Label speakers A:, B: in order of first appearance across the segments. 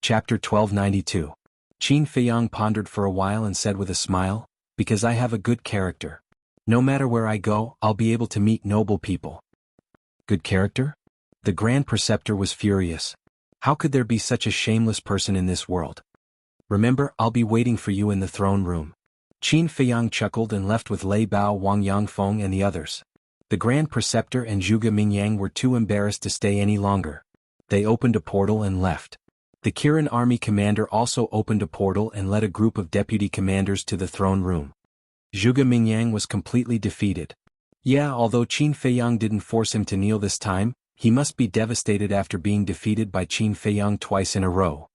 A: Chapter 1292. Qin Feiyang pondered for a while and said with a smile, "Because I have a good character. No matter where I go, I'll be able to meet noble people." Good character? The Grand Preceptor was furious. How could there be such a shameless person in this world? "Remember, I'll be waiting for you in the throne room." Qin Feiyang chuckled and left with Lei Bao, Wang Yangfeng and the others. The Grand Preceptor and Zhuge Mingyang were too embarrassed to stay any longer. They opened a portal and left. The Kirin army commander also opened a portal and led a group of deputy commanders to the throne room. Zhuge Mingyang was completely defeated. Yeah, although Qin Feiyang didn't force him to kneel this time, he must be devastated after being defeated by Qin Feiyang twice in a row.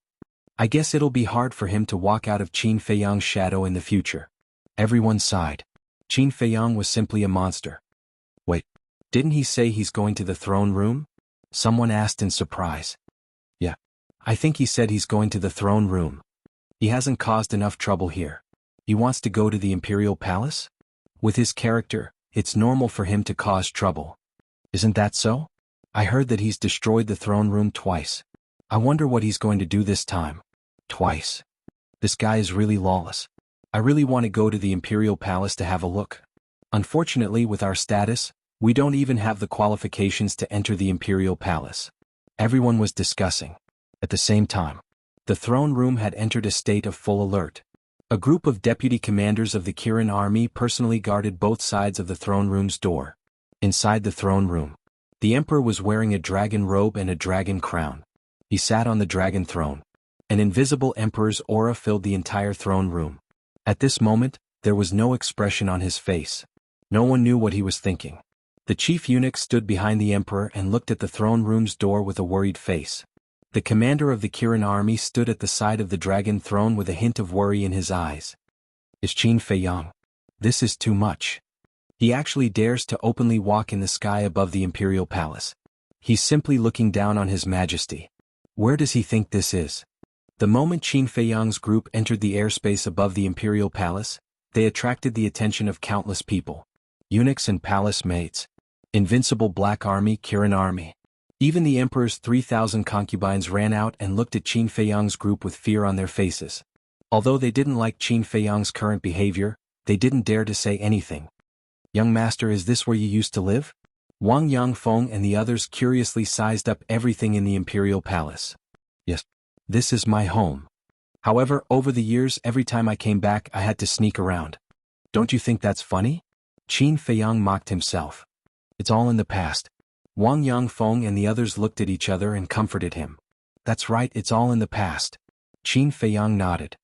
A: I guess it'll be hard for him to walk out of Qin Feiyang's shadow in the future. Everyone sighed. Qin Feiyang was simply a monster. Wait, didn't he say he's going to the throne room? Someone asked in surprise. Yeah, I think he said he's going to the throne room. He hasn't caused enough trouble here. He wants to go to the imperial palace? With his character, it's normal for him to cause trouble. Isn't that so? I heard that he's destroyed the throne room twice. I wonder what he's going to do this time. Twice. This guy is really lawless. I really want to go to the imperial palace to have a look. Unfortunately, with our status, we don't even have the qualifications to enter the imperial palace. Everyone was discussing. At the same time, the throne room had entered a state of full alert. A group of deputy commanders of the Kirin army personally guarded both sides of the throne room's door. Inside the throne room, the emperor was wearing a dragon robe and a dragon crown. He sat on the dragon throne. An invisible emperor's aura filled the entire throne room. At this moment, there was no expression on his face. No one knew what he was thinking. The chief eunuch stood behind the emperor and looked at the throne room's door with a worried face. The commander of the Kirin army stood at the side of the dragon throne with a hint of worry in his eyes. Is Qin Feiyang? This is too much. He actually dares to openly walk in the sky above the imperial palace. He's simply looking down on His Majesty. Where does he think this is? The moment Qin Feiyang's group entered the airspace above the imperial palace, they attracted the attention of countless people. Eunuchs and palace maids. Invincible Black Army, Kirin army. Even the emperor's 3,000 concubines ran out and looked at Qin Feiyang's group with fear on their faces. Although they didn't like Qin Feiyang's current behavior, they didn't dare to say anything. "Young master, is this where you used to live?" Wang Yangfeng and the others curiously sized up everything in the imperial palace. "Yes, this is my home. However, over the years, every time I came back, I had to sneak around. Don't you think that's funny?" Qin Feiyang mocked himself. "It's all in the past." Wang Yangfeng and the others looked at each other and comforted him. "That's right, it's all in the past." Qin Feiyang nodded.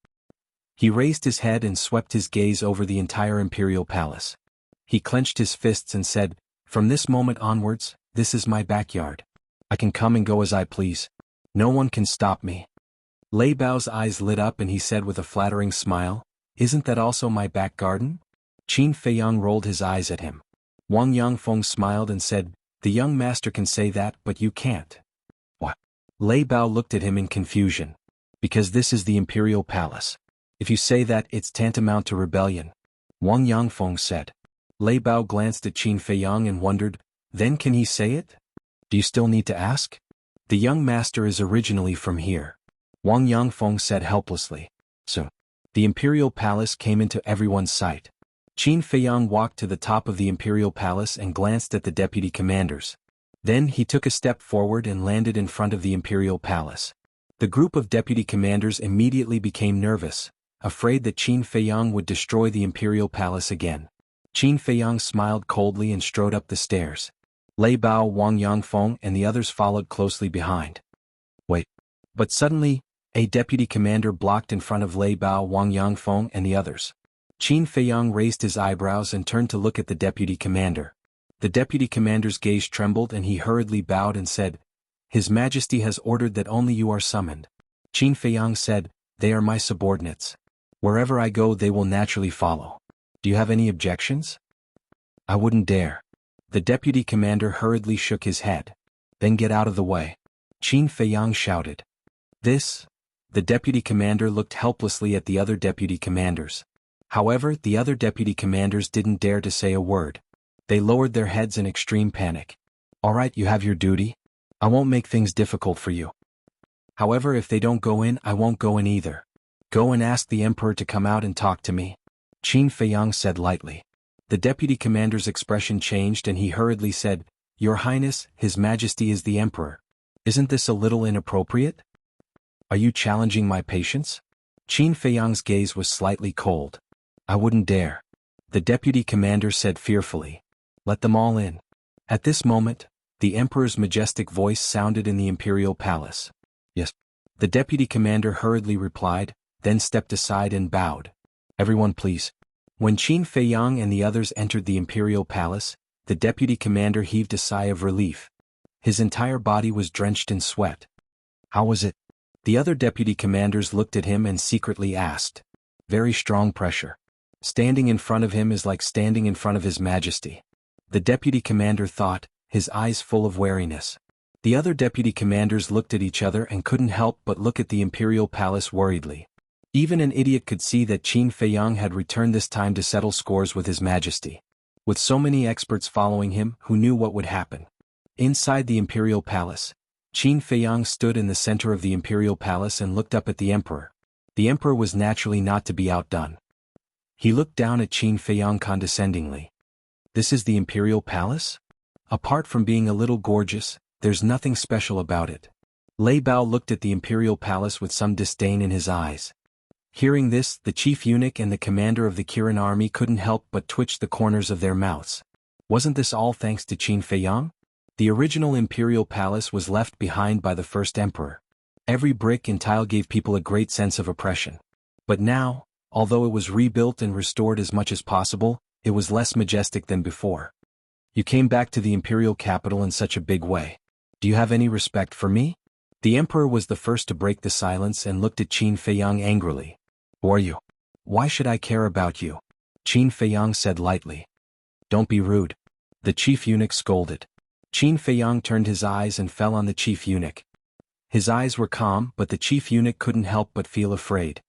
A: He raised his head and swept his gaze over the entire imperial palace. He clenched his fists and said, "From this moment onwards, this is my backyard. I can come and go as I please. No one can stop me." Lei Bao's eyes lit up and he said with a flattering smile, "Isn't that also my back garden?" Qin Feiyang rolled his eyes at him. Wang Yangfeng smiled and said, "The young master can say that, but you can't." "What?" Lei Bao looked at him in confusion. "Because this is the imperial palace. If you say that, it's tantamount to rebellion," Wang Yangfeng said. Lei Bao glanced at Qin Feiyang and wondered, "Then can he say it? Do you still need to ask?" "The young master is originally from here," Wang Yangfeng said helplessly. So, the imperial palace came into everyone's sight. Qin Feiyang walked to the top of the imperial palace and glanced at the deputy commanders. Then he took a step forward and landed in front of the imperial palace. The group of deputy commanders immediately became nervous, afraid that Qin Feiyang would destroy the imperial palace again. Qin Feiyang smiled coldly and strode up the stairs. Lei Bao, Wang Yangfeng and the others followed closely behind. Wait. But suddenly, a deputy commander blocked in front of Lei Bao, Wang Yangfeng and the others. Qin Feiyang raised his eyebrows and turned to look at the deputy commander. The deputy commander's gaze trembled and he hurriedly bowed and said, "His Majesty has ordered that only you are summoned." Qin Feiyang said, "They are my subordinates. Wherever I go they will naturally follow. Do you have any objections?" "I wouldn't dare." The deputy commander hurriedly shook his head. "Then get out of the way," Qin Feiyang shouted. "This?" The deputy commander looked helplessly at the other deputy commanders. However, the other deputy commanders didn't dare to say a word. They lowered their heads in extreme panic. "All right, you have your duty. I won't make things difficult for you." However, if they don't go in, I won't go in either. Go and ask the emperor to come out and talk to me. Qin Feiyang said lightly. The deputy commander's expression changed and he hurriedly said, Your Highness, His Majesty is the emperor. Isn't this a little inappropriate? Are you challenging my patience? Qin Feiyang's gaze was slightly cold. I wouldn't dare. The deputy commander said fearfully. Let them all in. At this moment, the emperor's majestic voice sounded in the imperial palace. Yes. The deputy commander hurriedly replied, then stepped aside and bowed. Everyone please. When Qin Feiyang and the others entered the imperial palace, the deputy commander heaved a sigh of relief. His entire body was drenched in sweat. How was it? The other deputy commanders looked at him and secretly asked. Very strong pressure. Standing in front of him is like standing in front of His Majesty. The deputy commander thought, his eyes full of wariness. The other deputy commanders looked at each other and couldn't help but look at the imperial palace worriedly. Even an idiot could see that Qin Feiyang had returned this time to settle scores with His Majesty. With so many experts following him, who knew what would happen? Inside the imperial palace, Qin Feiyang stood in the center of the imperial palace and looked up at the emperor. The emperor was naturally not to be outdone. He looked down at Qin Feiyang condescendingly. This is the imperial palace? Apart from being a little gorgeous, there's nothing special about it. Lei Bao looked at the imperial palace with some disdain in his eyes. Hearing this, the chief eunuch and the commander of the Kirin army couldn't help but twitch the corners of their mouths. Wasn't this all thanks to Qin Feiyang? The original imperial palace was left behind by the first emperor. Every brick and tile gave people a great sense of oppression. But now, although it was rebuilt and restored as much as possible, it was less majestic than before. You came back to the imperial capital in such a big way. Do you have any respect for me? The emperor was the first to break the silence and looked at Qin Feiyang angrily. Who are you? Why should I care about you? Qin Feiyang said lightly. Don't be rude. The chief eunuch scolded. Qin Feiyang turned his eyes and fell on the chief eunuch. His eyes were calm, but the chief eunuch couldn't help but feel afraid.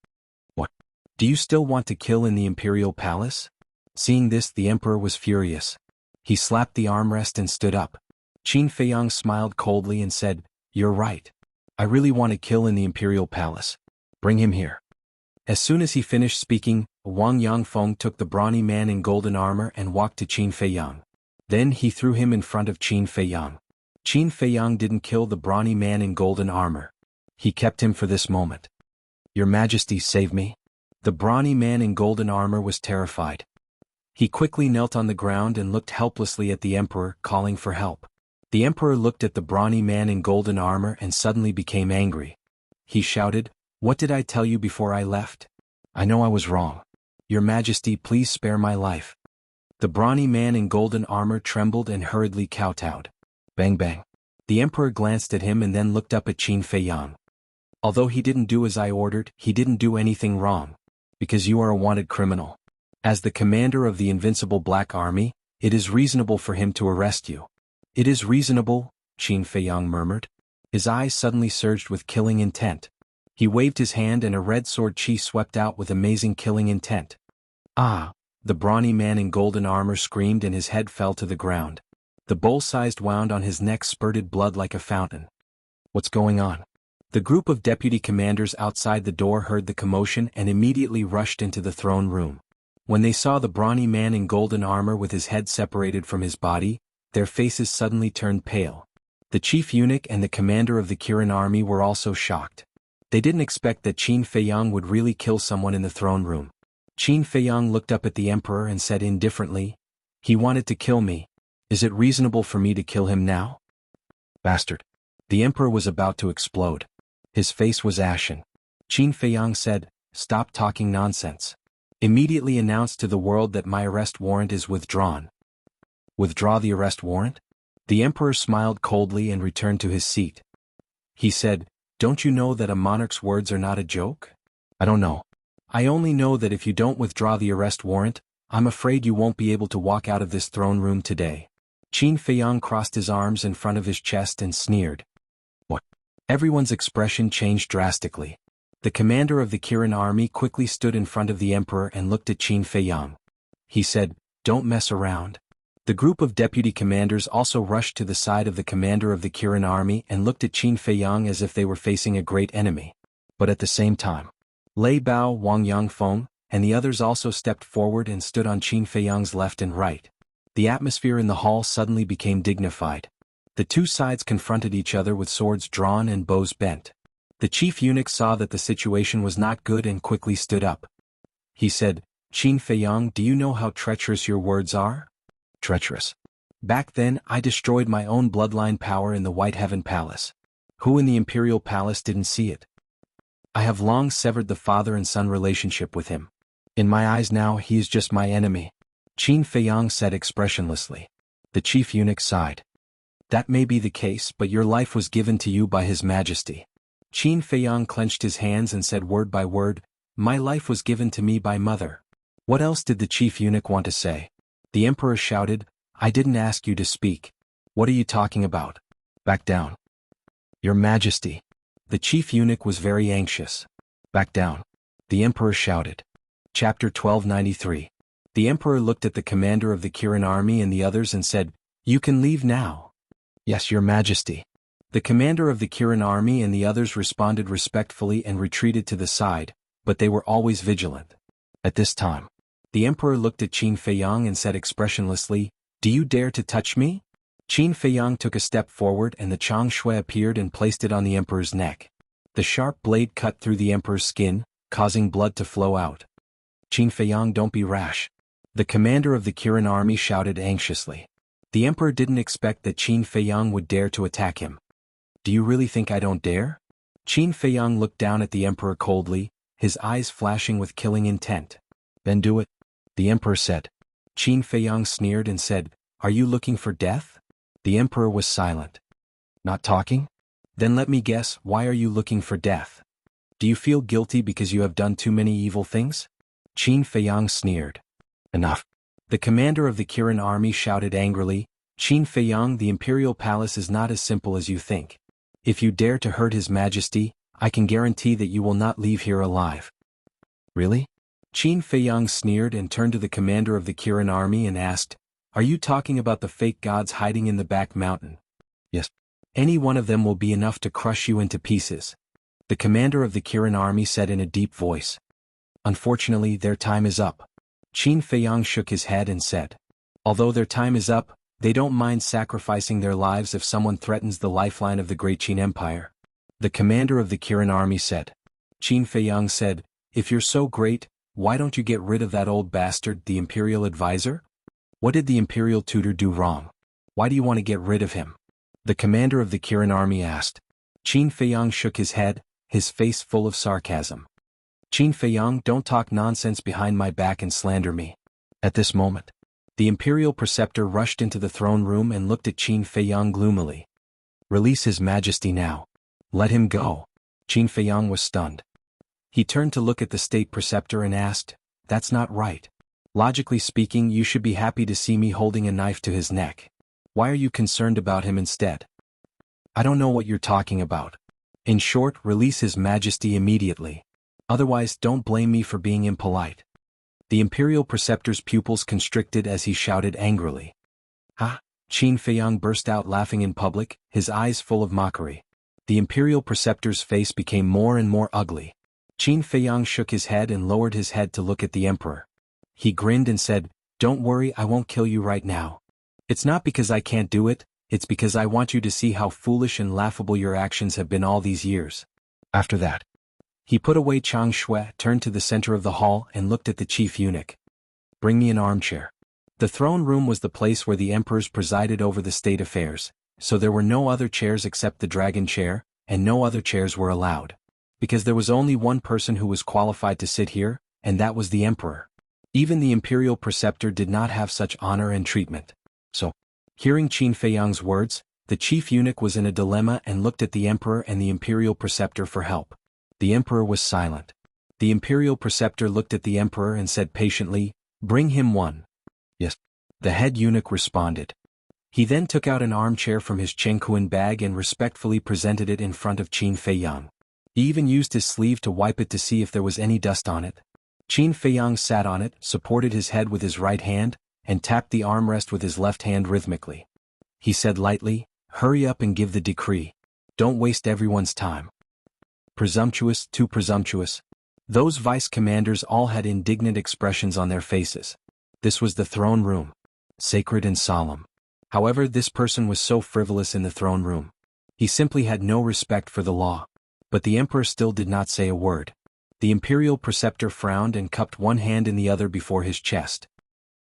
A: What? Do you still want to kill in the imperial palace? Seeing this, the emperor was furious. He slapped the armrest and stood up. Qin Feiyang smiled coldly and said, You're right. I really want to kill in the imperial palace. Bring him here. As soon as he finished speaking, Wang Yangfeng took the brawny man in golden armor and walked to Qin Feiyang. Then he threw him in front of Qin Feiyang. Qin Feiyang didn't kill the brawny man in golden armor. He kept him for this moment. Your Majesty, save me. The brawny man in golden armor was terrified. He quickly knelt on the ground and looked helplessly at the emperor, calling for help. The emperor looked at the brawny man in golden armor and suddenly became angry. He shouted, What did I tell you before I left? I know I was wrong. Your Majesty, please spare my life. The brawny man in golden armor trembled and hurriedly kowtowed. Bang bang. The emperor glanced at him and then looked up at Qin Feiyang. Although he didn't do as I ordered, he didn't do anything wrong. Because you are a wanted criminal. As the commander of the invincible Black Army, it is reasonable for him to arrest you. It is reasonable, Qin Feiyang murmured. His eyes suddenly surged with killing intent. He waved his hand and a red sword chi swept out with amazing killing intent. Ah! The brawny man in golden armor screamed and his head fell to the ground. The bowl-sized wound on his neck spurted blood like a fountain. What's going on? The group of deputy commanders outside the door heard the commotion and immediately rushed into the throne room. When they saw the brawny man in golden armor with his head separated from his body, their faces suddenly turned pale. The chief eunuch and the commander of the Kirin army were also shocked. They didn't expect that Qin Feiyang would really kill someone in the throne room. Qin Feiyang looked up at the emperor and said indifferently, He wanted to kill me. Is it reasonable for me to kill him now? Bastard. The emperor was about to explode. His face was ashen. Qin Feiyang said, Stop talking nonsense. Immediately announce to the world that my arrest warrant is withdrawn. Withdraw the arrest warrant? The emperor smiled coldly and returned to his seat. He said, Don't you know that a monarch's words are not a joke? I don't know. I only know that if you don't withdraw the arrest warrant, I'm afraid you won't be able to walk out of this throne room today. Qin Feiyang crossed his arms in front of his chest and sneered. What? Everyone's expression changed drastically. The commander of the Kirin army quickly stood in front of the emperor and looked at Qin Feiyang. He said, Don't mess around. The group of deputy commanders also rushed to the side of the commander of the Kirin army and looked at Qin Feiyang as if they were facing a great enemy. But at the same time, Lei Bao, Wang Yangfeng, and the others also stepped forward and stood on Qin Feiyang's left and right. The atmosphere in the hall suddenly became dignified. The two sides confronted each other with swords drawn and bows bent. The chief eunuch saw that the situation was not good and quickly stood up. He said, "Qin Feiyang, do you know how treacherous your words are?" "Treacherous. Back then, I destroyed my own bloodline power in the White Heaven Palace. Who in the Imperial Palace didn't see it? I have long severed the father and son relationship with him. In my eyes now, he is just my enemy," Qin Feiyang said expressionlessly. The chief eunuch sighed. "That may be the case, but your life was given to you by His Majesty." Qin Feiyang clenched his hands and said word by word, "My life was given to me by Mother." What else did the chief eunuch want to say? The emperor shouted, "I didn't ask you to speak. What are you talking about? Back down." "Your Majesty." The chief eunuch was very anxious. "Back down," the emperor shouted. Chapter 1293. The emperor looked at the commander of the Kirin army and the others and said, "You can leave now." "Yes, Your Majesty." The commander of the Kirin army and the others responded respectfully and retreated to the side, but they were always vigilant. At this time, the emperor looked at Qin Feiyang and said expressionlessly, "Do you dare to touch me?" Qin Feiyang took a step forward and the Chang Shui appeared and placed it on the emperor's neck. The sharp blade cut through the emperor's skin, causing blood to flow out. "Qin Feiyang, don't be rash," the commander of the Kirin army shouted anxiously. The emperor didn't expect that Qin Feiyang would dare to attack him. "Do you really think I don't dare?" Qin Feiyang looked down at the emperor coldly, his eyes flashing with killing intent. "Then do it," the emperor said. Qin Feiyang sneered and said, "Are you looking for death?" The emperor was silent. "Not talking? Then let me guess, why are you looking for death? Do you feel guilty because you have done too many evil things?" Qin Feiyang sneered. "Enough." The commander of the Kirin army shouted angrily, "Qin Feiyang, the imperial palace is not as simple as you think. If you dare to hurt His Majesty, I can guarantee that you will not leave here alive." "Really?" Qin Feiyang sneered and turned to the commander of the Kirin army and asked, "Are you talking about the fake gods hiding in the back mountain?" "Yes." "Any one of them will be enough to crush you into pieces," the commander of the Kirin army said in a deep voice. "Unfortunately, their time is up." Qin Feiyang shook his head and said, "Although their time is up, they don't mind sacrificing their lives if someone threatens the lifeline of the great Qin Empire," the commander of the Kirin army said. Qin Feiyang said, "If you're so great, why don't you get rid of that old bastard, the imperial advisor? What did the imperial tutor do wrong? Why do you want to get rid of him?" the commander of the Kirin army asked. Qin Feiyang shook his head, his face full of sarcasm. "Qin Feiyang, don't talk nonsense behind my back and slander me." At this moment, the imperial preceptor rushed into the throne room and looked at Qin Feiyang gloomily. "Release His Majesty now. Let him go." Qin Feiyang was stunned. He turned to look at the state preceptor and asked, "That's not right. Logically speaking, you should be happy to see me holding a knife to his neck. Why are you concerned about him instead?" "I don't know what you're talking about. In short, release His Majesty immediately. Otherwise, don't blame me for being impolite." The imperial preceptor's pupils constricted as he shouted angrily. "Ha!" Qin Feiyang burst out laughing in public, his eyes full of mockery. The imperial preceptor's face became more and more ugly. Qin Feiyang shook his head and lowered his head to look at the emperor. He grinned and said, "Don't worry, I won't kill you right now. It's not because I can't do it, it's because I want you to see how foolish and laughable your actions have been all these years." After that, he put away Chang Shui, turned to the center of the hall and looked at the chief eunuch. "Bring me an armchair." The throne room was the place where the emperors presided over the state affairs, so there were no other chairs except the dragon chair, and no other chairs were allowed. Because there was only one person who was qualified to sit here, and that was the emperor. Even the imperial preceptor did not have such honor and treatment. So, hearing Qin Feiyang's words, the chief eunuch was in a dilemma and looked at the emperor and the imperial preceptor for help. The emperor was silent. The imperial preceptor looked at the emperor and said patiently, "Bring him one." "Yes." The head eunuch responded. He then took out an armchair from his Chengkuan bag and respectfully presented it in front of Qin Feiyang. He even used his sleeve to wipe it to see if there was any dust on it. Qin Feiyang sat on it, supported his head with his right hand, and tapped the armrest with his left hand rhythmically. He said lightly, "Hurry up and give the decree. Don't waste everyone's time." Presumptuous, too presumptuous. Those vice commanders all had indignant expressions on their faces. This was the throne room. Sacred and solemn. However, this person was so frivolous in the throne room. He simply had no respect for the law. But the emperor still did not say a word. The imperial preceptor frowned and cupped one hand in the other before his chest.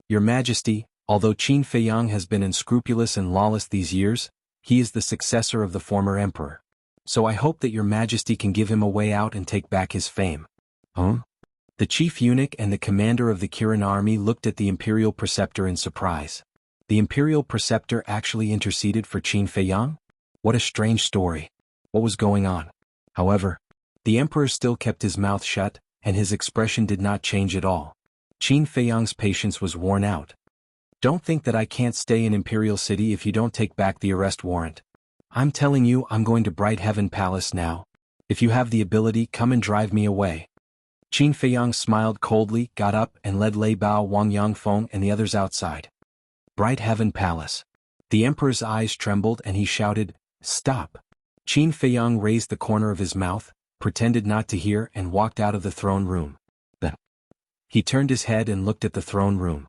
A: "Your Majesty, although Qin Feiyang has been unscrupulous and lawless these years, he is the successor of the former emperor. So I hope that your Majesty can give him a way out and take back his fame." Huh? The chief eunuch and the commander of the Kirin army looked at the imperial preceptor in surprise. The imperial preceptor actually interceded for Qin Feiyang? What a strange story. What was going on? However, the emperor still kept his mouth shut, and his expression did not change at all. Qin Feiyang's patience was worn out. "Don't think that I can't stay in Imperial City if you don't take back the arrest warrant. I'm telling you, I'm going to Bright Heaven Palace now. If you have the ability, come and drive me away." Qin Feiyang smiled coldly, got up, and led Lei Bao, Wang Yangfeng, and the others outside. Bright Heaven Palace. The emperor's eyes trembled and he shouted, "Stop!" Qin Feiyang raised the corner of his mouth, pretended not to hear, and walked out of the throne room. Then he turned his head and looked at the throne room.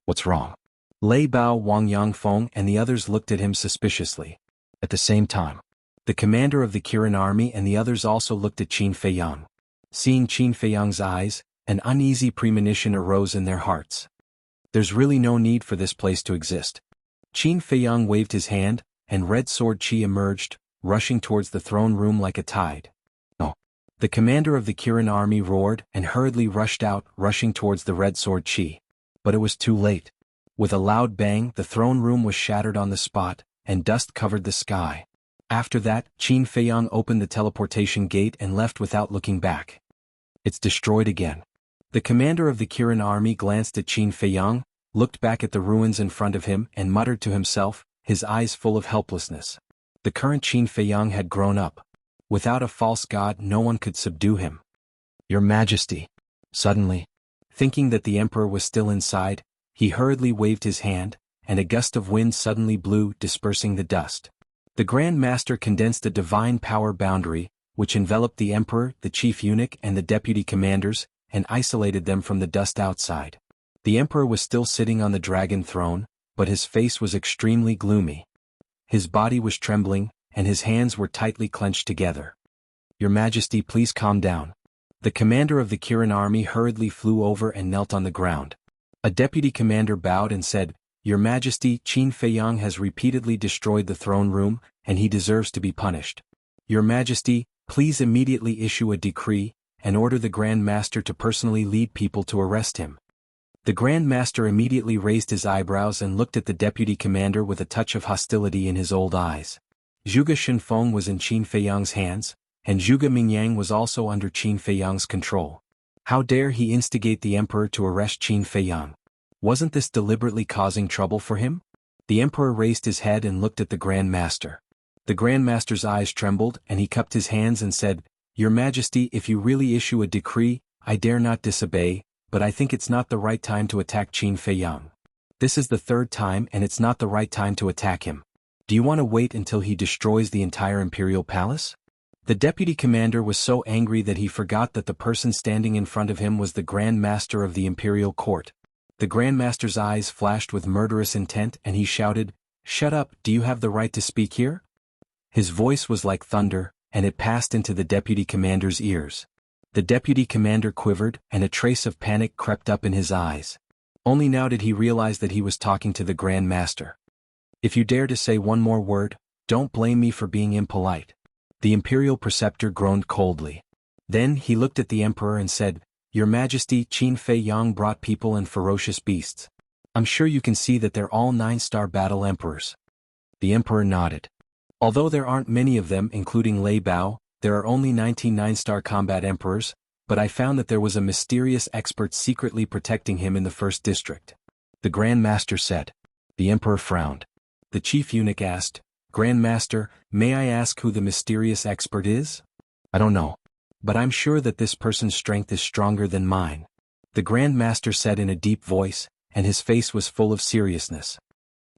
A: "What's wrong?" Lei Bao, Wang Yangfeng, and the others looked at him suspiciously. At the same time, the commander of the Kirin army and the others also looked at Qin Feiyang. Seeing Qin Feiyang's eyes, an uneasy premonition arose in their hearts. There's really no need for this place to exist. Qin Feiyang waved his hand, and red sword qi emerged, rushing towards the throne room like a tide. "No!" The commander of the Kirin army roared and hurriedly rushed out, rushing towards the red sword qi. But it was too late. With a loud bang, the throne room was shattered on the spot, and dust covered the sky. After that, Qin Feiyang opened the teleportation gate and left without looking back. "It's destroyed again." The commander of the Kirin army glanced at Qin Feiyang, looked back at the ruins in front of him, and muttered to himself, his eyes full of helplessness. The current Qin Feiyang had grown up. Without a false god, no one could subdue him. "Your Majesty." Suddenly, thinking that the emperor was still inside, he hurriedly waved his hand, and a gust of wind suddenly blew, dispersing the dust. The Grand Master condensed a divine power boundary, which enveloped the emperor, the chief eunuch, and the deputy commanders, and isolated them from the dust outside. The emperor was still sitting on the dragon throne, but his face was extremely gloomy. His body was trembling, and his hands were tightly clenched together. "Your Majesty, please calm down." The commander of the Kirin army hurriedly flew over and knelt on the ground. A deputy commander bowed and said, "Your Majesty, Qin Feiyang has repeatedly destroyed the throne room, and he deserves to be punished. Your Majesty, please immediately issue a decree, and order the Grand Master to personally lead people to arrest him." The Grand Master immediately raised his eyebrows and looked at the deputy commander with a touch of hostility in his old eyes. Zhuge Shenfeng was in Qin Feiyang's hands, and Zhuge Mingyang was also under Qin Feiyang's control. How dare he instigate the emperor to arrest Qin Feiyang? Wasn't this deliberately causing trouble for him? The emperor raised his head and looked at the Grand Master. The Grand Master's eyes trembled, and he cupped his hands and said, "Your Majesty, if you really issue a decree, I dare not disobey, but I think it's not the right time to attack Qin Feiyang. This is the third time, and it's not the right time to attack him. Do you want to wait until he destroys the entire imperial palace?" The deputy commander was so angry that he forgot that the person standing in front of him was the Grand Master of the imperial court. The Grand Master's eyes flashed with murderous intent, and he shouted, "Shut up, do you have the right to speak here?" His voice was like thunder, and it passed into the deputy commander's ears. The deputy commander quivered, and a trace of panic crept up in his eyes. Only now did he realize that he was talking to the Grand Master. "If you dare to say one more word, don't blame me for being impolite." The imperial preceptor groaned coldly. Then he looked at the emperor and said, "Your Majesty, Qin Feiyang brought people and ferocious beasts. I'm sure you can see that they're all 9-star battle emperors." The emperor nodded. "Although there aren't many of them, including Lei Bao, there are only 19 9-star combat emperors, but I found that there was a mysterious expert secretly protecting him in the first district," the Grand Master said. The emperor frowned. The chief eunuch asked, "Grand Master, may I ask who the mysterious expert is?" "I don't know. But I'm sure that this person's strength is stronger than mine," the Grand Master said in a deep voice, and his face was full of seriousness.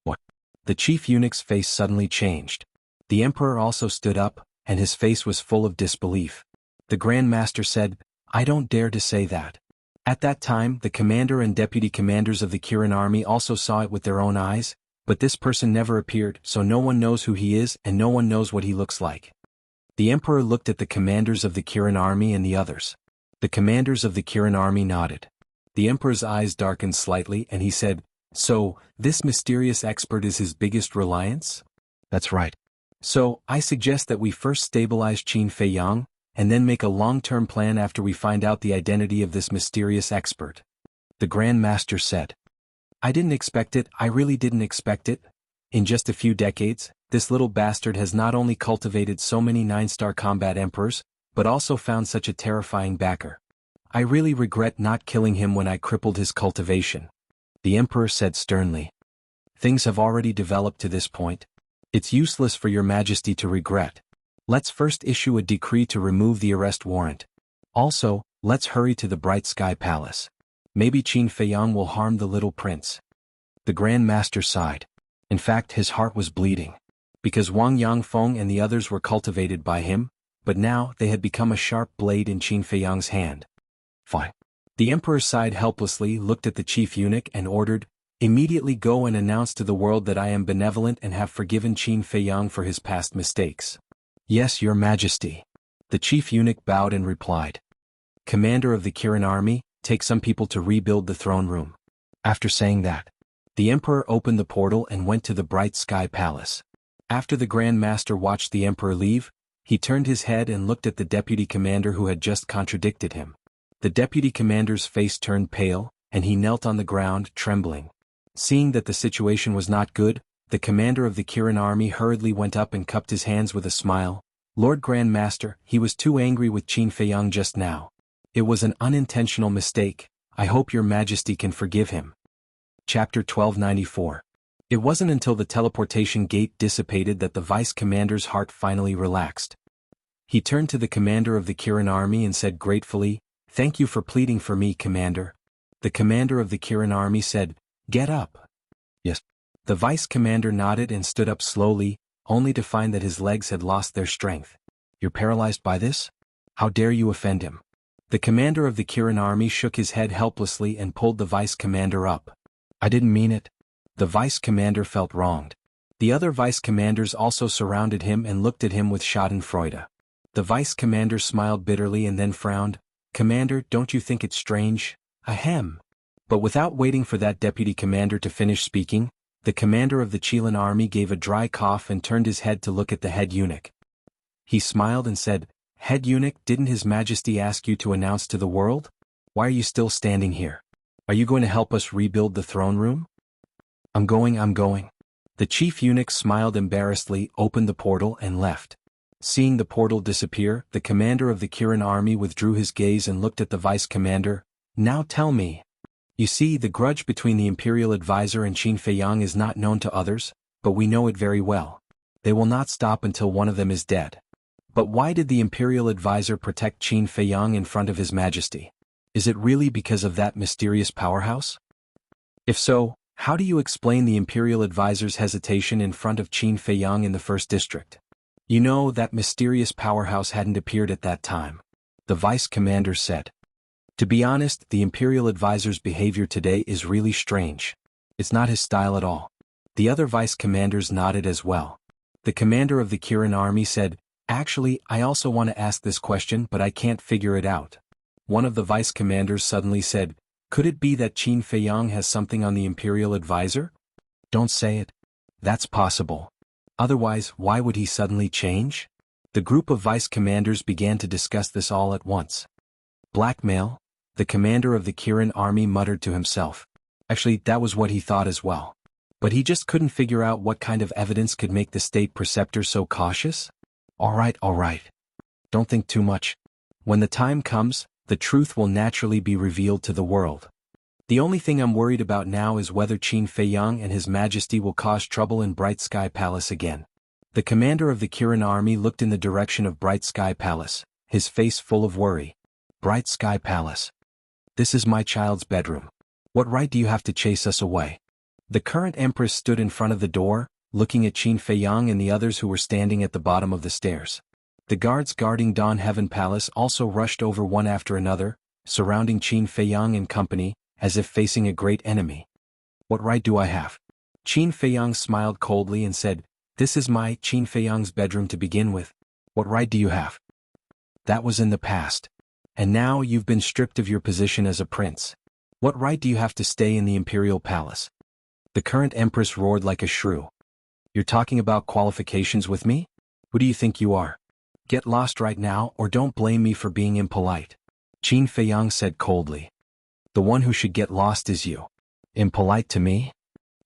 A: What? The chief eunuch's face suddenly changed. The emperor also stood up, and his face was full of disbelief. The Grand Master said, "I don't dare to say that." At that time, the commander and deputy commanders of the Kirin army also saw it with their own eyes, but this person never appeared, so no one knows who he is and no one knows what he looks like. The emperor looked at the commanders of the Kirin army and the others. The commanders of the Kirin army nodded. The emperor's eyes darkened slightly and he said, "So, this mysterious expert is his biggest reliance?" "That's right. So, I suggest that we first stabilize Qin Feiyang, and then make a long-term plan after we find out the identity of this mysterious expert," the Grand Master said. "I didn't expect it, I really didn't expect it. In just a few decades, this little bastard has not only cultivated so many 9-star combat emperors, but also found such a terrifying backer. I really regret not killing him when I crippled his cultivation," the emperor said sternly. "Things have already developed to this point. It's useless for your majesty to regret. Let's first issue a decree to remove the arrest warrant. Also, let's hurry to the Bright Sky Palace. Maybe Qin Feiyang will harm the little prince." The Grand Master sighed. In fact, his heart was bleeding. Because Wang Yangfeng and the others were cultivated by him, but now they had become a sharp blade in Qin Feiyang's hand. "Fine." The emperor sighed helplessly, looked at the chief eunuch and ordered, "Immediately go and announce to the world that I am benevolent and have forgiven Qin Feiyang for his past mistakes." "Yes, your majesty." The chief eunuch bowed and replied. "Commander of the Kirin army, take some people to rebuild the throne room." After saying that, the emperor opened the portal and went to the Bright Sky Palace. After the Grand Master watched the emperor leave, he turned his head and looked at the deputy commander who had just contradicted him. The deputy commander's face turned pale, and he knelt on the ground, trembling. Seeing that the situation was not good, the commander of the Kirin army hurriedly went up and cupped his hands with a smile. "Lord Grand Master, he was too angry with Qin Feiyang just now. It was an unintentional mistake. I hope your majesty can forgive him." Chapter 1294. It wasn't until the teleportation gate dissipated that the vice commander's heart finally relaxed. He turned to the commander of the Kirin army and said gratefully, "Thank you for pleading for me, Commander." The commander of the Kirin army said, "Get up." "Yes." The vice commander nodded and stood up slowly, only to find that his legs had lost their strength. "You're paralyzed by this? How dare you offend him?" The commander of the Kirin army shook his head helplessly and pulled the vice commander up. "I didn't mean it." The vice commander felt wronged. The other vice commanders also surrounded him and looked at him with schadenfreude. The vice commander smiled bitterly and then frowned. "Commander, don't you think it's strange? Ahem." But without waiting for that deputy commander to finish speaking, the commander of the Qilin army gave a dry cough and turned his head to look at the head eunuch. He smiled and said, "Head eunuch, didn't His Majesty ask you to announce to the world? Why are you still standing here? Are you going to help us rebuild the throne room?" I'm going. The chief eunuch smiled embarrassedly, opened the portal and left. Seeing the portal disappear, the commander of the Kirin army withdrew his gaze and looked at the vice commander. "Now tell me. You see, the grudge between the imperial advisor and Qin Feiyang is not known to others, but we know it very well. They will not stop until one of them is dead. But why did the imperial advisor protect Qin Feiyang in front of His Majesty? Is it really because of that mysterious powerhouse? If so, how do you explain the imperial advisor's hesitation in front of Qin Feiyang in the first district? You know, that mysterious powerhouse hadn't appeared at that time," the vice commander said. "To be honest, the imperial advisor's behavior today is really strange. It's not his style at all." The other vice commanders nodded as well. The commander of the Kirin army said, "Actually, I also want to ask this question, but I can't figure it out." One of the vice commanders suddenly said, "Could it be that Qin Feiyang has something on the imperial advisor?" "Don't say it." "That's possible. Otherwise, why would he suddenly change?" The group of vice commanders began to discuss this all at once. "Blackmail?" the commander of the Kirin army muttered to himself. Actually, that was what he thought as well. But he just couldn't figure out what kind of evidence could make the state preceptor so cautious. All right. Don't think too much. When the time comes, the truth will naturally be revealed to the world. The only thing I'm worried about now is whether Qin Feiyang and His Majesty will cause trouble in Bright Sky Palace again." The commander of the Kirin army looked in the direction of Bright Sky Palace, his face full of worry. "Bright Sky Palace. This is my child's bedroom. What right do you have to chase us away? The current empress stood in front of the door, looking at Qin Feiyang and the others who were standing at the bottom of the stairs. The guards guarding Dawn Heaven Palace also rushed over one after another, surrounding Qin Feiyang and company, as if facing a great enemy. What right do I have? Qin Feiyang smiled coldly and said, "This is my Qin Feiyang's bedroom to begin with. What right do you have? That was in the past. And now you've been stripped of your position as a prince. What right do you have to stay in the imperial palace?" The current empress roared like a shrew. "You're talking about qualifications with me? Who do you think you are? Get lost right now or don't blame me for being impolite." Qin Feiyang said coldly. "The one who should get lost is you. Impolite to me?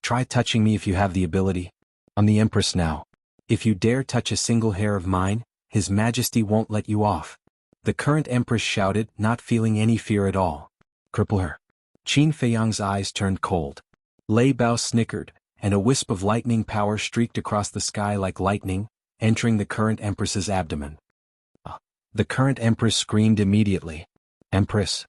A: Try touching me if you have the ability. I'm the empress now. If you dare touch a single hair of mine, His Majesty won't let you off." The current empress shouted, not feeling any fear at all. "Cripple her." Qin Feiyang's eyes turned cold. Lei Bao snickered, and a wisp of lightning power streaked across the sky like lightning, entering the current empress's abdomen. The current empress screamed immediately. "Empress!"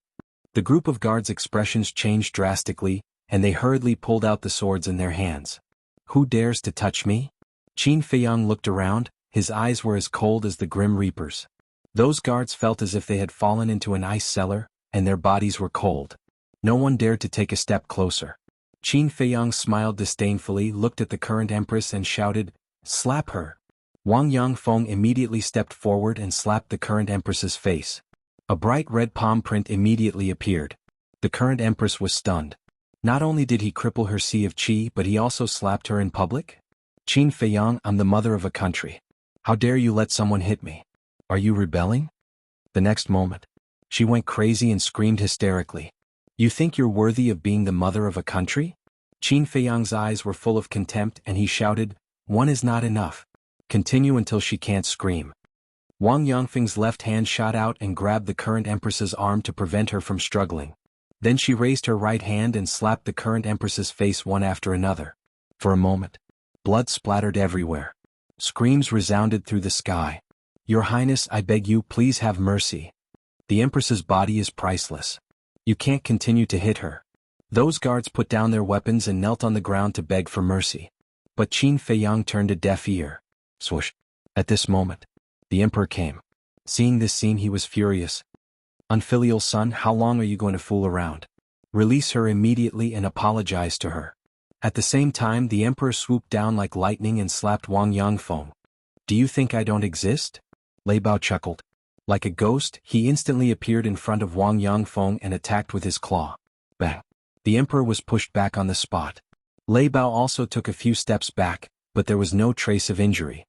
A: The group of guards' expressions changed drastically, and they hurriedly pulled out the swords in their hands. "Who dares to touch me?" Qin Feiyang looked around, his eyes were as cold as the Grim Reaper's. Those guards felt as if they had fallen into an ice cellar, and their bodies were cold. No one dared to take a step closer. Qin Feiyang smiled disdainfully, looked at the current empress and shouted, "Slap her!" Wang Yangfeng immediately stepped forward and slapped the current empress's face. A bright red palm print immediately appeared. The current empress was stunned. Not only did he cripple her sea of qi, but he also slapped her in public? "Qin Feiyang, I'm the mother of a country. How dare you let someone hit me? Are you rebelling?" The next moment, she went crazy and screamed hysterically. "You think you're worthy of being the mother of a country?" Qin Feiyang's eyes were full of contempt and he shouted, "One is not enough. Continue until she can't scream." Wang Yangfeng's left hand shot out and grabbed the current empress's arm to prevent her from struggling. Then she raised her right hand and slapped the current empress's face one after another. For a moment, blood splattered everywhere. Screams resounded through the sky. "Your Highness, I beg you, please have mercy. The empress's body is priceless. You can't continue to hit her." Those guards put down their weapons and knelt on the ground to beg for mercy. But Qin Feiyang turned a deaf ear. Swoosh. At this moment, the emperor came. Seeing this scene, he was furious. "Unfilial son, how long are you going to fool around? Release her immediately and apologize to her." At the same time, the emperor swooped down like lightning and slapped Wang Yangfeng. "Do you think I don't exist?" Lei Bao chuckled. Like a ghost, he instantly appeared in front of Wang Yangfeng and attacked with his claw. Bang! The emperor was pushed back on the spot. Lei Bao also took a few steps back, but there was no trace of injury.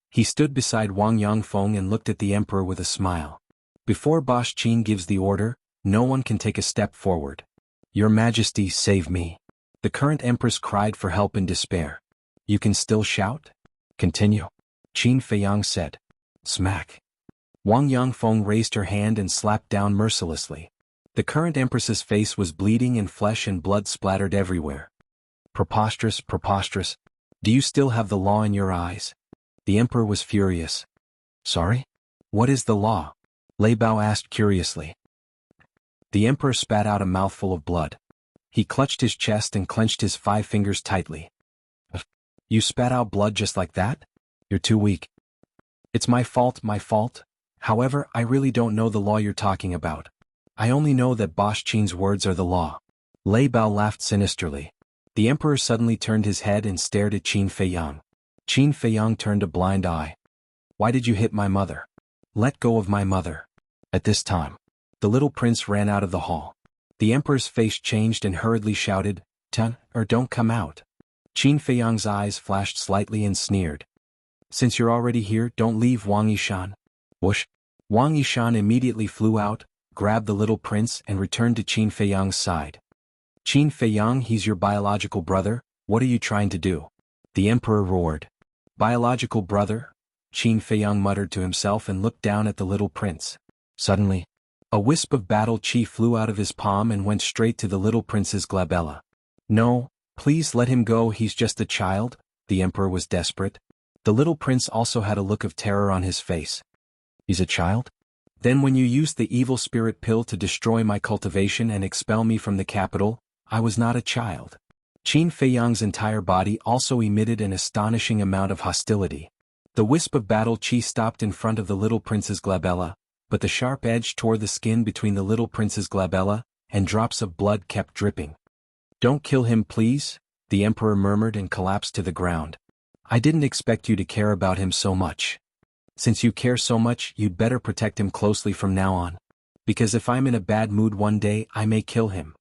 A: He stood beside Wang Yangfeng and looked at the emperor with a smile. "Before Boss Qin gives the order, no one can take a step forward. Your Majesty, save me." The current empress cried for help in despair. "You can still shout? Continue," Qin Feiyang said. Smack. Wang Yangfeng raised her hand and slapped down mercilessly. The current empress's face was bleeding and flesh and blood splattered everywhere. "Preposterous, preposterous. Do you still have the law in your eyes?" The emperor was furious. "Sorry? What is the law?" Lei Bao asked curiously. The emperor spat out a mouthful of blood. He clutched his chest and clenched his 5 fingers tightly. "You spat out blood just like that? You're too weak." "It's my fault, my fault. However, I really don't know the law you're talking about. I only know that Boss Qin's words are the law." Lei Bao laughed sinisterly. The emperor suddenly turned his head and stared at Qin Feiyang. Qin Feiyang turned a blind eye. "Why did you hit my mother? Let go of my mother." At this time, the little prince ran out of the hall. The emperor's face changed and hurriedly shouted, "Tun, or don't come out." Qin Feiyang's eyes flashed slightly and sneered. "Since you're already here, don't leave, Wang Yishan." Whoosh! Wang Yishan immediately flew out, grabbed the little prince and returned to Qin Feiyang's side. "Qin Feiyang, he's your biological brother, what are you trying to do?" The emperor roared. "Biological brother?" Qin Feiyang muttered to himself and looked down at the little prince. Suddenly, a wisp of battle chi flew out of his palm and went straight to the little prince's glabella. "No, please let him go, he's just a child," the emperor was desperate. The little prince also had a look of terror on his face. "He's a child? Then when you used the evil spirit pill to destroy my cultivation and expel me from the capital, I was not a child. Qin Feiyang's entire body also emitted an astonishing amount of hostility. The wisp of battle chi stopped in front of the little prince's glabella, but the sharp edge tore the skin between the little prince's glabella, and drops of blood kept dripping. Don't kill him, please, the emperor murmured and collapsed to the ground. I didn't expect you to care about him so much. Since you care so much, you'd better protect him closely from now on. Because if I'm in a bad mood one day, I may kill him.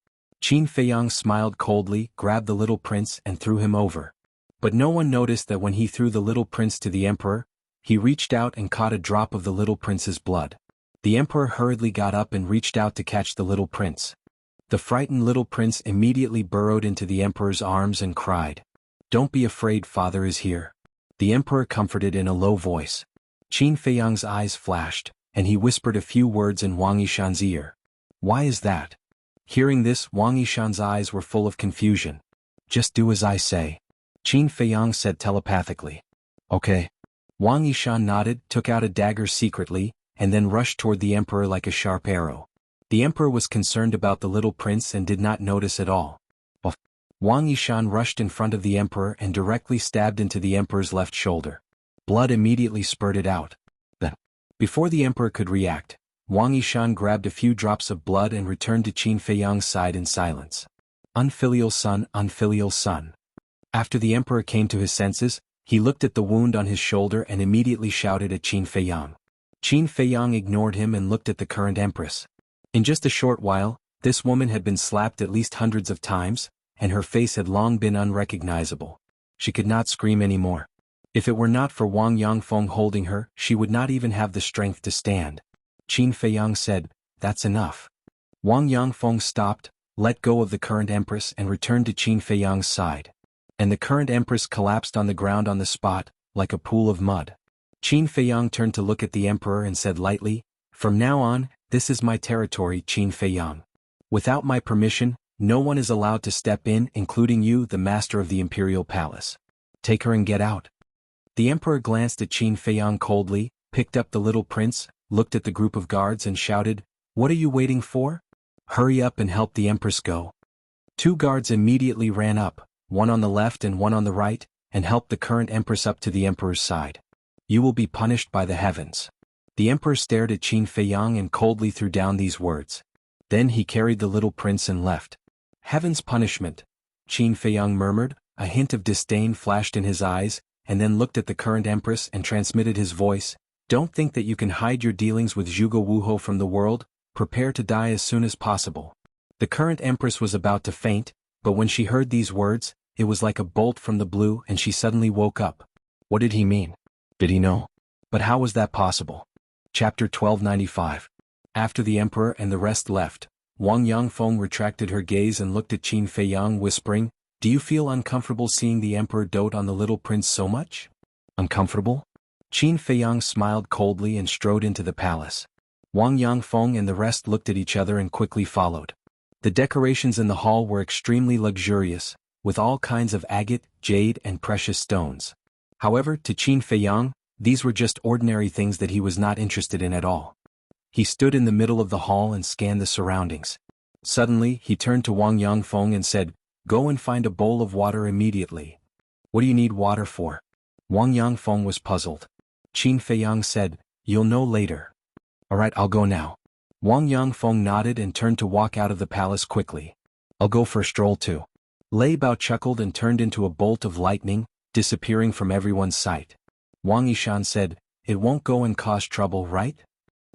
A: Qin Feiyang smiled coldly, grabbed the little prince and threw him over. But no one noticed that when he threw the little prince to the emperor, he reached out and caught a drop of the little prince's blood. The emperor hurriedly got up and reached out to catch the little prince. The frightened little prince immediately burrowed into the emperor's arms and cried. Don't be afraid, father is here. The emperor comforted in a low voice. Qin Feiyang's eyes flashed, and he whispered a few words in Wang Yishan's ear. Why is that? Hearing this, Wang Yishan's eyes were full of confusion. Just do as I say. Qin Feiyang said telepathically. Okay. Wang Yishan nodded, took out a dagger secretly, and then rushed toward the emperor like a sharp arrow. The emperor was concerned about the little prince and did not notice at all. Wang Yishan rushed in front of the emperor and directly stabbed into the emperor's left shoulder. Blood immediately spurted out. Then, before the emperor could react, Wang Yishan grabbed a few drops of blood and returned to Qin Feiyang's side in silence. Unfilial son, unfilial son. After the emperor came to his senses, he looked at the wound on his shoulder and immediately shouted at Qin Feiyang. Qin Feiyang ignored him and looked at the current empress. In just a short while, this woman had been slapped at least hundreds of times, and her face had long been unrecognizable. She could not scream anymore. If it were not for Wang Yangfeng holding her, she would not even have the strength to stand. Qin Feiyang said, That's enough. Wang Yangfeng stopped, let go of the current empress and returned to Qin Feiyang's side. And the current empress collapsed on the ground on the spot, like a pool of mud. Qin Feiyang turned to look at the emperor and said lightly, From now on, this is my territory, Qin Feiyang. Without my permission, no one is allowed to step in, including you, the master of the imperial palace. Take her and get out. The emperor glanced at Qin Feiyang coldly, picked up the little prince, looked at the group of guards and shouted, What are you waiting for? Hurry up and help the empress go. 2 guards immediately ran up, one on the left and one on the right, and helped the current empress up to the emperor's side. You will be punished by the heavens. The emperor stared at Qin Feiyang and coldly threw down these words. Then he carried the little prince and left. Heaven's punishment, Qin Feiyang murmured, a hint of disdain flashed in his eyes, and then looked at the current empress and transmitted his voice. Don't think that you can hide your dealings with Zhuge Wuho from the world, prepare to die as soon as possible. The current empress was about to faint, but when she heard these words, it was like a bolt from the blue and she suddenly woke up. What did he mean? Did he know? But how was that possible? Chapter 1295. After the emperor and the rest left, Wang Yangfeng retracted her gaze and looked at Qin Feiyang whispering, Do you feel uncomfortable seeing the emperor dote on the little prince so much? Uncomfortable? Qin Feiyang smiled coldly and strode into the palace. Wang Yangfeng and the rest looked at each other and quickly followed. The decorations in the hall were extremely luxurious, with all kinds of agate, jade and precious stones. However, to Qin Feiyang, these were just ordinary things that he was not interested in at all. He stood in the middle of the hall and scanned the surroundings. Suddenly, he turned to Wang Yangfeng and said, Go and find a bowl of water immediately. What do you need water for? Wang Yangfeng was puzzled. Qin Feiyang said, You'll know later. Alright, I'll go now. Wang Yangfeng nodded and turned to walk out of the palace quickly. I'll go for a stroll too. Lei Bao chuckled and turned into a bolt of lightning, disappearing from everyone's sight. Wang Yishan said, It won't go and cause trouble, right?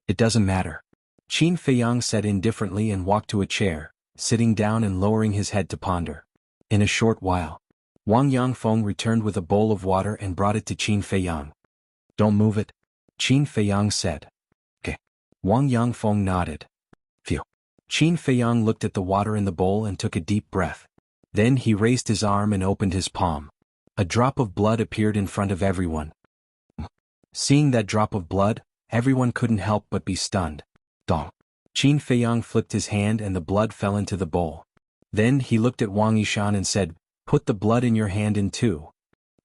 A: It doesn't matter. Qin Feiyang said indifferently and walked to a chair, sitting down and lowering his head to ponder. In a short while, Wang Yangfeng returned with a bowl of water and brought it to Qin Feiyang. Don't move it, Qin Feiyang said. Okay. Wang Yangfeng nodded. Phew. Qin Feiyang looked at the water in the bowl and took a deep breath. Then he raised his arm and opened his palm. A drop of blood appeared in front of everyone. Seeing that drop of blood, everyone couldn't help but be stunned. Dong. Qin Feiyang flipped his hand and the blood fell into the bowl. Then he looked at Wang Yishan and said, Put the blood in your hand in too.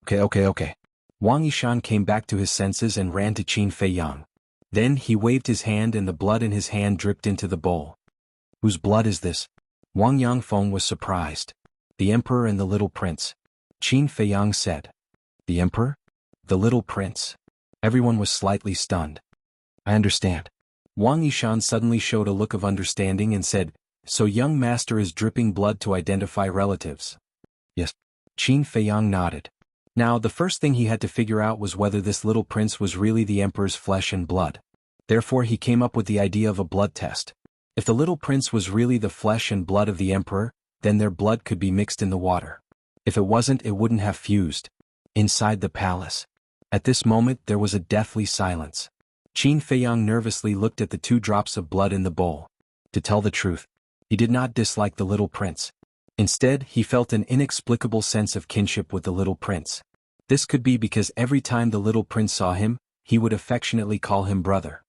A: Okay. Wang Yishan came back to his senses and ran to Qin Feiyang. Then he waved his hand and the blood in his hand dripped into the bowl. Whose blood is this? Wang Yangfeng was surprised. The Emperor and the Little Prince. Qin Feiyang said. The Emperor? The Little Prince? Everyone was slightly stunned. I understand. Wang Yishan suddenly showed a look of understanding and said, so young master is dripping blood to identify relatives. Yes. Qin Feiyang nodded. Now the first thing he had to figure out was whether this little prince was really the emperor's flesh and blood. Therefore he came up with the idea of a blood test. If the little prince was really the flesh and blood of the emperor, then their blood could be mixed in the water. If it wasn't, it wouldn't have fused. Inside the palace. At this moment there was a deathly silence. Qin Feiyang nervously looked at the 2 drops of blood in the bowl. To tell the truth, he did not dislike the little prince. Instead, he felt an inexplicable sense of kinship with the little prince. This could be because every time the little prince saw him, he would affectionately call him brother.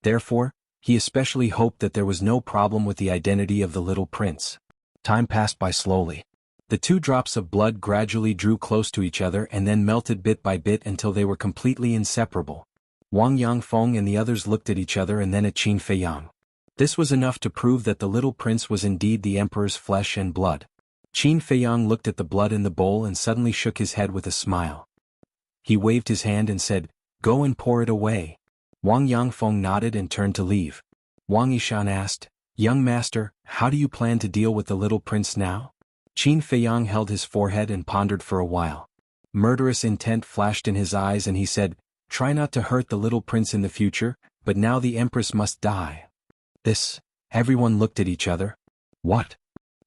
A: Therefore, he especially hoped that there was no problem with the identity of the little prince. Time passed by slowly. The 2 drops of blood gradually drew close to each other and then melted bit by bit until they were completely inseparable. Wang Yangfeng and the others looked at each other and then at Qin Feiyang. This was enough to prove that the little prince was indeed the emperor's flesh and blood. Qin Feiyang looked at the blood in the bowl and suddenly shook his head with a smile. He waved his hand and said, go and pour it away. Wang Yangfeng nodded and turned to leave. Wang Yishan asked, young master, how do you plan to deal with the little prince now? Qin Feiyang held his forehead and pondered for a while. Murderous intent flashed in his eyes and he said, try not to hurt the little prince in the future, but now the empress must die. This. Everyone looked at each other. What?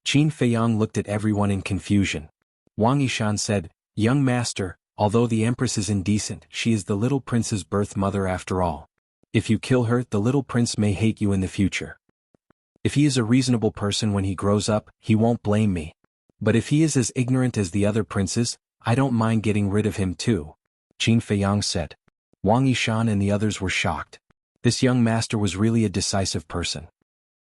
A: Qin Feiyang looked at everyone in confusion. Wang Yishan said, young master, although the empress is indecent, she is the little prince's birth mother after all. If you kill her, the little prince may hate you in the future. If he is a reasonable person when he grows up, he won't blame me. But if he is as ignorant as the other princes, I don't mind getting rid of him too. Qin Feiyang said. Wang Yishan and the others were shocked. This young master was really a decisive person.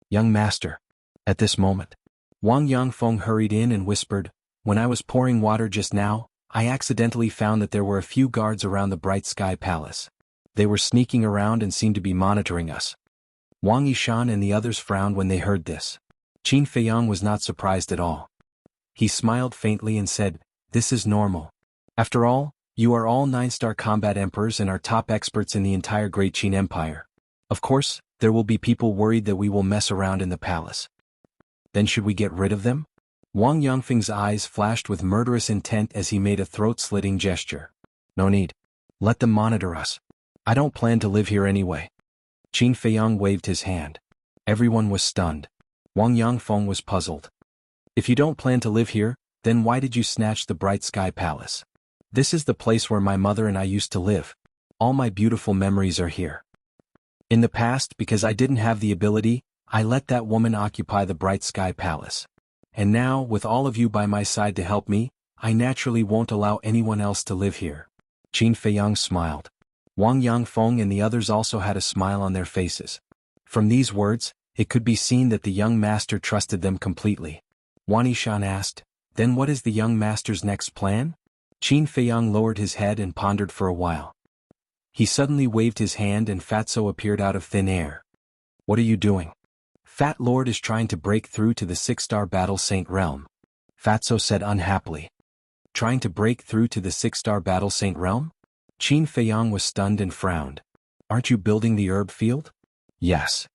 A: Young master. At this moment, Wang Yangfeng hurried in and whispered, when I was pouring water just now, I accidentally found that there were a few guards around the Bright Sky Palace. They were sneaking around and seemed to be monitoring us. Wang Yishan and the others frowned when they heard this. Qin Feiyang was not surprised at all. He smiled faintly and said, this is normal. After all, you are all 9-star combat emperors and are top experts in the entire Great Qin Empire. Of course, there will be people worried that we will mess around in the palace. Then should we get rid of them? Wang Yangfeng's eyes flashed with murderous intent as he made a throat-slitting gesture. No need. Let them monitor us. I don't plan to live here anyway. Qin Feiyang waved his hand. Everyone was stunned. Wang Yangfeng was puzzled. If you don't plan to live here, then why did you snatch the Bright Sky Palace? This is the place where my mother and I used to live. All my beautiful memories are here. In the past, because I didn't have the ability, I let that woman occupy the Bright Sky Palace. And now, with all of you by my side to help me, I naturally won't allow anyone else to live here. Qin Feiyang smiled. Wang Yangfeng and the others also had a smile on their faces. From these words, it could be seen that the young master trusted them completely. Wang Yishan asked, then what is the young master's next plan? Qin Feiyang lowered his head and pondered for a while. He suddenly waved his hand and Fatso appeared out of thin air. What are you doing? Fat Lord is trying to break through to the 6-star Battle Saint realm. Fatso said unhappily. Trying to break through to the 6-star Battle Saint realm? Qin Feiyang was stunned and frowned. Aren't you building the herb field? Yes.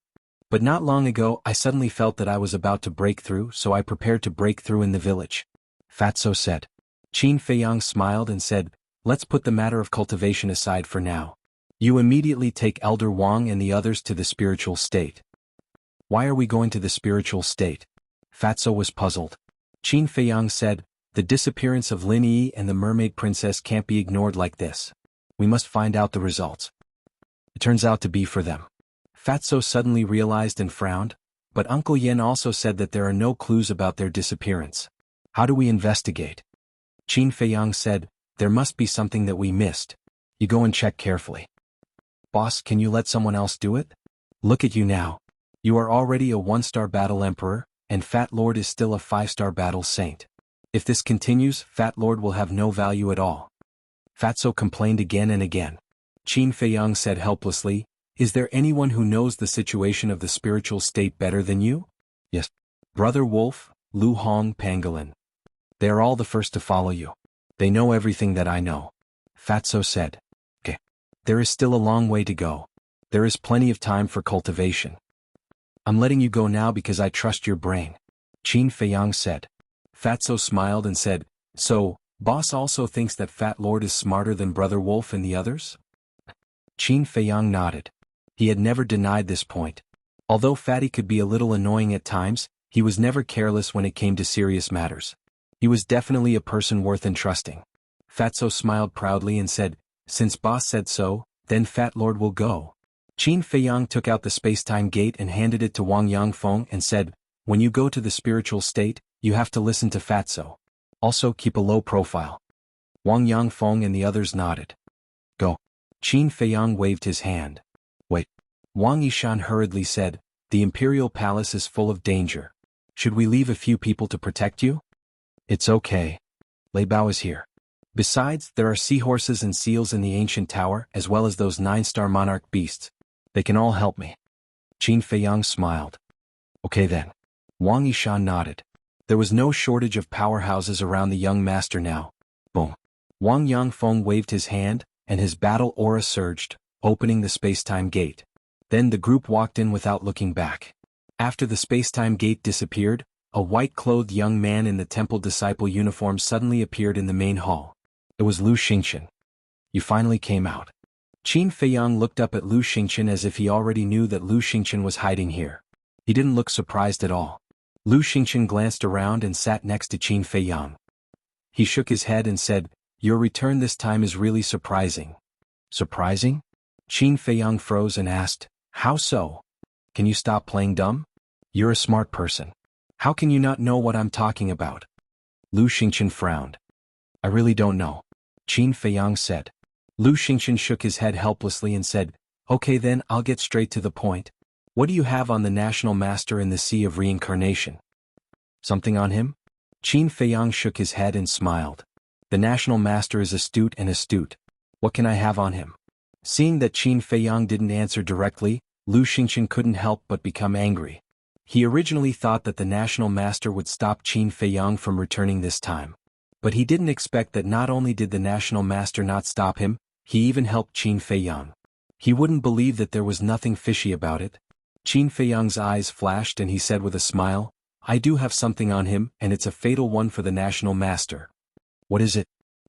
A: But not long ago I suddenly felt that I was about to break through, so I prepared to break through in the village. Fatso said. Qin Feiyang smiled and said, let's put the matter of cultivation aside for now. You immediately take Elder Wang and the others to the spiritual state. Why are we going to the spiritual state? Fatso was puzzled. Qin Feiyang said, the disappearance of Lin Yi and the mermaid princess can't be ignored like this. We must find out the results. It turns out to be for them. Fatso suddenly realized and frowned, but Uncle Yen also said that there are no clues about their disappearance. How do we investigate? Qin Feiyang said, there must be something that we missed. You go and check carefully. Boss, can you let someone else do it? Look at you now. You are already a 1-star battle emperor, and Fat Lord is still a 5-star battle saint. If this continues, Fat Lord will have no value at all. Fatso complained again and again. Qin Feiyang said helplessly, is there anyone who knows the situation of the spiritual state better than you? Yes. Brother Wolf, Lu Hong Pangolin. They are all the first to follow you. They know everything that I know. Fatso said. Okay. There is still a long way to go. There is plenty of time for cultivation. I'm letting you go now because I trust your brain. Qin Feiyang said. Fatso smiled and said, so, boss also thinks that Fat Lord is smarter than Brother Wolf and the others? Qin Feiyang nodded. He had never denied this point. Although Fatty could be a little annoying at times, he was never careless when it came to serious matters. He was definitely a person worth entrusting. Fatso smiled proudly and said, since boss said so, then Fat Lord will go. Qin Feiyang took out the space-time gate and handed it to Wang Yangfeng and said, when you go to the spiritual state, you have to listen to Fatso. Also keep a low profile. Wang Yangfeng and the others nodded. Go. Qin Feiyang waved his hand. Wait. Wang Yishan hurriedly said, the Imperial Palace is full of danger. Should we leave a few people to protect you? It's okay. Lei Bao is here. Besides, there are seahorses and seals in the ancient tower as well as those 9-star monarch beasts. They can all help me. Qin Feiyang smiled. Okay then. Wang Yishan nodded. There was no shortage of powerhouses around the young master now. Boom. Wang Yangfeng waved his hand, and his battle aura surged, opening the space-time gate. Then the group walked in without looking back. After the space-time gate disappeared, a white-clothed young man in the temple disciple uniform suddenly appeared in the main hall. It was Lu Xingqian. You finally came out. Qin Feiyang looked up at Lu Xingqian as if he already knew that Lu Xingqian was hiding here. He didn't look surprised at all. Lu Xingqian glanced around and sat next to Qin Feiyang. He shook his head and said, your return this time is really surprising. Surprising? Qin Feiyang froze and asked, how so? Can you stop playing dumb? You're a smart person. How can you not know what I'm talking about? Lu Xingqian frowned. I really don't know. Qin Feiyang said. Lu Xingqian shook his head helplessly and said, okay then, I'll get straight to the point. What do you have on the National Master in the Sea of Reincarnation? Something on him? Qin Feiyang shook his head and smiled. The National Master is astute and astute. What can I have on him? Seeing that Qin Feiyang didn't answer directly, Lu Xingqian couldn't help but become angry. He originally thought that the National Master would stop Qin Feiyang from returning this time. But he didn't expect that not only did the National Master not stop him, he even helped Qin Feiyang. He wouldn't believe that there was nothing fishy about it. Qin Feiyang's eyes flashed and he said with a smile, I do have something on him and it's a fatal one for the National Master. What is it?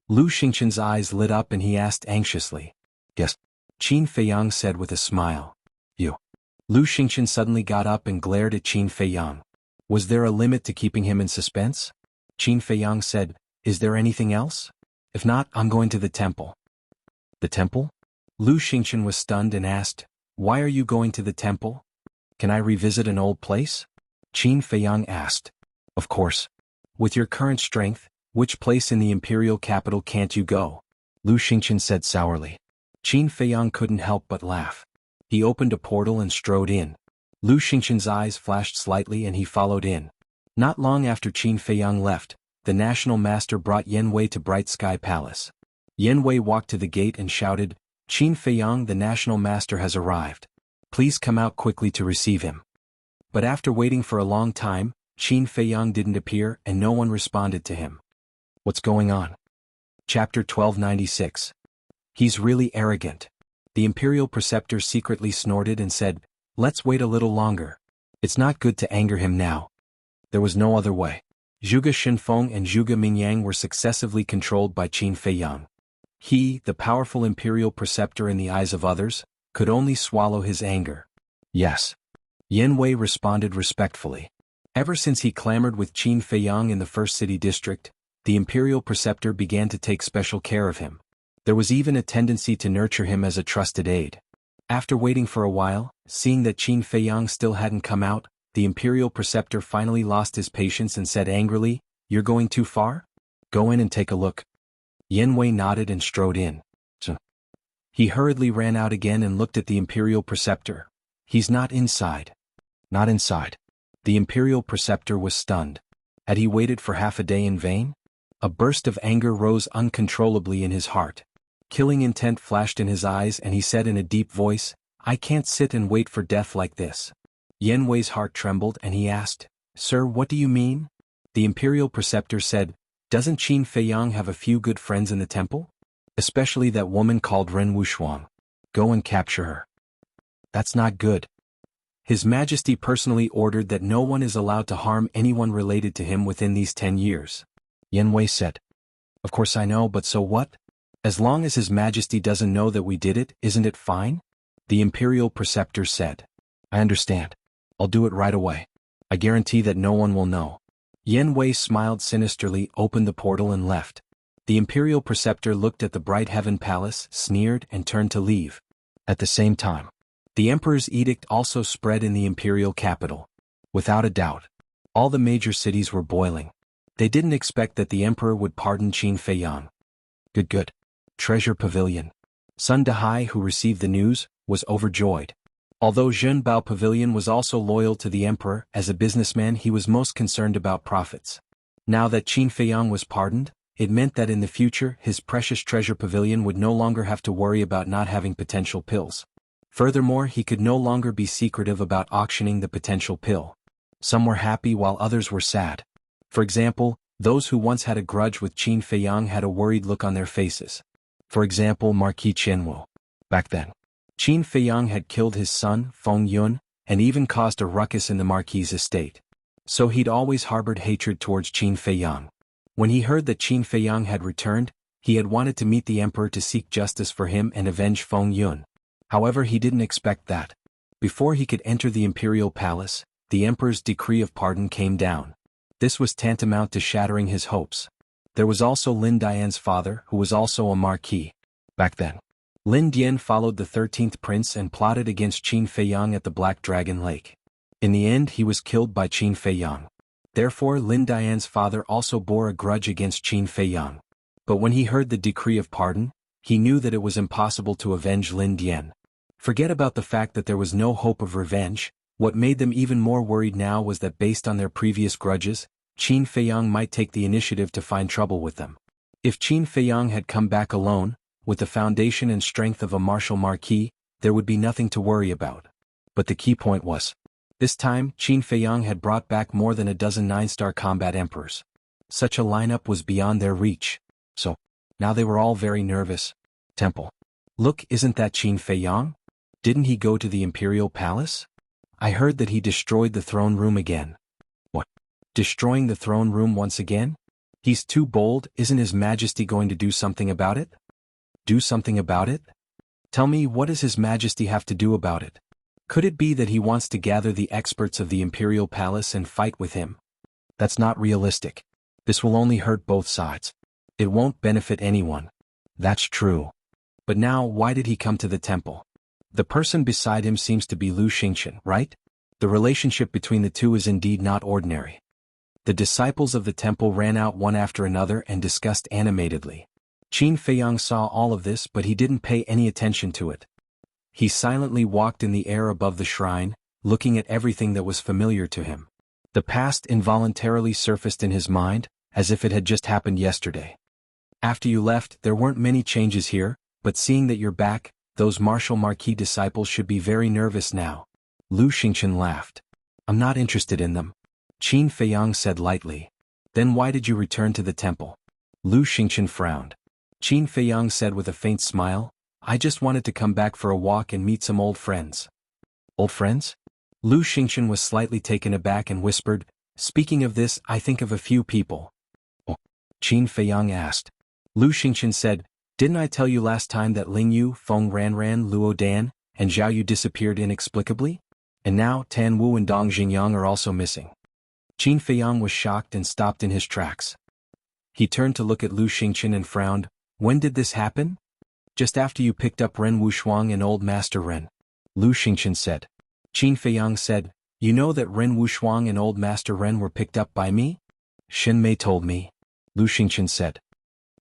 A: Lu Xingqian's eyes lit up and he asked anxiously. Yes. Qin Feiyang said with a smile. You. Lu Xingqian suddenly got up and glared at Qin Feiyang. Was there a limit to keeping him in suspense? Qin Feiyang said, is there anything else? If not, I'm going to the temple. The temple? Lu Xingqian was stunned and asked, why are you going to the temple? Can I revisit an old place? Qin Feiyang asked. Of course. With your current strength, which place in the imperial capital can't you go? Lu Xingqian said sourly. Qin Feiyang couldn't help but laugh. He opened a portal and strode in. Lu Xingqian's eyes flashed slightly and he followed in. Not long after Qin Feiyang left, the National Master brought Yan Wei to Bright Sky Palace. Yan Wei walked to the gate and shouted, Qin Feiyang, the National Master has arrived. Please come out quickly to receive him. But after waiting for a long time, Qin Feiyang didn't appear and no one responded to him. What's going on? Chapter 1296. He's really arrogant. The Imperial Preceptor secretly snorted and said, let's wait a little longer. It's not good to anger him now. There was no other way. Zhuge Xinfeng and Zhuge Mingyang were successively controlled by Qin Feiyang. He, the powerful Imperial Preceptor in the eyes of others, could only swallow his anger. Yes. Yan Wei responded respectfully. Ever since he clamored with Qin Feiyang in the First City District, the Imperial Preceptor began to take special care of him. There was even a tendency to nurture him as a trusted aide. After waiting for a while, seeing that Qin Feiyang still hadn't come out, the Imperial Preceptor finally lost his patience and said angrily, you're going too far? Go in and take a look. Yan Wei nodded and strode in. He hurriedly ran out again and looked at the Imperial Preceptor. He's not inside. Not inside. The Imperial Preceptor was stunned. Had he waited for half a day in vain? A burst of anger rose uncontrollably in his heart. Killing intent flashed in his eyes and he said in a deep voice, I can't sit and wait for death like this. Yan Wei's heart trembled and he asked, Sir, what do you mean? The imperial preceptor said, doesn't Qin Feiyang have a few good friends in the temple? Especially that woman called Ren Wushuang. Go and capture her. That's not good. His Majesty personally ordered that no one is allowed to harm anyone related to him within these 10 years. Yan Wei said. Of course I know, but so what? As long as His Majesty doesn't know that we did it, isn't it fine? The imperial preceptor said. I understand. I'll do it right away. I guarantee that no one will know. Yan Wei smiled sinisterly, opened the portal and left. The imperial preceptor looked at the bright heaven palace, sneered, and turned to leave. At the same time, the emperor's edict also spread in the imperial capital. Without a doubt, all the major cities were boiling. They didn't expect that the emperor would pardon Qin Feiyang. Good. Treasure Pavilion. Sun Dehai, who received the news, was overjoyed. Although Zhenbao Pavilion was also loyal to the emperor, as a businessman he was most concerned about profits. Now that Qin Feiyang was pardoned, it meant that in the future his precious Treasure Pavilion would no longer have to worry about not having potential pills. Furthermore, he could no longer be secretive about auctioning the potential pill. Some were happy while others were sad. For example, those who once had a grudge with Qin Feiyang had a worried look on their faces. For example, Marquis Qianwu. Back then, Qin Feiyang had killed his son, Feng Yun, and even caused a ruckus in the Marquis' estate. So he'd always harbored hatred towards Qin Feiyang. When he heard that Qin Feiyang had returned, he had wanted to meet the emperor to seek justice for him and avenge Feng Yun. However, he didn't expect that. Before he could enter the imperial palace, the emperor's decree of pardon came down. This was tantamount to shattering his hopes. There was also Lin Dian's father, who was also a marquis. Back then, Lin Dian followed the 13th prince and plotted against Qin Feiyang at the Black Dragon Lake. In the end, he was killed by Qin Feiyang. Therefore, Lin Dian's father also bore a grudge against Qin Feiyang. But when he heard the decree of pardon, he knew that it was impossible to avenge Lin Dian. Forget about the fact that there was no hope of revenge. What made them even more worried now was that based on their previous grudges, Qin Feiyang might take the initiative to find trouble with them. If Qin Feiyang had come back alone, with the foundation and strength of a martial marquis, there would be nothing to worry about. But the key point was, this time Qin Feiyang had brought back more than a dozen 9-star combat emperors. Such a lineup was beyond their reach. So, now they were all very nervous. Temple. Look, isn't that Qin Feiyang? Didn't he go to the imperial palace? I heard that he destroyed the throne room again. What? Destroying the throne room once again? He's too bold. Isn't His Majesty going to do something about it? Do something about it? Tell me, what does His Majesty have to do about it? Could it be that he wants to gather the experts of the imperial palace and fight with him? That's not realistic. This will only hurt both sides. It won't benefit anyone. That's true. But now, why did he come to the temple? The person beside him seems to be Lu Xingqian, right? The relationship between the two is indeed not ordinary. The disciples of the temple ran out one after another and discussed animatedly. Qin Feiyang saw all of this, but he didn't pay any attention to it. He silently walked in the air above the shrine, looking at everything that was familiar to him. The past involuntarily surfaced in his mind, as if it had just happened yesterday. After you left, there weren't many changes here, but seeing that you're back, those martial marquis disciples should be very nervous now. Lu Xingqian laughed. I'm not interested in them. Qin Feiyang said lightly. Then why did you return to the temple? Lu Xingqian frowned. Qin Feiyang said with a faint smile, I just wanted to come back for a walk and meet some old friends. Old friends? Lu Xingqian was slightly taken aback and whispered, speaking of this, I think of a few people. Oh, Qin Feiyang asked. Lu Xingqian said, didn't I tell you last time that Ling Yu, Feng Ranran, Luo Dan, and Zhao Yu disappeared inexplicably? And now Tan Wu and Dong Xingyang are also missing. Qin Feiyang was shocked and stopped in his tracks. He turned to look at Lu Xingqian and frowned. When did this happen? Just after you picked up Ren Wushuang and Old Master Ren. Lu Xingqian said. Qin Feiyang said, you know that Ren Wushuang and Old Master Ren were picked up by me? Shen Mei told me. Lu Xingqian said.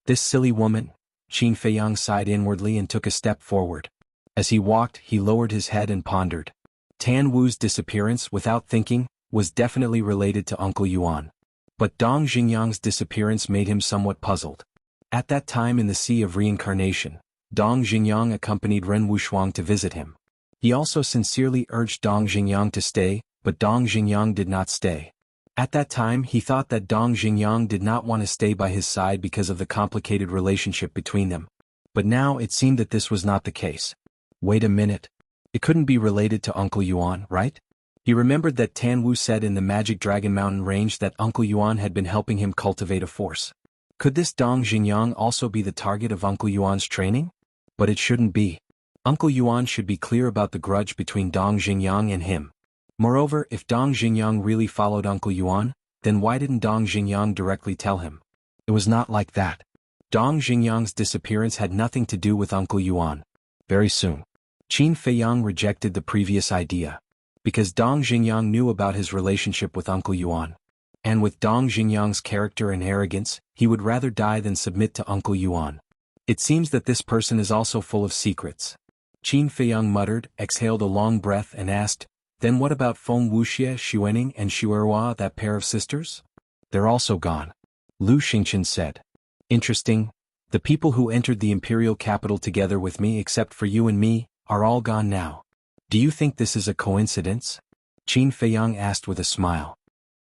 A: This silly woman. Qin Feiyang sighed inwardly and took a step forward. As he walked, he lowered his head and pondered. Tan Wu's disappearance, without thinking, was definitely related to Uncle Yuan. But Dong Xingyang's disappearance made him somewhat puzzled. At that time in the Sea of Reincarnation, Dong Xingyang accompanied Ren Wushuang to visit him. He also sincerely urged Dong Xingyang to stay, but Dong Xingyang did not stay. At that time he thought that Dong Xingyang did not want to stay by his side because of the complicated relationship between them. But now it seemed that this was not the case. Wait a minute. It couldn't be related to Uncle Yuan, right? He remembered that Tan Wu said in the Magic Dragon Mountain range that Uncle Yuan had been helping him cultivate a force. Could this Dong Xingyang also be the target of Uncle Yuan's training? But it shouldn't be. Uncle Yuan should be clear about the grudge between Dong Xingyang and him. Moreover, if Dong Xingyang really followed Uncle Yuan, then why didn't Dong Xingyang directly tell him? It was not like that. Dong Xingyang's disappearance had nothing to do with Uncle Yuan. Very soon, Qin Feiyang rejected the previous idea. Because Dong Xingyang knew about his relationship with Uncle Yuan. And with Dong Xingyang's character and arrogance, he would rather die than submit to Uncle Yuan. It seems that this person is also full of secrets. Qin Feiyang muttered, exhaled a long breath and asked, then what about Feng Wuxia, Xuening and Xuerhua, that pair of sisters? They're also gone. Lu Xingqian said. Interesting. The people who entered the imperial capital together with me except for you and me, are all gone now. Do you think this is a coincidence? Qin Feiyang asked with a smile.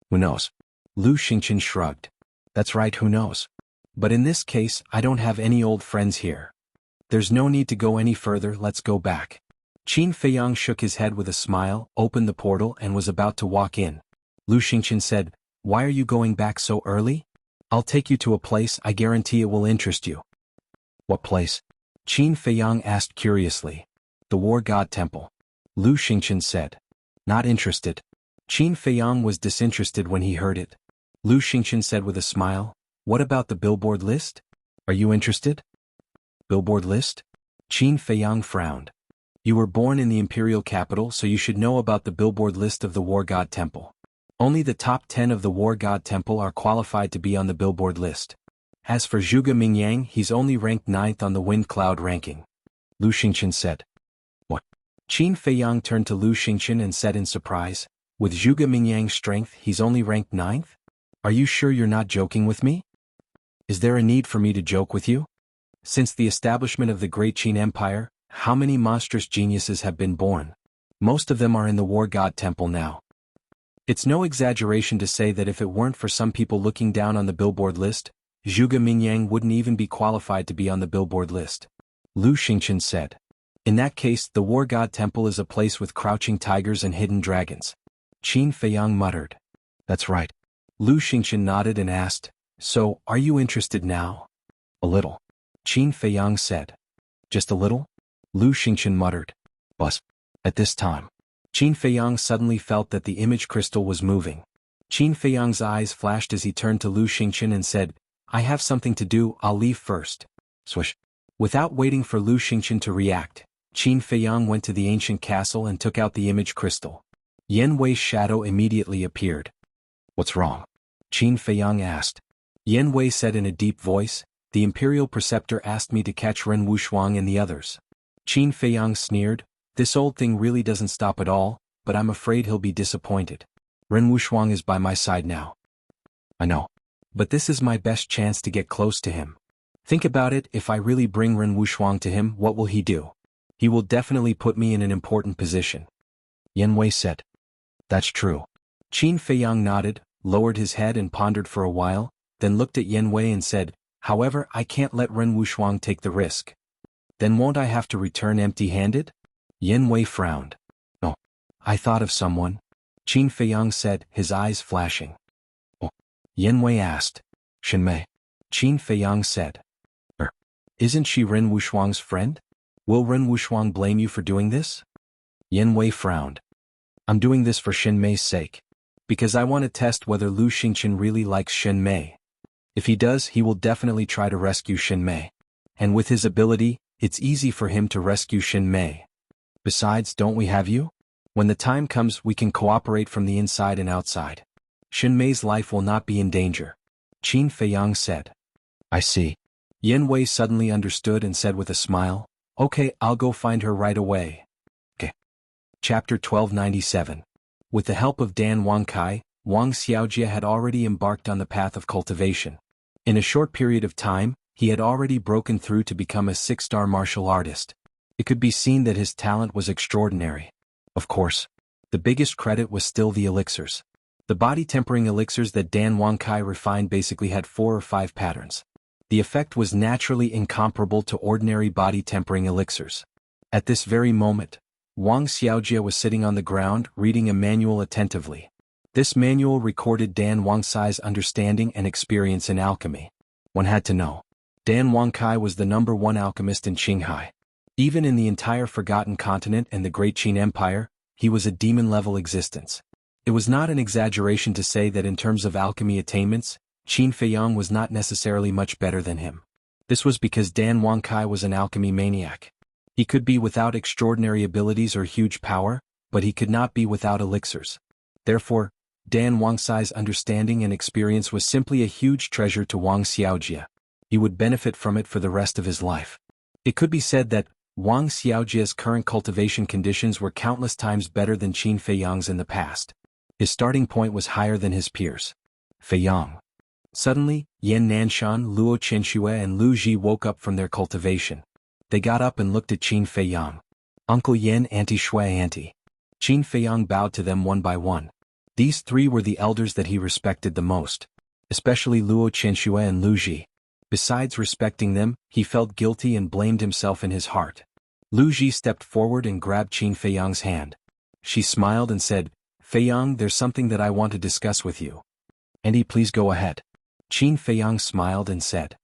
A: Who knows? Lu Xingqian shrugged. That's right, who knows? But in this case, I don't have any old friends here. There's no need to go any further, let's go back. Qin Feiyang shook his head with a smile, opened the portal and was about to walk in. Lu Xingqian said, why are you going back so early? I'll take you to a place I guarantee it will interest you. What place? Qin Feiyang asked curiously. The War God Temple. Lu Xingqian said. Not interested. Qin Feiyang was disinterested when he heard it. Lu Xingqian said with a smile, what about the billboard list? Are you interested? Billboard list? Qin Feiyang frowned. You were born in the imperial capital, so you should know about the billboard list of the War God Temple. Only the top 10 of the War God Temple are qualified to be on the billboard list. As for Zhuge Mingyang, he's only ranked 9th on the Wind Cloud ranking. Lu Xingqian said. What? Qin Feiyang turned to Lu Xingqian and said in surprise, with Zhuge Mingyang's strength he's only ranked 9th? Are you sure you're not joking with me? Is there a need for me to joke with you? Since the establishment of the Great Qin Empire, how many monstrous geniuses have been born? Most of them are in the War God Temple now. It's no exaggeration to say that if it weren't for some people looking down on the billboard list, Zhuge Mingyang wouldn't even be qualified to be on the billboard list. Lu Xingqian said. In that case, the War God Temple is a place with crouching tigers and hidden dragons. Qin Feiyang muttered. That's right. Lu Xingqian nodded and asked, so, are you interested now? A little. Qin Feiyang said. Just a little? Lu Xingqian muttered. But at this time, Qin Feiyang suddenly felt that the image crystal was moving. Qin Feiyang's eyes flashed as he turned to Lu Xingqian and said, I have something to do, I'll leave first. Swish. Without waiting for Lu Xingqian to react, Qin Feiyang went to the ancient castle and took out the image crystal. Yan Wei's shadow immediately appeared. What's wrong? Qin Feiyang asked. Yan Wei said in a deep voice, the Imperial Preceptor asked me to catch Ren Wushuang and the others. Qin Feiyang sneered, this old thing really doesn't stop at all, but I'm afraid he'll be disappointed. Ren Wushuang is by my side now. I know. But this is my best chance to get close to him. Think about it, if I really bring Ren Wushuang to him, what will he do? He will definitely put me in an important position. Yan Wei said. That's true. Qin Feiyang nodded, lowered his head and pondered for a while, then looked at Yan Wei and said, however, I can't let Ren Wushuang take the risk. Then won't I have to return empty-handed? Yan Wei frowned. Oh, I thought of someone. Qin Feiyang said, his eyes flashing. Oh. Yan Wei asked. Shen Mei. Qin Feiyang said. Isn't she Ren Wushuang's friend? Will Ren Wushuang blame you for doing this? Yan Wei frowned. I'm doing this for Shen Mei's sake. Because I want to test whether Lu Xingqian really likes Shen Mei. If he does, he will definitely try to rescue Shen Mei. And with his ability, it's easy for him to rescue Shen Mei. Besides, don't we have you? When the time comes, we can cooperate from the inside and outside. Shen Mei's life will not be in danger. Qin Feiyang said. I see. Yan Wei suddenly understood and said with a smile, okay, I'll go find her right away. Okay. Chapter 1297. With the help of Dan Wangkai, Wang Xiaojie had already embarked on the path of cultivation. In a short period of time, he had already broken through to become a 6-star martial artist. It could be seen that his talent was extraordinary. Of course, the biggest credit was still the elixirs. The body-tempering elixirs that Dan Wangkai refined basically had 4 or 5 patterns. The effect was naturally incomparable to ordinary body-tempering elixirs. At this very moment, Wang Xiaojie was sitting on the ground reading a manual attentively. This manual recorded Dan Wangcai's understanding and experience in alchemy. One had to know. Dan Wangkai was the #1 alchemist in Qinghai. Even in the entire Forgotten Continent and the Great Qin Empire, he was a demon-level existence. It was not an exaggeration to say that in terms of alchemy attainments, Qin Feiyang was not necessarily much better than him. This was because Dan Wangkai was an alchemy maniac. He could be without extraordinary abilities or huge power, but he could not be without elixirs. Therefore, Dan Wangcai's understanding and experience was simply a huge treasure to Wang Xiaojie. He would benefit from it for the rest of his life. It could be said that Wang Xiaojie's current cultivation conditions were countless times better than Qin Feiyang's in the past. His starting point was higher than his peers. Feiyang. Suddenly, Yan Nanshan, Luo Chenxue and Lu Ji woke up from their cultivation. They got up and looked at Qin Feiyang. Uncle Yan, Auntie Shui, Auntie. Qin Feiyang bowed to them one by one. These 3 were the elders that he respected the most, especially Luo Chenxue and Lu Ji. Besides respecting them, he felt guilty and blamed himself in his heart. Lu Ji stepped forward and grabbed Qin Feiyang's hand. She smiled and said, "Feiyang, there's something that I want to discuss with you." "Auntie, please go ahead." Qin Feiyang smiled and said,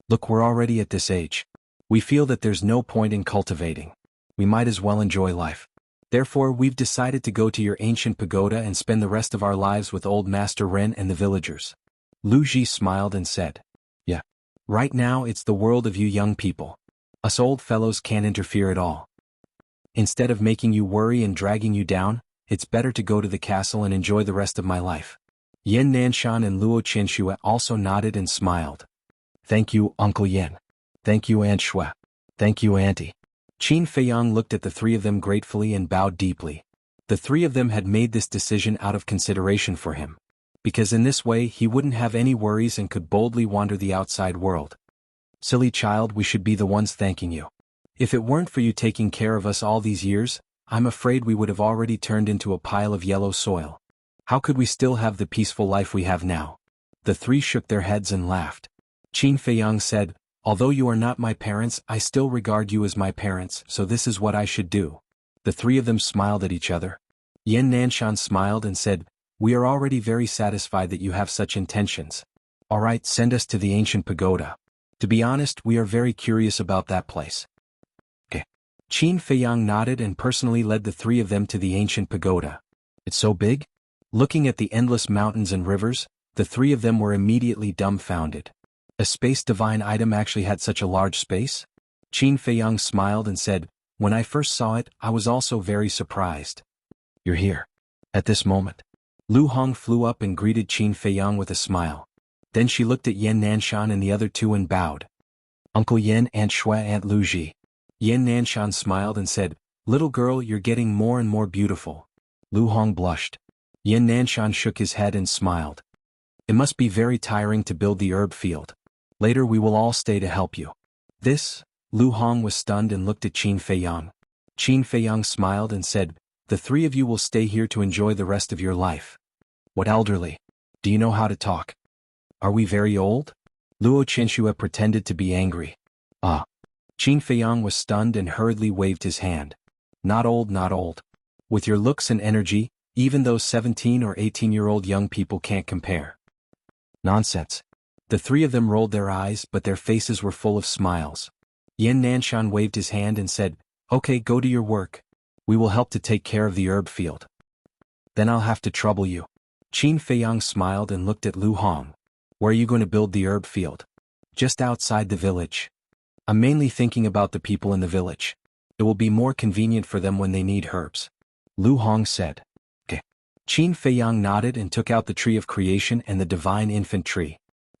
A: "Look, we're already at this age. We feel that there's no point in cultivating. We might as well enjoy life. Therefore, we've decided to go to your ancient pagoda and spend the rest of our lives with old Master Ren and the villagers." Lu Ji smiled and said, "Yeah. Right now it's the world of you young people. Us old fellows can't interfere at all. Instead of making you worry and dragging you down, it's better to go to the castle and enjoy the rest of my life." Yan Nanshan and Luo Chenxue also nodded and smiled. "Thank you, Uncle Yan. Thank you, Aunt Shui. Thank you, Auntie." Qin Feiyang looked at the 3 of them gratefully and bowed deeply. The 3 of them had made this decision out of consideration for him, because in this way he wouldn't have any worries and could boldly wander the outside world. "Silly child, we should be the ones thanking you. If it weren't for you taking care of us all these years, I'm afraid we would have already turned into a pile of yellow soil. How could we still have the peaceful life we have now?" The 3 shook their heads and laughed. Qin Feiyang said, "Although you are not my parents, I still regard you as my parents, so this is what I should do." The 3 of them smiled at each other. Yan Nanshan smiled and said, "We are already very satisfied that you have such intentions. All right, send us to the ancient pagoda. To be honest, we are very curious about that place." Okay. Qin Feiyang nodded and personally led the 3 of them to the ancient pagoda. "It's so big?" Looking at the endless mountains and rivers, the 3 of them were immediately dumbfounded. A space divine item actually had such a large space? Qin Feiyang smiled and said, "When I first saw it, I was also very surprised." "You're here. At this moment." Lu Hong flew up and greeted Qin Feiyang with a smile. Then she looked at Yan Nanshan and the other 2 and bowed. "Uncle Yan, Aunt Shui, Aunt Lu Ji." Yan Nanshan smiled and said, "Little girl, you're getting more and more beautiful." Lu Hong blushed. Yan Nanshan shook his head and smiled. "It must be very tiring to build the herb field. Later we will all stay to help you." This, Lu Hong was stunned and looked at Qin Feiyang. Qin Feiyang smiled and said, "The 3 of you will stay here to enjoy the rest of your life." "What elderly? Do you know how to talk? Are we very old?" Luo Chenxue pretended to be angry. "Ah." Qin Feiyang was stunned and hurriedly waved his hand. "Not old, not old. With your looks and energy, even those 17 or 18-year-old young people can't compare." "Nonsense." The 3 of them rolled their eyes, but their faces were full of smiles. Yan Nanshan waved his hand and said, "Okay, go to your work. We will help to take care of the herb field." "Then I'll have to trouble you." Qin Feiyang smiled and looked at Lu Hong. "Where are you going to build the herb field?" "Just outside the village. I'm mainly thinking about the people in the village. It will be more convenient for them when they need herbs." Lu Hong said. "Okay." Qin Feiyang nodded and took out the tree of creation and the divine infant tree.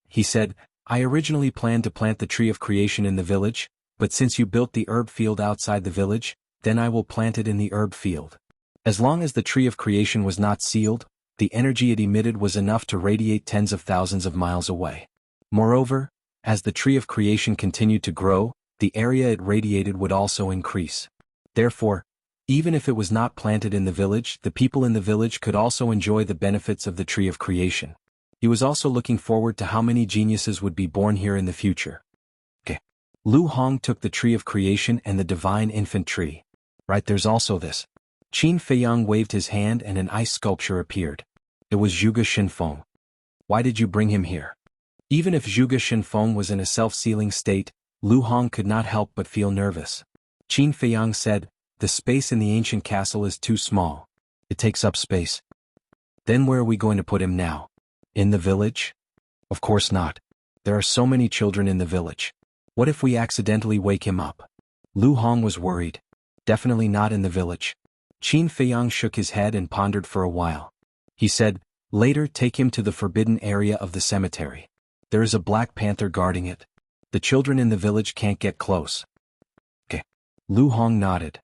A: He said, "I originally planned to plant the tree of creation in the village, but since you built the herb field outside the village, then I will plant it in the herb field." As long as the tree of creation was not sealed, the energy it emitted was enough to radiate tens of thousands of miles away. Moreover, as the tree of creation continued to grow, the area it radiated would also increase. Therefore, Even if it was not planted in the village, the people in the village could also enjoy the benefits of the tree of creation. He was also looking forward to how many geniuses would be born here in the future. Okay. Lu Hong took the tree of creation and the divine infant tree. Right, there's also this. Qin Feiyang waved his hand and an ice sculpture appeared. It was Zhuge Xinfeng. Why did you bring him here? Even if Zhuge Xinfeng was in a self-sealing state, Lu Hong could not help but feel nervous. Qin Feiyang said, the space in the ancient castle is too small. It takes up space. Then where are we going to put him now? In the village? Of course not. There are so many children in the village. What if we accidentally wake him up? Lu Hong was worried. Definitely not in the village. Qin Feiyang shook his head and pondered for a while. He said, later take him to the forbidden area of the cemetery. There is a black panther guarding it. The children in the village can't get close. Okay. Lu Hong nodded.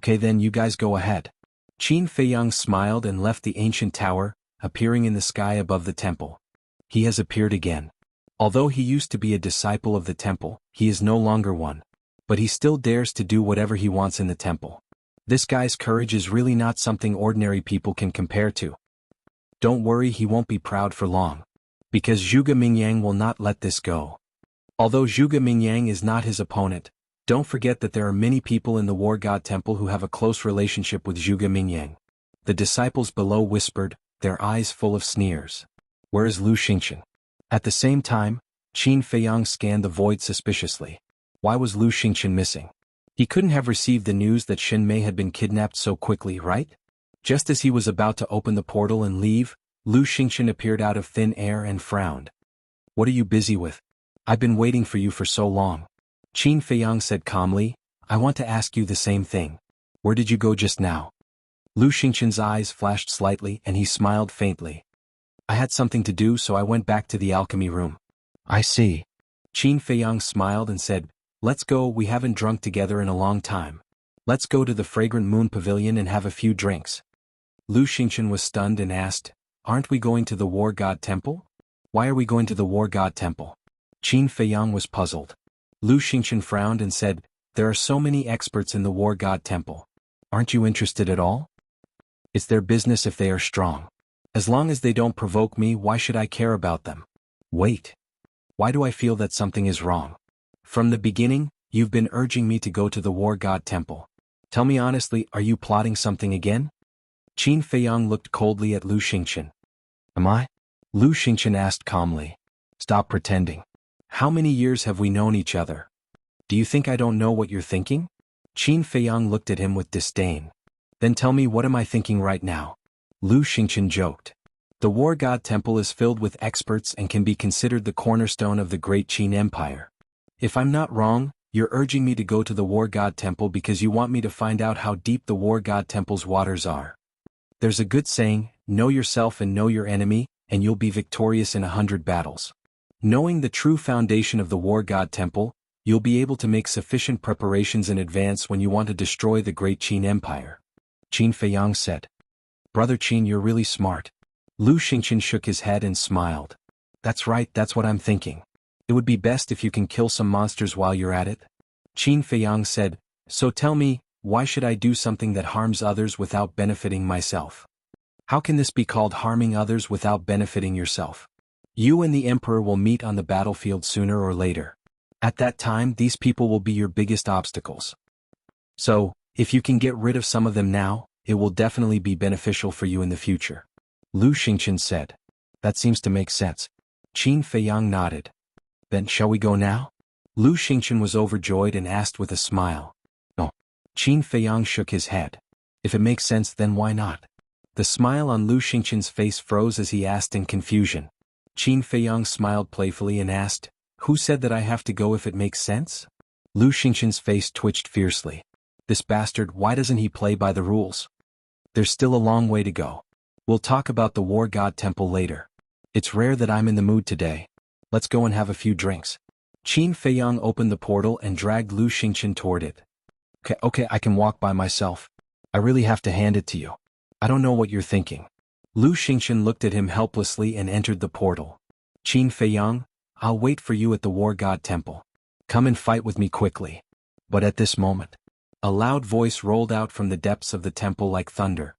A: Okay, then you guys go ahead. Qin Feiyang smiled and left the ancient tower, appearing in the sky above the temple. He has appeared again. Although he used to be a disciple of the temple, he is no longer one. But he still dares to do whatever he wants in the temple. This guy's courage is really not something ordinary people can compare to. Don't worry, he won't be proud for long. Because Zhuge Mingyang will not let this go. Although Zhuge Mingyang is not his opponent, don't forget that there are many people in the War God Temple who have a close relationship with Zhuge Mingyang. The disciples below whispered, their eyes full of sneers. Where is Lu Xingchen? At the same time, Qin Feiyang scanned the void suspiciously. Why was Lu Xingchen missing? He couldn't have received the news that Xin Mei had been kidnapped so quickly, right? Just as he was about to open the portal and leave, Lu Xingchen appeared out of thin air and frowned. What are you busy with? I've been waiting for you for so long. Qin Feiyang said calmly, I want to ask you the same thing. Where did you go just now? Lu Xingchen's eyes flashed slightly and he smiled faintly. I had something to do, so I went back to the alchemy room. I see. Qin Feiyang smiled and said, let's go, we haven't drunk together in a long time. Let's go to the Fragrant Moon Pavilion and have a few drinks. Lu Xingchen was stunned and asked, aren't we going to the War God Temple? Why are we going to the War God Temple? Qin Feiyang was puzzled. Lu Xingchen frowned and said, there are so many experts in the War God Temple. Aren't you interested at all? It's their business if they are strong. As long as they don't provoke me, why should I care about them? Wait. Why do I feel that something is wrong? From the beginning, you've been urging me to go to the War God Temple. Tell me honestly, are you plotting something again? Qin Feiyang looked coldly at Lu Xingchen. Am I? Lu Xingchen asked calmly. Stop pretending. How many years have we known each other? Do you think I don't know what you're thinking? Qin Feiyang looked at him with disdain. Then tell me, what am I thinking right now? Lu Xingchen joked. The War God Temple is filled with experts and can be considered the cornerstone of the great Qin Empire. If I'm not wrong, you're urging me to go to the War God Temple because you want me to find out how deep the War God Temple's waters are. There's a good saying, know yourself and know your enemy, and you'll be victorious in 100 battles. Knowing the true foundation of the War God Temple, you'll be able to make sufficient preparations in advance when you want to destroy the great Qin Empire. Qin Feiyang said. Brother Qin, you're really smart. Lu Xingchen shook his head and smiled. That's right, that's what I'm thinking. It would be best if you can kill some monsters while you're at it. Qin Feiyang said, so tell me, why should I do something that harms others without benefiting myself? How can this be called harming others without benefiting yourself? You and the Emperor will meet on the battlefield sooner or later. At that time, these people will be your biggest obstacles. So, if you can get rid of some of them now, it will definitely be beneficial for you in the future. Lu Xingchen said. That seems to make sense. Qin Feiyang nodded. Then shall we go now? Lu Xingchen was overjoyed and asked with a smile. No. Qin Feiyang shook his head. If it makes sense, then why not? The smile on Lu Xingchen's face froze as he asked in confusion. Qin Feiyang smiled playfully and asked, who said that I have to go if it makes sense? Lu Xingchen's face twitched fiercely. This bastard, why doesn't he play by the rules? There's still a long way to go. We'll talk about the War God Temple later. It's rare that I'm in the mood today. Let's go and have a few drinks. Qin Feiyang opened the portal and dragged Lu Xingchen toward it. Okay, I can walk by myself. I really have to hand it to you. I don't know what you're thinking. Lu Xingchen looked at him helplessly and entered the portal. Qin Feiyang, I'll wait for you at the War God Temple. Come and fight with me quickly. But at this moment. A loud voice rolled out from the depths of the temple like thunder.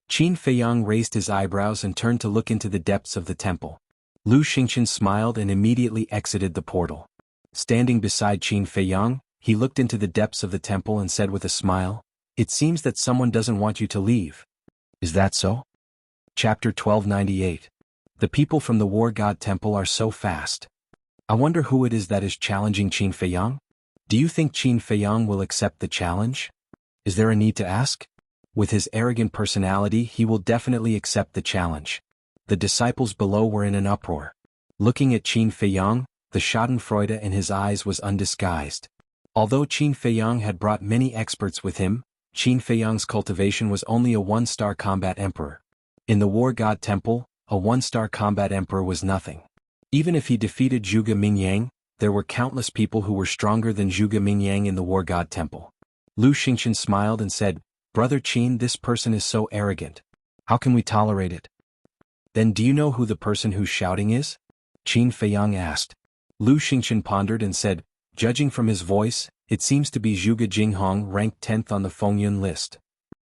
A: Qin Feiyang raised his eyebrows and turned to look into the depths of the temple. Lu Xingqian smiled and immediately exited the portal. Standing beside Qin Feiyang, he looked into the depths of the temple and said with a smile, "It seems that someone doesn't want you to leave. Is that so?" Chapter 1298. The people from the War God Temple are so fast. I wonder who it is that is challenging Qin Feiyang? Do you think Qin Feiyang will accept the challenge? Is there a need to ask? With his arrogant personality, he will definitely accept the challenge. The disciples below were in an uproar. Looking at Qin Feiyang, the schadenfreude in his eyes was undisguised. Although Qin Feiyang had brought many experts with him, Qin Feiyang's cultivation was only a one-star combat emperor. In the War God Temple, a one-star combat emperor was nothing. Even if he defeated Zhuge Mingyang, there were countless people who were stronger than Zhuge Mingyang in the War God Temple. Lu Xingqian smiled and said, "Brother Qin, this person is so arrogant. How can we tolerate it?" "Then do you know who the person who's shouting is?" Qin Feiyang asked. Lu Xingqian pondered and said, "Judging from his voice, it seems to be Zhuge Jinghong, ranked 10th on the Fengyun list."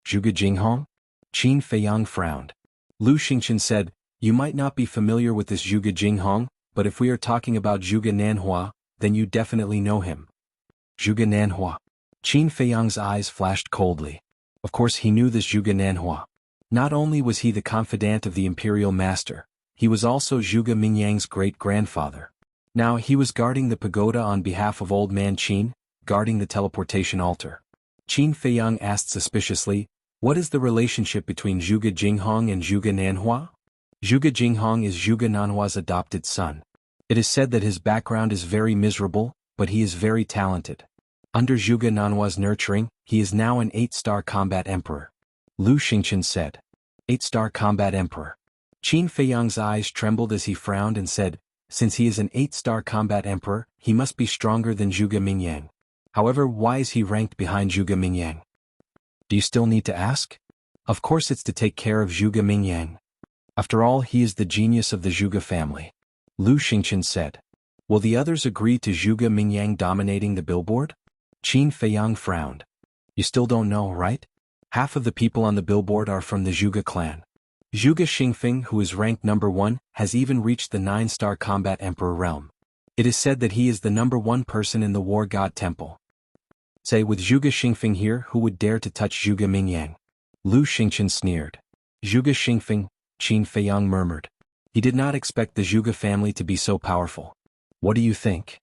A: "Zhuge Jinghong?" Qin Feiyang frowned. Lu Xingqian said, "You might not be familiar with this Zhuge Jinghong, but if we are talking about Zhuge Nanhua, then you definitely know him." "Zhuge Nanhua?" Qin Feiyang's eyes flashed coldly. Of course he knew this Zhuge Nanhua. Not only was he the confidant of the imperial master, he was also Zhuge Mingyang's great-grandfather. Now he was guarding the pagoda on behalf of old man Qin, guarding the teleportation altar. Qin Feiyang asked suspiciously, "What is the relationship between Zhuge Jinghong and Zhuge Nanhua?" Zhuge Jinghong is Zhuge Nanhua's adopted son. It is said that his background is very miserable, but he is very talented. Under Zhuge Nanhua's nurturing, he is now an 8-star combat emperor. Lu Xingqian said. 8-star combat emperor. Qin Feiyang's eyes trembled as he frowned and said, "Since he is an 8-star combat emperor, he must be stronger than Zhuge Mingyang. However, why is he ranked behind Zhuge Mingyang?" "Do you still need to ask?" "Of course it's to take care of Zhuge Mingyang. After all, he is the genius of the Zhuge family," Lu Xingqian said. "Will the others agree to Zhuge Mingyang dominating the billboard?" Qin Feiyang frowned. "You still don't know, right? Half of the people on the billboard are from the Zhuge clan. Zhuge Xingfeng, who is ranked number 1, has even reached the 9-star combat emperor realm. It is said that he is the number 1 person in the War God Temple. Say, with Zhuge Xingfeng here, who would dare to touch Zhuge Mingyang?" Lu Xingqian sneered. "Zhuge Xingfeng," Qin Feiyang murmured. He did not expect the Zhuge family to be so powerful. "What do you think?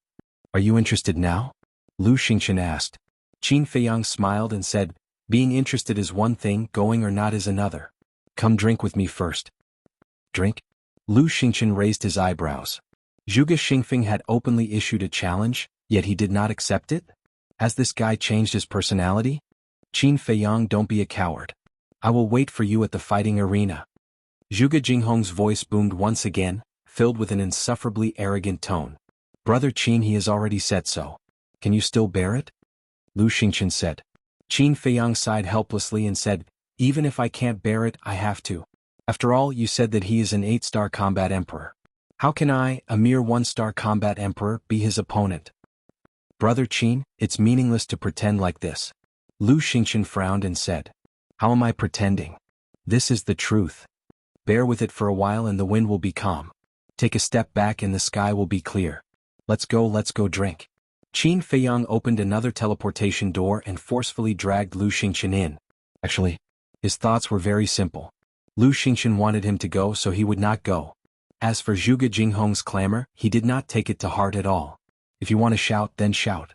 A: Are you interested now?" Lu Xingqian asked. Qin Feiyang smiled and said, "Being interested is one thing, going or not is another. Come drink with me first." "Drink?" Lu Xingqian raised his eyebrows. Zhuge Xingfeng had openly issued a challenge, yet he did not accept it? Has this guy changed his personality? "Qin Feiyang, don't be a coward. I will wait for you at the fighting arena." Zhuge Jinghong's voice boomed once again, filled with an insufferably arrogant tone. "Brother Qin, he has already said so. Can you still bear it?" Lu Xingqian said. Qin Feiyang sighed helplessly and said, "Even if I can't bear it, I have to. After all, you said that he is an 8-star combat emperor. How can I, a mere 1-star combat emperor, be his opponent?" "Brother Qin, it's meaningless to pretend like this." Lu Xingqian frowned and said. "How am I pretending? This is the truth. Bear with it for a while and the wind will be calm. Take a step back and the sky will be clear. Let's go drink." Qin Feiyang opened another teleportation door and forcefully dragged Lu Xingqian in. Actually, his thoughts were very simple. Lu Xingqian wanted him to go, so he would not go. As for Zhuge Jinghong's clamor, he did not take it to heart at all. If you want to shout, then shout.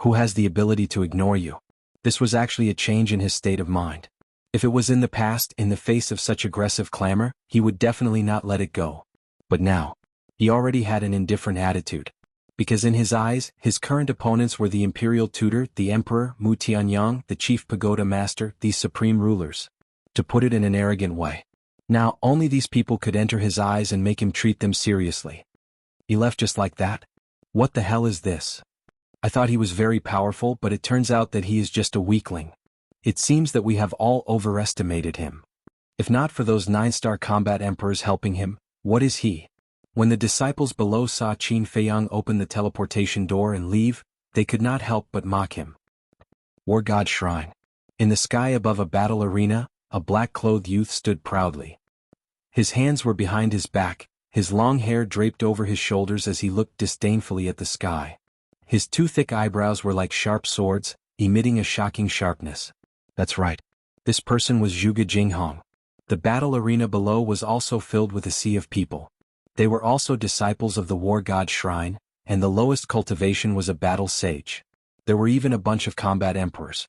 A: Who has the ability to ignore you? This was actually a change in his state of mind. If it was in the past, in the face of such aggressive clamor, he would definitely not let it go. But now, he already had an indifferent attitude. Because in his eyes, his current opponents were the imperial tutor, the emperor, Mu Tianyang, the chief pagoda master, these supreme rulers. To put it in an arrogant way. Now, only these people could enter his eyes and make him treat them seriously. He left just like that? What the hell is this? I thought he was very powerful, but it turns out that he is just a weakling. It seems that we have all overestimated him. If not for those 9-star combat emperors helping him, what is he? When the disciples below saw Qin Feiyang open the teleportation door and leave, they could not help but mock him. War God Shrine. In the sky above a battle arena, a black-clothed youth stood proudly. His hands were behind his back, his long hair draped over his shoulders as he looked disdainfully at the sky. His two thick eyebrows were like sharp swords, emitting a shocking sharpness. That's right. This person was Zhuge Jinghong. The battle arena below was also filled with a sea of people. They were also disciples of the War God Shrine, and the lowest cultivation was a battle sage. There were even a bunch of combat emperors.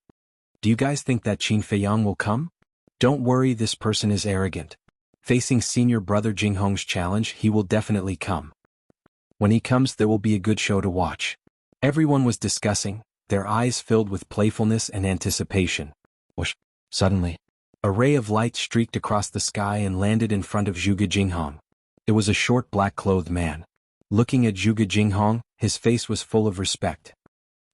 A: Do you guys think that Qin Feiyang will come? Don't worry, this person is arrogant. Facing senior brother Jinghong's challenge, he will definitely come. When he comes, there will be a good show to watch. Everyone was discussing, their eyes filled with playfulness and anticipation. Whoosh! Suddenly, a ray of light streaked across the sky and landed in front of Zhuge Jinghong. It was a short black-clothed man. Looking at Zhuge Jinghong, his face was full of respect.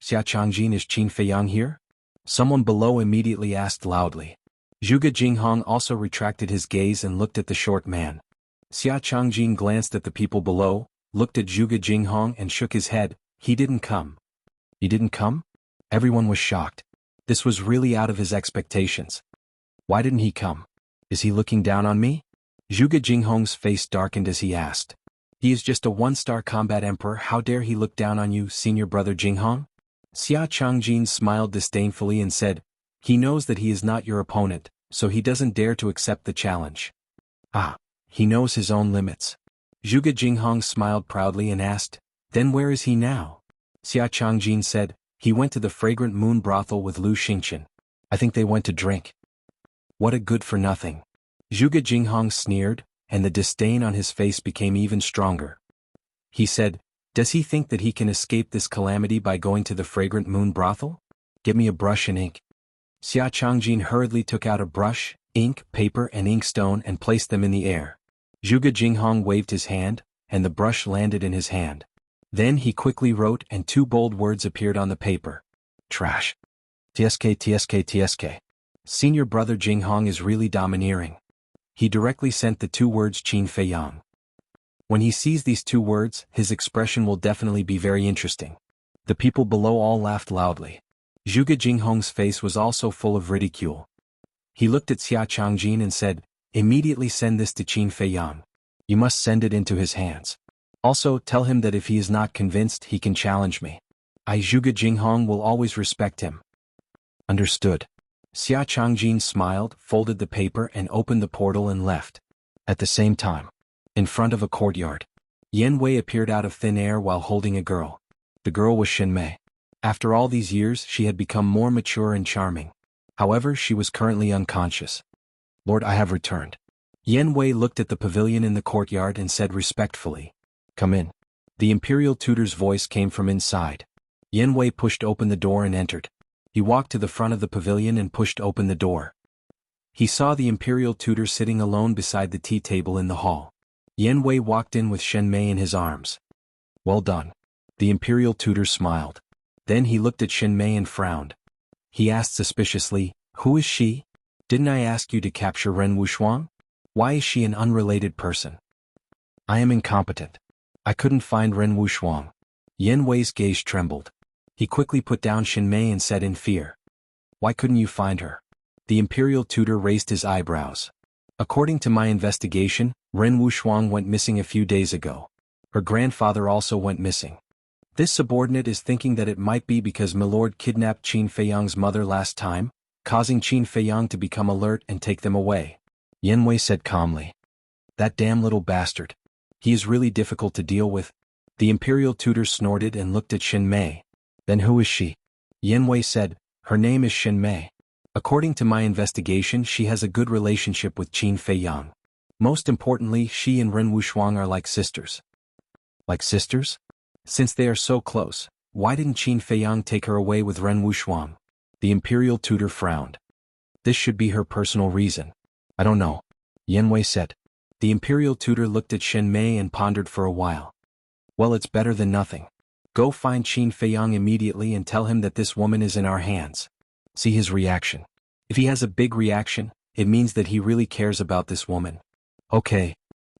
A: Xia Changjin, is Qin Feiyang here? Someone below immediately asked loudly. Zhuge Jinghong also retracted his gaze and looked at the short man. Xia Changjin glanced at the people below, looked at Zhuge Jinghong and shook his head. He didn't come. He didn't come? Everyone was shocked. This was really out of his expectations. Why didn't he come? Is he looking down on me? Zhuge Jinghong's face darkened as he asked. He is just a one-star combat emperor, how dare he look down on you, senior brother Jinghong? Xia Changjin smiled disdainfully and said, he knows that he is not your opponent, so he doesn't dare to accept the challenge. Ah, he knows his own limits. Zhuge Jinghong smiled proudly and asked, then where is he now? Xia Changjin said, he went to the Fragrant Moon brothel with Lu Xingqian. I think they went to drink. What a good-for-nothing. Zhuge Jinghong sneered, and the disdain on his face became even stronger. He said, does he think that he can escape this calamity by going to the Fragrant Moon brothel? Get me a brush and ink. Xia Changjin hurriedly took out a brush, ink, paper and inkstone and placed them in the air. Zhuge Jinghong waved his hand, and the brush landed in his hand. Then he quickly wrote and two bold words appeared on the paper. Trash. TSK TSK TSK. Senior brother Jinghong is really domineering. He directly sent the two words Qin Feiyang. When he sees these two words, his expression will definitely be very interesting. The people below all laughed loudly. Zhuge Jinghong's face was also full of ridicule. He looked at Xia Changjin and said, immediately send this to Qin Feiyang. You must send it into his hands. Also, tell him that if he is not convinced, he can challenge me. I, Zhuge Jinghong, will always respect him. Understood. Xia Changjin smiled, folded the paper and opened the portal and left. At the same time, in front of a courtyard, Yan Wei appeared out of thin air while holding a girl. The girl was Shen Mei. After all these years, she had become more mature and charming. However, she was currently unconscious. Lord, I have returned. Yan Wei looked at the pavilion in the courtyard and said respectfully, come in. The imperial tutor's voice came from inside. Yan Wei pushed open the door and entered. He walked to the front of the pavilion and pushed open the door. He saw the imperial tutor sitting alone beside the tea table in the hall. Yan Wei walked in with Shen Mei in his arms. Well done. The imperial tutor smiled. Then he looked at Shen Mei and frowned. He asked suspiciously, who is she? Didn't I ask you to capture Ren Wushuang? Why is she an unrelated person? I am incompetent. I couldn't find Ren Wushuang. Yan Wei's gaze trembled. He quickly put down Shen Mei and said in fear, why couldn't you find her? The imperial tutor raised his eyebrows. According to my investigation, Ren Wushuang went missing a few days ago. Her grandfather also went missing. This subordinate is thinking that it might be because Milord kidnapped Qin Feiyang's mother last time, causing Qin Feiyang to become alert and take them away. Yan Wei said calmly. That damn little bastard. He is really difficult to deal with. The imperial tutor snorted and looked at Shen Mei. Then who is she? Yan Wei said, her name is Shen Mei. According to my investigation, she has a good relationship with Qin Feiyang. Most importantly, she and Ren Wushuang are like sisters. Like sisters? Since they are so close, why didn't Qin Feiyang take her away with Ren Wushuang? The imperial tutor frowned. This should be her personal reason. I don't know. Yan Wei said. The imperial tutor looked at Shen Mei and pondered for a while. Well, it's better than nothing. Go find Qin Feiyang immediately and tell him that this woman is in our hands. See his reaction. If he has a big reaction, it means that he really cares about this woman. Okay.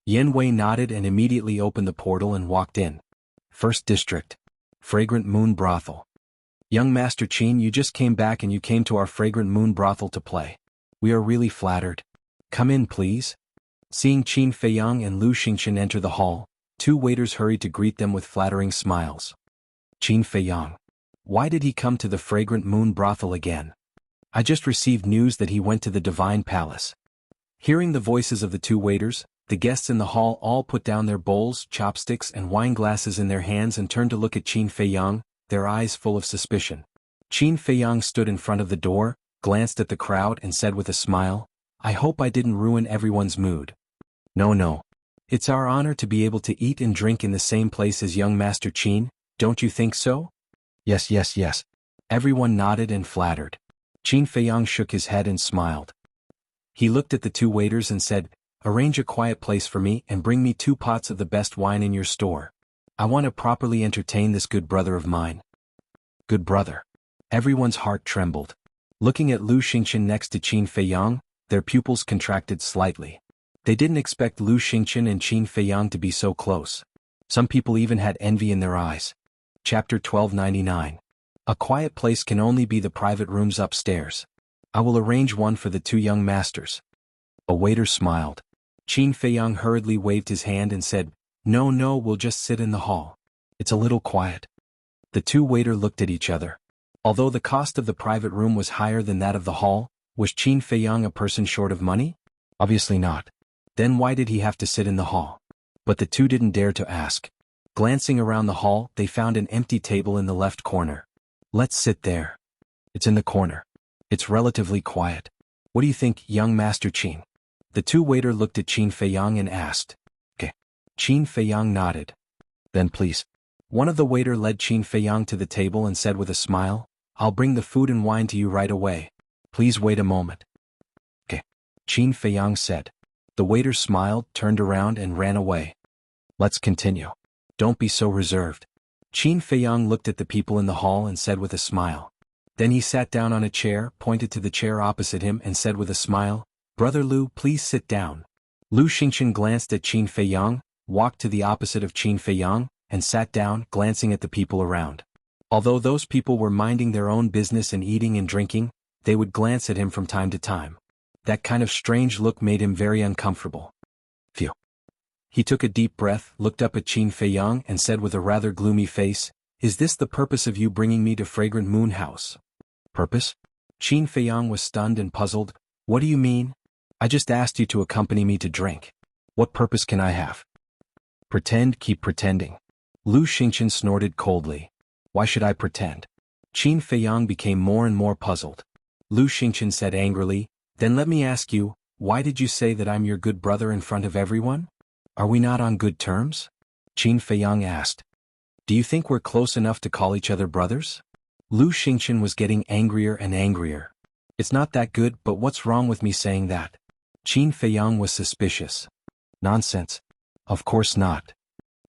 A: Yan Wei nodded and immediately opened the portal and walked in. First District. Fragrant Moon Brothel. Young Master Qin, you just came back and you came to our fragrant moon brothel to play. We are really flattered. Come in, please. Seeing Qin Feiyang and Lu Xingchen enter the hall, two waiters hurried to greet them with flattering smiles. Qin Feiyang. Why did he come to the fragrant moon brothel again? I just received news that he went to the Divine Palace. Hearing the voices of the two waiters, the guests in the hall all put down their bowls, chopsticks and wine glasses in their hands and turned to look at Qin Feiyang, their eyes full of suspicion. Qin Feiyang stood in front of the door, glanced at the crowd and said with a smile, I hope I didn't ruin everyone's mood. No. It's our honor to be able to eat and drink in the same place as young Master Qin, don't you think so? Yes. Everyone nodded and flattered. Qin Feiyang shook his head and smiled. He looked at the two waiters and said, arrange a quiet place for me and bring me 2 pots of the best wine in your store. I want to properly entertain this good brother of mine. Good brother. Everyone's heart trembled. Looking at Lu Xingchen next to Qin Feiyang, their pupils contracted slightly. They didn't expect Lu Xingchen and Qin Feiyang to be so close. Some people even had envy in their eyes. Chapter 1299. A quiet place can only be the private rooms upstairs. I will arrange one for the 2 young masters. A waiter smiled. Qin Feiyang hurriedly waved his hand and said, No, we'll just sit in the hall. It's a little quiet. The 2 waiters looked at each other. Although the cost of the private room was higher than that of the hall, was Qin Feiyang a person short of money? Obviously not. Then why did he have to sit in the hall? But the 2 didn't dare to ask. Glancing around the hall, they found an empty table in the left corner. Let's sit there. It's in the corner. It's relatively quiet. What do you think, young Master Qin? The 2 waiters looked at Qin Feiyang and asked. Okay. Qin Feiyang nodded. Then please. One of the waiters led Qin Feiyang to the table and said with a smile, I'll bring the food and wine to you right away. Please wait a moment. Okay. Qin Feiyang said. The waiter smiled, turned around and ran away. Let's continue. Don't be so reserved. Qin Feiyang looked at the people in the hall and said with a smile. Then he sat down on a chair, pointed to the chair opposite him and said with a smile, Brother Lu, please sit down. Lu Xingchen glanced at Qin Feiyang, walked to the opposite of Qin Feiyang, and sat down, glancing at the people around. Although those people were minding their own business and eating and drinking, they would glance at him from time to time. That kind of strange look made him very uncomfortable. Phew. He took a deep breath, looked up at Qin Feiyang and said with a rather gloomy face, Is this the purpose of you bringing me to Fragrant Moon House? Purpose? Qin Feiyang was stunned and puzzled. What do you mean? I just asked you to accompany me to drink. What purpose can I have? Pretend, keep pretending. Lu Xingchen snorted coldly. Why should I pretend? Qin Feiyang became more and more puzzled. Lu Xingchen said angrily, Then let me ask you, why did you say that I'm your good brother in front of everyone? Are we not on good terms? Qin Feiyang asked. Do you think we're close enough to call each other brothers? Lu Xingchen was getting angrier and angrier. It's not that good, but what's wrong with me saying that? Qin Feiyang was suspicious. Nonsense. Of course not.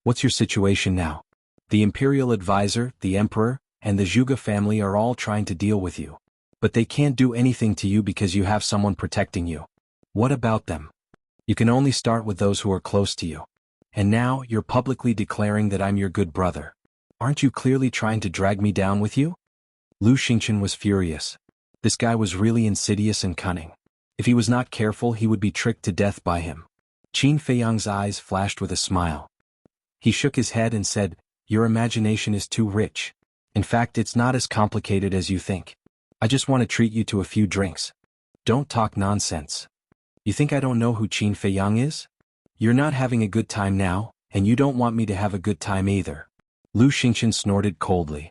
A: What's your situation now? The imperial advisor, the emperor, and the Zhuge family are all trying to deal with you. But they can't do anything to you because you have someone protecting you. What about them? You can only start with those who are close to you. And now you're publicly declaring that I'm your good brother. Aren't you clearly trying to drag me down with you? Lu Xingchen was furious. This guy was really insidious and cunning. If he was not careful, he would be tricked to death by him. Qin Feiyang's eyes flashed with a smile. He shook his head and said, Your imagination is too rich. In fact, it's not as complicated as you think. I just want to treat you to a few drinks. Don't talk nonsense. You think I don't know who Qin Feiyang is? You're not having a good time now, and you don't want me to have a good time either. Lu Xingchen snorted coldly.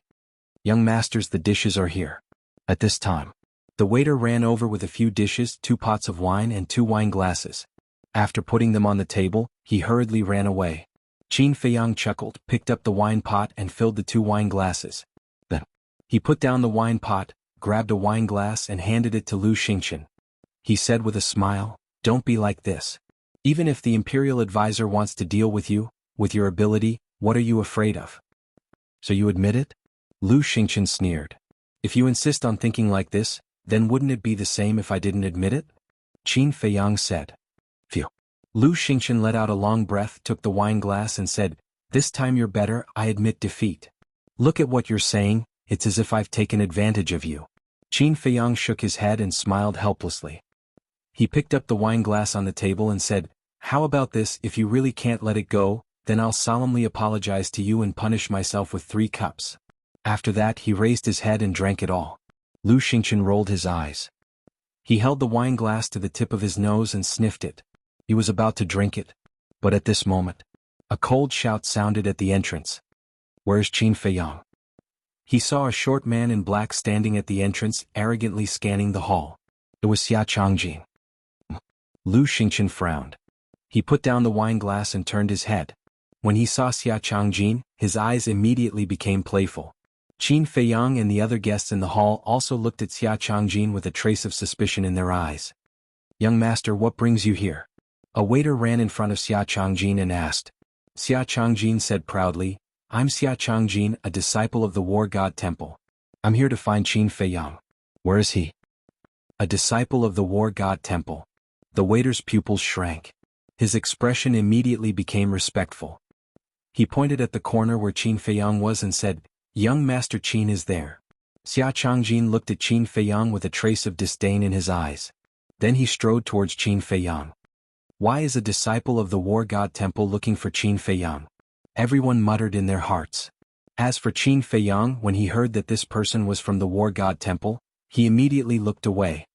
A: Young masters, the dishes are here. At this time, the waiter ran over with a few dishes, 2 pots of wine and 2 wine glasses. After putting them on the table, he hurriedly ran away. Qin Feiyang chuckled, picked up the wine pot and filled the 2 wine glasses. Then, he put down the wine pot, grabbed a wine glass and handed it to Lu Xingchen. He said with a smile, Don't be like this. Even if the imperial advisor wants to deal with you, with your ability, what are you afraid of? So you admit it? Lu Xingchen sneered. If you insist on thinking like this, then wouldn't it be the same if I didn't admit it? Qin Feiyang said. Phew. Lu Xingchen let out a long breath, took the wine glass and said, This time you're better, I admit defeat. Look at what you're saying, It's as if I've taken advantage of you. Qin Feiyang shook his head and smiled helplessly. He picked up the wine glass on the table and said, "How about this? If you really can't let it go, then I'll solemnly apologize to you and punish myself with 3 cups." After that he raised his head and drank it all. Lu Xingqian rolled his eyes. He held the wine glass to the tip of his nose and sniffed it. He was about to drink it. But at this moment, a cold shout sounded at the entrance. "Where's Qin Feiyang?" He saw a short man in black standing at the entrance, arrogantly scanning the hall. It was Xia Changjin. Lu Xingqian frowned. He put down the wine glass and turned his head. When he saw Xia Changjin, his eyes immediately became playful. Qin Feiyang and the other guests in the hall also looked at Xia Changjin with a trace of suspicion in their eyes. "Young master, what brings you here?" A waiter ran in front of Xia Changjin and asked. Xia Changjin said proudly, "I'm Xia Changjin, a disciple of the War God Temple. I'm here to find Qin Feiyang." "Where is he?" "A disciple of the War God Temple." The waiter's pupils shrank. His expression immediately became respectful. He pointed at the corner where Qin Feiyang was and said, "Young Master Qin is there." Xia Changjin looked at Qin Feiyang with a trace of disdain in his eyes. Then he strode towards Qin Feiyang. "Why is a disciple of the War God Temple looking for Qin Feiyang?" Everyone muttered in their hearts. As for Qin Feiyang, when he heard that this person was from the War God Temple, he immediately looked away.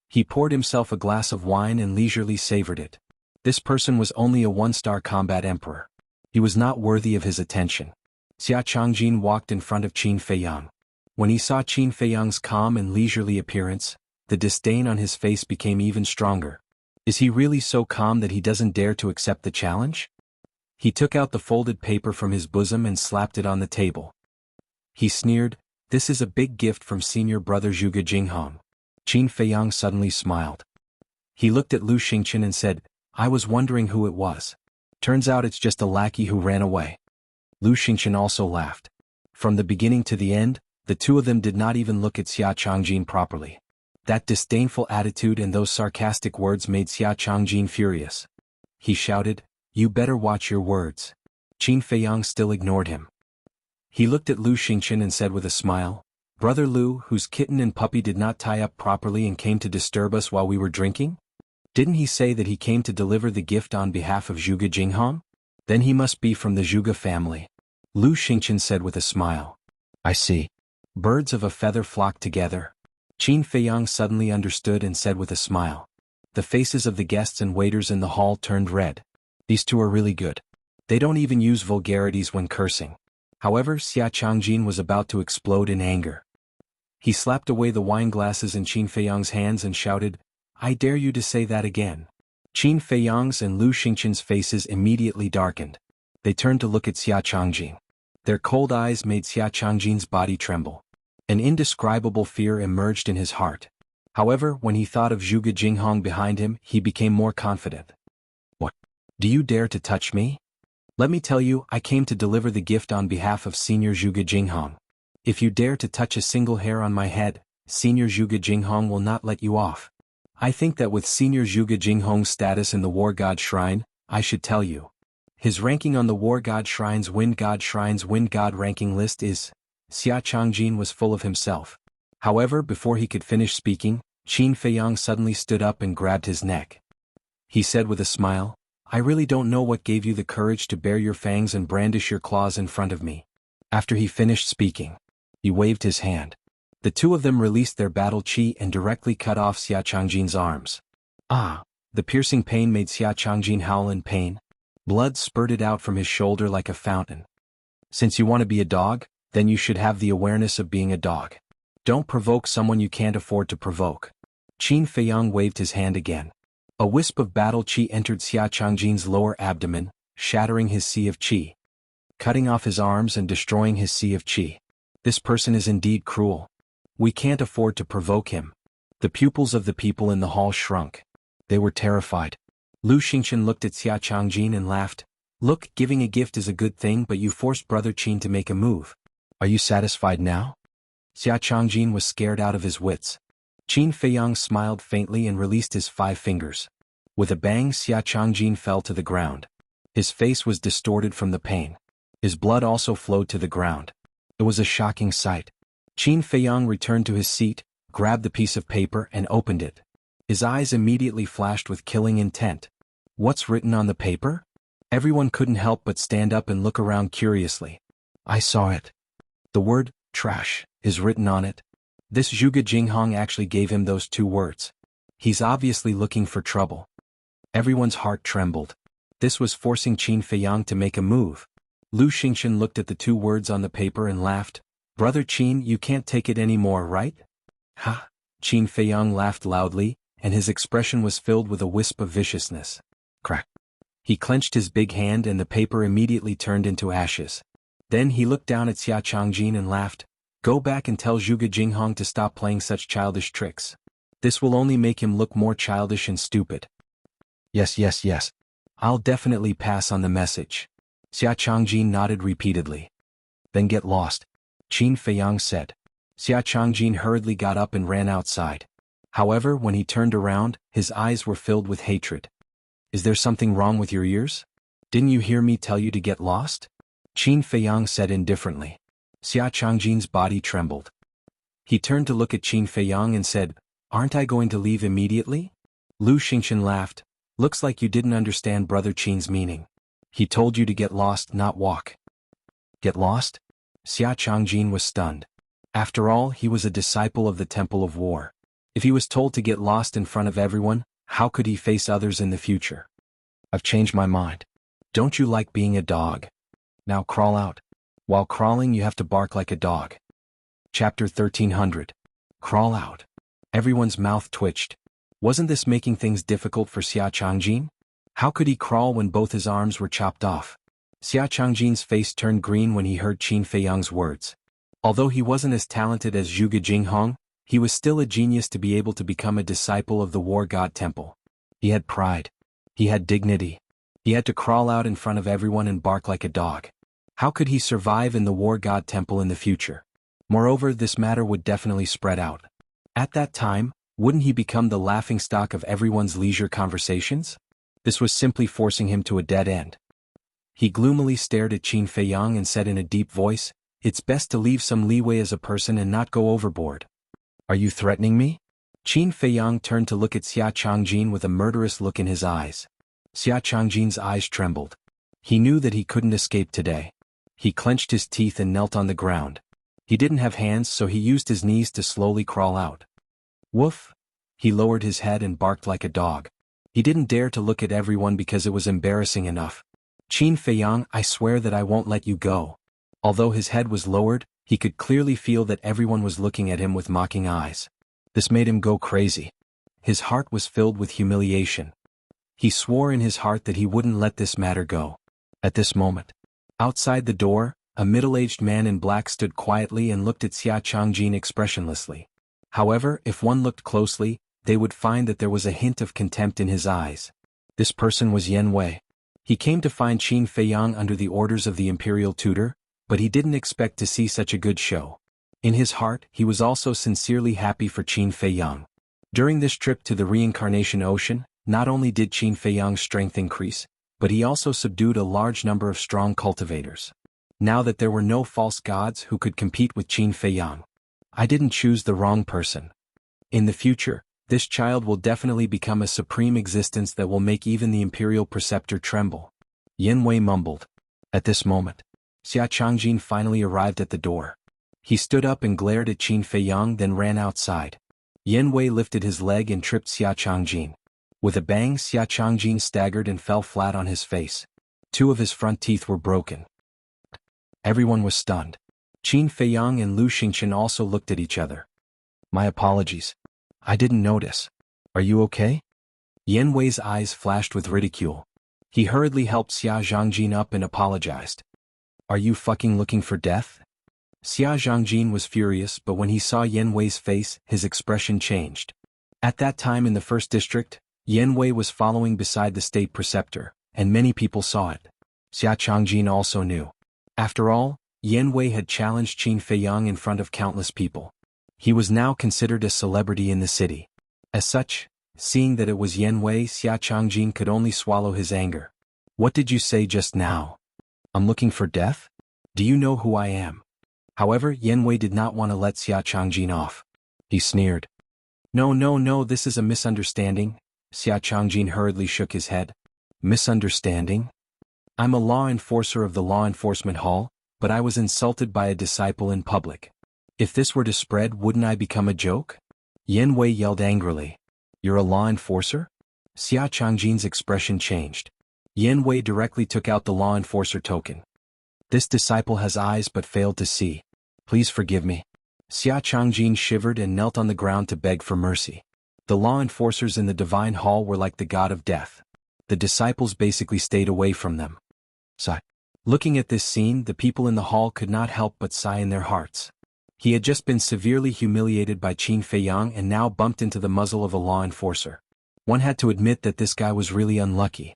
A: He poured himself a glass of wine and leisurely savored it. This person was only a 1-star combat emperor. He was not worthy of his attention. Xia Changjin walked in front of Qin Feiyang. When he saw Qin Feiyang's calm and leisurely appearance, the disdain on his face became even stronger. Is he really so calm that he doesn't dare to accept the challenge? He took out the folded paper from his bosom and slapped it on the table. He sneered, "This is a big gift from senior brother Zhuge Jinghong." Qin Feiyang suddenly smiled. He looked at Lu Xingqian and said, "I was wondering who it was. Turns out it's just a lackey who ran away." Lu Xingqian also laughed. From the beginning to the end, the two of them did not even look at Xia Changjin properly. That disdainful attitude and those sarcastic words made Xia Changjin furious. He shouted, "You better watch your words." Qin Feiyang still ignored him. He looked at Lu Xingqian and said with a smile, "Brother Lu, whose kitten and puppy did not tie up properly and came to disturb us while we were drinking? Didn't he say that he came to deliver the gift on behalf of Zhuge Jinghong? Then he must be from the Zhuge family." Lu Xingqian said with a smile. "I see. Birds of a feather flock together." Qin Feiyang suddenly understood and said with a smile. The faces of the guests and waiters in the hall turned red. These two are really good. They don't even use vulgarities when cursing. However, Xia Changjin was about to explode in anger. He slapped away the wine glasses in Qin Feiyang's hands and shouted, "I dare you to say that again." Qin Feiyang's and Lu Xingqian's faces immediately darkened. They turned to look at Xia Changjin. Their cold eyes made Xia Changjin's body tremble. An indescribable fear emerged in his heart. However, when he thought of Zhuge Jinghong behind him, he became more confident. "What? Do you dare to touch me? Let me tell you, I came to deliver the gift on behalf of Senior Zhuge Jinghong. If you dare to touch a single hair on my head, Senior Zhuge Jinghong will not let you off. I think that with Senior Zhuge Jinghong's status in the War God Shrine, I should tell you. His ranking on the War God Shrine's Wind God ranking list is..." Xia Changjin was full of himself. However, before he could finish speaking, Qin Feiyang suddenly stood up and grabbed his neck. He said with a smile, "I really don't know what gave you the courage to bare your fangs and brandish your claws in front of me." After he finished speaking, he waved his hand. The two of them released their battle chi and directly cut off Xia Changjin's arms. Ah! The piercing pain made Xia Changjin howl in pain. Blood spurted out from his shoulder like a fountain. "Since you want to be a dog, then you should have the awareness of being a dog. Don't provoke someone you can't afford to provoke." Qin Feiyang waved his hand again. A wisp of battle chi entered Xia Changjin's lower abdomen, shattering his sea of chi, cutting off his arms and destroying his sea of chi. This person is indeed cruel. We can't afford to provoke him. The pupils of the people in the hall shrunk. They were terrified. Lu Xingqian looked at Xia Changjin and laughed. "Look, giving a gift is a good thing, but you forced Brother Qin to make a move. Are you satisfied now?" Xia Changjin was scared out of his wits. Qin Feiyang smiled faintly and released his 5 fingers. With a bang, Xia Changjin fell to the ground. His face was distorted from the pain. His blood also flowed to the ground. It was a shocking sight. Qin Feiyang returned to his seat, grabbed the piece of paper and opened it. His eyes immediately flashed with killing intent. What's written on the paper? Everyone couldn't help but stand up and look around curiously. I saw it. The word, trash, is written on it. This Zhuge Jinghong actually gave him those 2 words. He's obviously looking for trouble. Everyone's heart trembled. This was forcing Qin Feiyang to make a move. Lu Xingchen looked at the 2 words on the paper and laughed. Brother Qin, you can't take it anymore, right? Ha! Qin Feiyang laughed loudly, and his expression was filled with a wisp of viciousness. Crack. He clenched his big hand and the paper immediately turned into ashes. Then he looked down at Xia Changjin and laughed. Go back and tell Zhuge Jinghong to stop playing such childish tricks. This will only make him look more childish and stupid. Yes. I'll definitely pass on the message. Xia Changjin nodded repeatedly. Then get lost, Qin Feiyang said. Xia Changjin hurriedly got up and ran outside. However, when he turned around, his eyes were filled with hatred. Is there something wrong with your ears? Didn't you hear me tell you to get lost? Qin Feiyang said indifferently. Xia Changjin's body trembled. He turned to look at Qin Feiyang and said, Aren't I going to leave immediately? Lu Xingchen laughed. Looks like you didn't understand Brother Qin's meaning. He told you to get lost, not walk. Get lost? Xia Changjin was stunned. After all, he was a disciple of the Temple of War. If he was told to get lost in front of everyone, how could he face others in the future? I've changed my mind. Don't you like being a dog? Now crawl out. While crawling you have to bark like a dog. Chapter 1300. Crawl out. Everyone's mouth twitched. Wasn't this making things difficult for Xia Changjin? How could he crawl when both his arms were chopped off? Xia Changjin's face turned green when he heard Qin Feiyang's words. Although he wasn't as talented as Zhuge Jinghong, he was still a genius to be able to become a disciple of the War God Temple. He had pride. He had dignity. He had to crawl out in front of everyone and bark like a dog. How could he survive in the War God Temple in the future? Moreover, this matter would definitely spread out. At that time, wouldn't he become the laughingstock of everyone's leisure conversations? This was simply forcing him to a dead end. He gloomily stared at Qin Feiyang and said in a deep voice, It's best to leave some leeway as a person and not go overboard. Are you threatening me? Qin Feiyang turned to look at Xia Changjin with a murderous look in his eyes. Xia Changjin's eyes trembled. He knew that he couldn't escape today. He clenched his teeth and knelt on the ground. He didn't have hands, so he used his knees to slowly crawl out. Woof! He lowered his head and barked like a dog. He didn't dare to look at everyone because it was embarrassing enough. Qin Feiyang, I swear that I won't let you go. Although his head was lowered, he could clearly feel that everyone was looking at him with mocking eyes. This made him go crazy. His heart was filled with humiliation. He swore in his heart that he wouldn't let this matter go. At this moment, outside the door, a middle-aged man in black stood quietly and looked at Xia Changjin expressionlessly. However, if one looked closely, they would find that there was a hint of contempt in his eyes. This person was Yan Wei. He came to find Qin Feiyang under the orders of the imperial tutor, but he didn't expect to see such a good show. In his heart, he was also sincerely happy for Qin Feiyang. During this trip to the reincarnation ocean, not only did Qin Feiyang's strength increase, but he also subdued a large number of strong cultivators. Now that there were no false gods who could compete with Qin Feiyang, I didn't choose the wrong person. In the future, this child will definitely become a supreme existence that will make even the imperial preceptor tremble. Yan Wei mumbled. At this moment, Xia Changjin finally arrived at the door. He stood up and glared at Qin Feiyang, then ran outside. Yan Wei lifted his leg and tripped Xia Changjin. With a bang, Xia Changjin staggered and fell flat on his face. 2 of his front teeth were broken. Everyone was stunned. Qin Feiyang and Lu Xingchen also looked at each other. My apologies. I didn't notice. Are you okay? Yan Wei's eyes flashed with ridicule. He hurriedly helped Xia Zhangjin up and apologized. Are you fucking looking for death? Xia Zhangjin was furious, but when he saw Yan Wei's face, his expression changed. At that time in the first district, Yan Wei was following beside the state preceptor, and many people saw it. Xia Changjin also knew. After all, Yan Wei had challenged Qin Feiyang in front of countless people. He was now considered a celebrity in the city. As such, seeing that it was Yan Wei, Xia Changjin could only swallow his anger. What did you say just now? I'm looking for death? Do you know who I am? However, Yen Wei did not want to let Xia Changjin off. He sneered. No, no, no, this is a misunderstanding. Xia Changjin hurriedly shook his head. Misunderstanding? I'm a law enforcer of the law enforcement hall, but I was insulted by a disciple in public. If this were to spread, wouldn't I become a joke? Yen Wei yelled angrily. You're a law enforcer? Xia Changjin's expression changed. Yen Wei directly took out the law enforcer token. This disciple has eyes but failed to see. Please forgive me. Xia Changjin shivered and knelt on the ground to beg for mercy. The law enforcers in the divine hall were like the god of death. The disciples basically stayed away from them. Sigh. Looking at this scene, the people in the hall could not help but sigh in their hearts. He had just been severely humiliated by Qin Feiyang and now bumped into the muzzle of a law enforcer. One had to admit that this guy was really unlucky.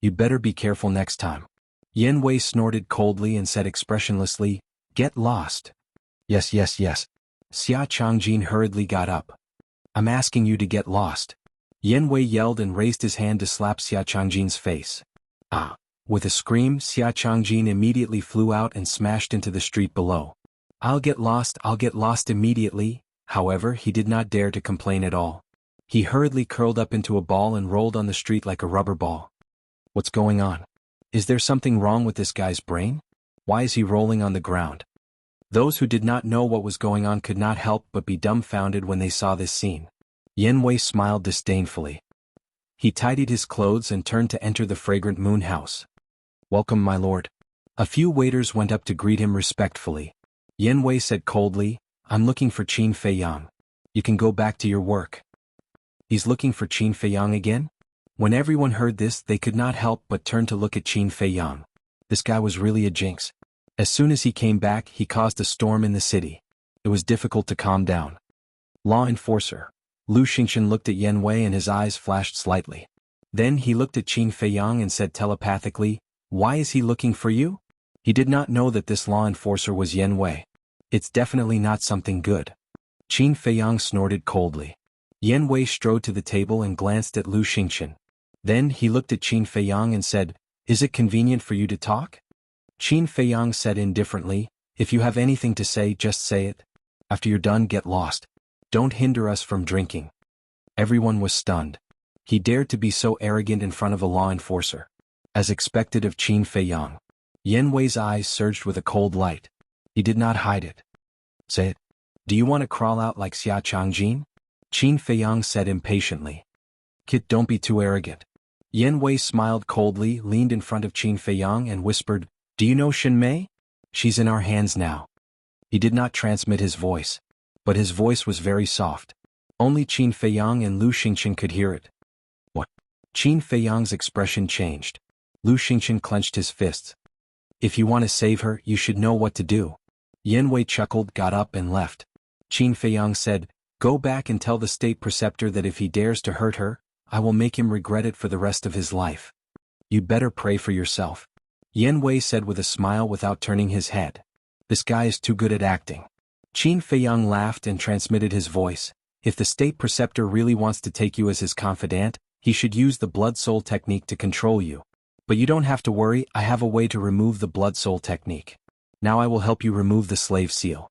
A: You'd better be careful next time. Yen Wei snorted coldly and said expressionlessly, Get lost. Yes, yes, yes. Xia Changjin hurriedly got up. I'm asking you to get lost. Yen Wei yelled and raised his hand to slap Xia Changjin's face. Ah! With a scream, Xia Changjin immediately flew out and smashed into the street below. I'll get lost immediately. However, he did not dare to complain at all. He hurriedly curled up into a ball and rolled on the street like a rubber ball. What's going on? Is there something wrong with this guy's brain? Why is he rolling on the ground? Those who did not know what was going on could not help but be dumbfounded when they saw this scene. Yen Wei smiled disdainfully. He tidied his clothes and turned to enter the fragrant moon house. Welcome, my lord. A few waiters went up to greet him respectfully. Yen Wei said coldly, I'm looking for Qin Feiyang. You can go back to your work. He's looking for Qin Feiyang again? When everyone heard this, they could not help but turn to look at Qin Feiyang. This guy was really a jinx. As soon as he came back, he caused a storm in the city. It was difficult to calm down. Law enforcer. Lu Xingqian looked at Yen Wei and his eyes flashed slightly. Then he looked at Qin Feiyang and said telepathically, Why is he looking for you? He did not know that this law enforcer was Yen Wei. It's definitely not something good. Qin Feiyang snorted coldly. Yen Wei strode to the table and glanced at Lu Xingqian. Then he looked at Qin Feiyang and said, Is it convenient for you to talk? Qin Feiyang said indifferently, If you have anything to say, just say it. After you're done, get lost. Don't hinder us from drinking. Everyone was stunned. He dared to be so arrogant in front of a law enforcer. As expected of Qin Feiyang. Yen Wei's eyes surged with a cold light. He did not hide it. Say it. Do you want to crawl out like Xia Changjin? Qin Feiyang said impatiently. Kid, don't be too arrogant. Yen Wei smiled coldly, leaned in front of Qin Feiyang and whispered, Do you know Shen Mei? She's in our hands now. He did not transmit his voice. But his voice was very soft. Only Qin Feiyang and Lu Xingqian could hear it. What? Qin Feiyang's expression changed. Lu Xingqian clenched his fists. If you want to save her, you should know what to do. Yen Wei chuckled, got up and left. Qin Feiyang said, Go back and tell the state preceptor that if he dares to hurt her, I will make him regret it for the rest of his life. You'd better pray for yourself. Yen Wei said with a smile without turning his head. This guy is too good at acting. Qin Feiyang laughed and transmitted his voice. If the state preceptor really wants to take you as his confidant, he should use the blood soul technique to control you. But you don't have to worry, I have a way to remove the blood soul technique. Now I will help you remove the slave seal.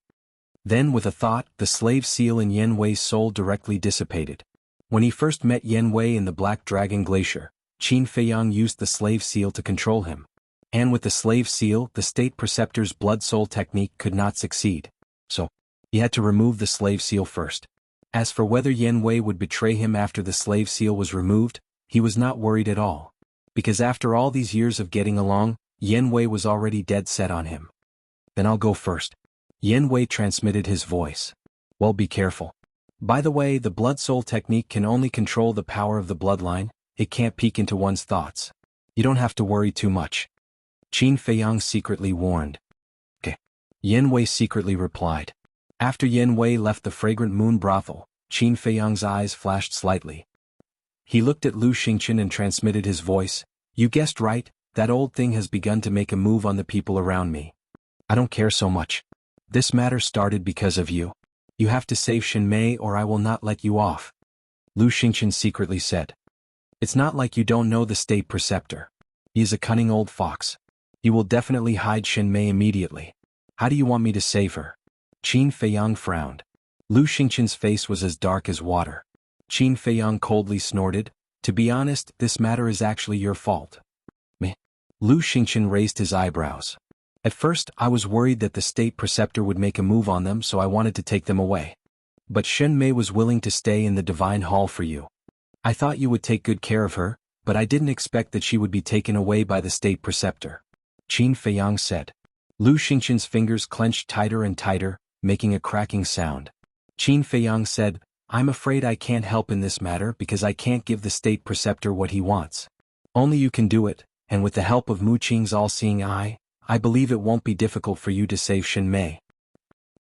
A: Then with a thought, the slave seal in Yen Wei's soul directly dissipated. When he first met Yen Wei in the Black Dragon Glacier, Qin Feiyang used the slave seal to control him. And with the slave seal, the state preceptor's blood soul technique could not succeed. So, he had to remove the slave seal first. As for whether Yen Wei would betray him after the slave seal was removed, he was not worried at all. Because after all these years of getting along, Yen Wei was already dead set on him. Then I'll go first. Yen Wei transmitted his voice. Well, be careful. By the way, the blood soul technique can only control the power of the bloodline, it can't peek into one's thoughts. You don't have to worry too much. Qin Feiyang secretly warned. Okay. Yen Wei secretly replied. After Yen Wei left the fragrant moon brothel, Qin Feiyang's eyes flashed slightly. He looked at Lu Xingqian and transmitted his voice. You guessed right, that old thing has begun to make a move on the people around me. I don't care so much. This matter started because of you. You have to save Shen Mei or I will not let you off. Lu Xingqian secretly said. It's not like you don't know the state preceptor. He is a cunning old fox. He will definitely hide Shen Mei immediately. How do you want me to save her? Qin Feiyang frowned. Lu Xingqian's face was as dark as water. Qin Feiyang coldly snorted, to be honest, this matter is actually your fault. Meh. Lu Xingqian raised his eyebrows. At first, I was worried that the state preceptor would make a move on them, so I wanted to take them away. But Shen Mei was willing to stay in the divine hall for you. I thought you would take good care of her, but I didn't expect that she would be taken away by the state preceptor. Qin Feiyang said. Lu Xingqian's fingers clenched tighter and tighter, making a cracking sound. Qin Feiyang said, I'm afraid I can't help in this matter because I can't give the state preceptor what he wants. Only you can do it, and with the help of Mu Qing's all-seeing eye, I believe it won't be difficult for you to save Shen Mei.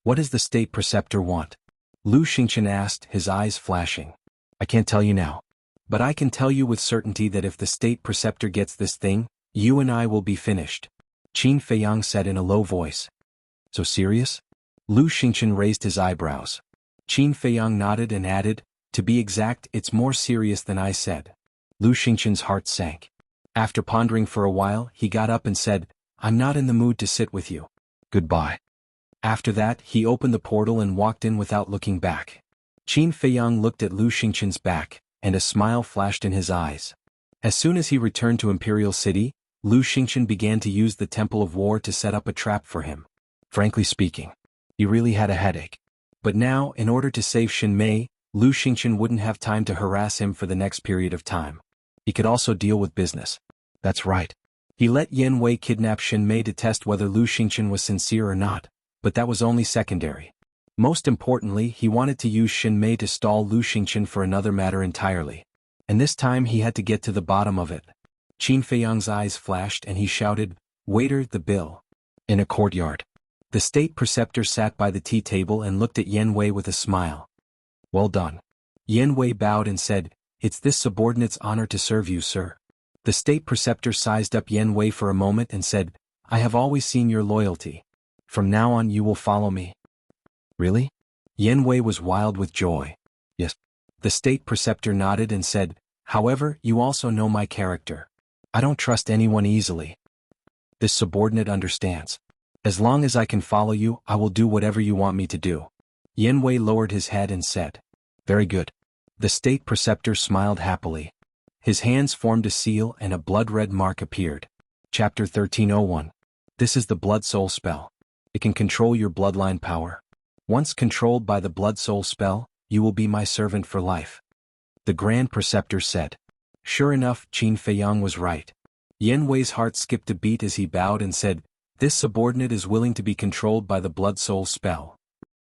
A: What does the state preceptor want? Lu Xingqian asked, his eyes flashing. I can't tell you now. But I can tell you with certainty that if the state preceptor gets this thing, you and I will be finished. Qin Feiyang said in a low voice. So serious? Lu Xingqian raised his eyebrows. Qin Feiyang nodded and added, to be exact, it's more serious than I said. Lu Xingqian's heart sank. After pondering for a while, he got up and said, I'm not in the mood to sit with you. Goodbye. After that, he opened the portal and walked in without looking back. Qin Feiyang looked at Lu Xingqian's back, and a smile flashed in his eyes. As soon as he returned to Imperial City, Lu Xingqian began to use the Temple of War to set up a trap for him. Frankly speaking, he really had a headache. But now, in order to save Shen Mei, Lu Xingqian wouldn't have time to harass him for the next period of time. He could also deal with business. That's right. He let Yan Wei kidnap Shen Mei to test whether Lu Xingqian was sincere or not, but that was only secondary. Most importantly, he wanted to use Shen Mei to stall Lu Xingqian for another matter entirely. And this time he had to get to the bottom of it. Qin Feiyang's eyes flashed and he shouted, Waiter, the bill. In a courtyard. The state preceptor sat by the tea table and looked at Yan Wei with a smile. Well done. Yan Wei bowed and said, It's this subordinate's honor to serve you, sir. The state preceptor sized up Yan Wei for a moment and said, I have always seen your loyalty. From now on you will follow me. Really? Yan Wei was wild with joy. Yes. The state preceptor nodded and said, However, you also know my character. I don't trust anyone easily. This subordinate understands. As long as I can follow you, I will do whatever you want me to do. Yan Wei lowered his head and said, Very good. The state preceptor smiled happily. His hands formed a seal and a blood-red mark appeared. Chapter 1301. This is the Blood Soul spell. It can control your bloodline power. Once controlled by the Blood Soul spell, you will be my servant for life. The Grand Preceptor said. Sure enough, Qin Feiyang was right. Yan Wei's heart skipped a beat as he bowed and said, This subordinate is willing to be controlled by the Blood Soul spell.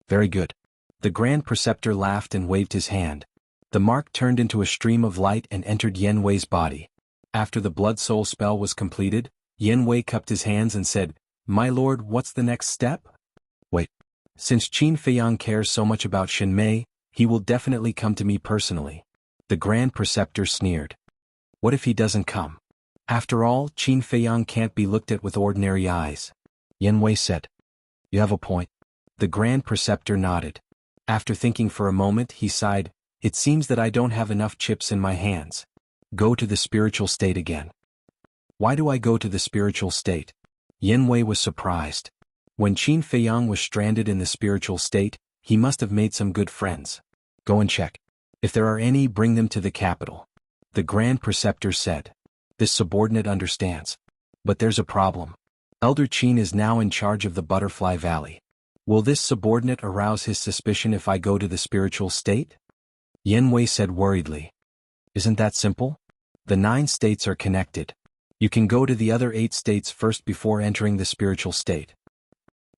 A: Very good. The Grand Preceptor laughed and waved his hand. The mark turned into a stream of light and entered Yan Wei's body. After the Blood Soul spell was completed, Yan Wei cupped his hands and said, My lord, what's the next step? Wait. Since Qin Feiyang cares so much about Shen Mei, he will definitely come to me personally. The Grand Preceptor sneered. What if he doesn't come? After all, Qin Feiyang can't be looked at with ordinary eyes. Yan Wei said. You have a point. The Grand Preceptor nodded. After thinking for a moment, he sighed, It seems that I don't have enough chips in my hands. Go to the spiritual state again. Why do I go to the spiritual state? Yan Wei was surprised. When Qin Feiyang was stranded in the spiritual state, he must have made some good friends. Go and check. If there are any, bring them to the capital. The Grand Preceptor said. This subordinate understands. But there's a problem. Elder Qin is now in charge of the Butterfly Valley. Will this subordinate arouse his suspicion if I go to the spiritual state? Yan Wei said worriedly. Isn't that simple? The 9 states are connected. You can go to the other 8 states first before entering the spiritual state.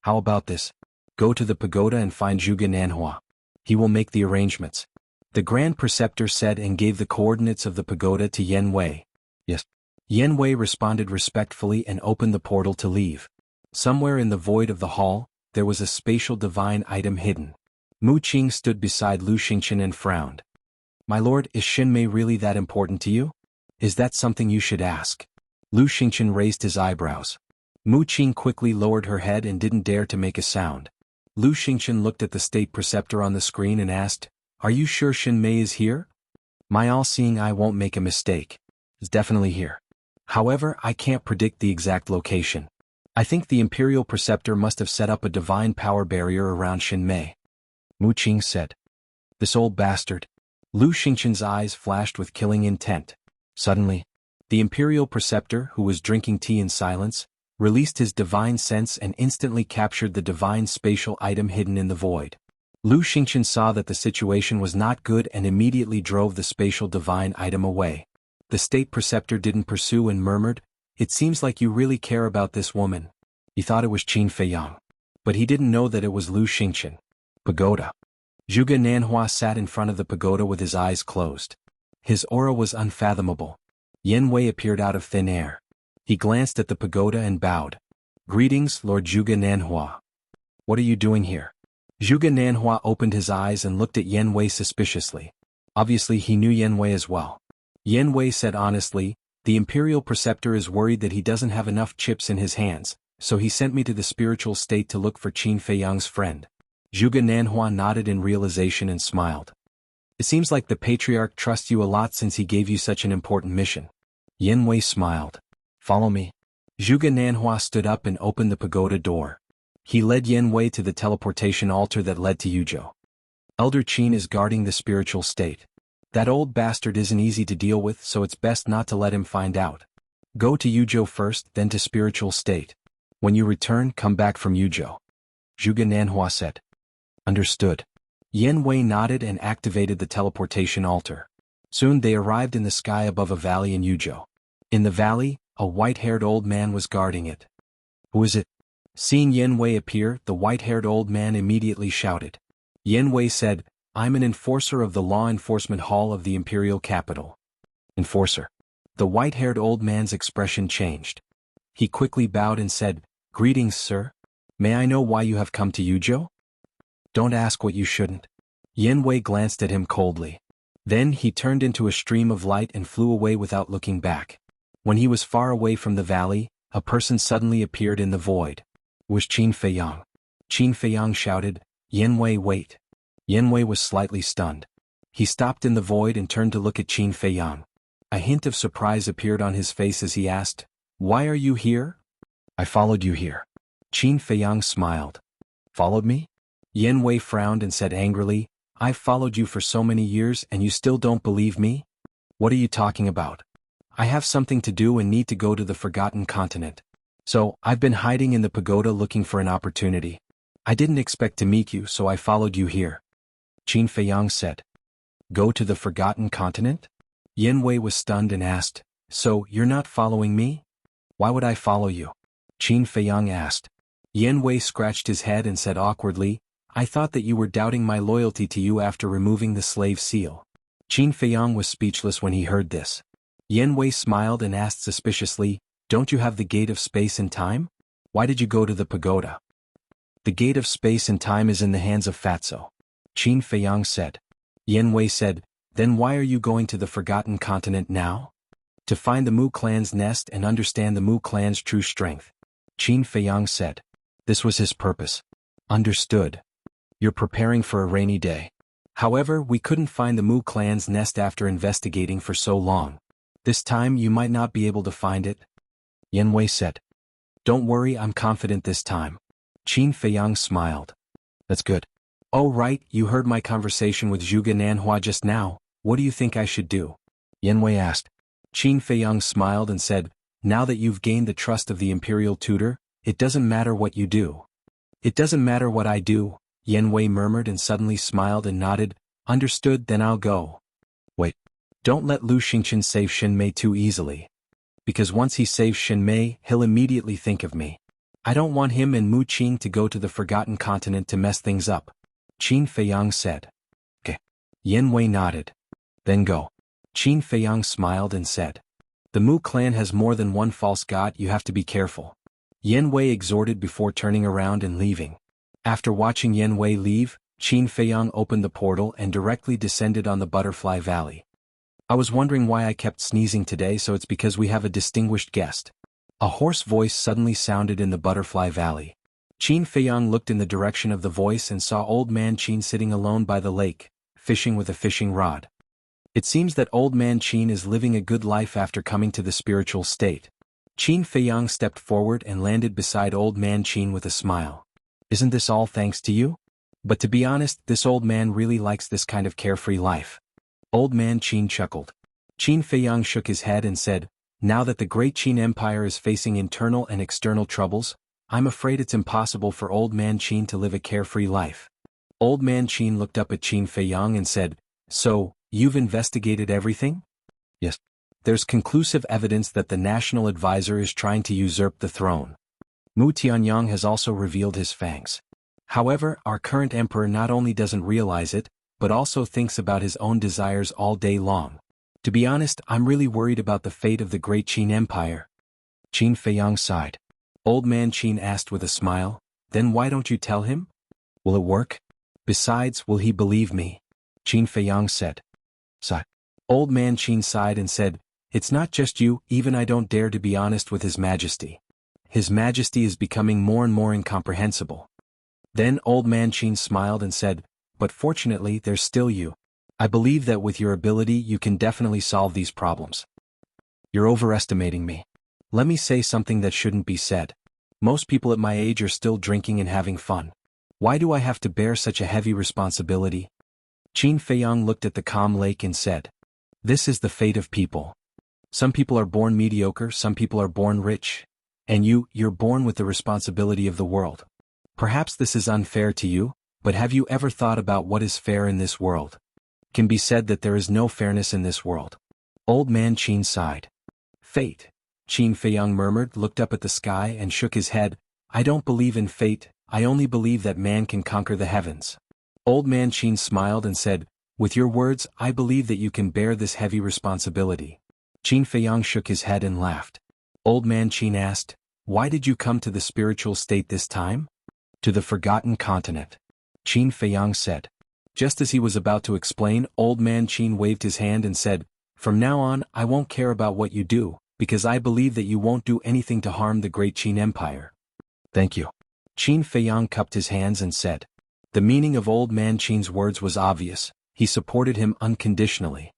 A: How about this? Go to the pagoda and find Zhuge Nanhua. He will make the arrangements. The Grand Preceptor said and gave the coordinates of the pagoda to Yan Wei. Yes. Yan Wei responded respectfully and opened the portal to leave. Somewhere in the void of the hall, there was a spatial divine item hidden. Mu Qing stood beside Lu Xingqian and frowned. My lord, is Shen Mei really that important to you? Is that something you should ask? Lu Xingqian raised his eyebrows. Mu Qing quickly lowered her head and didn't dare to make a sound. Lu Xingqian looked at the state preceptor on the screen and asked, Are you sure Shen Mei is here? My all-seeing eye won't make a mistake. It's definitely here. However, I can't predict the exact location. I think the Imperial Preceptor must have set up a divine power barrier around Xinmei. Mu Qing said. This old bastard. Lu Xingqian's eyes flashed with killing intent. Suddenly, the Imperial Preceptor, who was drinking tea in silence, released his divine sense and instantly captured the divine spatial item hidden in the void. Lu Xingqian saw that the situation was not good and immediately drove the spatial divine item away. The State Preceptor didn't pursue and murmured, "It seems like you really care about this woman." He thought it was Qin Feiyang. But he didn't know that it was Lu Xingqian. Pagoda. Zhuge Nanhua sat in front of the pagoda with his eyes closed. His aura was unfathomable. Yan Wei appeared out of thin air. He glanced at the pagoda and bowed. "Greetings, Lord Zhuge Nanhua. What are you doing here?" Zhuge Nanhua opened his eyes and looked at Yan Wei suspiciously. Obviously he knew Yan Wei as well. Yan Wei said honestly, "The Imperial Preceptor is worried that he doesn't have enough chips in his hands, so he sent me to the spiritual state to look for Qin Feiyang's friend." Zhuge Nanhua nodded in realization and smiled. "It seems like the Patriarch trusts you a lot since he gave you such an important mission." Yan Wei smiled. "Follow me." Zhuge Nanhua stood up and opened the pagoda door. He led Yan Wei to the teleportation altar that led to Yuzhou. Elder Qin is guarding the spiritual state. That old bastard isn't easy to deal with, so it's best not to let him find out. Go to Yuzhou first, then to spiritual state. When you return, come back from Yuzhou. Zhuge Nanhua said. Understood. Yan Wei nodded and activated the teleportation altar. Soon they arrived in the sky above a valley in Yuzhou. In the valley, a white-haired old man was guarding it. "Who is it?" Seeing Yan Wei appear, the white-haired old man immediately shouted. Yan Wei said, "I'm an enforcer of the Law Enforcement Hall of the Imperial Capital." Enforcer. The white-haired old man's expression changed. He quickly bowed and said, "Greetings, sir. May I know why you have come to Yuzhou?" "Don't ask what you shouldn't." Yan Wei glanced at him coldly. Then he turned into a stream of light and flew away without looking back. When he was far away from the valley, a person suddenly appeared in the void. It was Qin Feiyang. Qin Feiyang shouted, "Yan Wei, wait." Yan Wei was slightly stunned. He stopped in the void and turned to look at Qin Feiyang. A hint of surprise appeared on his face as he asked, "Why are you here?" "I followed you here." Qin Feiyang smiled. "Followed me?" Yan Wei frowned and said angrily, "I've followed you for so many years and you still don't believe me? What are you talking about? I have something to do and need to go to the Forgotten Continent. So, I've been hiding in the pagoda looking for an opportunity. I didn't expect to meet you, so I followed you here." Qin Feiyang said. "Go to the Forgotten Continent?" Yan Wei was stunned and asked, "So, you're not following me? Why would I follow you?" Qin Feiyang asked. Yan Wei scratched his head and said awkwardly, "I thought that you were doubting my loyalty to you after removing the slave seal." Qin Feiyang was speechless when he heard this. Yan Wei smiled and asked suspiciously, "Don't you have the gate of space and time? Why did you go to the pagoda?" "The gate of space and time is in the hands of Fatso," Qin Feiyang said. Yan Wei said, "Then why are you going to the Forgotten Continent now?" "To find the Mu clan's nest and understand the Mu clan's true strength," Qin Feiyang said. This was his purpose. "Understood. You're preparing for a rainy day. However, we couldn't find the Mu clan's nest after investigating for so long. This time you might not be able to find it," Yan Wei said. "Don't worry, I'm confident this time." Qin Feiyang smiled. "That's good. Oh right, you heard my conversation with Zhuge Nanhua just now. What do you think I should do?" Yan Wei asked. Qin Feiyang smiled and said, "Now that you've gained the trust of the Imperial Tutor, it doesn't matter what you do." "It doesn't matter what I do," Yan Wei murmured and suddenly smiled and nodded. "Understood, then I'll go." "Wait. Don't let Lu Xingqian save Xinmei too easily. Because once he saves Xinmei, he'll immediately think of me. I don't want him and Mu Qing to go to the Forgotten Continent to mess things up," Qin Feiyang said. "Okay." Yan Wei nodded. "Then go." Qin Feiyang smiled and said. "The Mu clan has more than one false god, you have to be careful," Yan Wei exhorted before turning around and leaving. After watching Yan Wei leave, Qin Feiyang opened the portal and directly descended on the Butterfly Valley. "I was wondering why I kept sneezing today, so it's because we have a distinguished guest." A hoarse voice suddenly sounded in the Butterfly Valley. Qin Feiyang looked in the direction of the voice and saw Old Man Qin sitting alone by the lake, fishing with a fishing rod. It seems that Old Man Qin is living a good life after coming to the spiritual state. Qin Feiyang stepped forward and landed beside old man Qin with a smile. Isn't this all thanks to you? But to be honest, this old man really likes this kind of carefree life. Old man Qin chuckled. Qin Feiyang shook his head and said, now that the great Qin Empire is facing internal and external troubles, I'm afraid it's impossible for old man Qin to live a carefree life. Old man Qin looked up at Qin Feiyang and said, so, you've investigated everything? Yes. There's conclusive evidence that the national advisor is trying to usurp the throne. Mu Tianyang has also revealed his fangs. However, our current emperor not only doesn't realize it, but also thinks about his own desires all day long. To be honest, I'm really worried about the fate of the great Qin Empire. Qin Feiyang sighed. Old man Qin asked with a smile, then why don't you tell him? Will it work? Besides, will he believe me? Qin Feiyang said. Sigh. Old man Qin sighed and said, it's not just you, even I don't dare to be honest with His Majesty. His Majesty is becoming more and more incomprehensible. Then old man Qin smiled and said, but fortunately there's still you. I believe that with your ability you can definitely solve these problems. You're overestimating me. Let me say something that shouldn't be said. Most people at my age are still drinking and having fun. Why do I have to bear such a heavy responsibility? Qin Feiyang looked at the calm lake and said, this is the fate of people. Some people are born mediocre, some people are born rich. And you're born with the responsibility of the world. Perhaps this is unfair to you, but have you ever thought about what is fair in this world? It can be said that there is no fairness in this world. Old man Qin sighed. Fate, Qin Feiyang murmured, looked up at the sky and shook his head. I don't believe in fate, I only believe that man can conquer the heavens. Old man Qin smiled and said, with your words, I believe that you can bear this heavy responsibility. Qin Feiyang shook his head and laughed. Old man Qin asked, why did you come to the spiritual state this time? To the forgotten continent. Qin Feiyang said. Just as he was about to explain, old man Qin waved his hand and said, from now on, I won't care about what you do, because I believe that you won't do anything to harm the great Qin Empire. Thank you. Qin Feiyang cupped his hands and said. The meaning of old man Qin's words was obvious, he supported him unconditionally.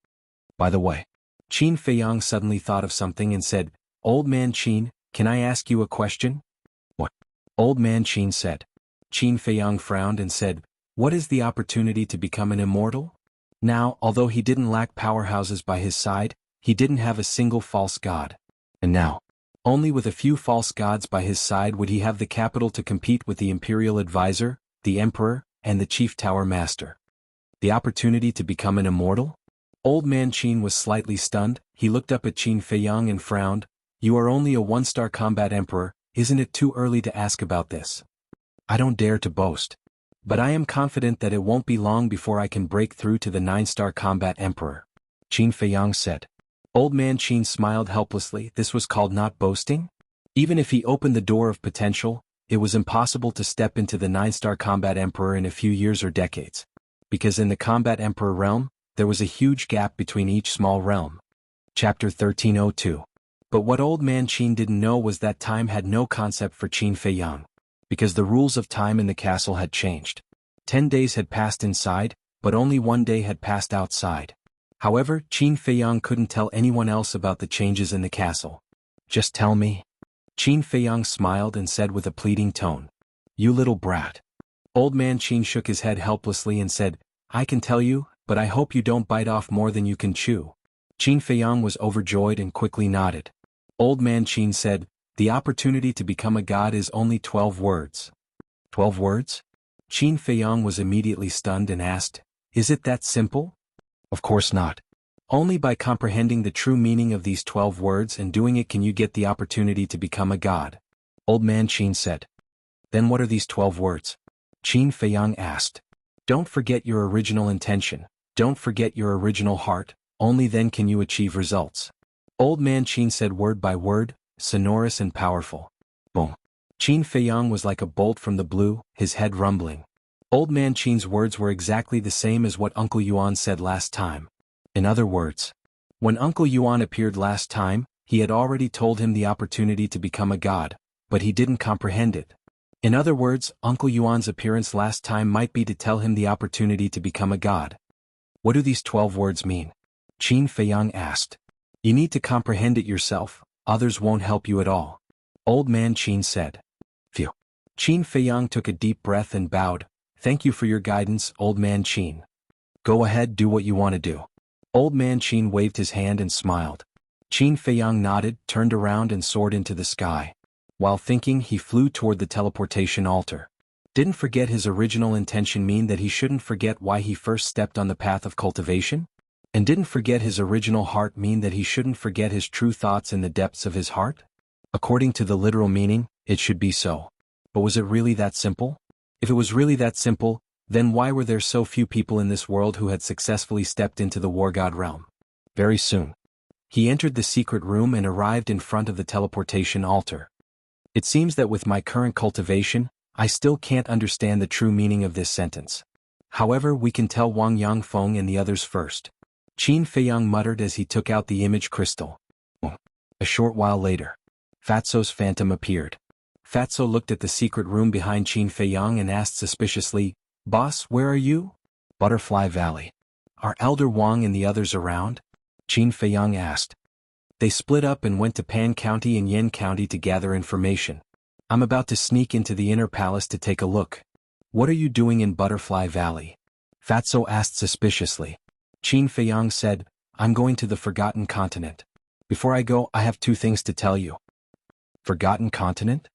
A: By the way, Qin Feiyang suddenly thought of something and said, old man Qin, can I ask you a question? What? Old man Qin said. Qin Feiyang frowned and said, what is the opportunity to become an immortal? Now, although he didn't lack powerhouses by his side, he didn't have a single false god. And now, only with a few false gods by his side would he have the capital to compete with the imperial advisor, the emperor, and the chief tower master. The opportunity to become an immortal? Old man Qin was slightly stunned, he looked up at Qin Feiyang and frowned. You are only a one-star combat emperor, isn't it too early to ask about this? I don't dare to boast. But I am confident that it won't be long before I can break through to the 9-star combat emperor. Qin Feiyang said. Old man Qin smiled helplessly, this was called not boasting? Even if he opened the door of potential, it was impossible to step into the 9-star combat emperor in a few years or decades. Because in the combat emperor realm, there was a huge gap between each small realm. Chapter 1302. But what old man Qin didn't know was that time had no concept for Qin Feiyang. Because the rules of time in the castle had changed. 10 days had passed inside, but only 1 day had passed outside. However, Qin Feiyang couldn't tell anyone else about the changes in the castle. Just tell me. Qin Feiyang smiled and said with a pleading tone. You little brat. Old man Qin shook his head helplessly and said, I can tell you, but I hope you don't bite off more than you can chew. Qin Feiyang was overjoyed and quickly nodded. Old man Qin said, the opportunity to become a god is only 12 words. 12 words? Qin Feiyang was immediately stunned and asked, is it that simple? Of course not. Only by comprehending the true meaning of these 12 words and doing it can you get the opportunity to become a god. Old man Qin said. Then what are these 12 words? Qin Feiyang asked. Don't forget your original intention. Don't forget your original heart, only then can you achieve results. Old man Qin said word by word, sonorous and powerful. Boom. Qin Feiyang was like a bolt from the blue, his head rumbling. Old man Qin's words were exactly the same as what Uncle Yuan said last time. In other words, when Uncle Yuan appeared last time, he had already told him the opportunity to become a god, but he didn't comprehend it. In other words, Uncle Yuan's appearance last time might be to tell him the opportunity to become a god. What do these 12 words mean? Qin Feiyang asked. You need to comprehend it yourself, others won't help you at all. Old man Qin said. Phew. Qin Feiyang took a deep breath and bowed. Thank you for your guidance, Old man Qin. Go ahead, do what you want to do. Old man Qin waved his hand and smiled. Qin Feiyang nodded, turned around and soared into the sky. While thinking, he flew toward the teleportation altar. Didn't forget his original intention mean that he shouldn't forget why he first stepped on the path of cultivation? And didn't forget his original heart mean that he shouldn't forget his true thoughts in the depths of his heart? According to the literal meaning, it should be so. But was it really that simple? If it was really that simple, then why were there so few people in this world who had successfully stepped into the war god realm? Very soon, he entered the secret room and arrived in front of the teleportation altar. It seems that with my current cultivation, I still can't understand the true meaning of this sentence. However, we can tell Wang Yangfeng and the others first. Qin Feiyang muttered as he took out the image crystal. A short while later, Fatso's phantom appeared. Fatso looked at the secret room behind Qin Feiyang and asked suspiciously, "Boss, where are you?" "Butterfly Valley." "Are Elder Wang and the others around?" Qin Feiyang asked. "They split up and went to Pan County and Yen County to gather information. I'm about to sneak into the inner palace to take a look." "What are you doing in Butterfly Valley?" Fatso asked suspiciously. Qin Feiyang said, "I'm going to the Forgotten Continent. Before I go, I have 2 things to tell you." "Forgotten Continent?"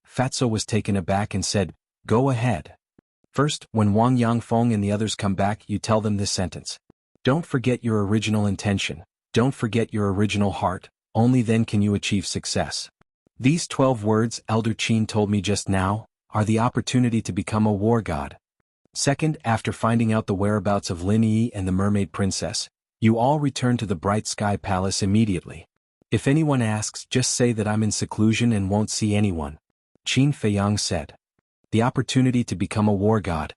A: Fatso was taken aback and said, "Go ahead." "First, when Wang Yangfeng and the others come back, you tell them this sentence. Don't forget your original intention. Don't forget your original heart. Only then can you achieve success." These 12 words Elder Qin told me just now are the opportunity to become a war god. Second, after finding out the whereabouts of Lin Yi and the Mermaid Princess, you all return to the Bright Sky Palace immediately. If anyone asks, just say that I'm in seclusion and won't see anyone. Qin Feiyang said. The opportunity to become a war god.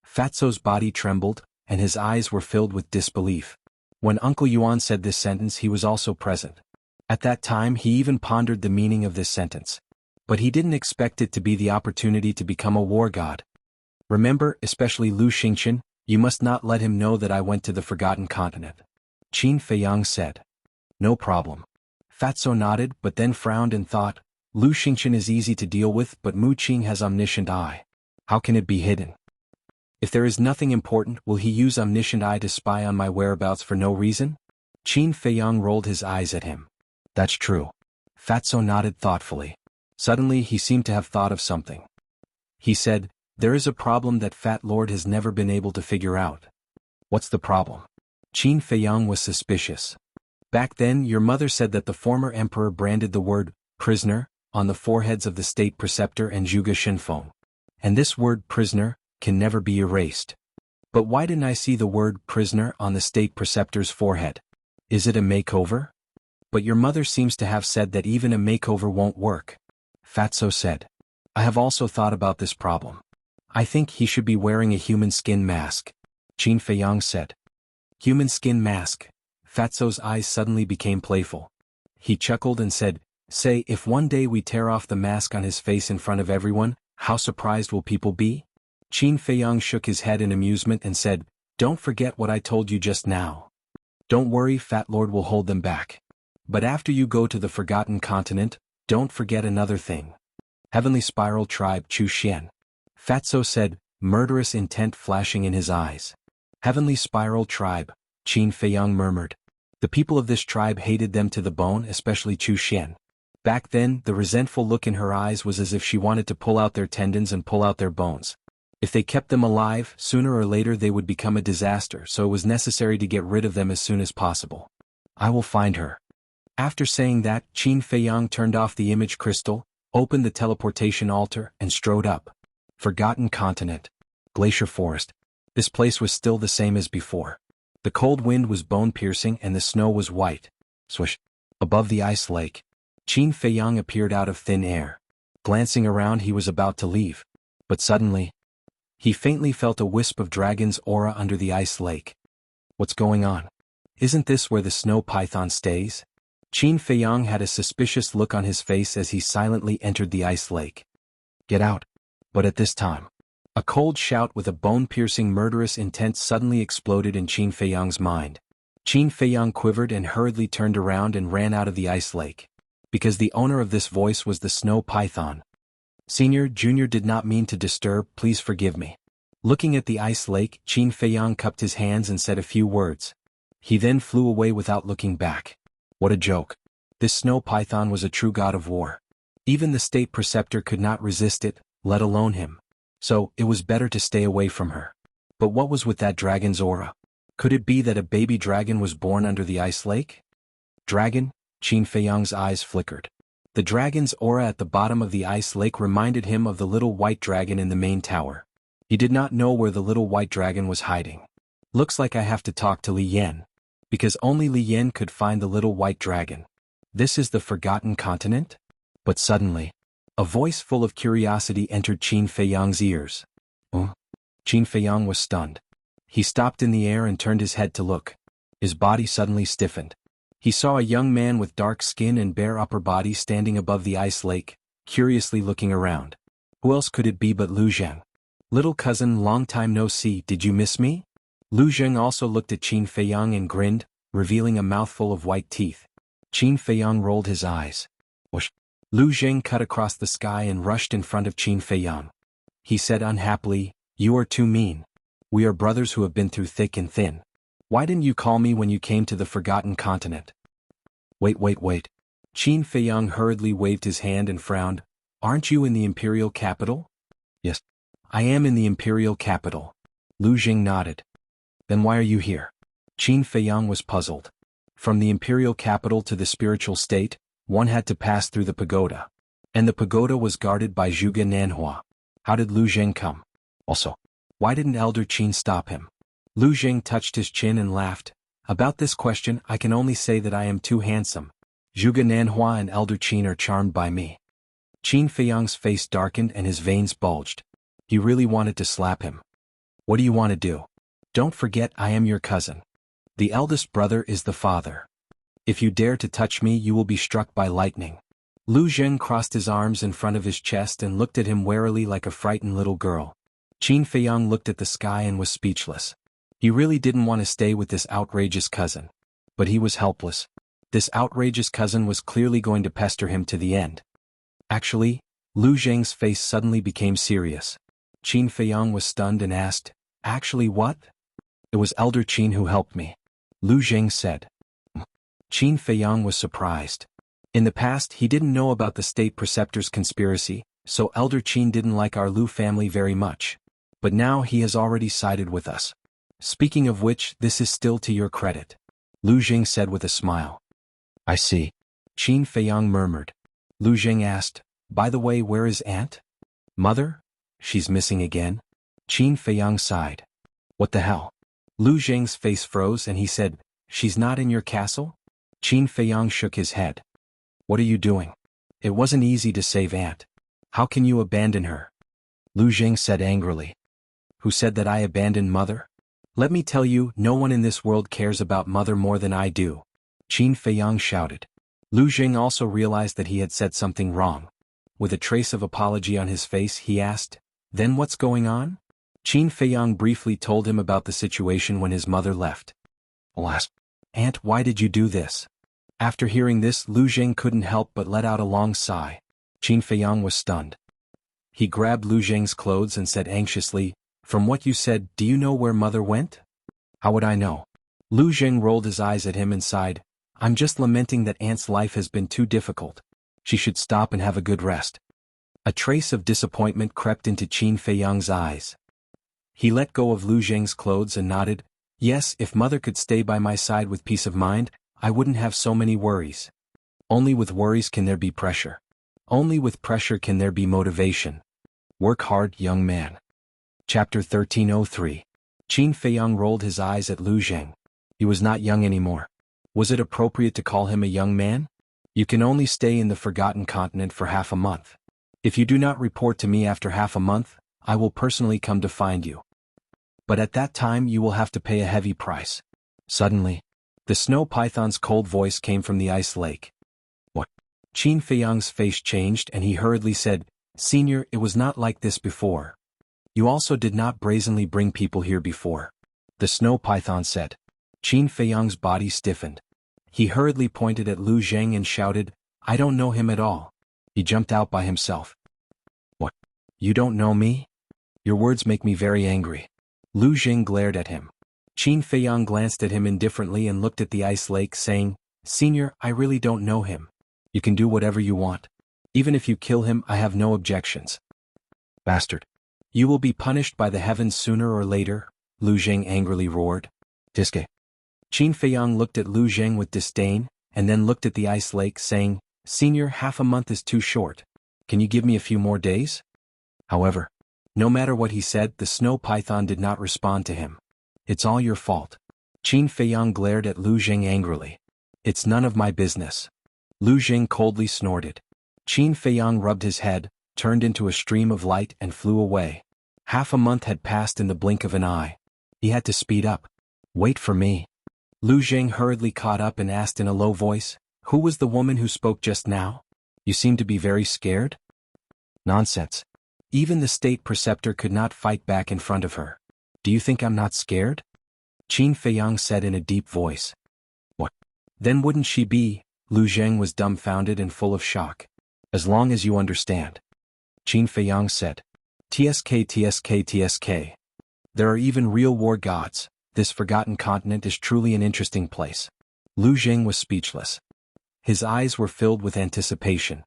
A: Fatso's body trembled, and his eyes were filled with disbelief. When Uncle Yuan said this sentence, he was also present. At that time, he even pondered the meaning of this sentence. But he didn't expect it to be the opportunity to become a war god. Remember, especially Lu Xingqian, you must not let him know that I went to the Forgotten Continent. Qin Feiyang said. No problem. Fatso nodded but then frowned and thought, Lu Xingqian is easy to deal with but Mu Qing has omniscient eye. How can it be hidden? If there is nothing important, will he use omniscient eye to spy on my whereabouts for no reason? Qin Feiyang rolled his eyes at him. That's true. Fatso nodded thoughtfully. Suddenly he seemed to have thought of something. He said, there is a problem that Fat Lord has never been able to figure out. What's the problem? Qin Feiyang was suspicious. Back then your mother said that the former emperor branded the word, prisoner, on the foreheads of the state preceptor and Zhuge Shinfeng. And this word, prisoner, can never be erased. But why didn't I see the word, prisoner, on the state preceptor's forehead? Is it a makeover? But your mother seems to have said that even a makeover won't work. Fatso said. I have also thought about this problem. I think he should be wearing a human skin mask. Qin Feiyang said. Human skin mask. Fatso's eyes suddenly became playful. He chuckled and said, say, if one day we tear off the mask on his face in front of everyone, how surprised will people be? Qin Feiyang shook his head in amusement and said, don't forget what I told you just now. Don't worry, Fat Lord will hold them back. But after you go to the Forgotten Continent, don't forget another thing. Heavenly Spiral Tribe Chu Xian. Fatso said, murderous intent flashing in his eyes. Heavenly Spiral Tribe, Qin Feiyang murmured. The people of this tribe hated them to the bone, especially Chu Xian. Back then, the resentful look in her eyes was as if she wanted to pull out their tendons and pull out their bones. If they kept them alive, sooner or later they would become a disaster, so it was necessary to get rid of them as soon as possible. I will find her. After saying that, Qin Feiyang turned off the image crystal, opened the teleportation altar, and strode up. Forgotten Continent. Glacier Forest. This place was still the same as before. The cold wind was bone-piercing and the snow was white. Swish. Above the ice lake. Qin Feiyang appeared out of thin air. Glancing around, he was about to leave. But suddenly, he faintly felt a wisp of dragon's aura under the ice lake. What's going on? Isn't this where the snow python stays? Qin Feiyang had a suspicious look on his face as he silently entered the ice lake. Get out. But at this time, a cold shout with a bone-piercing murderous intent suddenly exploded in Qin Feiyang's mind. Qin Feiyang quivered and hurriedly turned around and ran out of the ice lake. because the owner of this voice was the snow python. Senior, Junior did not mean to disturb, please forgive me. Looking at the ice lake, Qin Feiyang cupped his hands and said a few words. He then flew away without looking back. What a joke. This snow python was a true god of war. Even the state preceptor could not resist it, let alone him. So, it was better to stay away from her. But what was with that dragon's aura? Could it be that a baby dragon was born under the ice lake? Dragon? Qin Feiyang's eyes flickered. The dragon's aura at the bottom of the ice lake reminded him of the little white dragon in the main tower. He did not know where the little white dragon was hiding. Looks like I have to talk to Li Yan. Because only Li Yan could find the little white dragon. This is the Forgotten Continent? But suddenly, a voice full of curiosity entered Qin Feiyang's ears. Qin Feiyang was stunned. He stopped in the air and turned his head to look. His body suddenly stiffened. He saw a young man with dark skin and bare upper body standing above the ice lake, curiously looking around. Who else could it be but Lu Zheng? Little cousin, long time no see, did you miss me? Lu Zheng also looked at Qin Feiyang and grinned, revealing a mouthful of white teeth. Qin Feiyang rolled his eyes. Whoosh! Lu Zheng cut across the sky and rushed in front of Qin Feiyang. He said unhappily, you are too mean. We are brothers who have been through thick and thin. Why didn't you call me when you came to the Forgotten Continent? Wait. Qin Feiyang hurriedly waved his hand and frowned. Aren't you in the imperial capital? Yes. I am in the imperial capital. Lu Zheng nodded. Then why are you here? Qin Feiyang was puzzled. From the imperial capital to the spiritual state, one had to pass through the pagoda. And the pagoda was guarded by Zhuge Nanhua. How did Lu Zheng come? Also, why didn't Elder Qin stop him? Lu Zheng touched his chin and laughed. About this question I can only say that I am too handsome. Zhuge Nanhua and Elder Qin are charmed by me. Qin Feiyang's face darkened and his veins bulged. He really wanted to slap him. What do you want to do? Don't forget I am your cousin. The eldest brother is the father. If you dare to touch me you will be struck by lightning. Lu Zheng crossed his arms in front of his chest and looked at him warily like a frightened little girl. Qin Feiyang looked at the sky and was speechless. He really didn't want to stay with this outrageous cousin. But he was helpless. This outrageous cousin was clearly going to pester him to the end. Actually, Lu Zheng's face suddenly became serious. Qin Feiyang was stunned and asked, actually what? It was Elder Qin who helped me. Lu Zheng said. Qin Feiyang was surprised. In the past he didn't know about the state preceptor's conspiracy, so Elder Qin didn't like our Lu family very much. But now he has already sided with us. Speaking of which, this is still to your credit. Lu Zheng said with a smile. I see. Qin Feiyang murmured. Lu Zheng asked, by the way, where is Aunt? Mother? She's missing again? Qin Feiyang sighed. What the hell? Lu Zheng's face froze and he said, she's not in your castle? Qin Feiyang shook his head. What are you doing? It wasn't easy to save Aunt. How can you abandon her? Lu Zheng said angrily. Who said that I abandoned Mother? Let me tell you, no one in this world cares about Mother more than I do. Qin Feiyang shouted. Lu Zheng also realized that he had said something wrong. With a trace of apology on his face he asked, then what's going on? Qin Feiyang briefly told him about the situation when his mother left. Alas, Aunt, why did you do this? After hearing this, Lu Zheng couldn't help but let out a long sigh. Qin Feiyang was stunned. He grabbed Lu Zheng's clothes and said anxiously, from what you said, do you know where Mother went? How would I know? Lu Zheng rolled his eyes at him and sighed. I'm just lamenting that Aunt's life has been too difficult. She should stop and have a good rest. A trace of disappointment crept into Qin Feiyang's eyes. He let go of Lu Zheng's clothes and nodded. Yes, if Mother could stay by my side with peace of mind, I wouldn't have so many worries. Only with worries can there be pressure. Only with pressure can there be motivation. Work hard, young man. Chapter 1303. Qin Feiyang rolled his eyes at Lu Zheng. He was not young anymore. Was it appropriate to call him a young man? You can only stay in the Forgotten Continent for half a month. If you do not report to me after half a month, I will personally come to find you. But at that time you will have to pay a heavy price. Suddenly, the snow python's cold voice came from the ice lake. What? Qin Feiyang's face changed and he hurriedly said, Senior, it was not like this before. You also did not brazenly bring people here before. The snow python said. Qin Feiyang's body stiffened. He hurriedly pointed at Lu Zheng and shouted, I don't know him at all. He jumped out by himself. What? You don't know me? Your words make me very angry. Lu Jing glared at him. Qin Feiyang glanced at him indifferently and looked at the ice lake, saying, Senior, I really don't know him. You can do whatever you want. Even if you kill him, I have no objections. Bastard. You will be punished by the heavens sooner or later, Lu Jing angrily roared. Diske. Qin Feiyang looked at Lu Jing with disdain, and then looked at the ice lake, saying, Senior, half a month is too short. Can you give me a few more days? However, no matter what he said, the snow python did not respond to him. It's all your fault. Qin Feiyang glared at Lu Jing angrily. It's none of my business. Lu Jing coldly snorted. Qin Feiyang rubbed his head, turned into a stream of light and flew away. Half a month had passed in the blink of an eye. He had to speed up. Wait for me. Lu Jing hurriedly caught up and asked in a low voice, Who was the woman who spoke just now? You seem to be very scared? Nonsense. Even the state preceptor could not fight back in front of her. Do you think I'm not scared? Qin Feiyang said in a deep voice. What? Then wouldn't she be? Lu Jing was dumbfounded and full of shock. As long as you understand. Qin Feiyang said. TSK. There are even real war gods. This forgotten continent is truly an interesting place. Lu Jing was speechless. His eyes were filled with anticipation.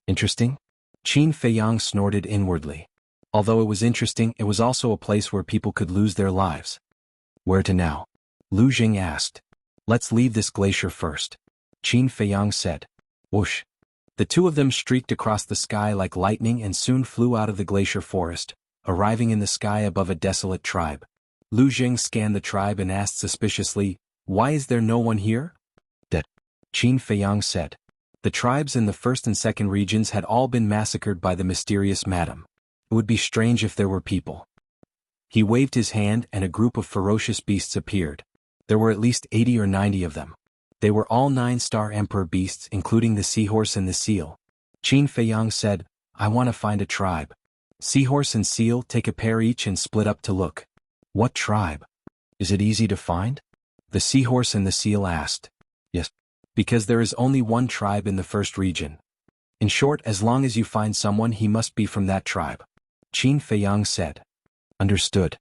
A: Interesting? Qin Feiyang snorted inwardly. Although it was interesting, it was also a place where people could lose their lives. Where to now? Lu Jing asked. Let's leave this glacier first. Qin Feiyang said. Whoosh. The two of them streaked across the sky like lightning and soon flew out of the glacier forest, arriving in the sky above a desolate tribe. Lu Jing scanned the tribe and asked suspiciously, Why is there no one here? Dead. Qin Feiyang said. The tribes in the first and second regions had all been massacred by the mysterious madam. It would be strange if there were people. He waved his hand and a group of ferocious beasts appeared. There were at least 80 or 90 of them. They were all 9-star emperor beasts, including the seahorse and the seal. Qin Feiyang said, I want to find a tribe. Seahorse and seal, take a pair each and split up to look. What tribe? Is it easy to find? The seahorse and the seal asked. Yes. Because there is only one tribe in the first region. In short, as long as you find someone, he must be from that tribe. Qin Feiyang said. Understood.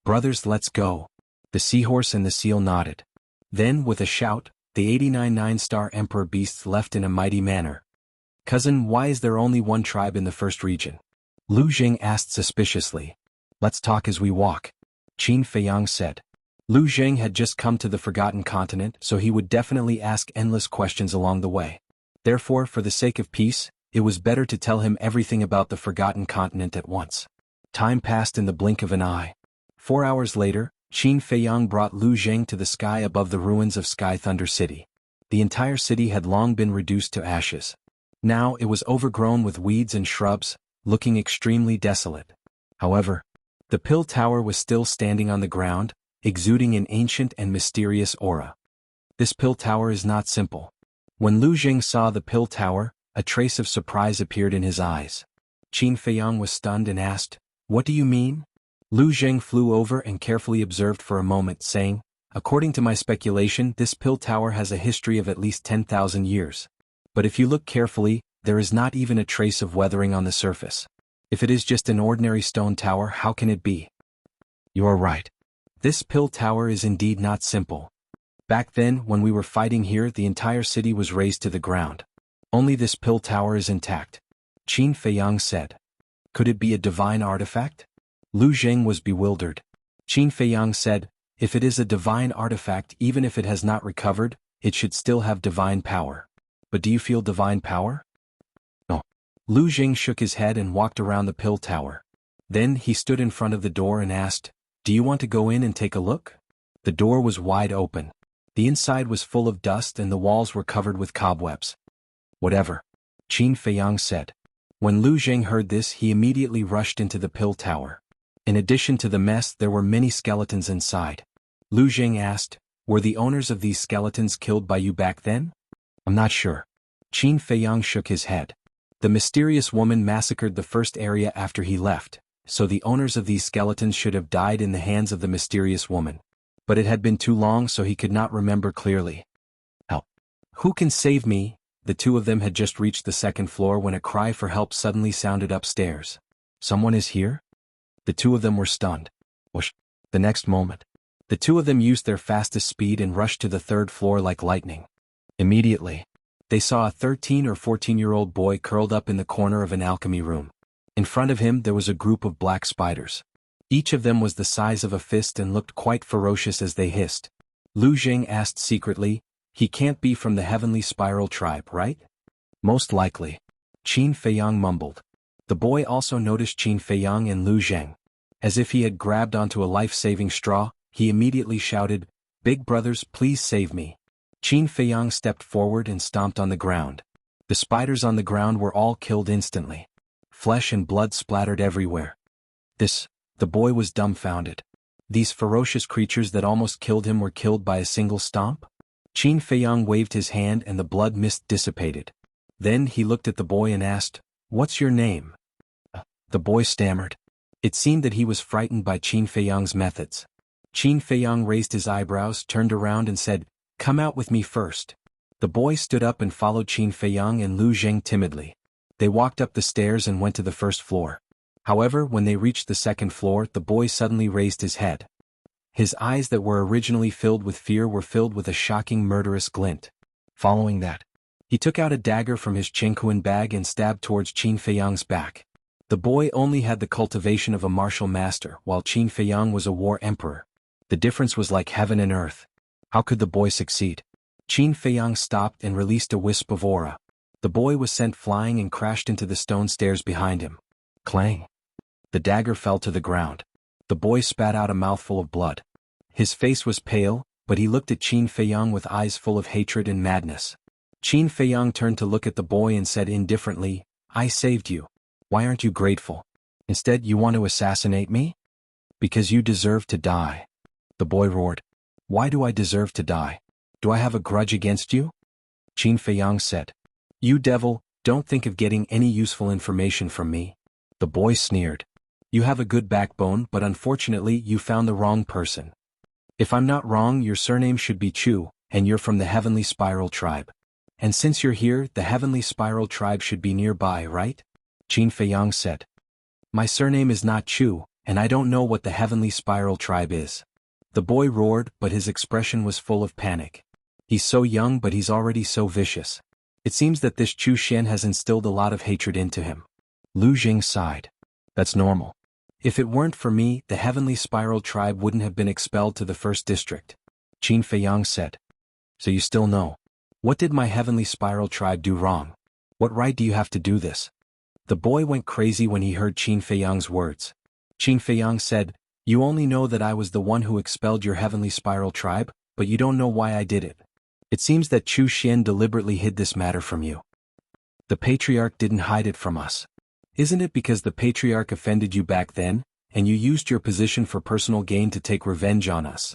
A: Brothers, let's go. The seahorse and the seal nodded. Then, with a shout, the 89 9-star emperor beasts left in a mighty manner. Cousin, why is there only one tribe in the first region? Lu Jing asked suspiciously. Let's talk as we walk. Qin Feiyang said. Lu Jing had just come to the Forgotten Continent, so he would definitely ask endless questions along the way. Therefore, for the sake of peace, it was better to tell him everything about the Forgotten Continent at once. Time passed in the blink of an eye. 4 hours later, Qin Feiyang brought Lu Jing to the sky above the ruins of Sky Thunder City. The entire city had long been reduced to ashes. Now it was overgrown with weeds and shrubs, looking extremely desolate. However, the Pill Tower was still standing on the ground, exuding an ancient and mysterious aura. This Pill Tower is not simple. When Lu Jing saw the Pill Tower, a trace of surprise appeared in his eyes. Qin Feiyang was stunned and asked, What do you mean? Lu Jing flew over and carefully observed for a moment, saying, According to my speculation, this Pill Tower has a history of at least 10,000 years. But if you look carefully, there is not even a trace of weathering on the surface. If it is just an ordinary stone tower, how can it be? You are right. This Pill Tower is indeed not simple. Back then, when we were fighting here, the entire city was razed to the ground. Only this Pill Tower is intact. Qin Feiyang said. Could it be a divine artifact? Lu Jing was bewildered. Qin Feiyang said, If it is a divine artifact, even if it has not recovered, it should still have divine power. But do you feel divine power? No. Lu Jing shook his head and walked around the Pill Tower. Then he stood in front of the door and asked, Do you want to go in and take a look? The door was wide open. The inside was full of dust and the walls were covered with cobwebs. Whatever. Qin Feiyang said. When Lu Jing heard this, he immediately rushed into the Pill Tower. In addition to the mess, there were many skeletons inside. Lu Jing asked, Were the owners of these skeletons killed by you back then? I'm not sure. Qin Feiyang shook his head. The mysterious woman massacred the first area after he left, so the owners of these skeletons should have died in the hands of the mysterious woman. But it had been too long, so he could not remember clearly. Help. Who can save me? The two of them had just reached the second floor when a cry for help suddenly sounded upstairs. Someone is here? The two of them were stunned. Whoosh! The next moment, the two of them used their fastest speed and rushed to the third floor like lightning. Immediately, they saw a 13 or 14-year-old boy curled up in the corner of an alchemy room. In front of him there was a group of black spiders. Each of them was the size of a fist and looked quite ferocious as they hissed. Lu Zheng asked secretly, "He can't be from the Heavenly Spiral tribe, right?" "Most likely," Qin Feiyang mumbled. The boy also noticed Qin Feiyang and Lu Zheng. As if he had grabbed onto a life-saving straw, he immediately shouted, "Big brothers, please save me." Qin Feiyang stepped forward and stomped on the ground. The spiders on the ground were all killed instantly. Flesh and blood splattered everywhere. The boy was dumbfounded. These ferocious creatures that almost killed him were killed by a single stomp? Qin Feiyang waved his hand and the blood mist dissipated. Then he looked at the boy and asked, "What's your name?" The boy stammered. It seemed that he was frightened by Qin Feiyang's methods. Qin Feiyang raised his eyebrows, turned around and said, "Come out with me first." The boy stood up and followed Qin Feiyang and Lu Zheng timidly. They walked up the stairs and went to the first floor. However, when they reached the second floor, the boy suddenly raised his head. His eyes that were originally filled with fear were filled with a shocking murderous glint. Following that, he took out a dagger from his Jianghu bag and stabbed towards Qin Feiyang's back. The boy only had the cultivation of a martial master, while Qin Feiyang was a war emperor. The difference was like heaven and earth. How could the boy succeed? Qin Feiyang stopped and released a wisp of aura. The boy was sent flying and crashed into the stone stairs behind him. Clang! The dagger fell to the ground. The boy spat out a mouthful of blood. His face was pale, but he looked at Qin Feiyang with eyes full of hatred and madness. Qin Feiyang turned to look at the boy and said indifferently, "I saved you. Why aren't you grateful? Instead, you want to assassinate me? Because you deserve to die." The boy roared. "Why do I deserve to die? Do I have a grudge against you?" Qin Feiyang said. "You devil, don't think of getting any useful information from me." The boy sneered. "You have a good backbone, but unfortunately you found the wrong person. If I'm not wrong, your surname should be Chu, and you're from the Heavenly Spiral tribe. And since you're here, the Heavenly Spiral tribe should be nearby, right?" Qin Feiyang said. "My surname is not Chu, and I don't know what the Heavenly Spiral tribe is." The boy roared, but his expression was full of panic. "He's so young, but he's already so vicious. It seems that this Chu Xian has instilled a lot of hatred into him." Lu Zheng sighed. "That's normal. If it weren't for me, the Heavenly Spiral tribe wouldn't have been expelled to the first district." Qin Feiyang said. "So you still know. What did my Heavenly Spiral tribe do wrong? What right do you have to do this?" The boy went crazy when he heard Qin Feiyang's words. Qin Feiyang said, "You only know that I was the one who expelled your Heavenly Spiral tribe, but you don't know why I did it. It seems that Chu Xian deliberately hid this matter from you. The Patriarch didn't hide it from us. Isn't it because the Patriarch offended you back then, and you used your position for personal gain to take revenge on us?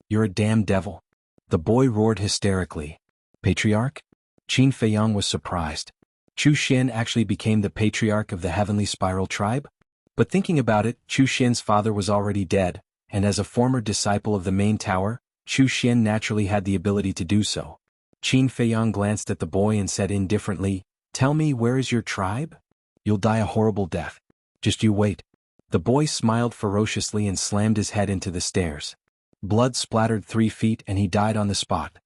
A: You're a damn devil." The boy roared hysterically. "Patriarch?" Qin Feiyang was surprised. Chu Xian actually became the Patriarch of the Heavenly Spiral tribe? But thinking about it, Chu Xian's father was already dead, and as a former disciple of the main tower, Chu Xian naturally had the ability to do so. Qin Feiyang glanced at the boy and said indifferently, "Tell me, where is your tribe? You'll die a horrible death. Just you wait." The boy smiled ferociously and slammed his head into the stairs. Blood splattered 3 feet and he died on the spot.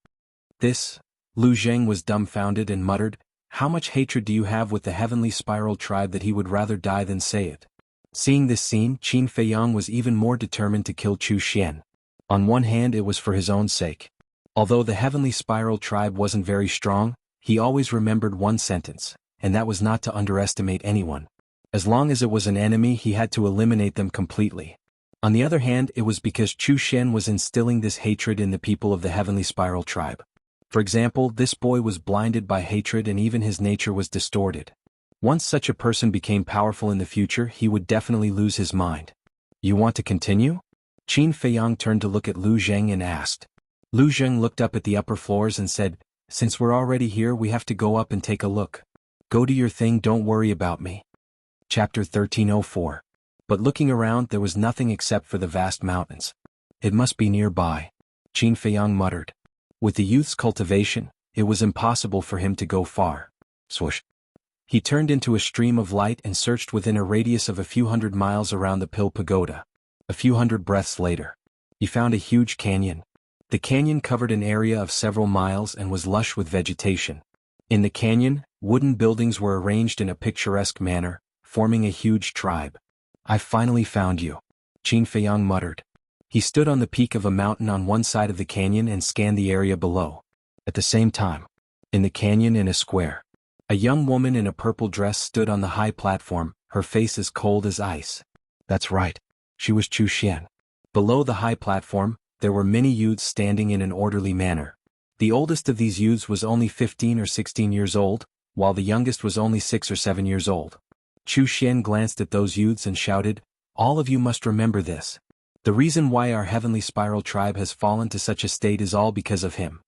A: Lu Zheng was dumbfounded and muttered, "How much hatred do you have with the Heavenly Spiral tribe that he would rather die than say it?" Seeing this scene, Qin Feiyang was even more determined to kill Chu Xian. On one hand, it was for his own sake. Although the Heavenly Spiral tribe wasn't very strong, he always remembered one sentence, and that was not to underestimate anyone. As long as it was an enemy, he had to eliminate them completely. On the other hand, it was because Chu Xian was instilling this hatred in the people of the Heavenly Spiral tribe. For example, this boy was blinded by hatred and even his nature was distorted. Once such a person became powerful in the future, he would definitely lose his mind. "You want to continue?" Qin Feiyang turned to look at Lu Zheng and asked. Lu Zheng looked up at the upper floors and said, "Since we're already here, we have to go up and take a look. Go do your thing, don't worry about me." Chapter 1304. But looking around, there was nothing except for the vast mountains. "It must be nearby," Qin Feiyang muttered. With the youth's cultivation, it was impossible for him to go far. Swoosh. He turned into a stream of light and searched within a radius of a few hundred miles around the Pill Pagoda. A few hundred breaths later, he found a huge canyon. The canyon covered an area of several miles and was lush with vegetation. In the canyon, wooden buildings were arranged in a picturesque manner, forming a huge tribe. "I finally found you," Qin Feiyang muttered. He stood on the peak of a mountain on one side of the canyon and scanned the area below. At the same time, in the canyon in a square, a young woman in a purple dress stood on the high platform, her face as cold as ice. That's right. She was Chu Xian. Below the high platform, there were many youths standing in an orderly manner. The oldest of these youths was only 15 or 16 years old, while the youngest was only 6 or 7 years old. Chu Xian glanced at those youths and shouted, "All of you must remember this. The reason why our heavenly spiral tribe has fallen to such a state is all because of him."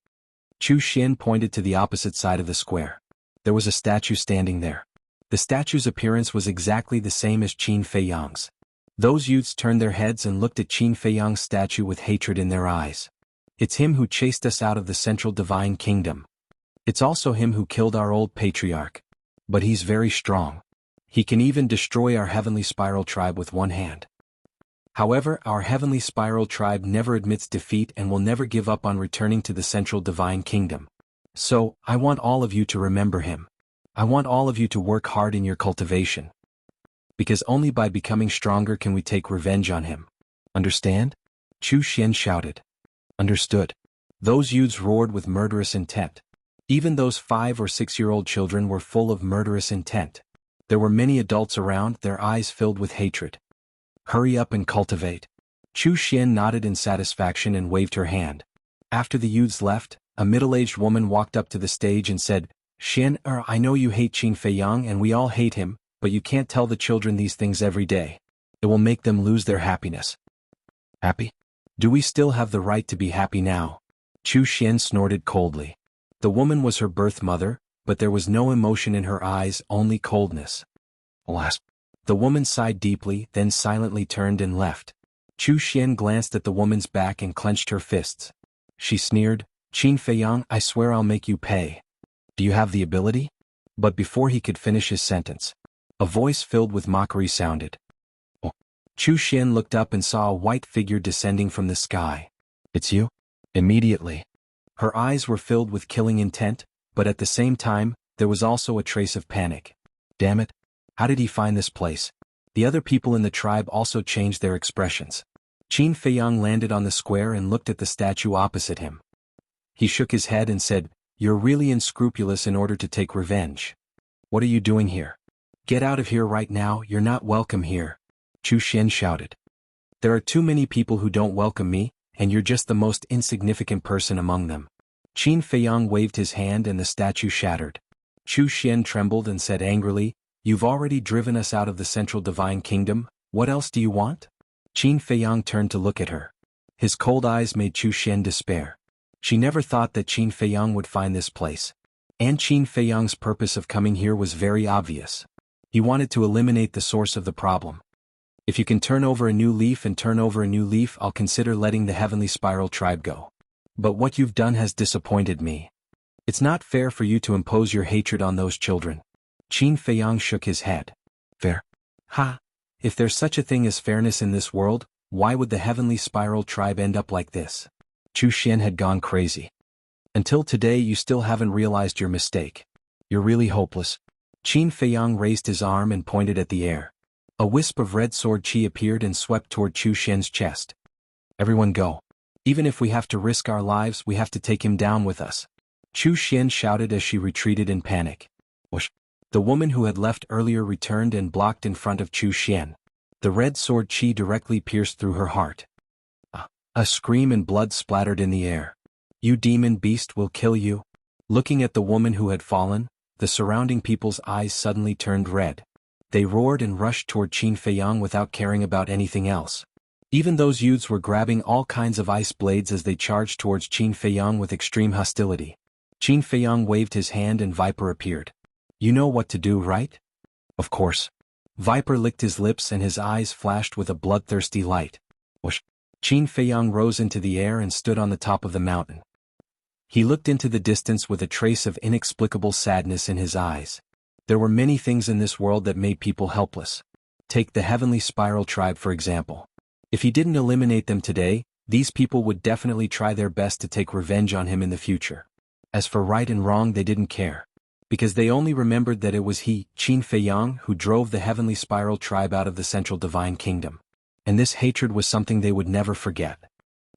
A: Chu Xian pointed to the opposite side of the square. There was a statue standing there. The statue's appearance was exactly the same as Qin Feiyang's. Those youths turned their heads and looked at Qin Feiyang's statue with hatred in their eyes. "It's him who chased us out of the central divine kingdom. It's also him who killed our old patriarch. But he's very strong. He can even destroy our heavenly spiral tribe with one hand. However, our heavenly spiral tribe never admits defeat and will never give up on returning to the central divine kingdom. So, I want all of you to remember him. I want all of you to work hard in your cultivation. Because only by becoming stronger can we take revenge on him. Understand?" Chu Xian shouted. "Understood." Those youths roared with murderous intent. Even those 5 or 6-year-old children were full of murderous intent. There were many adults around, their eyes filled with hatred. "Hurry up and cultivate." Chu Xian nodded in satisfaction and waved her hand. After the youths left, a middle-aged woman walked up to the stage and said, "Xian, I know you hate Qin Feiyang and we all hate him, but you can't tell the children these things every day. It will make them lose their happiness." "Happy? Do we still have the right to be happy now?" Chu Xian snorted coldly. The woman was her birth mother, but there was no emotion in her eyes, only coldness. Alas. The woman sighed deeply, then silently turned and left. Chu Xian glanced at the woman's back and clenched her fists. She sneered, "Qin Feiyang, I swear I'll make you pay. Do you have the ability?" But before he could finish his sentence, a voice filled with mockery sounded. "Oh." Chu Xian looked up and saw a white figure descending from the sky. "It's you?" Immediately. Her eyes were filled with killing intent, but at the same time, there was also a trace of panic. Damn it. How did he find this place? The other people in the tribe also changed their expressions. Qin Feiyang landed on the square and looked at the statue opposite him. He shook his head and said, "You're really unscrupulous in order to take revenge. What are you doing here? Get out of here right now, you're not welcome here." Chu Xian shouted. "There are too many people who don't welcome me, and you're just the most insignificant person among them." Qin Feiyang waved his hand and the statue shattered. Chu Xian trembled and said angrily, "You've already driven us out of the central divine kingdom, what else do you want?" Qin Feiyang turned to look at her. His cold eyes made Chu Xian despair. She never thought that Qin Feiyang would find this place. And Qin Feiyang's purpose of coming here was very obvious. He wanted to eliminate the source of the problem. "If you can turn over a new leaf and turn over a new leaf, I'll consider letting the heavenly spiral tribe go. But what you've done has disappointed me. It's not fair for you to impose your hatred on those children." Qin Feiyang shook his head. "Fair? Ha! If there's such a thing as fairness in this world, why would the heavenly spiral tribe end up like this?" Chu Xian had gone crazy. "Until today you still haven't realized your mistake. You're really hopeless." Qin Feiyang raised his arm and pointed at the air. A wisp of red sword chi appeared and swept toward Chu Xian's chest. "Everyone go. Even if we have to risk our lives, we have to take him down with us." Chu Xian shouted as she retreated in panic. Whoosh. The woman who had left earlier returned and blocked in front of Chu Xian. The red sword chi directly pierced through her heart. A scream and blood splattered in the air. "You demon beast, will kill you." Looking at the woman who had fallen, the surrounding people's eyes suddenly turned red. They roared and rushed toward Qin Feiyang without caring about anything else. Even those youths were grabbing all kinds of ice blades as they charged towards Qin Feiyang with extreme hostility. Qin Feiyang waved his hand and Viper appeared. "You know what to do, right?" "Of course." Viper licked his lips and his eyes flashed with a bloodthirsty light. Whoosh. Qin Feiyang rose into the air and stood on the top of the mountain. He looked into the distance with a trace of inexplicable sadness in his eyes. There were many things in this world that made people helpless. Take the Heavenly Spiral tribe for example. If he didn't eliminate them today, these people would definitely try their best to take revenge on him in the future. As for right and wrong, they didn't care. Because they only remembered that it was he, Qin Feiyang, who drove the Heavenly Spiral tribe out of the Central Divine Kingdom. And this hatred was something they would never forget.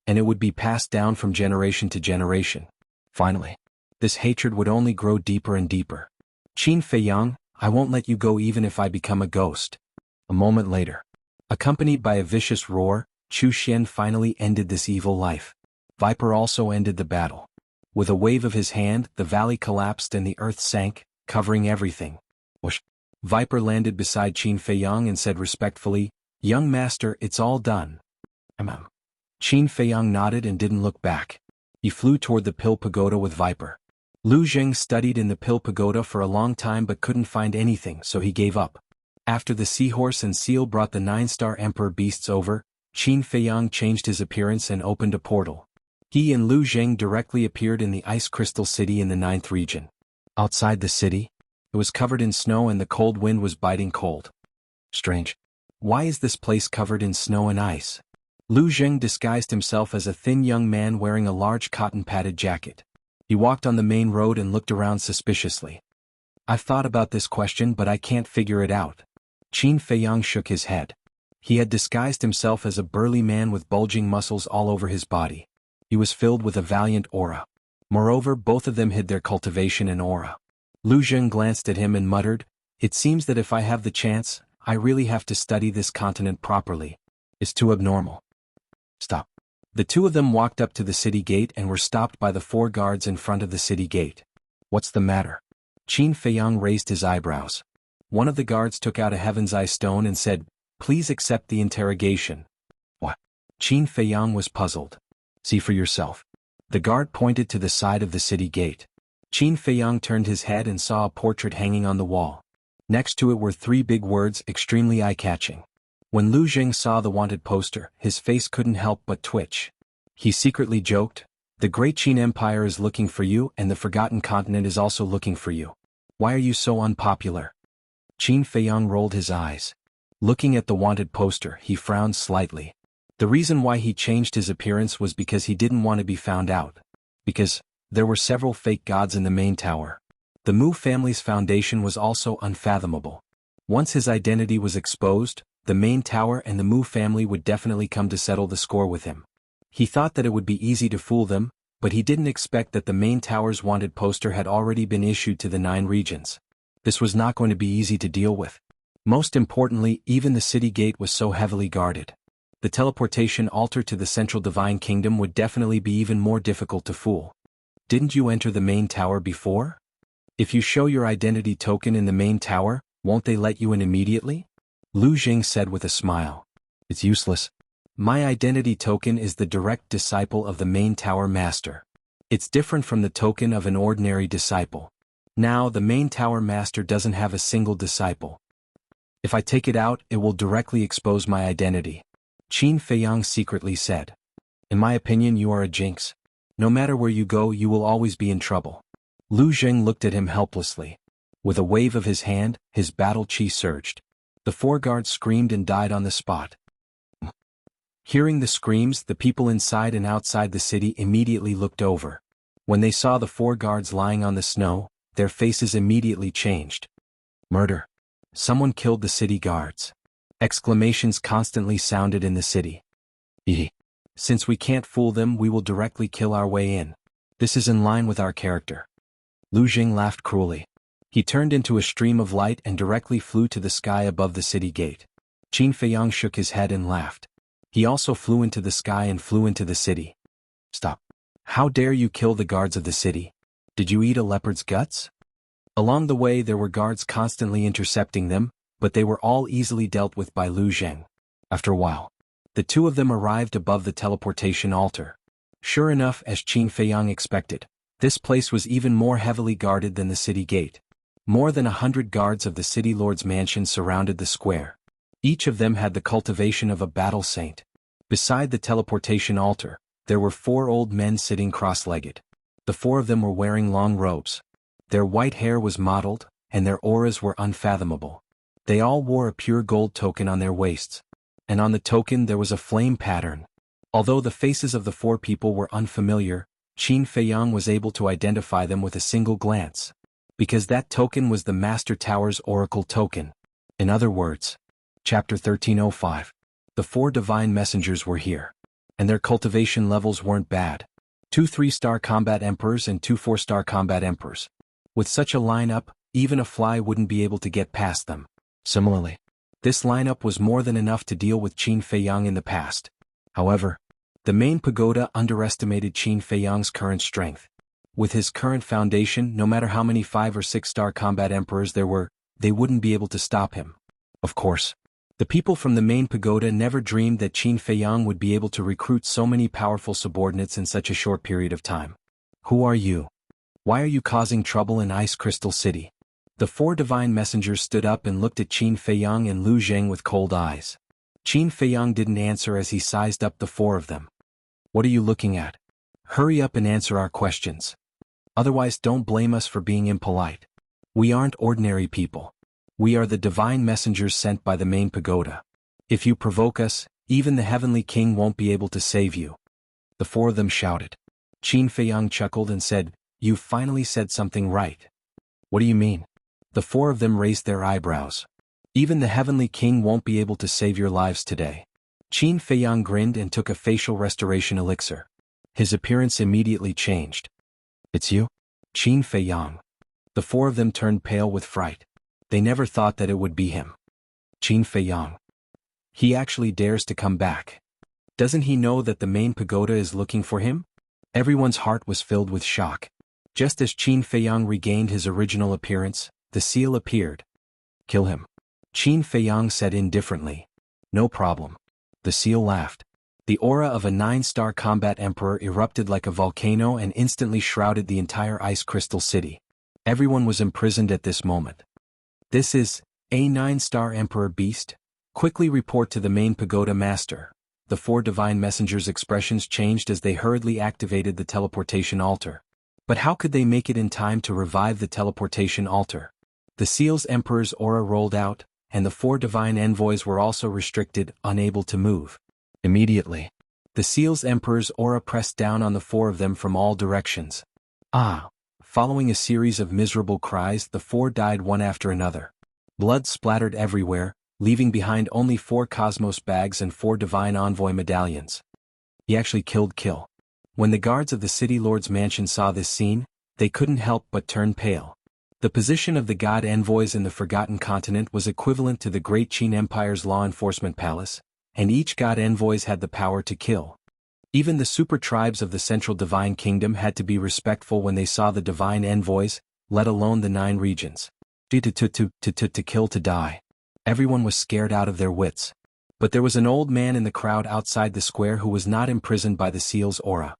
A: And it would be passed down from generation to generation. Finally, this hatred would only grow deeper and deeper. Qin Feiyang, I won't let you go even if I become a ghost. A moment later, accompanied by a vicious roar, Chu Xian finally ended this evil life. Viper also ended the battle. With a wave of his hand, the valley collapsed and the earth sank, covering everything. Whoosh! Viper landed beside Qin Feiyang and said respectfully, "Young master, it's all done." Qin Feiyang nodded and didn't look back. He flew toward the Pill Pagoda with Viper. Lu Zheng studied in the Pill Pagoda for a long time but couldn't find anything, so he gave up. After the seahorse and seal brought the 9-star Emperor beasts over, Qin Feiyang changed his appearance and opened a portal. He and Lu Zheng directly appeared in the Ice Crystal City in the 9th region. Outside the city, it was covered in snow and the cold wind was biting cold. Strange. Why is this place covered in snow and ice? Lu Zheng disguised himself as a thin young man wearing a large cotton-padded jacket. He walked on the main road and looked around suspiciously. I've thought about this question but I can't figure it out. Qin Feiyang shook his head. He had disguised himself as a burly man with bulging muscles all over his body. He was filled with a valiant aura. Moreover, both of them hid their cultivation and aura. Lu Zheng glanced at him and muttered, "It seems that if I have the chance, I really have to study this continent properly. It's too abnormal." Stop. The two of them walked up to the city gate and were stopped by the 4 guards in front of the city gate. What's the matter? Qin Feiyang raised his eyebrows. One of the guards took out a Heaven's Eye stone and said, "Please accept the interrogation." What? Qin Feiyang was puzzled. "See for yourself." The guard pointed to the side of the city gate. Qin Feiyang turned his head and saw a portrait hanging on the wall. Next to it were 3 big words, extremely eye-catching. When Lu Zheng saw the wanted poster, his face couldn't help but twitch. He secretly joked, "The Great Qin Empire is looking for you and the Forgotten Continent is also looking for you. Why are you so unpopular?" Qin Feiyang rolled his eyes. Looking at the wanted poster, he frowned slightly. The reason why he changed his appearance was because he didn't want to be found out. Because there were several fake gods in the main tower. The Mu family's foundation was also unfathomable. Once his identity was exposed, the main tower and the Mu family would definitely come to settle the score with him. He thought that it would be easy to fool them, but he didn't expect that the main tower's wanted poster had already been issued to the 9 regions. This was not going to be easy to deal with. Most importantly, even the city gate was so heavily guarded. The teleportation altar to the Central Divine Kingdom would definitely be even more difficult to fool. Didn't you enter the main tower before? If you show your identity token in the main tower, won't they let you in immediately? Lu Zheng said with a smile. It's useless. My identity token is the direct disciple of the main tower master. It's different from the token of an ordinary disciple. Now the main tower master doesn't have a single disciple. If I take it out, it will directly expose my identity. Qin Feiyang secretly said. In my opinion, you are a jinx. No matter where you go, you will always be in trouble. Lu Zheng looked at him helplessly. With a wave of his hand, his battle chi surged. The 4 guards screamed and died on the spot. Hearing the screams, the people inside and outside the city immediately looked over. When they saw the 4 guards lying on the snow, their faces immediately changed. Murder. Someone killed the city guards. Exclamations constantly sounded in the city. Since we can't fool them, we will directly kill our way in. This is in line with our character. Lu Zheng laughed cruelly. He turned into a stream of light and directly flew to the sky above the city gate. Qin Feiyang shook his head and laughed. He also flew into the sky and flew into the city. Stop. How dare you kill the guards of the city? Did you eat a leopard's guts? Along the way there were guards constantly intercepting them, but they were all easily dealt with by Lu Zheng. After a while, the two of them arrived above the teleportation altar. Sure enough, as Qin Feiyang expected, this place was even more heavily guarded than the city gate. More than 100 guards of the city lord's mansion surrounded the square. Each of them had the cultivation of a battle saint. Beside the teleportation altar, there were 4 old men sitting cross-legged. The The four of them were wearing long robes. Their white hair was mottled, and their auras were unfathomable. They all wore a pure gold token on their waists. And on the token there was a flame pattern. Although the faces of the four people were unfamiliar, Qin Feiyang was able to identify them with a single glance. Because that token was the Master Tower's Oracle token. In other words, Chapter 1305. The four divine messengers were here. And their cultivation levels weren't bad. 2 3-star combat emperors and 2 4-star combat emperors. With such a lineup, even a fly wouldn't be able to get past them. Similarly, this lineup was more than enough to deal with Qin Feiyang in the past. However, the main pagoda underestimated Qin Feiyang's current strength. With his current foundation, no matter how many 5 or 6-star combat emperors there were, they wouldn't be able to stop him. Of course, the people from the main pagoda never dreamed that Qin Feiyang would be able to recruit so many powerful subordinates in such a short period of time. Who are you? Why are you causing trouble in Ice Crystal City? The four divine messengers stood up and looked at Qin Feiyang and Lu Zheng with cold eyes. Qin Feiyang didn't answer as he sized up the four of them. What are you looking at? Hurry up and answer our questions. Otherwise don't blame us for being impolite. We aren't ordinary people. We are the divine messengers sent by the main pagoda. If you provoke us, even the heavenly king won't be able to save you. The four of them shouted. Qin Feiyang chuckled and said, "You finally said something right." What do you mean? The four of them raised their eyebrows. Even the heavenly king won't be able to save your lives today. Qin Feiyang grinned and took a facial restoration elixir. His appearance immediately changed. It's you? Qin Feiyang. The four of them turned pale with fright. They never thought that it would be him. Qin Feiyang. He actually dares to come back. Doesn't he know that the main pagoda is looking for him? Everyone's heart was filled with shock. Just as Qin Feiyang regained his original appearance, the seal appeared. Kill him. Qin Feiyang said indifferently. No problem. The seal laughed. The aura of a 9-star combat emperor erupted like a volcano and instantly shrouded the entire Ice Crystal City. Everyone was imprisoned at this moment. This is a 9-star emperor beast? Quickly report to the main pagoda master. The four divine messengers' expressions changed as they hurriedly activated the teleportation altar. But how could they make it in time to revive the teleportation altar? The seal's emperor's aura rolled out, and the four divine envoys were also restricted, unable to move. Immediately, the seal's emperor's aura pressed down on the four of them from all directions. Ah! Following a series of miserable cries, the four died one after another. Blood splattered everywhere, leaving behind only 4 cosmos bags and 4 divine envoy medallions. He actually killed Kill. When the guards of the city lord's mansion saw this scene, they couldn't help but turn pale. The position of the god envoys in the Forgotten Continent was equivalent to the Great Qin Empire's law enforcement palace, and each god envoys had the power to kill. Even the super tribes of the Central Divine Kingdom had to be respectful when they saw the divine envoys, let alone the 9 regions. To kill to die. Everyone was scared out of their wits. But there was an old man in the crowd outside the square who was not imprisoned by the seal's aura.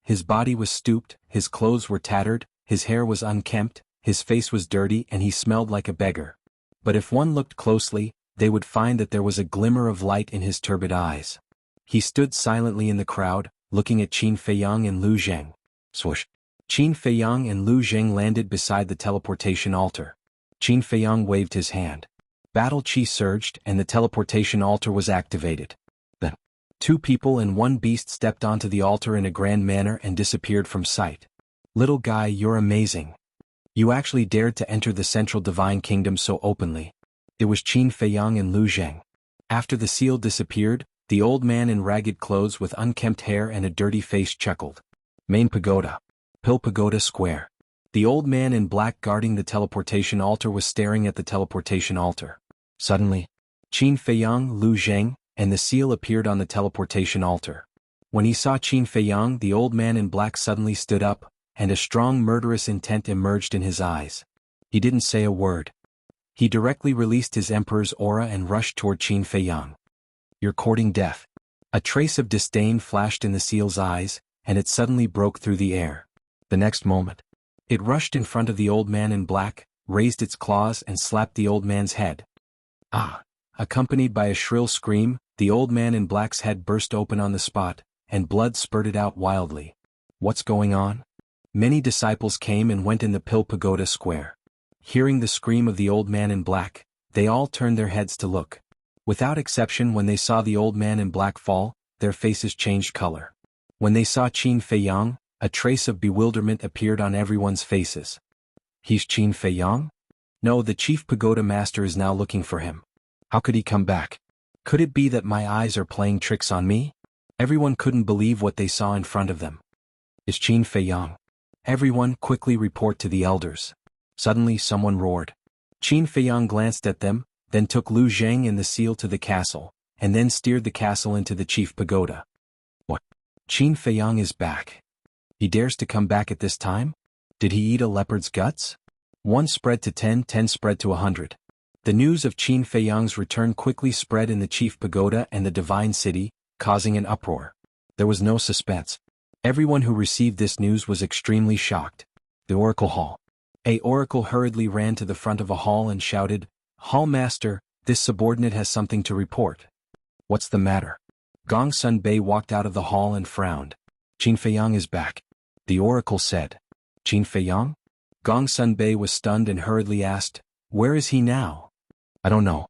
A: His body was stooped, his clothes were tattered, his hair was unkempt, his face was dirty, and he smelled like a beggar. But if one looked closely, they would find that there was a glimmer of light in his turbid eyes. He stood silently in the crowd, looking at Qin Feiyang and Lu Zheng. Swoosh! Qin Feiyang and Lu Zheng landed beside the teleportation altar. Qin Feiyang waved his hand. Battle chi surged, and the teleportation altar was activated. Then, 2 people and 1 beast stepped onto the altar in a grand manner and disappeared from sight. Little guy, you're amazing. You actually dared to enter the Central Divine Kingdom so openly. It was Qin Feiyang and Lu Zheng. After the seal disappeared, the old man in ragged clothes with unkempt hair and a dirty face chuckled. Main Pagoda. Pill Pagoda Square. The old man in black guarding the teleportation altar was staring at the teleportation altar. Suddenly, Qin Feiyang, Lu Zheng, and the seal appeared on the teleportation altar. When he saw Qin Feiyang, the old man in black suddenly stood up, and a strong murderous intent emerged in his eyes. He didn't say a word. He directly released his emperor's aura and rushed toward Qin Feiyang. You're courting death. A trace of disdain flashed in the seal's eyes, and it suddenly broke through the air. The next moment, it rushed in front of the old man in black, raised its claws and slapped the old man's head. Ah! Accompanied by a shrill scream, the old man in black's head burst open on the spot, and blood spurted out wildly. What's going on? Many disciples came and went in the Pill Pagoda square. Hearing the scream of the old man in black, they all turned their heads to look. Without exception, when they saw the old man in black fall, their faces changed color. When they saw Qin Feiyang, a trace of bewilderment appeared on everyone's faces. He's Qin Feiyang? No, the chief pagoda master is now looking for him. How could he come back? Could it be that my eyes are playing tricks on me? Everyone couldn't believe what they saw in front of them. Is Qin Feiyang? Everyone quickly report to the elders. Suddenly someone roared. Qin Feiyang glanced at them, then took Lu Zhang and the seal to the castle, and then steered the castle into the chief pagoda. What? Qin Feiyang is back. He dares to come back at this time? Did he eat a leopard's guts? 1 spread to 10, 10 spread to 100. The news of Qin Feiyang's return quickly spread in the chief pagoda and the divine city, causing an uproar. There was no suspense. Everyone who received this news was extremely shocked. The Oracle Hall. A oracle hurriedly ran to the front of a hall and shouted, "Hall Master, this subordinate has something to report." What's the matter? Gong Sun Bei walked out of the hall and frowned. Qin Feiyang is back. The oracle said. Qin Feiyang? Gong Sun Bei was stunned and hurriedly asked, "Where is he now?" I don't know.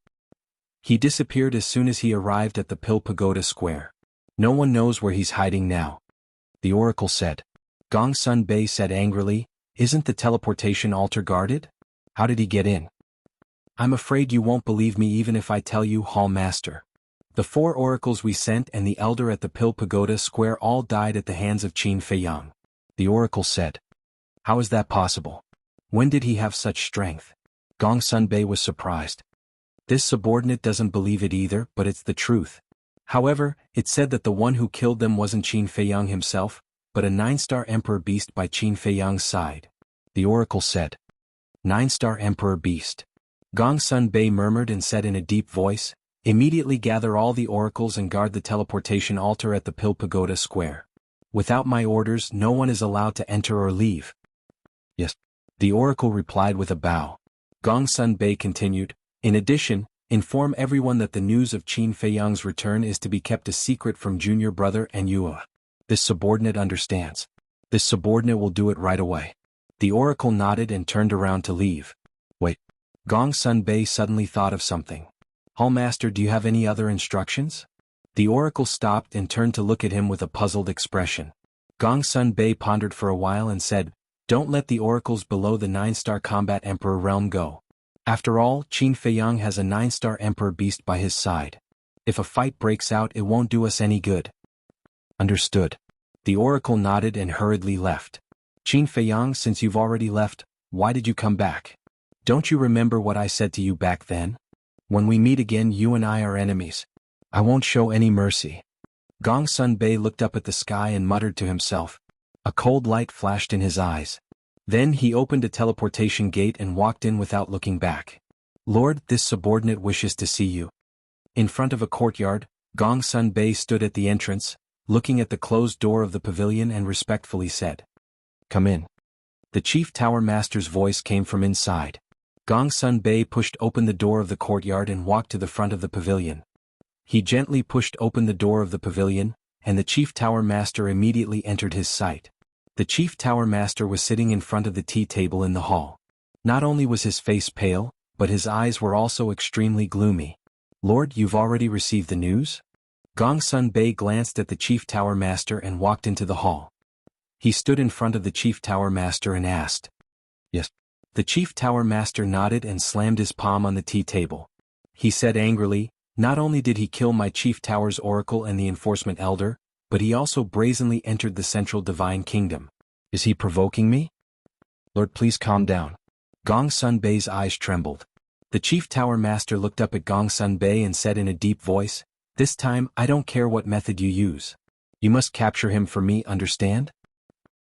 A: He disappeared as soon as he arrived at the Pill Pagoda square. No one knows where he's hiding now. The oracle said. Gong Sun Bei said angrily, "Isn't the teleportation altar guarded? How did he get in?" I'm afraid you won't believe me even if I tell you, Hall Master. The 4 oracles we sent and the elder at the Pill Pagoda square all died at the hands of Qin Feiyang. The oracle said. How is that possible? When did he have such strength? Gong Sun Bei was surprised. This subordinate doesn't believe it either, but it's the truth. However, it said that the one who killed them wasn't Qin Feiyang himself, but a 9-star Emperor Beast by Qin Feiyang's side. The oracle said. 9-star Emperor Beast. Gong Sun Bei murmured and said in a deep voice, "Immediately gather all the oracles and guard the teleportation altar at the Pill Pagoda square. Without my orders, no one is allowed to enter or leave." Yes. The oracle replied with a bow. Gong Sun Bei continued, "In addition, inform everyone that the news of Qin Feiyang's return is to be kept a secret from junior brother and Yua. This subordinate understands. This subordinate will do it right away." The oracle nodded and turned around to leave. Wait. Gong Sun Bei suddenly thought of something. Hall Master, do you have any other instructions? The oracle stopped and turned to look at him with a puzzled expression. Gong Sun Bei pondered for a while and said, "Don't let the oracles below the 9-star combat Emperor realm go. After all, Qin Feiyang has a 9-star Emperor Beast by his side. If a fight breaks out, it won't do us any good." Understood. The oracle nodded and hurriedly left. Qin Feiyang, since you've already left, why did you come back? Don't you remember what I said to you back then? When we meet again, you and I are enemies. I won't show any mercy. Gong Sun Bei looked up at the sky and muttered to himself. A cold light flashed in his eyes. Then he opened a teleportation gate and walked in without looking back. "Lord, this subordinate wishes to see you." In front of a courtyard, Gong Sun Bei stood at the entrance, looking at the closed door of the pavilion and respectfully said, "Come in." The chief tower master's voice came from inside. Gong Sun Bei pushed open the door of the courtyard and walked to the front of the pavilion. He gently pushed open the door of the pavilion, and the chief tower master immediately entered his sight. The chief tower master was sitting in front of the tea table in the hall. Not only was his face pale, but his eyes were also extremely gloomy. "Lord, you've already received the news?" Gong Sun Bei glanced at the chief tower master and walked into the hall. He stood in front of the chief tower master and asked. "Yes." The chief tower master nodded and slammed his palm on the tea table. He said angrily, "Not only did he kill my chief tower's oracle and the enforcement elder, but he also brazenly entered the central divine kingdom. Is he provoking me?" "Lord, please calm down." Gong Sun Bei's eyes trembled. The chief tower master looked up at Gong Sun Bei and said in a deep voice, "This time, I don't care what method you use. You must capture him for me, understand?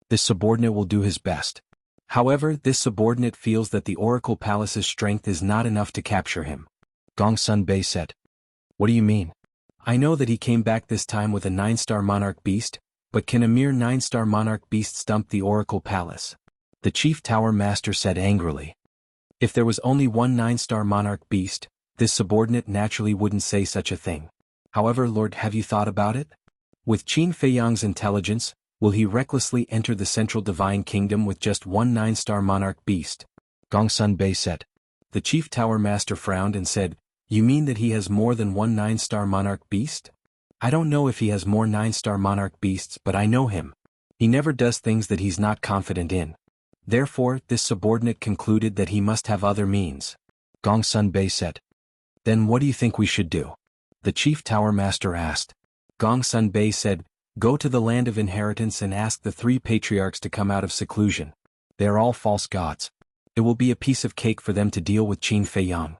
A: This subordinate will do his best. However, this subordinate feels that the Oracle Palace's strength is not enough to capture him." Gong Sun Bei said. "What do you mean? I know that he came back this time with a 9-star Monarch Beast, but can a mere 9-star Monarch Beast stump the Oracle Palace?" The chief tower master said angrily. If there was only one 9-star Monarch Beast, this subordinate naturally wouldn't say such a thing. However, Lord, have you thought about it? With Qin Feiyang's intelligence, Will he recklessly enter the central divine kingdom with just one 9-star monarch beast? Gongsun Bei said. The chief tower master frowned and said, You mean that he has more than one 9-star monarch beast? I don't know if he has more 9-star monarch beasts, but I know him. He never does things that he's not confident in. Therefore, this subordinate concluded that he must have other means. Gongsun Bei said. Then what do you think we should do? The chief tower master asked. Gongsun Bei said, Go to the land of inheritance and ask the 3 patriarchs to come out of seclusion. They are all false gods. It will be a piece of cake for them to deal with Qin Feiyang.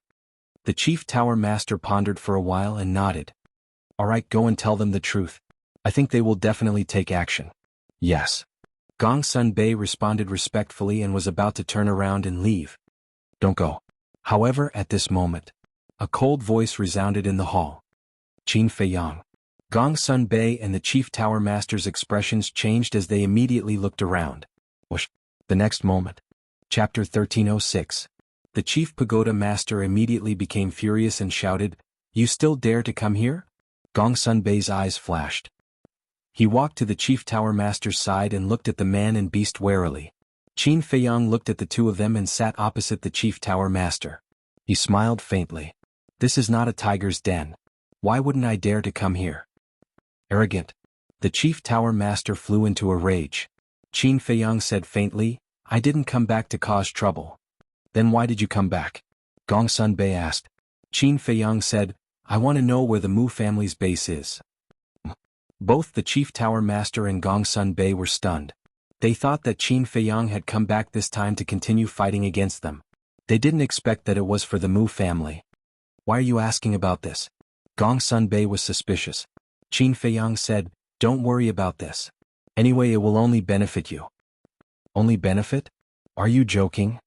A: The chief tower master pondered for a while and nodded. All right, go and tell them the truth. I think they will definitely take action. Yes. Gongsun Bei responded respectfully and was about to turn around and leave. Don't go. However, at this moment, a cold voice resounded in the hall. Qin Feiyang. Gongsun Bei and the chief tower master's expressions changed as they immediately looked around. Whoosh. The next moment. Chapter 1306. The chief pagoda master immediately became furious and shouted, You still dare to come here? Gongsun Bei's eyes flashed. He walked to the chief tower master's side and looked at the man and beast warily. Qin Feiyang looked at the two of them and sat opposite the chief tower master. He smiled faintly. This is not a tiger's den. Why wouldn't I dare to come here? Arrogant. The chief tower master flew into a rage. Qin Feiyang said faintly, I didn't come back to cause trouble. Then why did you come back? Gongsun Bei asked. Qin Feiyang said, I want to know where the Mu family's base is. Both the chief tower master and Gongsun Bei were stunned. They thought that Qin Feiyang had come back this time to continue fighting against them. They didn't expect that it was for the Mu family. Why are you asking about this? Gongsun Bei was suspicious. Qin Feiyang said, Don't worry about this. Anyway, it will only benefit you. Only benefit? Are you joking?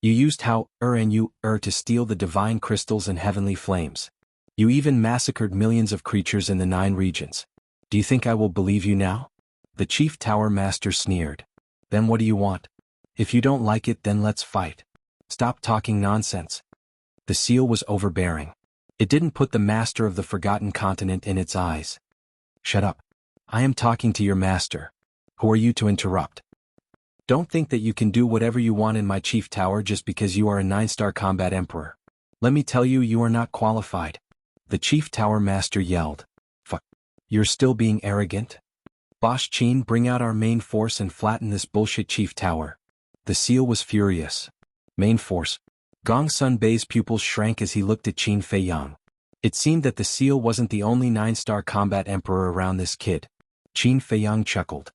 A: You used Hao, and you, to steal the divine crystals and heavenly flames. You even massacred millions of creatures in the 9 regions. Do you think I will believe you now? The chief tower master sneered. Then what do you want? If you don't like it, then let's fight. Stop talking nonsense. The seal was overbearing. It didn't put the master of the forgotten continent in its eyes. Shut up. I am talking to your master. Who are you to interrupt? Don't think that you can do whatever you want in my chief tower just because you are a 9-star combat emperor. Let me tell you, you are not qualified. The chief tower master yelled. Fuck. You're still being arrogant? Boss Qin, bring out our main force and flatten this bullshit chief tower. The seal was furious. Main force. Gongsun Bei's pupils shrank as he looked at Qin Feiyang. It seemed that the seal wasn't the only 9-star combat emperor around this kid. Qin Feiyang chuckled.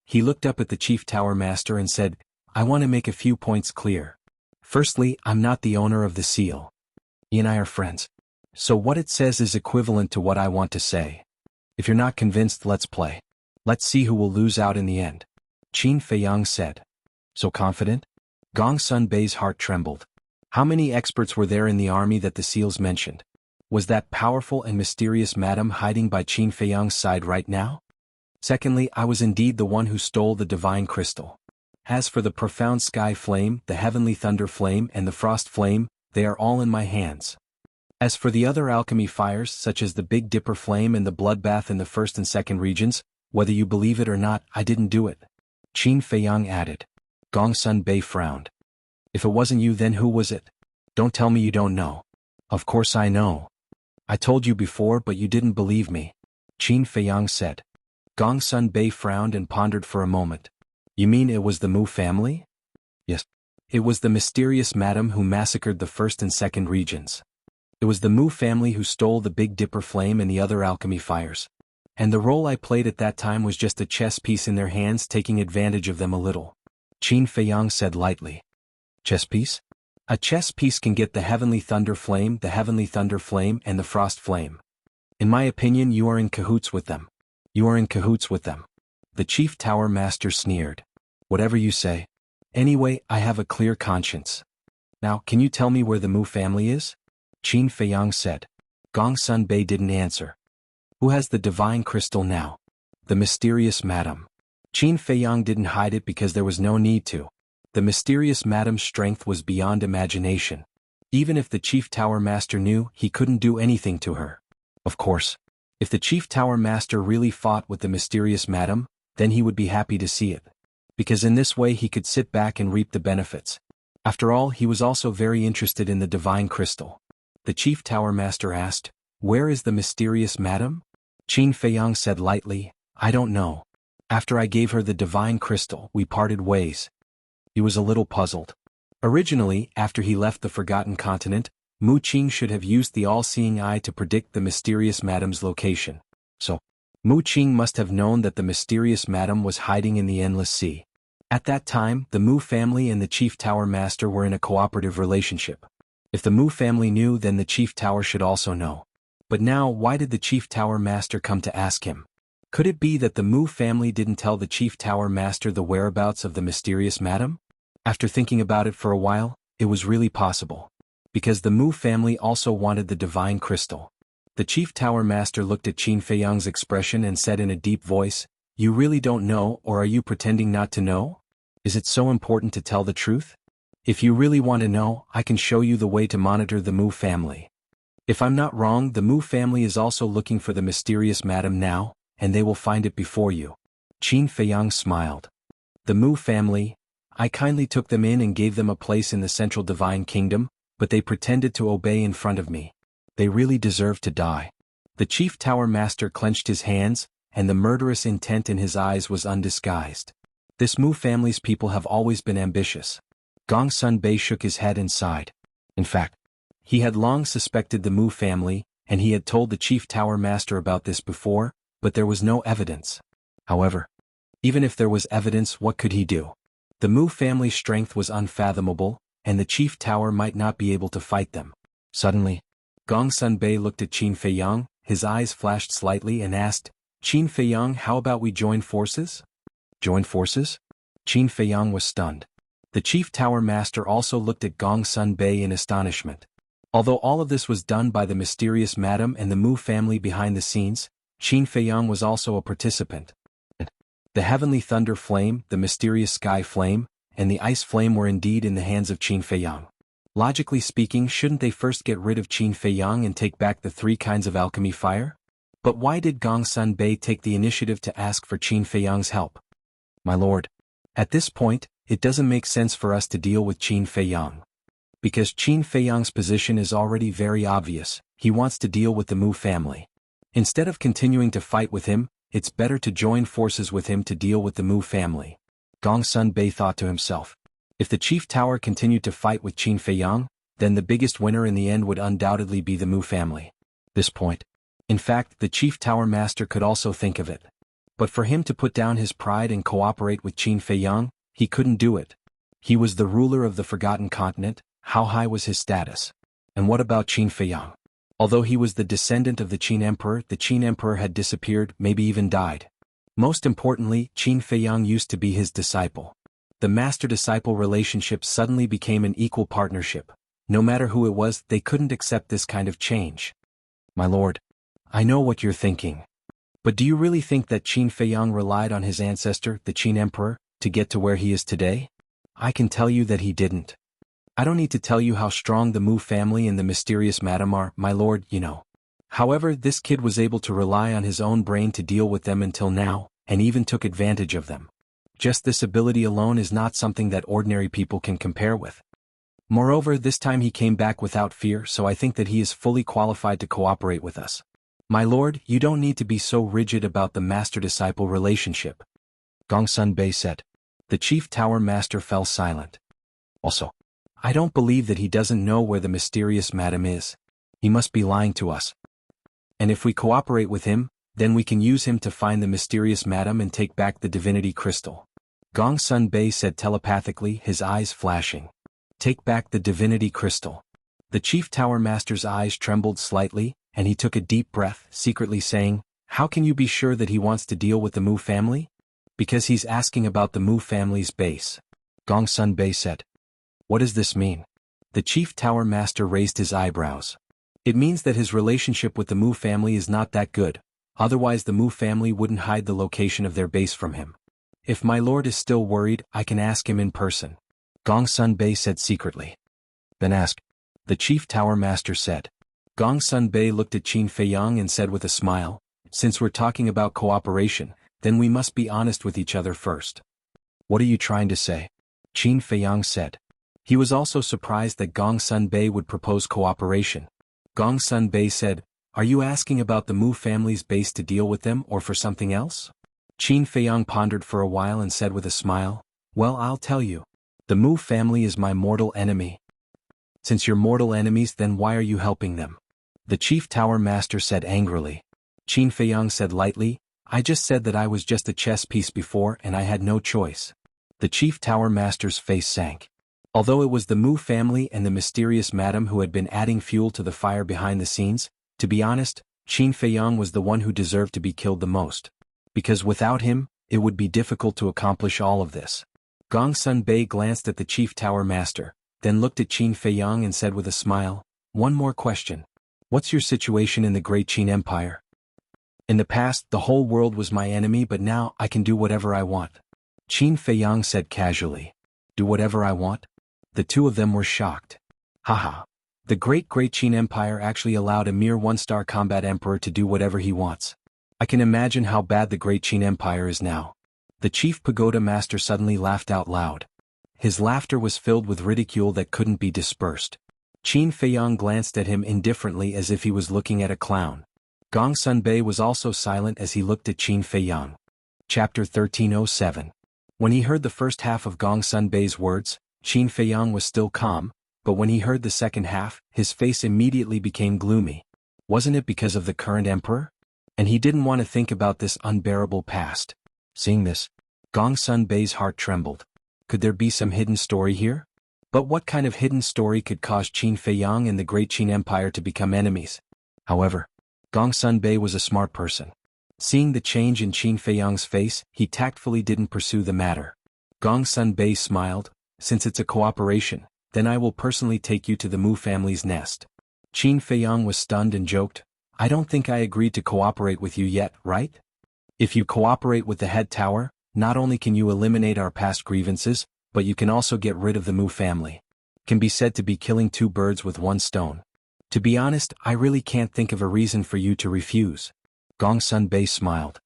A: He looked up at the chief tower master and said, I want to make a few points clear. Firstly, I'm not the owner of the seal. He and I are friends. So what it says is equivalent to what I want to say. If you're not convinced, let's play. Let's see who will lose out in the end. Qin Feiyang said. So confident? Gongsun Bei's heart trembled. How many experts were there in the army that the seals mentioned? Was that powerful and mysterious madam hiding by Qin Feiyang's side right now? Secondly, I was indeed the one who stole the divine crystal. As for the profound sky flame, the heavenly thunder flame, and the frost flame, they are all in my hands. As for the other alchemy fires, such as the Big Dipper flame and the bloodbath in the 1st and 2nd regions, whether you believe it or not, I didn't do it. Qin Feiyang added. Gongsun Bei frowned. If it wasn't you, then who was it? Don't tell me you don't know. Of course I know. I told you before, but you didn't believe me. Qin Feiyang said. Gongsun Bei frowned and pondered for a moment. You mean it was the Mu family? Yes. It was the mysterious madam who massacred the 1st and 2nd regions. It was the Mu family who stole the Big Dipper flame and the other alchemy fires. And the role I played at that time was just a chess piece in their hands, taking advantage of them a little. Qin Feiyang said lightly. Chess piece? A chess piece can get the heavenly thunder flame, the heavenly thunder flame, and the frost flame. In my opinion, you are in cahoots with them. You are in cahoots with them. The chief tower master sneered. Whatever you say. Anyway, I have a clear conscience. Now, can you tell me where the Mu family is? Qin Feiyang said. Gongsun Bei didn't answer. Who has the divine crystal now? The mysterious madam. Qin Feiyang didn't hide it because there was no need to. The mysterious madam's strength was beyond imagination. Even if the chief tower master knew, he couldn't do anything to her. Of course, if the chief tower master really fought with the mysterious madam, then he would be happy to see it. Because in this way he could sit back and reap the benefits. After all, he was also very interested in the divine crystal. The chief tower master asked, "Where is the mysterious madam?" Qin Feiyang said lightly, "I don't know. After I gave her the divine crystal, we parted ways." He was a little puzzled. Originally, after he left the Forgotten Continent, Mu Qing should have used the all-seeing eye to predict the mysterious madam's location. So, Mu Qing must have known that the mysterious madam was hiding in the Endless Sea. At that time, the Mu family and the Chief Tower Master were in a cooperative relationship. If the Mu family knew, then the Chief Tower should also know. But now, why did the Chief Tower Master come to ask him? Could it be that the Mu family didn't tell the Chief Tower Master the whereabouts of the mysterious madam? After thinking about it for a while, it was really possible. Because the Mu family also wanted the divine crystal. The Chief Tower Master looked at Qin Feiyang's expression and said in a deep voice, "You really don't know, or are you pretending not to know? Is it so important to tell the truth? If you really want to know, I can show you the way to monitor the Mu family. If I'm not wrong, the Mu family is also looking for the mysterious madam now, and they will find it before you." Qin Feiyang smiled. The Mu family, I kindly took them in and gave them a place in the Central Divine Kingdom, but they pretended to obey in front of me. They really deserve to die. The Chief Tower Master clenched his hands, and the murderous intent in his eyes was undisguised. This Mu family's people have always been ambitious. Gong Sun Bei shook his head and sighed. In fact, he had long suspected the Mu family, and he had told the Chief Tower Master about this before, but there was no evidence. However, even if there was evidence, what could he do? The Mu family's strength was unfathomable, and the Chief Tower might not be able to fight them. Suddenly, Gong Sun Bei looked at Qin Feiyang, his eyes flashed slightly and asked, "Qin Feiyang, how about we join forces?" Join forces? Qin Feiyang was stunned. The Chief Tower Master also looked at Gong Sun Bei in astonishment. Although all of this was done by the mysterious madam and the Mu family behind the scenes, Qin Feiyang was also a participant. The heavenly thunder flame, the mysterious sky flame, and the ice flame were indeed in the hands of Qin Feiyang. Logically speaking, shouldn't they first get rid of Qin Feiyang and take back the three kinds of alchemy fire? But why did Gong Sun Bei take the initiative to ask for Qin Feiyang's help? My lord, at this point, it doesn't make sense for us to deal with Qin Feiyang. Because Qin Feiyang's position is already very obvious, he wants to deal with the Mu family. Instead of continuing to fight with him, it's better to join forces with him to deal with the Mu family. Gong Sun Bei thought to himself. If the Chief Tower continued to fight with Qin Feiyang, then the biggest winner in the end would undoubtedly be the Mu family. This point. In fact, the Chief Tower Master could also think of it. But for him to put down his pride and cooperate with Qin Feiyang, he couldn't do it. He was the ruler of the Forgotten Continent. How high was his status? And what about Qin Feiyang? Although he was the descendant of the Qin Emperor had disappeared, maybe even died. Most importantly, Qin Feiyang used to be his disciple. The master-disciple relationship suddenly became an equal partnership. No matter who it was, they couldn't accept this kind of change. My lord, I know what you're thinking. But do you really think that Qin Feiyang relied on his ancestor, the Qin Emperor, to get to where he is today? I can tell you that he didn't. I don't need to tell you how strong the Mu family and the mysterious madam are, my lord, you know. However, this kid was able to rely on his own brain to deal with them until now, and even took advantage of them. Just this ability alone is not something that ordinary people can compare with. Moreover, this time he came back without fear, so I think that he is fully qualified to cooperate with us. My lord, you don't need to be so rigid about the master-disciple relationship. Gong Sun Bei said. The Chief Tower Master fell silent. Also, I don't believe that he doesn't know where the mysterious madam is. He must be lying to us. And if we cooperate with him, then we can use him to find the mysterious madam and take back the divinity crystal. Gong Sun Bei said telepathically, his eyes flashing. Take back the divinity crystal. The Chief Tower Master's eyes trembled slightly, and he took a deep breath, secretly saying, "How can you be sure that he wants to deal with the Mu family?" Because he's asking about the Mu family's base. Gong Sun Bei said. What does this mean? The Chief Tower Master raised his eyebrows. It means that his relationship with the Mu family is not that good, otherwise the Mu family wouldn't hide the location of their base from him. If my lord is still worried, I can ask him in person. Gong Sun Bei said secretly. Then ask. The Chief Tower Master said. Gong Sun Bei looked at Qin Feiyang and said with a smile, since we're talking about cooperation, then we must be honest with each other first. What are you trying to say? Qin Feiyang said. He was also surprised that Gong Sunbei would propose cooperation. Gong Sunbei said, "Are you asking about the Mu family's base to deal with them or for something else?" Qin Feiyang pondered for a while and said with a smile, "Well, I'll tell you. The Mu family is my mortal enemy." "Since you're mortal enemies, then why are you helping them?" the Chief Tower Master said angrily. Qin Feiyang said lightly, "I just said that I was just a chess piece before and I had no choice." The Chief Tower Master's face sank. Although it was the Mu family and the mysterious madam who had been adding fuel to the fire behind the scenes, to be honest, Qin Feiyang was the one who deserved to be killed the most. Because without him, it would be difficult to accomplish all of this. Gong Sunbei glanced at the Chief Tower Master, then looked at Qin Feiyang and said with a smile, "One more question. What's your situation in the Great Qin Empire?" "In the past, the whole world was my enemy, but now I can do whatever I want," Qin Feiyang said casually. "Do whatever I want?" The two of them were shocked. Haha. The Great Qin Empire actually allowed a mere one-star combat emperor to do whatever he wants. I can imagine how bad the Great Qin Empire is now. The Chief Pagoda Master suddenly laughed out loud. His laughter was filled with ridicule that couldn't be dispersed. Qin Feiyang glanced at him indifferently as if he was looking at a clown. Gong Sunbei was also silent as he looked at Qin Feiyang. Chapter 1307. When he heard the first half of Gong Sunbei's words, Qin Feiyang was still calm, but when he heard the second half, his face immediately became gloomy. Wasn't it because of the current emperor? And he didn't want to think about this unbearable past. Seeing this, Gong Sunbei's heart trembled. Could there be some hidden story here? But what kind of hidden story could cause Qin Feiyang and the Great Qin Empire to become enemies? However, Gong Sunbei was a smart person. Seeing the change in Qin Feiyang's face, he tactfully didn't pursue the matter. Gong Sunbei smiled, "Since it's a cooperation, then I will personally take you to the Mu family's nest." Qin Feiyang was stunned and joked, "I don't think I agreed to cooperate with you yet, right? If you cooperate with the head tower, not only can you eliminate our past grievances, but you can also get rid of the Mu family. Can be said to be killing two birds with one stone. To be honest, I really can't think of a reason for you to refuse." Gong Sunbei smiled.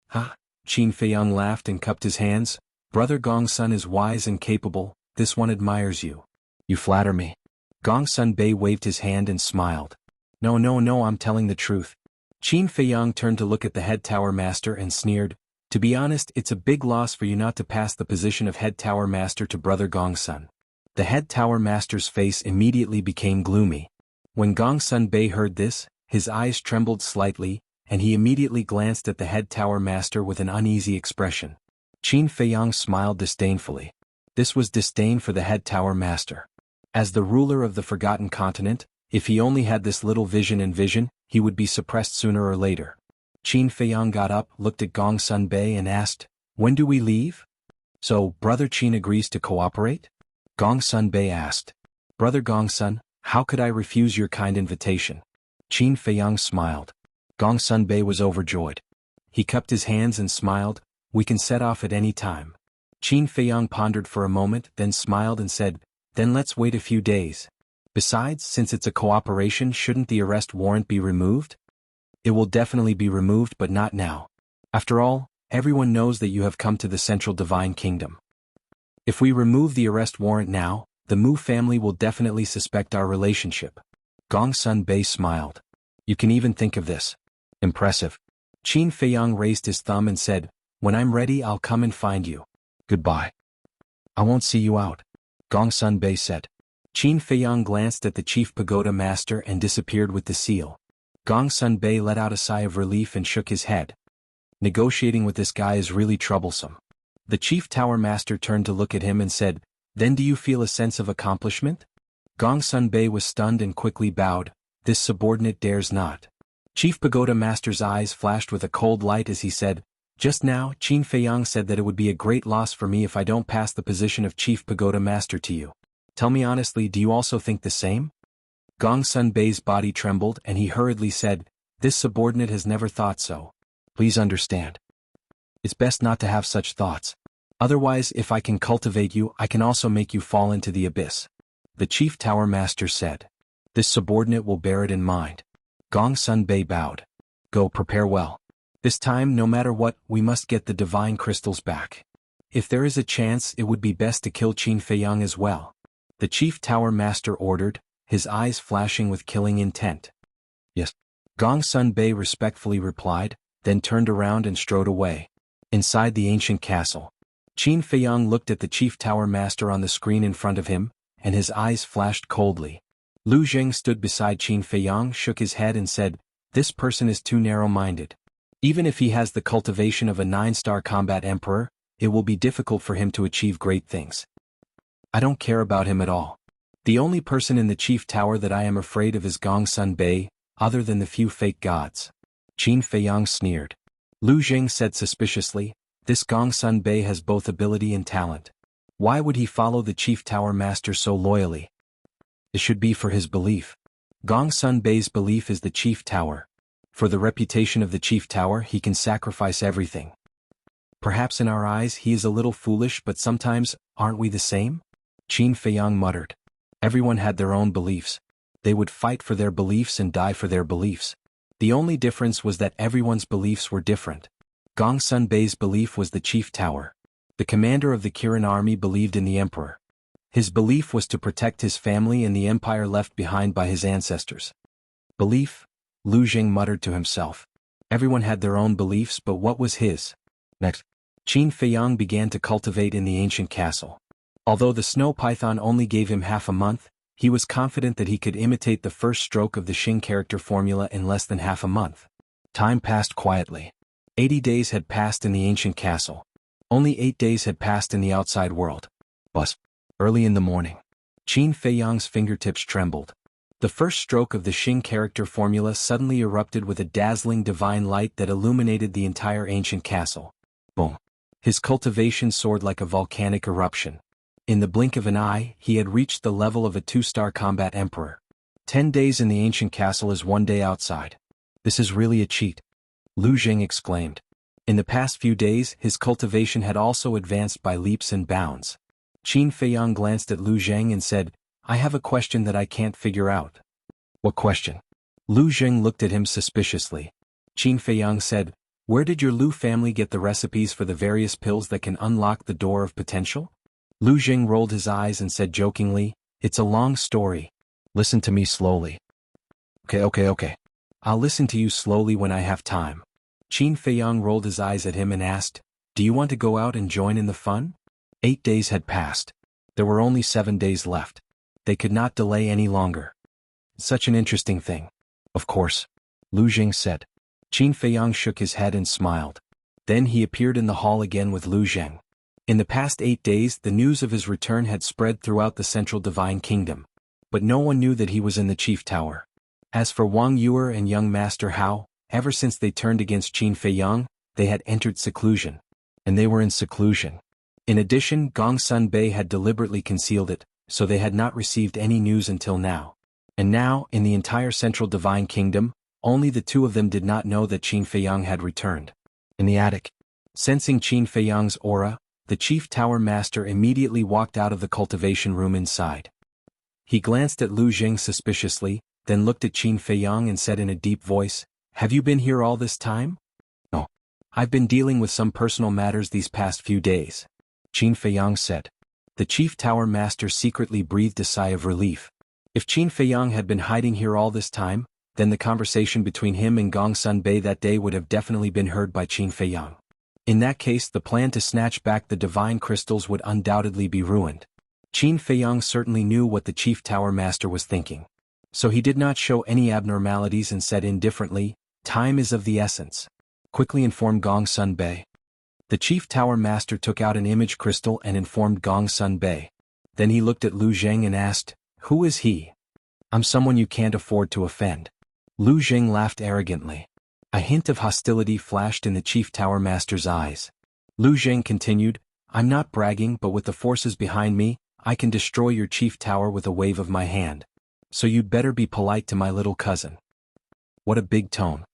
A: "Ha!" Qin Feiyang laughed and cupped his hands. "Brother Gong Sun is wise and capable, this one admires you. You flatter me." Gong Sunbei waved his hand and smiled. No, I'm telling the truth." Qin Feiyang turned to look at the head tower master and sneered, "To be honest, it's a big loss for you not to pass the position of head tower master to brother Gong Sun." The head tower master's face immediately became gloomy. When Gong Sunbei heard this, his eyes trembled slightly, and he immediately glanced at the head tower master with an uneasy expression. Qin Feiyang smiled disdainfully. This was disdain for the head tower master. As the ruler of the Forgotten Continent, if he only had this little vision, he would be suppressed sooner or later. Qin Feiyang got up, looked at Gong Sunbei and asked, "When do we leave?" "So, Brother Qin agrees to cooperate?" Gong Sunbei asked. "Brother Gong Sun, how could I refuse your kind invitation?" Qin Feiyang smiled. Gong Sunbei was overjoyed. He cupped his hands and smiled, "We can set off at any time." Qin Feiyang pondered for a moment, then smiled and said, "Then let's wait a few days. Besides, since it's a cooperation, shouldn't the arrest warrant be removed?" "It will definitely be removed, but not now. After all, everyone knows that you have come to the Central Divine Kingdom. If we remove the arrest warrant now, the Mu family will definitely suspect our relationship." Gong Sunbei smiled. "You can even think of this. Impressive." Qin Feiyang raised his thumb and said, "When I'm ready, I'll come and find you. Goodbye." "I won't see you out," Gong Sunbei said. Qin Feiyang glanced at the Chief Pagoda Master and disappeared with the seal. Gong Sunbei let out a sigh of relief and shook his head. Negotiating with this guy is really troublesome. The Chief Tower Master turned to look at him and said, "Then do you feel a sense of accomplishment?" Gong Sunbei was stunned and quickly bowed. "This subordinate dares not." Chief Pagoda Master's eyes flashed with a cold light as he said, "Just now, Qin Feiyang said that it would be a great loss for me if I don't pass the position of Chief Pagoda Master to you. Tell me honestly, do you also think the same?" Gong Sunbei's body trembled and he hurriedly said, "This subordinate has never thought so. Please understand. It's best not to have such thoughts. Otherwise, if I can cultivate you, I can also make you fall into the abyss." The Chief Tower Master said. "This subordinate will bear it in mind." Gong Sunbei bowed. "Go prepare well." This time, no matter what, we must get the divine crystals back. If there is a chance, it would be best to kill Qin Feiyang as well. The Chief Tower Master ordered, his eyes flashing with killing intent. Yes. Gong Sun Bei respectfully replied, then turned around and strode away. Inside the ancient castle, Qin Feiyang looked at the Chief Tower Master on the screen in front of him, and his eyes flashed coldly. Lu Zheng stood beside Qin Feiyang, shook his head and said, "This person is too narrow-minded. Even if he has the cultivation of a 9-star combat emperor, it will be difficult for him to achieve great things. I don't care about him at all. The only person in the Chief Tower that I am afraid of is Gong Sun Bei, other than the few fake gods." Qin Feiyang sneered. Lu Zheng said suspiciously, "This Gong Sun Bei has both ability and talent. Why would he follow the Chief Tower Master so loyally? It should be for his belief. Gong Sun Bei's belief is the Chief Tower. For the reputation of the Chief Tower, he can sacrifice everything. Perhaps in our eyes he is a little foolish, but sometimes, aren't we the same?" Qin Feiyang muttered. Everyone had their own beliefs. They would fight for their beliefs and die for their beliefs. The only difference was that everyone's beliefs were different. Gong Sun Bei's belief was the Chief Tower. The commander of the Kirin army believed in the emperor. His belief was to protect his family and the empire left behind by his ancestors. Belief? Lu Zheng muttered to himself. Everyone had their own beliefs, but what was his? Next, Qin Feiyang began to cultivate in the ancient castle. Although the snow python only gave him half a month, he was confident that he could imitate the first stroke of the Xing character formula in less than half a month. Time passed quietly. 80 days had passed in the ancient castle. Only 8 days had passed in the outside world. But, early in the morning, Qin Feiyang's fingertips trembled. The first stroke of the Xing character formula suddenly erupted with a dazzling divine light that illuminated the entire ancient castle. Boom! His cultivation soared like a volcanic eruption. In the blink of an eye, he had reached the level of a 2-star combat emperor. 10 days in the ancient castle is 1 day outside. This is really a cheat. Lu Zheng exclaimed. In the past few days, his cultivation had also advanced by leaps and bounds. Qin Feiyang glanced at Lu Zheng and said, "I have a question that I can't figure out." "What question?" Lu Zheng looked at him suspiciously. Qin Feiyang said, "Where did your Lu family get the recipes for the various pills that can unlock the door of potential?" Lu Zheng rolled his eyes and said jokingly, "It's a long story. Listen to me slowly." Okay. I'll listen to you slowly when I have time." Qin Feiyang rolled his eyes at him and asked, "Do you want to go out and join in the fun?" 8 days had passed. There were only 7 days left. They could not delay any longer. "Such an interesting thing." "Of course," Lu Zheng said. Qin Feiyang shook his head and smiled. Then he appeared in the hall again with Lu Zheng. In the past 8 days, the news of his return had spread throughout the central divine kingdom. But no one knew that he was in the Chief Tower. As for Wang Yuer and young Master Hao, ever since they turned against Qin Feiyang, they had entered seclusion. And they were in seclusion. In addition, Gong Sun Bei had deliberately concealed it, so they had not received any news until now. And now, in the entire central divine kingdom, only the two of them did not know that Qin Feiyang had returned. In the attic, sensing Qin Feiyang's aura, the Chief Tower Master immediately walked out of the cultivation room inside. He glanced at Lu Zheng suspiciously, then looked at Qin Feiyang and said in a deep voice, "Have you been here all this time?" "No. I've been dealing with some personal matters these past few days," Qin Feiyang said. The Chief Tower Master secretly breathed a sigh of relief. If Qin Feiyang had been hiding here all this time, then the conversation between him and Gong Sun Bei that day would have definitely been heard by Qin Feiyang. In that case, the plan to snatch back the divine crystals would undoubtedly be ruined. Qin Feiyang certainly knew what the Chief Tower Master was thinking. So he did not show any abnormalities and said indifferently, "Time is of the essence. Quickly inform Gong Sun Bei." The Chief Tower Master took out an image crystal and informed Gong Sun Bei. Then he looked at Lu Zheng and asked, "Who is he?" "I'm someone you can't afford to offend." Lu Zheng laughed arrogantly. A hint of hostility flashed in the Chief Tower Master's eyes. Lu Zheng continued, "I'm not bragging, but with the forces behind me, I can destroy your Chief Tower with a wave of my hand. So you'd better be polite to my little cousin." What a big tone.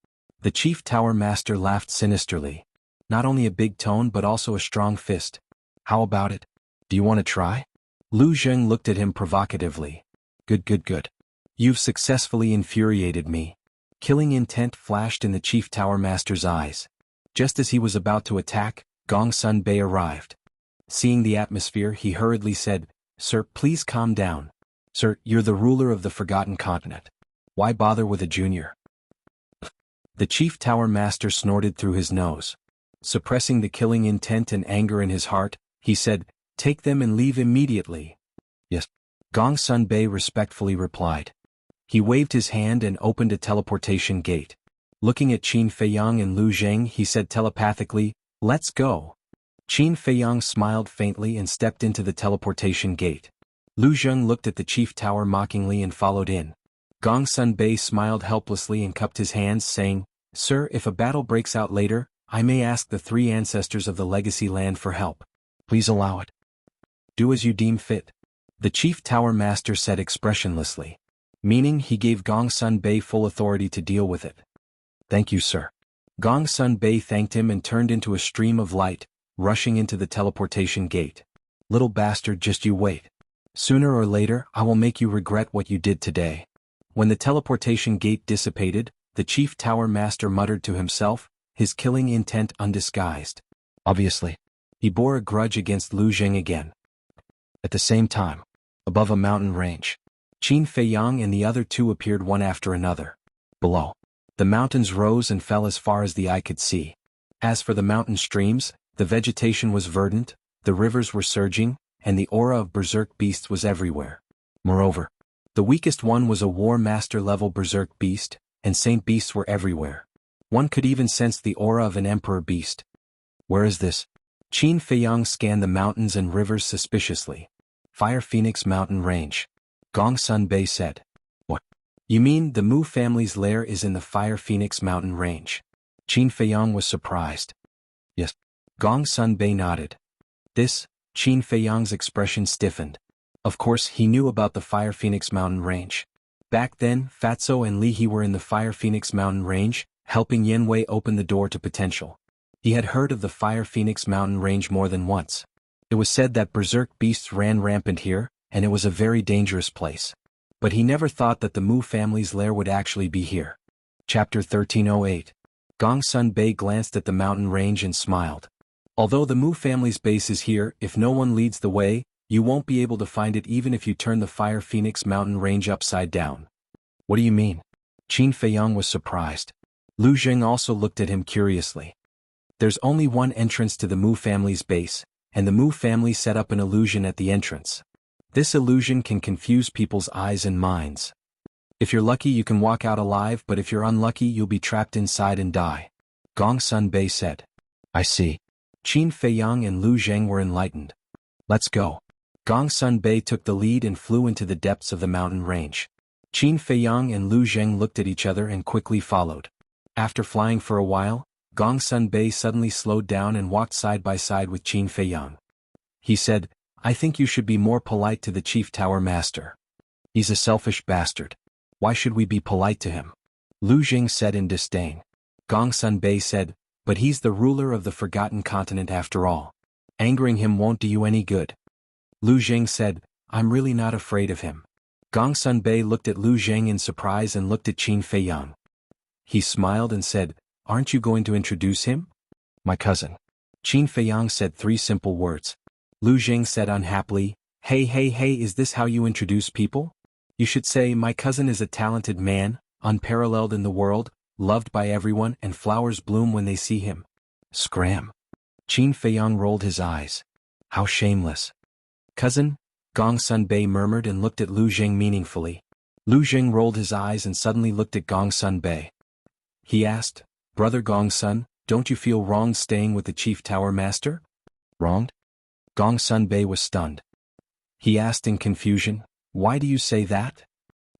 A: The Chief Tower Master laughed sinisterly. Not only a big tone but also a strong fist. "How about it? Do you want to try?" Lu Zheng looked at him provocatively. Good. You've successfully infuriated me." Killing intent flashed in the Chief Tower Master's eyes. Just as he was about to attack, Gong Sun Bei arrived. Seeing the atmosphere, he hurriedly said, "Sir, please calm down. Sir, you're the ruler of the Forgotten Continent. Why bother with a junior?" The Chief Tower Master snorted through his nose. Suppressing the killing intent and anger in his heart, he said, "Take them and leave immediately." "Yes." Gong Sun Bei respectfully replied. He waved his hand and opened a teleportation gate. Looking at Qin Feiyang and Lu Zheng, he said telepathically, "Let's go." Qin Feiyang smiled faintly and stepped into the teleportation gate. Lu Zheng looked at the Chief Tower mockingly and followed in. Gong Sun Bei smiled helplessly and cupped his hands, saying, "Sir, if a battle breaks out later, I may ask the 3 ancestors of the Legacy Land for help. Please allow it." "Do as you deem fit," the Chief Tower Master said expressionlessly. Meaning he gave Gong Sun Bei full authority to deal with it. "Thank you, sir." Gong Sun Bei thanked him and turned into a stream of light, rushing into the teleportation gate. "Little bastard, just you wait. Sooner or later, I will make you regret what you did today." When the teleportation gate dissipated, the Chief Tower Master muttered to himself, his killing intent undisguised. Obviously, he bore a grudge against Lu Zheng again. At the same time, above a mountain range, Qin Feiyang and the other 2 appeared one after another. Below, the mountains rose and fell as far as the eye could see. As for the mountain streams, the vegetation was verdant, the rivers were surging, and the aura of berserk beasts was everywhere. Moreover, the weakest one was a War Master-level berserk beast, and saint beasts were everywhere. One could even sense the aura of an emperor beast. "Where is this?" Qin Feiyang scanned the mountains and rivers suspiciously. "Fire Phoenix Mountain Range," Gong Sun Bei said. "What? You mean the Mu family's lair is in the Fire Phoenix Mountain Range?" Qin Feiyang was surprised. "Yes." Gong Sun Bei nodded. This, Qin Feiyang's expression stiffened. Of course, he knew about the Fire Phoenix Mountain Range. Back then, Fatso and Li He were in the Fire Phoenix Mountain Range, helping Yanwei open the door to potential. He had heard of the Fire Phoenix Mountain Range more than once. It was said that berserk beasts ran rampant here, and it was a very dangerous place. But he never thought that the Mu family's lair would actually be here. Chapter 1308. Gong Sun Bei glanced at the mountain range and smiled. Although the Mu family's base is here, if no one leads the way, you won't be able to find it even if you turn the Fire Phoenix Mountain Range upside down. What do you mean? Qin Feiyang was surprised. Lu Zheng also looked at him curiously. There's only one entrance to the Mu family's base, and the Mu family set up an illusion at the entrance. This illusion can confuse people's eyes and minds. If you're lucky you can walk out alive, but if you're unlucky you'll be trapped inside and die. Gong Sun Bei said. I see. Qin Feiyang and Lu Zheng were enlightened. Let's go. Gong Sun Bei took the lead and flew into the depths of the mountain range. Qin Feiyang and Lu Zheng looked at each other and quickly followed. After flying for a while, Gong Sun Bei suddenly slowed down and walked side by side with Qin Feiyang. He said, I think you should be more polite to the Chief Tower Master. He's a selfish bastard. Why should we be polite to him? Lu Zheng said in disdain. Gong Sun Bei said, but he's the ruler of the Forgotten Continent after all. Angering him won't do you any good. Lu Zheng said, I'm really not afraid of him. Gong Sun Bei looked at Lu Zheng in surprise and looked at Qin Feiyang. He smiled and said, aren't you going to introduce him? My cousin. Qin Feiyang said 3 simple words. Lu Zheng said unhappily, hey, is this how you introduce people? You should say, my cousin is a talented man, unparalleled in the world, loved by everyone, and flowers bloom when they see him. Scram. Qin Feiyang rolled his eyes. How shameless. Cousin? Gong Sun Bei murmured and looked at Lu Zheng meaningfully. Lu Zheng rolled his eyes and suddenly looked at Gong Sun Bei. He asked, Brother Gong Sun, don't you feel wronged staying with the Chief Tower Master? Wronged? Gong Sun Bei was stunned. He asked in confusion, why do you say that?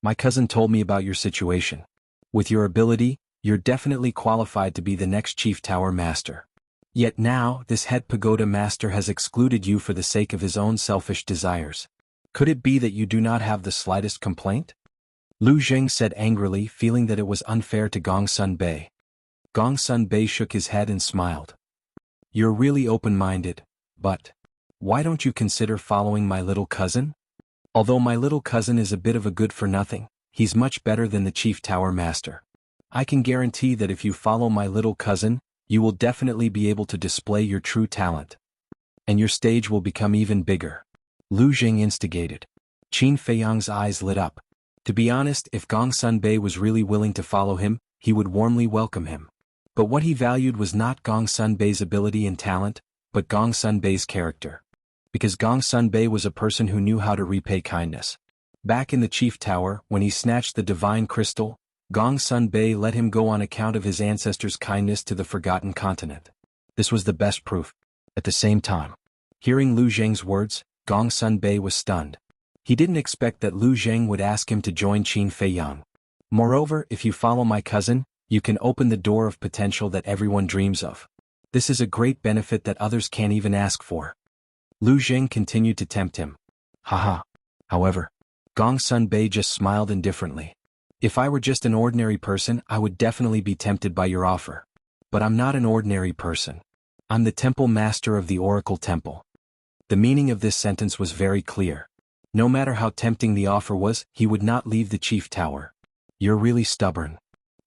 A: My cousin told me about your situation. With your ability, you're definitely qualified to be the next Chief Tower Master. Yet now, this head pagoda master has excluded you for the sake of his own selfish desires. Could it be that you do not have the slightest complaint? Lu Zheng said angrily, feeling that it was unfair to Gong Sun Bei. Gong Sun Bei shook his head and smiled. You're really open-minded, but why don't you consider following my little cousin? Although my little cousin is a bit of a good-for-nothing, he's much better than the Chief Tower Master. I can guarantee that if you follow my little cousin, you will definitely be able to display your true talent. And your stage will become even bigger. Lu Jing instigated. Qin Feiyang's eyes lit up. To be honest, if Gongsun Bei was really willing to follow him, he would warmly welcome him. But what he valued was not Gongsun Bei's ability and talent, but Gongsun Bei's character. Because Gongsun Bei was a person who knew how to repay kindness. Back in the Chief Tower, when he snatched the divine crystal, Gongsun Bei let him go on account of his ancestors' kindness to the Forgotten Continent. This was the best proof. At the same time, hearing Lu Zheng's words, Gongsun Bei was stunned. He didn't expect that Lu Zheng would ask him to join Qin Feiyang. Moreover, if you follow my cousin, you can open the door of potential that everyone dreams of. This is a great benefit that others can't even ask for. Lu Zheng continued to tempt him. Haha. However, Gongsun Bei just smiled indifferently. If I were just an ordinary person, I would definitely be tempted by your offer. But I'm not an ordinary person. I'm the temple master of the Oracle Temple. The meaning of this sentence was very clear. No matter how tempting the offer was, he would not leave the Chief Tower. You're really stubborn.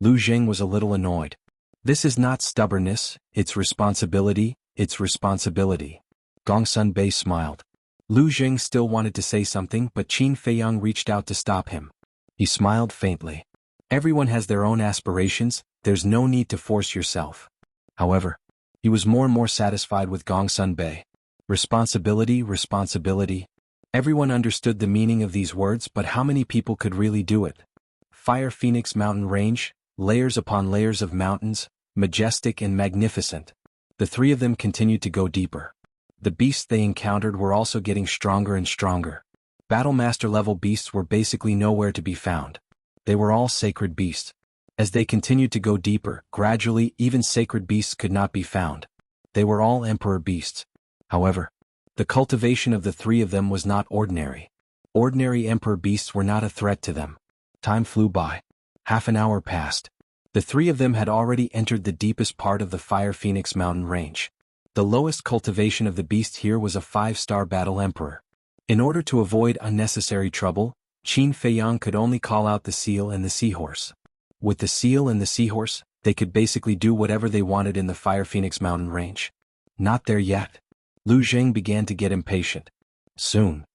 A: Lu Zheng was a little annoyed. This is not stubbornness, it's responsibility, it's responsibility. Gongsun Bei smiled. Lu Zheng still wanted to say something, but Qin Feiyang reached out to stop him. He smiled faintly. Everyone has their own aspirations, there's no need to force yourself. However, he was more and more satisfied with Gongsun Bei. Responsibility, responsibility. Everyone understood the meaning of these words, but how many people could really do it? Fire Phoenix Mountain Range, layers upon layers of mountains, majestic and magnificent. The three of them continued to go deeper. The beasts they encountered were also getting stronger and stronger. Battlemaster level beasts were basically nowhere to be found. They were all sacred beasts. As they continued to go deeper, gradually even sacred beasts could not be found. They were all emperor beasts. However, the cultivation of the three of them was not ordinary. Ordinary emperor beasts were not a threat to them. Time flew by. Half an hour passed. The three of them had already entered the deepest part of the Fire Phoenix Mountain Range. The lowest cultivation of the beast here was a 5-star battle emperor. In order to avoid unnecessary trouble, Qin Feiyang could only call out the seal and the seahorse. With the seal and the seahorse, they could basically do whatever they wanted in the Fire Phoenix Mountain Range. Not there yet. Lu Zheng began to get impatient. Soon.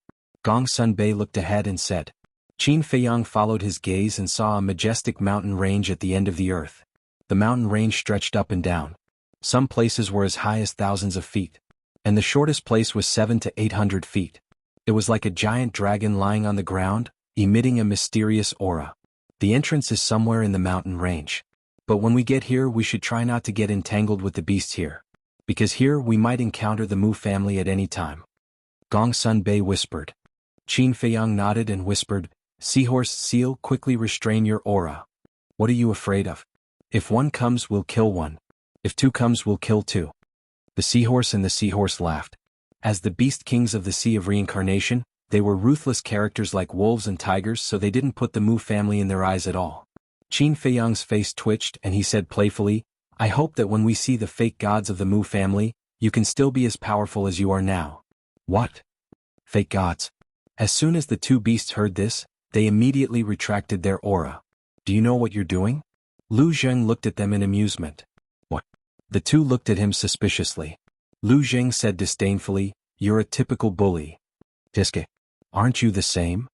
A: Gongsun Bei looked ahead and said. Qin Feiyang followed his gaze and saw a majestic mountain range at the end of the earth. The mountain range stretched up and down. Some places were as high as thousands of feet. And the shortest place was 700 to 800 feet. It was like a giant dragon lying on the ground, emitting a mysterious aura. The entrance is somewhere in the mountain range. But when we get here, we should try not to get entangled with the beasts here. Because here we might encounter the Mu family at any time. Gongsun Bei whispered. Qin Feiyang nodded and whispered, Seahorse seal, quickly restrain your aura. What are you afraid of? If one comes, we'll kill one. If two comes, we'll kill two. The seahorse and the seahorse laughed. As the beast kings of the Sea of Reincarnation, they were ruthless characters like wolves and tigers, so they didn't put the Mu family in their eyes at all. Qin Feiyang's face twitched and he said playfully, I hope that when we see the fake gods of the Mu family, you can still be as powerful as you are now. What? Fake gods? As soon as the two beasts heard this, they immediately retracted their aura. Do you know what you're doing? Lu Zheng looked at them in amusement. What? The two looked at him suspiciously. Lu Zheng said disdainfully, You're a typical bully. Tiske. Aren't you the same?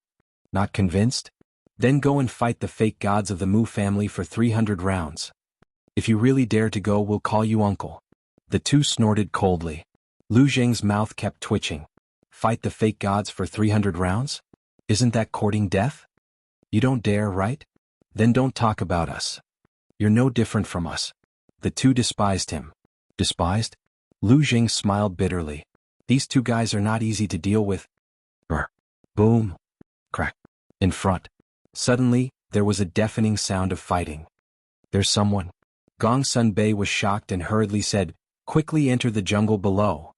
A: Not convinced? Then go and fight the fake gods of the Mu family for 300 rounds. If you really dare to go, we'll call you uncle. The two snorted coldly. Lu Zheng's mouth kept twitching. Fight the fake gods for 300 rounds? Isn't that courting death? You don't dare, right? Then don't talk about us. You're no different from us. The two despised him. Despised? Lu Zheng smiled bitterly. These two guys are not easy to deal with. Brr. Boom. Crack. In front. Suddenly, there was a deafening sound of fighting. There's someone. Gongsun Bei was shocked and hurriedly said, Quickly enter the jungle below.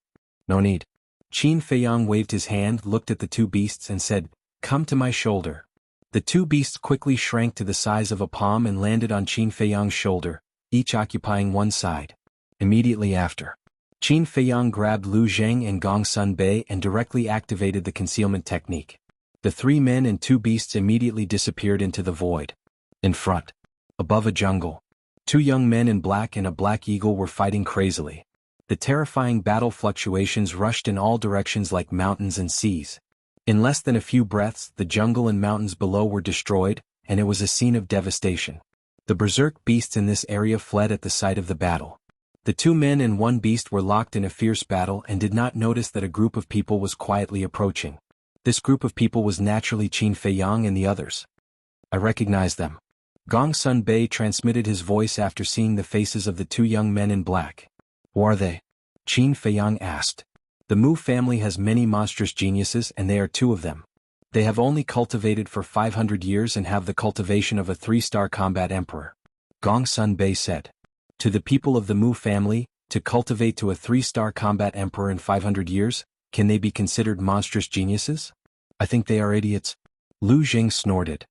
A: No need. Qin Feiyang waved his hand, looked at the two beasts and said, Come to my shoulder. The two beasts quickly shrank to the size of a palm and landed on Qin Feiyang's shoulder, each occupying one side. Immediately after, Qin Feiyang grabbed Lu Zheng and Gongsun Bei and directly activated the concealment technique. The three men and two beasts immediately disappeared into the void. In front. Above a jungle. Two young men in black and a black eagle were fighting crazily. The terrifying battle fluctuations rushed in all directions like mountains and seas. In less than a few breaths, the jungle and mountains below were destroyed, and it was a scene of devastation. The berserk beasts in this area fled at the sight of the battle. The two men and one beast were locked in a fierce battle and did not notice that a group of people was quietly approaching. This group of people was naturally Qin Feiyang and the others. I recognized them. Gong Sun Bei transmitted his voice after seeing the faces of the two young men in black. Who are they? Qin Feiyang asked. The Mu family has many monstrous geniuses and they are two of them. They have only cultivated for 500 years and have the cultivation of a 3-star combat emperor. Gong Sun Bei said. To the people of the Mu family, to cultivate to a 3-star combat emperor in 500 years, can they be considered monstrous geniuses? I think they are idiots. Lu Jing snorted.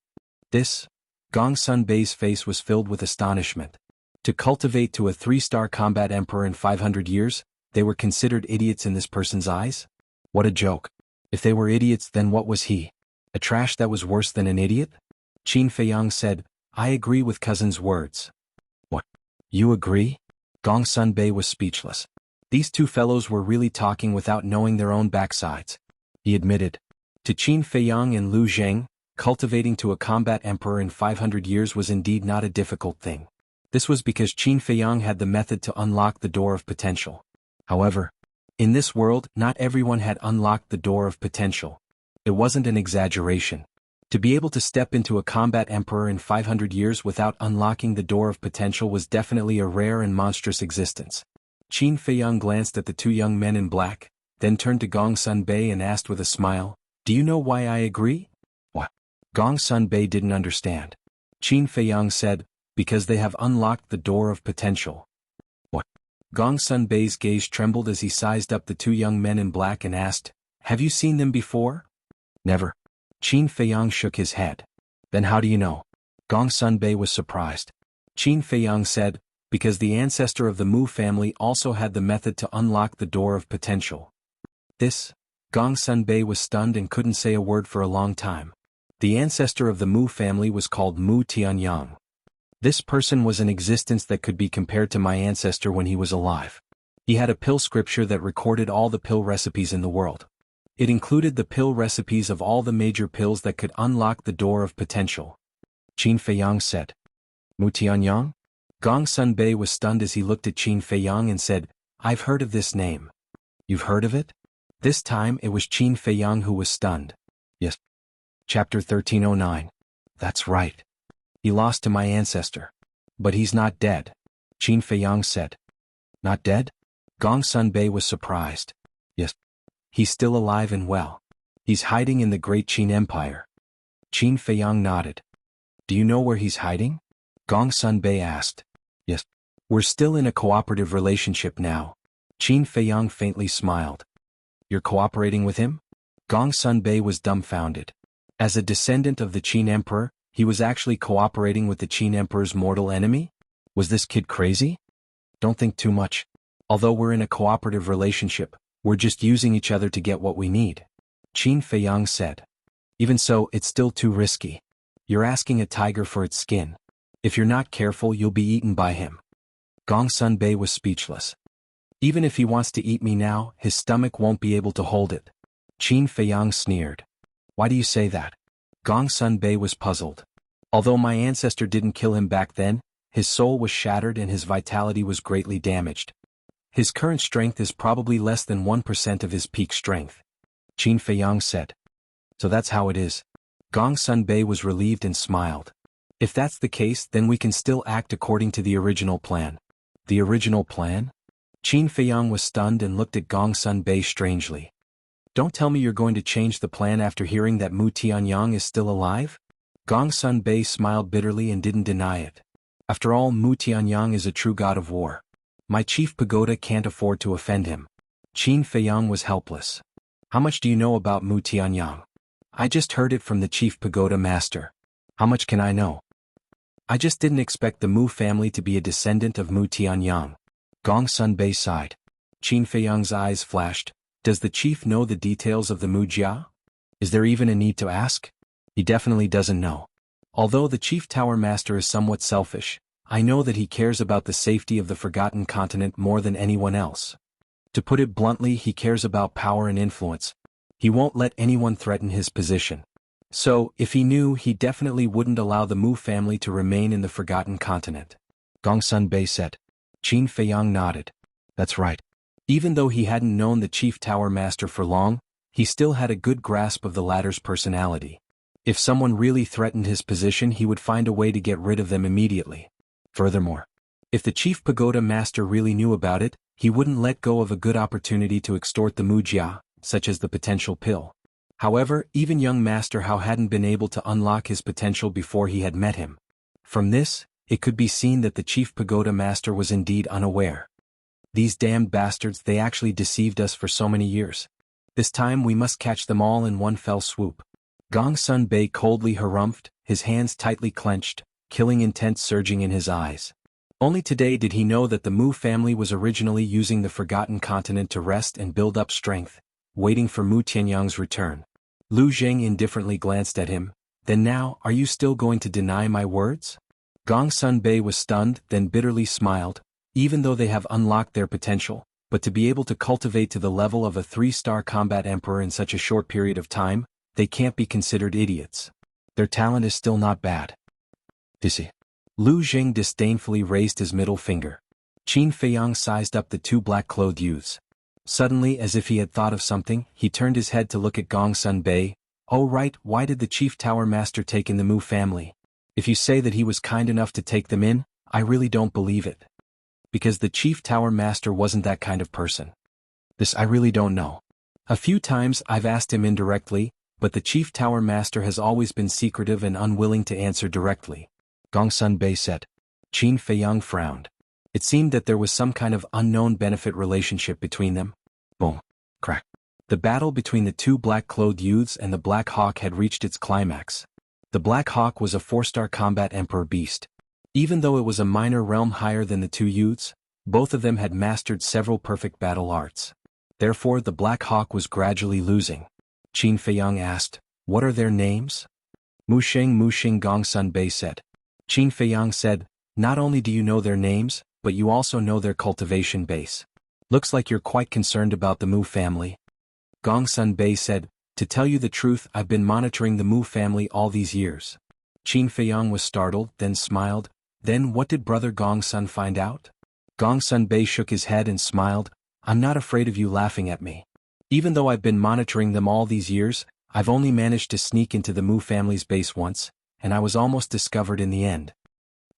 A: This? Gong Sun Bei's face was filled with astonishment. To cultivate to a 3-star combat emperor in 500 years, they were considered idiots in this person's eyes? What a joke. If they were idiots, then what was he? A trash that was worse than an idiot? Qin Feiyang said, I agree with cousin's words. What? You agree? Gong Sun Bei was speechless. These two fellows were really talking without knowing their own backsides. He admitted. To Qin Feiyang and Lu Zheng, cultivating to a combat emperor in 500 years was indeed not a difficult thing. This was because Qin Feiyang had the method to unlock the door of potential. However, in this world, not everyone had unlocked the door of potential. It wasn't an exaggeration. To be able to step into a combat emperor in 500 years without unlocking the door of potential was definitely a rare and monstrous existence. Qin Feiyang glanced at the two young men in black, then turned to Gong Sun Bei and asked with a smile, Do you know why I agree? What? Gong Sun Bei didn't understand. Qin Feiyang said, Because they have unlocked the door of potential. What? Gong Sun Bei's gaze trembled as he sized up the two young men in black and asked, Have you seen them before? Never. Qin Feiyang shook his head. Then how do you know? Gong Sun Bei was surprised. Qin Feiyang said, Because the ancestor of the Mu family also had the method to unlock the door of potential. This? Gong Sun Bei was stunned and couldn't say a word for a long time. The ancestor of the Mu family was called Mu Tianyang. This person was an existence that could be compared to my ancestor when he was alive. He had a pill scripture that recorded all the pill recipes in the world. It included the pill recipes of all the major pills that could unlock the door of potential. Qin Feiyang said. Mu Tianyang? Gong Sun Bei was stunned as he looked at Qin Feiyang and said, I've heard of this name. You've heard of it? This time it was Qin Feiyang who was stunned. Yes. Chapter 1309. That's right. He lost to my ancestor. But he's not dead. Qin Feiyang said. Not dead? Gong Sun Bei was surprised. Yes. He's still alive and well. He's hiding in the great Qin Empire. Qin Feiyang nodded. Do you know where he's hiding? Gong Sun Bei asked. Yes. We're still in a cooperative relationship now. Qin Feiyang faintly smiled. You're cooperating with him? Gong Sun Bei was dumbfounded. As a descendant of the Qin Emperor, he was actually cooperating with the Qin Emperor's mortal enemy? Was this kid crazy? Don't think too much. Although we're in a cooperative relationship, we're just using each other to get what we need. Qin Feiyang said. Even so, it's still too risky. You're asking a tiger for its skin. If you're not careful, you'll be eaten by him. Gong Sun Bei was speechless. Even if he wants to eat me now, his stomach won't be able to hold it. Qin Feiyang sneered. Why do you say that? Gong Sun Bei was puzzled. Although my ancestor didn't kill him back then, his soul was shattered and his vitality was greatly damaged. His current strength is probably less than 1% of his peak strength. Qin Feiyang said. So that's how it is. Gong Sun Bei was relieved and smiled. If that's the case, then we can still act according to the original plan. The original plan? Qin Feiyang was stunned and looked at Gong Sun Bei strangely. Don't tell me you're going to change the plan after hearing that Mu Tianyang is still alive? Gong Sun Bei smiled bitterly and didn't deny it. After all, Mu Tianyang is a true god of war. My chief pagoda can't afford to offend him. Qin Feiyang was helpless. How much do you know about Mu Tianyang? I just heard it from the chief pagoda master. How much can I know? I just didn't expect the Mu family to be a descendant of Mu Tianyang. Gong Sun Bei sighed. Qin Feiyang's eyes flashed. Does the chief know the details of the Mu Jia? Is there even a need to ask? He definitely doesn't know. Although the chief tower master is somewhat selfish, I know that he cares about the safety of the Forgotten Continent more than anyone else. To put it bluntly, he cares about power and influence. He won't let anyone threaten his position. So, if he knew, he definitely wouldn't allow the Mu family to remain in the Forgotten Continent. Gongsun Bei said. Qin Feiyang nodded. That's right. Even though he hadn't known the Chief Tower Master for long, he still had a good grasp of the latter's personality. If someone really threatened his position, he would find a way to get rid of them immediately. Furthermore, if the Chief Pagoda Master really knew about it, he wouldn't let go of a good opportunity to extort the Mujia, such as the potential pill. However, even young Master Hao hadn't been able to unlock his potential before he had met him. From this, it could be seen that the Chief Pagoda Master was indeed unaware. These damned bastards, they actually deceived us for so many years. This time we must catch them all in one fell swoop. Gongsun Bei coldly harumphed, his hands tightly clenched, killing intent surging in his eyes. Only today did he know that the Mu family was originally using the Forgotten Continent to rest and build up strength, waiting for Mu Tianyang's return. Lu Zheng indifferently glanced at him. Then now, are you still going to deny my words? Gongsun Bei was stunned, then bitterly smiled. Even though they have unlocked their potential, but to be able to cultivate to the level of a 3-star combat emperor in such a short period of time, they can't be considered idiots. Their talent is still not bad. Dissy. Lu Zheng disdainfully raised his middle finger. Qin Feiyang sized up the two black-clothed youths. Suddenly, as if he had thought of something, he turned his head to look at Gongsun Bei. Oh right, why did the Chief Tower Master take in the Mu family? If you say that he was kind enough to take them in, I really don't believe it. Because the Chief Tower Master wasn't that kind of person. This I really don't know. A few times I've asked him indirectly, but the Chief Tower Master has always been secretive and unwilling to answer directly. Gongsun Bei said. Qin Feiyang frowned. It seemed that there was some kind of unknown benefit relationship between them. Boom. Crack. The battle between the two black-clothed youths and the Black Hawk had reached its climax. The Black Hawk was a 4-star combat emperor beast. Even though it was a minor realm higher than the two youths, both of them had mastered several perfect battle arts. Therefore the Black Hawk was gradually losing. Qin Feiyang asked, what are their names? Musheng Gongsun Bei said. Qin Feiyang said, not only do you know their names, but you also know their cultivation base. Looks like you're quite concerned about the Mu family. Gongsun Bei said, to tell you the truth, I've been monitoring the Mu family all these years. Qin Feiyang was startled, then smiled. Then what did Brother Gongsun find out? Gongsun Bei shook his head and smiled. I'm not afraid of you laughing at me. Even though I've been monitoring them all these years, I've only managed to sneak into the Mu family's base once, and I was almost discovered in the end.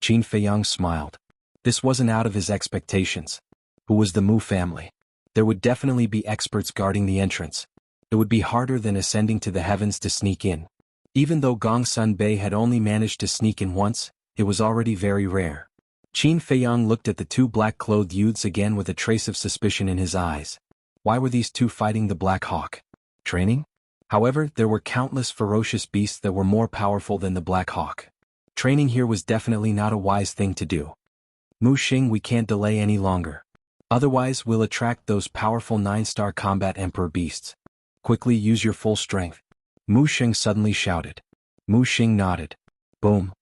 A: Qin Feiyang smiled. This wasn't out of his expectations. Who was the Mu family? There would definitely be experts guarding the entrance. It would be harder than ascending to the heavens to sneak in. Even though Gongsun Bei had only managed to sneak in once, it was already very rare. Qin Feiyang looked at the two black-clothed youths again with a trace of suspicion in his eyes. Why were these two fighting the Black Hawk? Training? However, there were countless ferocious beasts that were more powerful than the Black Hawk. Training here was definitely not a wise thing to do. Mu Xing, we can't delay any longer. Otherwise we'll attract those powerful 9-star combat emperor beasts. Quickly use your full strength. Mu Xing suddenly shouted. Mu Xing nodded. Boom.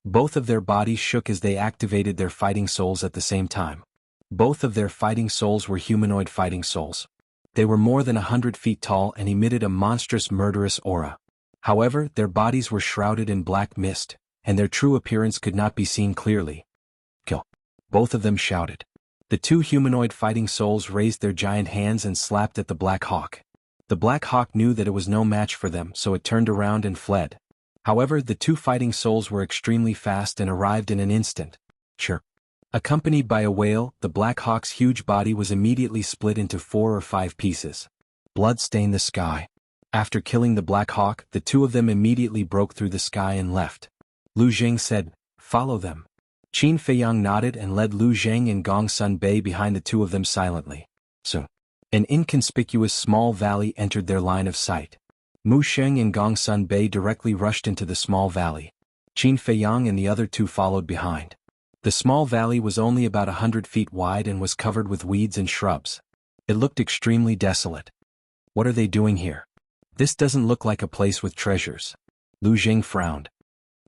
A: Both of their bodies shook as they activated their fighting souls at the same time. Both of their fighting souls were humanoid fighting souls. They were more than 100 feet tall and emitted a monstrous murderous aura. However, their bodies were shrouded in black mist, and their true appearance could not be seen clearly. Kill. Both of them shouted. The two humanoid fighting souls raised their giant hands and slapped at the Black Hawk. The Black Hawk knew that it was no match for them, so it turned around and fled. However, the two fighting souls were extremely fast and arrived in an instant. Chirp. Accompanied by a wail, the Black Hawk's huge body was immediately split into 4 or 5 pieces. Blood stained the sky. After killing the Black Hawk, the two of them immediately broke through the sky and left. Lu Zheng said, follow them. Qin Feiyang nodded and led Lu Zheng and Gongsun Bei behind the two of them silently. Soon, an inconspicuous small valley entered their line of sight. Mu Sheng and Gongsun Bei directly rushed into the small valley. Qin Feiyang and the other two followed behind. The small valley was only about 100 feet wide and was covered with weeds and shrubs. It looked extremely desolate. What are they doing here? This doesn't look like a place with treasures. Lu Zheng frowned.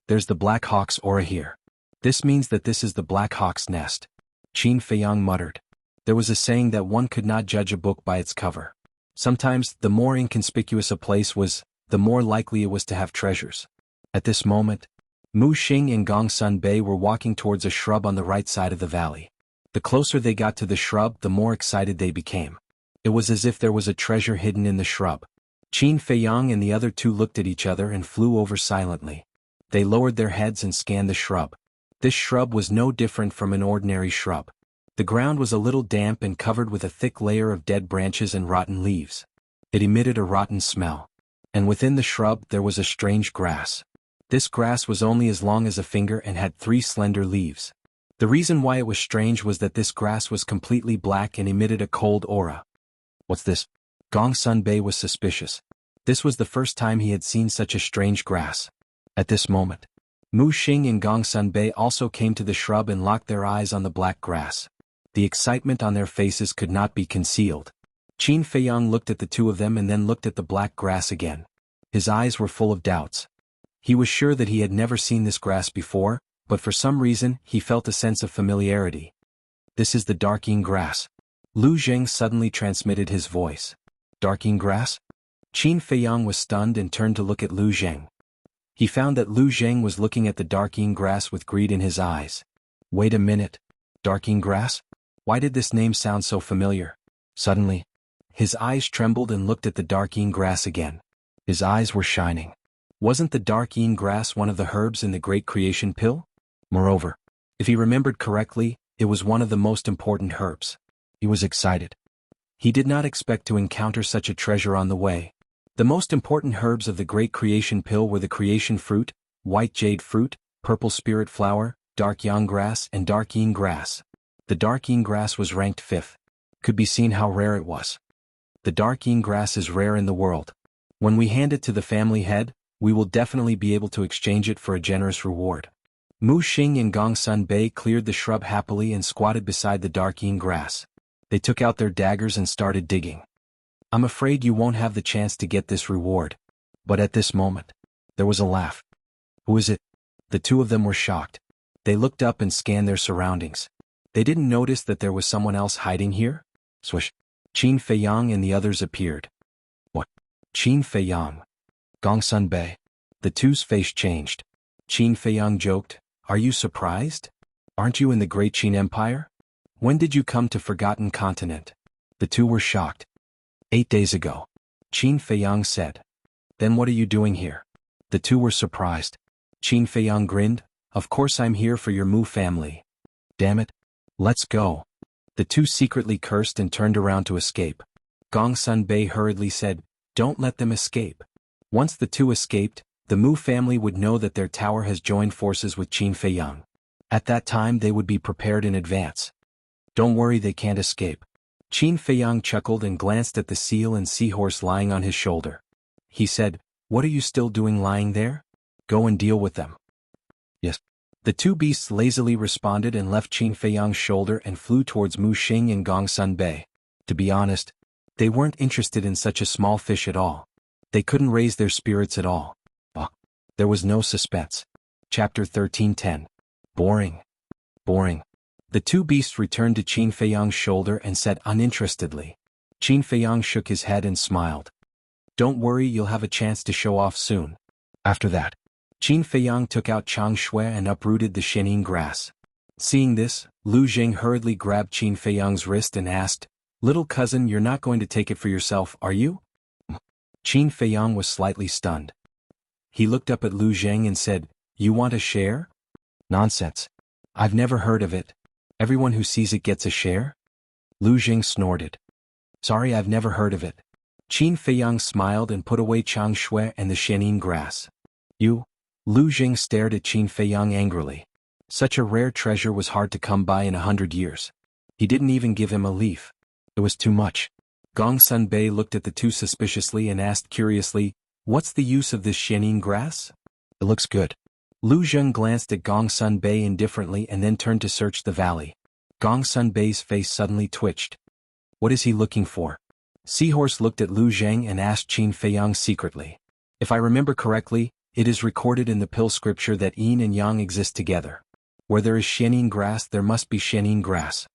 A: There's the Black Hawk's aura here. This means that this is the Black Hawk's nest. Qin Feiyang muttered. There was a saying that one could not judge a book by its cover. Sometimes, the more inconspicuous a place was, the more likely it was to have treasures. At this moment, Mu Xing and Gong Sun Bei were walking towards a shrub on the right side of the valley. The closer they got to the shrub, the more excited they became. It was as if there was a treasure hidden in the shrub. Qin Feiyang and the other two looked at each other and flew over silently. They lowered their heads and scanned the shrub. This shrub was no different from an ordinary shrub. The ground was a little damp and covered with a thick layer of dead branches and rotten leaves. It emitted a rotten smell. And within the shrub there was a strange grass. This grass was only as long as a finger and had 3 slender leaves. The reason why it was strange was that this grass was completely black and emitted a cold aura. What's this? Gong Sun Bei was suspicious. This was the first time he had seen such a strange grass. At this moment, Mu Xing and Gong Sun Bei also came to the shrub and locked their eyes on the black grass. The excitement on their faces could not be concealed. Qin Feiyang looked at the two of them and then looked at the black grass again. His eyes were full of doubts. He was sure that he had never seen this grass before, but for some reason he felt a sense of familiarity. This is the Darking grass. Lu Zheng suddenly transmitted his voice. Darking grass? Qin Feiyang was stunned and turned to look at Lu Zheng. He found that Lu Zheng was looking at the Darking grass with greed in his eyes. Wait a minute. Darking grass? Why did this name sound so familiar? Suddenly, his eyes trembled and looked at the Darking grass again. His eyes were shining. Wasn't the Darking grass one of the herbs in the Great Creation Pill? Moreover, if he remembered correctly, it was one of the most important herbs. He was excited. He did not expect to encounter such a treasure on the way. The most important herbs of the Great Creation Pill were the Creation Fruit, White Jade Fruit, Purple Spirit Flower, Dark Yang Grass, and Darking grass. The Darking grass was ranked 5th. Could be seen how rare it was. The Darking grass is rare in the world. When we hand it to the family head, we will definitely be able to exchange it for a generous reward. Mu Xing and Gong Sun Bei cleared the shrub happily and squatted beside the Darking grass. They took out their daggers and started digging. I'm afraid you won't have the chance to get this reward. But at this moment, there was a laugh. Who is it? The two of them were shocked. They looked up and scanned their surroundings. They didn't notice that there was someone else hiding here? Swish. Qin Feiyang and the others appeared. What? Qin Feiyang. Gong Sun Bei. The two's face changed. Qin Feiyang joked, Are you surprised? Aren't you in the Great Qin Empire? When did you come to Forgotten Continent? The two were shocked. 8 days ago. Qin Feiyang said. Then what are you doing here? The two were surprised. Qin Feiyang grinned, Of course I'm here for your Mu family. Damn it. Let's go. The two secretly cursed and turned around to escape. Gong Sun Bei hurriedly said, Don't let them escape. Once the two escaped, the Mu family would know that their tower has joined forces with Qin Feiyang. At that time they would be prepared in advance. Don't worry, they can't escape. Qin Feiyang chuckled and glanced at the seal and seahorse lying on his shoulder. He said, What are you still doing lying there? Go and deal with them. Yes. The two beasts lazily responded and left Qin Feiyang's shoulder and flew towards Mu Xing and Gong Sun Bei. To be honest, they weren't interested in such a small fish at all. They couldn't raise their spirits at all. There was no suspense. Chapter 13:10. Boring. Boring. The two beasts returned to Qin Feiyang's shoulder and said uninterestedly. Qin Feiyang shook his head and smiled. Don't worry, you'll have a chance to show off soon. After that, Qin Feiyang took out Chang Shui and uprooted the Shenin grass. Seeing this, Lu Zheng hurriedly grabbed Qin Feiyang's wrist and asked, Little cousin, you're not going to take it for yourself, are you? Qin Feiyang was slightly stunned. He looked up at Lu Zheng and said, You want a share? Nonsense. I've never heard of it. Everyone who sees it gets a share? Lu Zheng snorted. Sorry, I've never heard of it. Qin Feiyang smiled and put away Chang Shui and the Shenin grass. You? Lu Zheng stared at Qin Feiyang angrily. Such a rare treasure was hard to come by in 100 years. He didn't even give him a leaf. It was too much. Gong Sun Bei looked at the two suspiciously and asked curiously, What's the use of this Shenin grass? It looks good. Lu Zheng glanced at Gong Sun Bei indifferently and then turned to search the valley. Gong Sun Bei's face suddenly twitched. What is he looking for? Seahorse looked at Lu Zheng and asked Qin Feiyang secretly. If I remember correctly, it is recorded in the pill scripture that yin and yang exist together. Where there is Xianin grass there must be Xianin grass.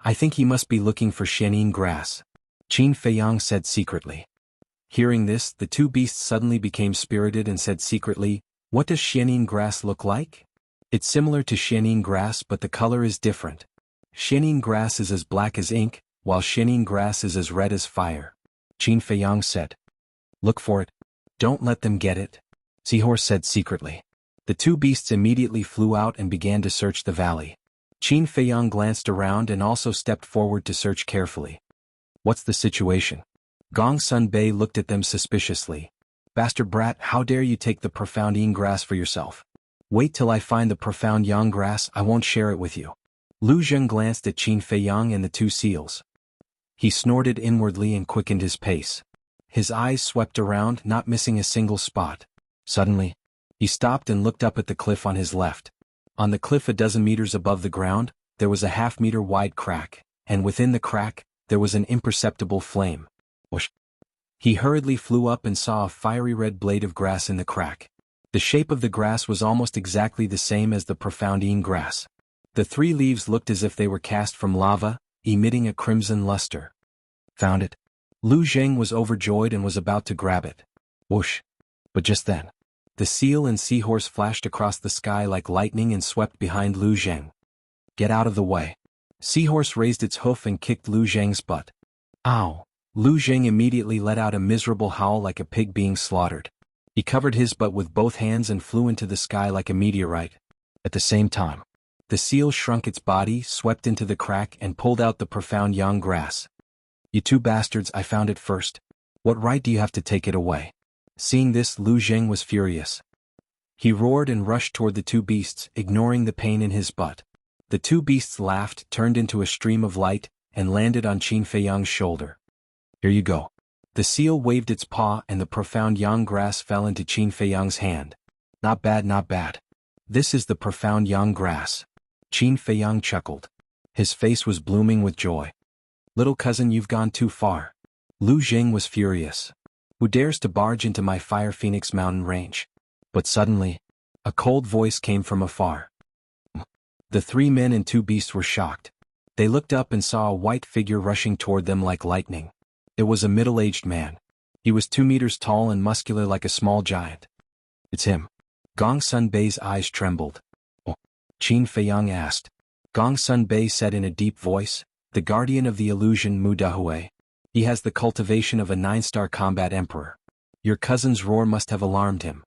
A: I think he must be looking for Xianin grass, Qin Feiyang said secretly. Hearing this, the two beasts suddenly became spirited and said secretly, what does Xianin grass look like? It's similar to Xianin grass but the color is different. Xianin grass is as black as ink, while Xianin grass is as red as fire, Qin Feiyang said. Look for it. Don't let them get it, Seahorse said secretly. The two beasts immediately flew out and began to search the valley. Qin Feiyang glanced around and also stepped forward to search carefully. What's the situation? Gong Sun Bei looked at them suspiciously. Bastard brat, how dare you take the profound Yin grass for yourself? Wait till I find the profound Yang grass, I won't share it with you. Lu Zheng glanced at Qin Feiyang and the two seals. He snorted inwardly and quickened his pace. His eyes swept around, not missing a single spot. Suddenly, he stopped and looked up at the cliff on his left. On the cliff a dozen meters above the ground, there was a half-meter wide crack, and within the crack, there was an imperceptible flame. Whoosh! He hurriedly flew up and saw a fiery red blade of grass in the crack. The shape of the grass was almost exactly the same as the profound Yin grass. The three leaves looked as if they were cast from lava, emitting a crimson luster. Found it. Lu Zheng was overjoyed and was about to grab it. Whoosh! But just then, the seal and seahorse flashed across the sky like lightning and swept behind Lu Zheng. Get out of the way. Seahorse raised its hoof and kicked Lu Zheng's butt. Ow! Lu Zheng immediately let out a miserable howl like a pig being slaughtered. He covered his butt with both hands and flew into the sky like a meteorite. At the same time, the seal shrunk its body, swept into the crack and pulled out the profound Yang grass. You two bastards, I found it first. What right do you have to take it away? Seeing this, Lu Zheng was furious. He roared and rushed toward the two beasts, ignoring the pain in his butt. The two beasts laughed, turned into a stream of light, and landed on Qin Feiyang's shoulder. Here you go. The seal waved its paw and the profound Yang grass fell into Qin Feiyang's hand. Not bad, not bad. This is the profound Yang grass. Qin Feiyang chuckled. His face was blooming with joy. Little cousin, you've gone too far. Lu Zheng was furious. Who dares to barge into my Fire Phoenix mountain range? But suddenly, a cold voice came from afar. The three men and two beasts were shocked. They looked up and saw a white figure rushing toward them like lightning. It was a middle-aged man. He was 2 meters tall and muscular like a small giant. It's him. Gong Sun Bei's eyes trembled. Oh, Qin Feiyang asked. Gong Sun Bei said in a deep voice, the guardian of the illusion Mu Dahue. He has the cultivation of a 9-star combat emperor. Your cousin's roar must have alarmed him.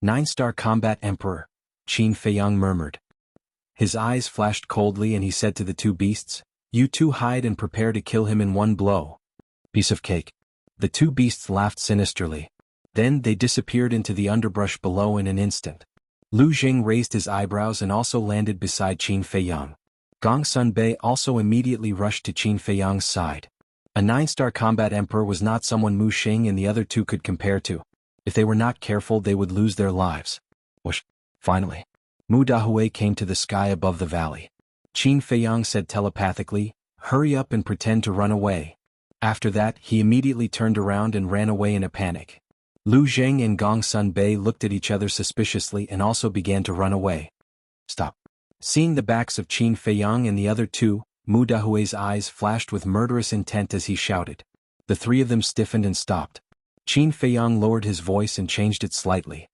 A: 9-star combat emperor, Qin Feiyang murmured. His eyes flashed coldly and he said to the two beasts, you two hide and prepare to kill him in one blow. Piece of cake. The two beasts laughed sinisterly. Then they disappeared into the underbrush below in an instant. Lu Zheng raised his eyebrows and also landed beside Qin Feiyang. Gong Sun Bei also immediately rushed to Qin Feiyang's side. A 9-star combat emperor was not someone Mu Xing and the other two could compare to. If they were not careful they would lose their lives. Whoosh! Finally, Mu Dahue came to the sky above the valley. Qin Feiyang said telepathically, hurry up and pretend to run away. After that he immediately turned around and ran away in a panic. Lu Zheng and Gong Sun Bei looked at each other suspiciously and also began to run away. Stop! Seeing the backs of Qin Feiyang and the other two, Mu Dahue's eyes flashed with murderous intent as he shouted. The three of them stiffened and stopped. Qin Feiyang lowered his voice and changed it slightly.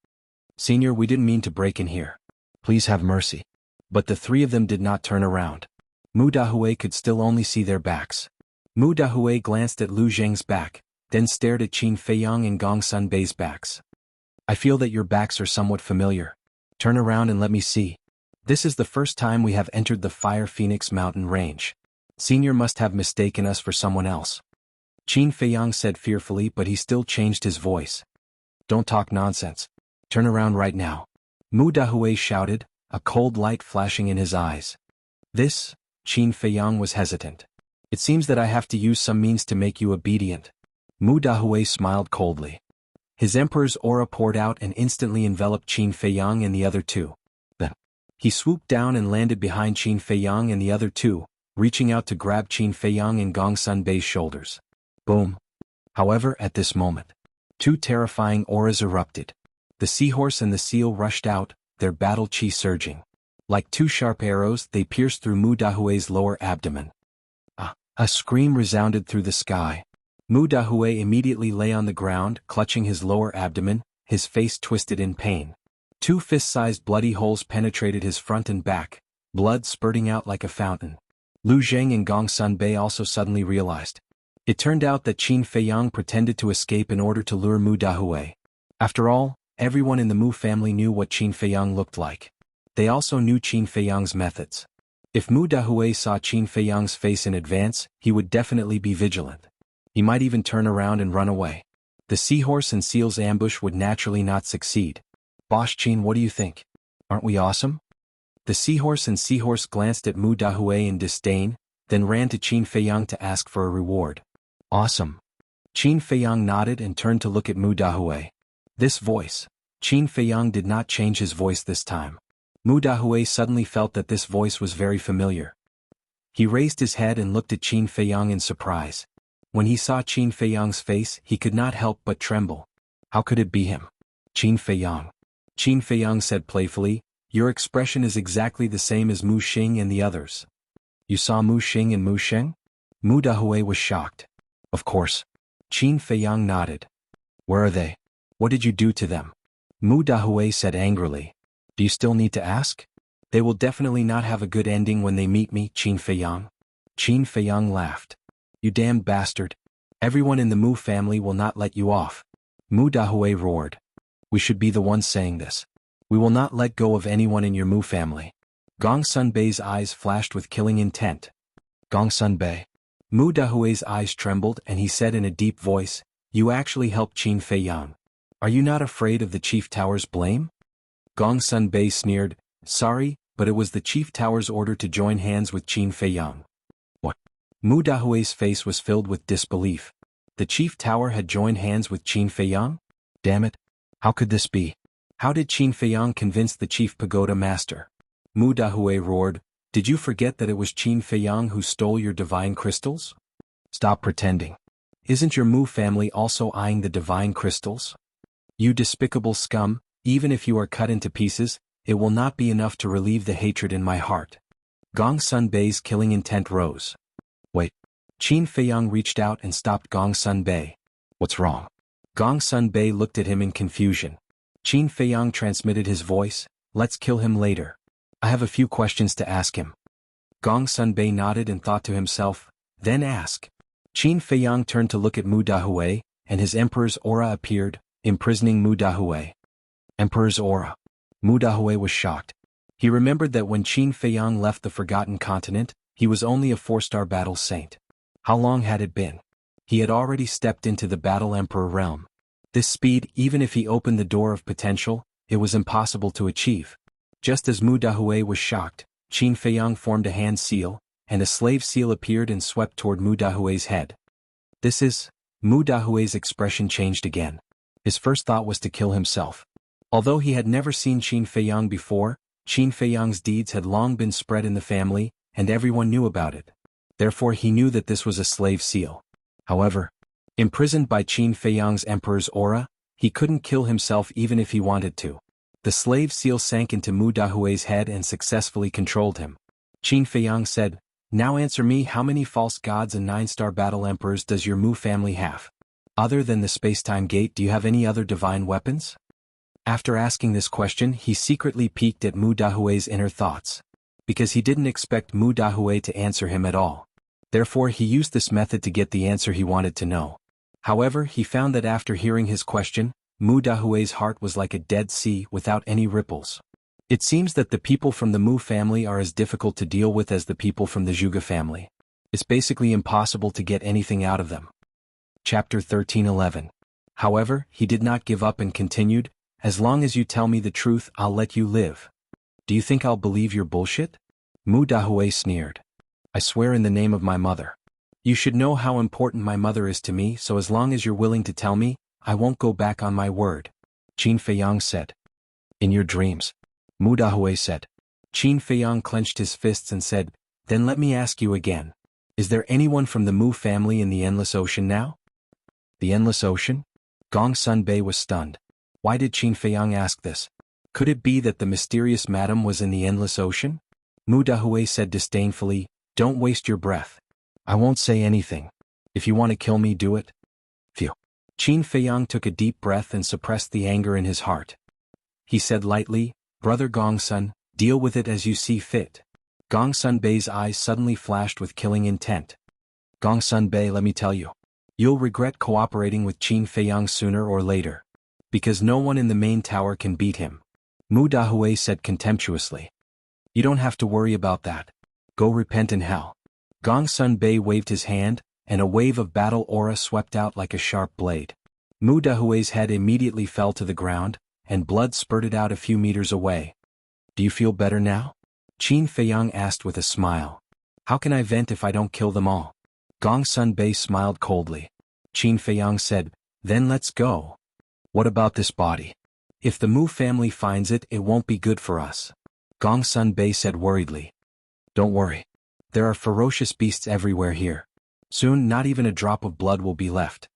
A: Senior, we didn't mean to break in here. Please have mercy. But the three of them did not turn around. Mu Dahue could still only see their backs. Mu Dahue glanced at Lu Zheng's back, then stared at Qin Feiyang and Gong Sun Bei's backs. I feel that your backs are somewhat familiar. Turn around and let me see. This is the first time we have entered the Fire Phoenix mountain range. Senior must have mistaken us for someone else. Qin Feiyang said fearfully, but he still changed his voice. Don't talk nonsense. Turn around right now. Mu Dahue shouted, a cold light flashing in his eyes. This, Qin Feiyang was hesitant. It seems that I have to use some means to make you obedient. Mu Dahue smiled coldly. His emperor's aura poured out and instantly enveloped Qin Feiyang and the other two. Then, he swooped down and landed behind Qin Feiyang and the other two, reaching out to grab Qin Feiyang and Gong Sun Bei's shoulders. Boom. However, at this moment, 2 terrifying auras erupted. The seahorse and the seal rushed out, their battle chi surging. Like two sharp arrows, they pierced through Mu Dahue's lower abdomen. A scream resounded through the sky. Mu Dahue immediately lay on the ground, clutching his lower abdomen, his face twisted in pain. Two fist-sized bloody holes penetrated his front and back, blood spurting out like a fountain. Lu Zheng and Gong Sunbei also suddenly realized. It turned out that Qin Feiyang pretended to escape in order to lure Mu Dahue. After all, everyone in the Mu family knew what Qin Feiyang looked like. They also knew Qin Feiyang's methods. If Mu Dahue saw Qin Feiyang's face in advance, he would definitely be vigilant. He might even turn around and run away. The seahorse and seal's ambush would naturally not succeed. Boss Qin, what do you think? Aren't we awesome? The seahorse and seahorse glanced at Mu Dahue in disdain, then ran to Qin Feiyang to ask for a reward. Awesome. Qin Feiyang nodded and turned to look at Mu Dahue. This voice. Qin Feiyang did not change his voice this time. Mu Dahue suddenly felt that this voice was very familiar. He raised his head and looked at Qin Feiyang in surprise. When he saw Qin Feiyang's face, he could not help but tremble. How could it be him? Qin Feiyang. Qin Feiyang said playfully, "Your expression is exactly the same as Mu Xing and the others." You saw Mu Xing and Mu Sheng? Mu Dahue was shocked. Of course. Qin Feiyang nodded. Where are they? What did you do to them? Mu Dahue said angrily. Do you still need to ask? They will definitely not have a good ending when they meet me, Qin Feiyang. Qin Feiyang laughed. You damned bastard. Everyone in the Mu family will not let you off. Mu Dahue roared. We should be the ones saying this. We will not let go of anyone in your Mu family. Gong Sunbei's eyes flashed with killing intent. Gong Sunbei. Mu Dahue's eyes trembled and he said in a deep voice, You actually helped Qin Feiyang. Are you not afraid of the Chief Tower's blame? Gong Sunbei sneered, Sorry, but it was the Chief Tower's order to join hands with Qin Feiyang. What? Mu Dahue's face was filled with disbelief. The Chief Tower had joined hands with Qin Feiyang? Damn it. How could this be? How did Qin Feiyang convince the Chief Pagoda Master? Mu Dahue roared, Did you forget that it was Qin Feiyang who stole your divine crystals? Stop pretending. Isn't your Mu family also eyeing the divine crystals? You despicable scum, even if you are cut into pieces, it will not be enough to relieve the hatred in my heart. Gong Sunbei's killing intent rose. Wait. Qin Feiyang reached out and stopped Gong Sunbei. What's wrong? Gong Sunbei looked at him in confusion. Qin Feiyang transmitted his voice, Let's kill him later. I have a few questions to ask him. Gong Sunbei nodded and thought to himself, Then ask. Qin Feiyang turned to look at Mu Dahue, and his emperor's aura appeared, imprisoning Mu Dahue. Emperor's aura. Mu Dahue was shocked. He remembered that when Qin Feiyang left the Forgotten Continent, he was only a 4-star battle saint. How long had it been? He had already stepped into the Battle Emperor realm. This speed, even if he opened the door of potential, it was impossible to achieve. Just as Mu Dahue was shocked, Qin Feiyang formed a hand seal, and a slave seal appeared and swept toward Mu Dahue's head. This is... Mu Dahue's expression changed again. His first thought was to kill himself. Although he had never seen Qin Feiyang before, Qin Feiyang's deeds had long been spread in the family, and everyone knew about it. Therefore he knew that this was a slave seal. However, imprisoned by Qin Feiyang's emperor's aura, he couldn't kill himself even if he wanted to. The slave seal sank into Mu Dahue's head and successfully controlled him. Qin Feiyang said, Now answer me, how many false gods and 9-star battle emperors does your Mu family have? Other than the space-time gate, do you have any other divine weapons? After asking this question, he secretly peeked at Mu Dahue's inner thoughts. Because he didn't expect Mu Dahue to answer him at all. Therefore he used this method to get the answer he wanted to know. However, he found that after hearing his question, Mu Dahue's heart was like a dead sea without any ripples. It seems that the people from the Mu family are as difficult to deal with as the people from the Zhuge family. It's basically impossible to get anything out of them. Chapter 13:11. However, he did not give up and continued, As long as you tell me the truth, I'll let you live. Do you think I'll believe your bullshit? Mu Dahue sneered. I swear in the name of my mother. You should know how important my mother is to me, so as long as you're willing to tell me, I won't go back on my word. Qin Feiyang said. In your dreams. Mu Dahue said. Qin Feiyang clenched his fists and said, Then let me ask you again. Is there anyone from the Mu family in the Endless Ocean now? The Endless Ocean? Gong Sunbei was stunned. Why did Qin Feiyang ask this? Could it be that the mysterious madam was in the endless ocean? Mu Dahue said disdainfully, "Don't waste your breath. I won't say anything. If you want to kill me, do it." Phew. Qin Feiyang took a deep breath and suppressed the anger in his heart. He said lightly, "Brother Gongsun, deal with it as you see fit." Gongsun Bei's eyes suddenly flashed with killing intent. "Gongsun Bei, let me tell you. You'll regret cooperating with Qin Feiyang sooner or later. Because no one in the main tower can beat him." Mu Dahue said contemptuously. "You don't have to worry about that. Go repent in hell." Gongsun Bei waved his hand, and a wave of battle aura swept out like a sharp blade. Mu Dahue's head immediately fell to the ground, and blood spurted out a few meters away. "Do you feel better now?" Qin Feiyang asked with a smile. "How can I vent if I don't kill them all?" Gongsun Bei smiled coldly. Qin Feiyang said, "Then let's go." "What about this body? If the Mu family finds it, it won't be good for us." Gongsun Bei said worriedly. "Don't worry. There are ferocious beasts everywhere here. Soon not even a drop of blood will be left."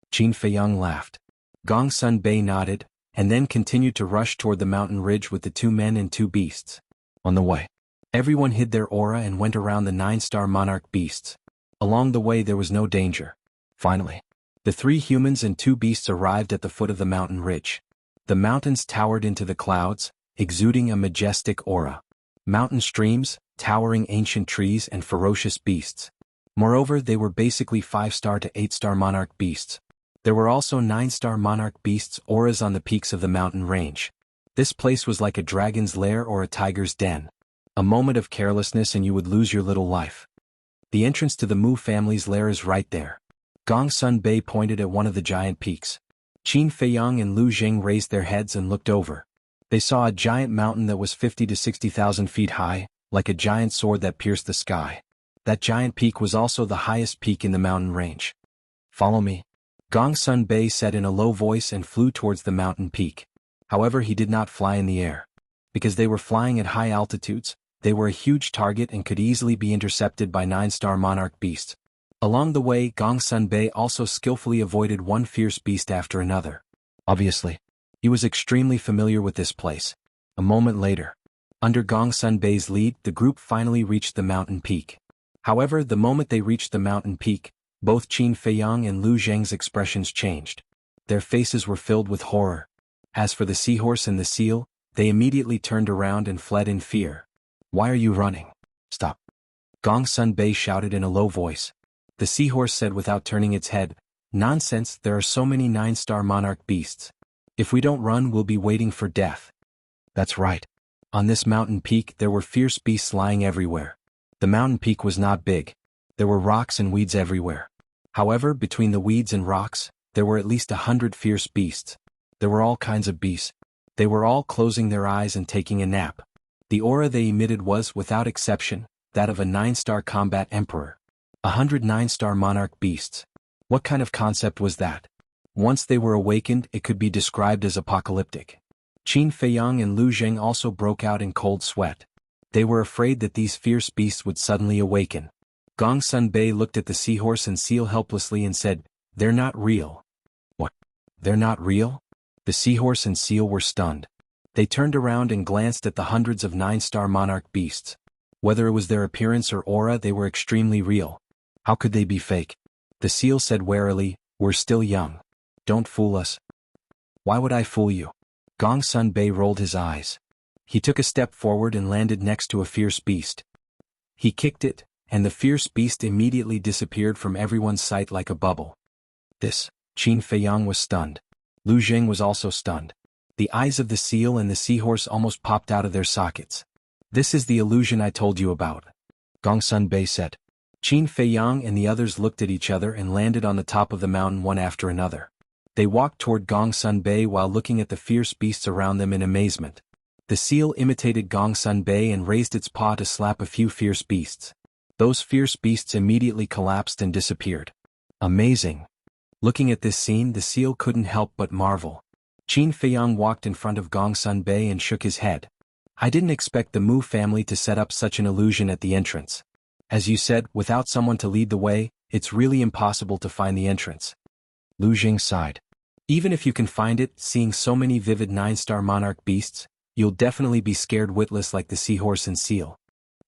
A: Qin Feiyang laughed. Gongsun Bei nodded, and then continued to rush toward the mountain ridge with the 2 men and 2 beasts. On the way, everyone hid their aura and went around the 9-star monarch beasts. Along the way there was no danger. Finally, the 3 humans and 2 beasts arrived at the foot of the mountain ridge. The mountains towered into the clouds, exuding a majestic aura. Mountain streams, towering ancient trees and ferocious beasts. Moreover, they were basically 5-star to 8-star monarch beasts. There were also 9-star monarch beasts auras on the peaks of the mountain range. This place was like a dragon's lair or a tiger's den. A moment of carelessness and you would lose your little life. The entrance to the Mu family's lair is right there. Gongsun Bei pointed at one of the giant peaks. Qin Feiyang and Lu Jing raised their heads and looked over. They saw a giant mountain that was 50 to 60,000 feet high, like a giant sword that pierced the sky. That giant peak was also the highest peak in the mountain range. "Follow me," Gongsun Bei said in a low voice and flew towards the mountain peak. However, he did not fly in the air. Because they were flying at high altitudes, they were a huge target and could easily be intercepted by 9-star monarch beasts. Along the way, Gongsun Bei also skillfully avoided one fierce beast after another. Obviously, he was extremely familiar with this place. A moment later, under Gongsun Bei's lead, the group finally reached the mountain peak. However, the moment they reached the mountain peak, both Qin Feiyang and Lu Zheng's expressions changed. Their faces were filled with horror. As for the seahorse and the seal, they immediately turned around and fled in fear. "Why are you running? Stop!" Gongsun Bei shouted in a low voice. The seahorse said without turning its head, "Nonsense, there are so many 9-star monarch beasts. If we don't run, we'll be waiting for death." That's right. On this mountain peak there were fierce beasts lying everywhere. The mountain peak was not big. There were rocks and weeds everywhere. However, between the weeds and rocks, there were at least 100 fierce beasts. There were all kinds of beasts. They were all closing their eyes and taking a nap. The aura they emitted was, without exception, that of a 9-star combat emperor. 100 9-star monarch beasts. What kind of concept was that? Once they were awakened, it could be described as apocalyptic. Qin Feiyang and Lu Zheng also broke out in cold sweat. They were afraid that these fierce beasts would suddenly awaken. Gongsun Bei looked at the seahorse and seal helplessly and said, "They're not real." "What? They're not real?" The seahorse and seal were stunned. They turned around and glanced at the hundreds of 9-star monarch beasts. Whether it was their appearance or aura, they were extremely real. How could they be fake? The seal said warily, "We're still young. Don't fool us." "Why would I fool you?" Gongsun Bei rolled his eyes. He took a step forward and landed next to a fierce beast. He kicked it, and the fierce beast immediately disappeared from everyone's sight like a bubble. Qin Feiyang was stunned. Lu Zheng was also stunned. The eyes of the seal and the seahorse almost popped out of their sockets. "This is the illusion I told you about," Gongsun Bei said. Qin Feiyang and the others looked at each other and landed on the top of the mountain one after another. They walked toward Gongsun Bei while looking at the fierce beasts around them in amazement. The seal imitated Gongsun Bei and raised its paw to slap a few fierce beasts. Those fierce beasts immediately collapsed and disappeared. Amazing. Looking at this scene, the seal couldn't help but marvel. Qin Feiyang walked in front of Gongsun Bei and shook his head. "I didn't expect the Mu family to set up such an illusion at the entrance. As you said, without someone to lead the way, it's really impossible to find the entrance." Lu Jing sighed. "Even if you can find it, seeing so many vivid 9-star monarch beasts, You'll definitely be scared witless like the seahorse and seal.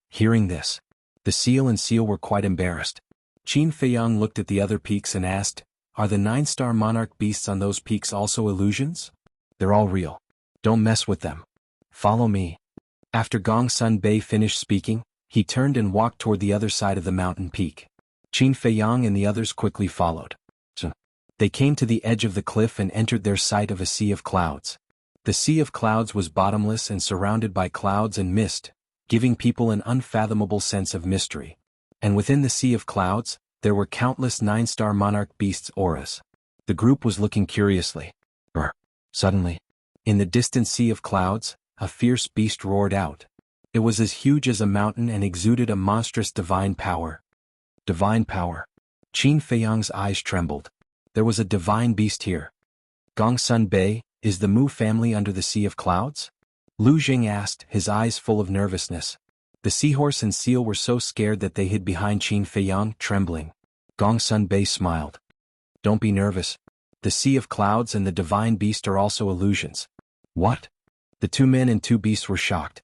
A: Hearing this, the seal and seal were quite embarrassed. Qin Feiyang looked at the other peaks and asked, "Are the 9-star monarch beasts on those peaks also illusions? They're all real. Don't mess with them. Follow me." After Gong Sun Bei finished speaking, he turned and walked toward the other side of the mountain peak. Qin Feiyang and the others quickly followed. They came to the edge of the cliff and entered their sight of a sea of clouds. The sea of clouds was bottomless and surrounded by clouds and mist, giving people an unfathomable sense of mystery. And within the sea of clouds, there were countless 9-star monarch beasts' auras. The group was looking curiously. Suddenly, in the distant sea of clouds, a fierce beast roared out. It was as huge as a mountain and exuded a monstrous divine power. Divine power. Qin Feiyang's eyes trembled. There was a divine beast here. Gong Sun Bei, is the Mu family under the sea of clouds? Lu Jing asked, his eyes full of nervousness. The seahorse and seal were so scared that they hid behind Qin Feiyang, trembling. Gong Sun Bei smiled. Don't be nervous. The sea of clouds and the divine beast are also illusions. What? The 2 men and 2 beasts were shocked.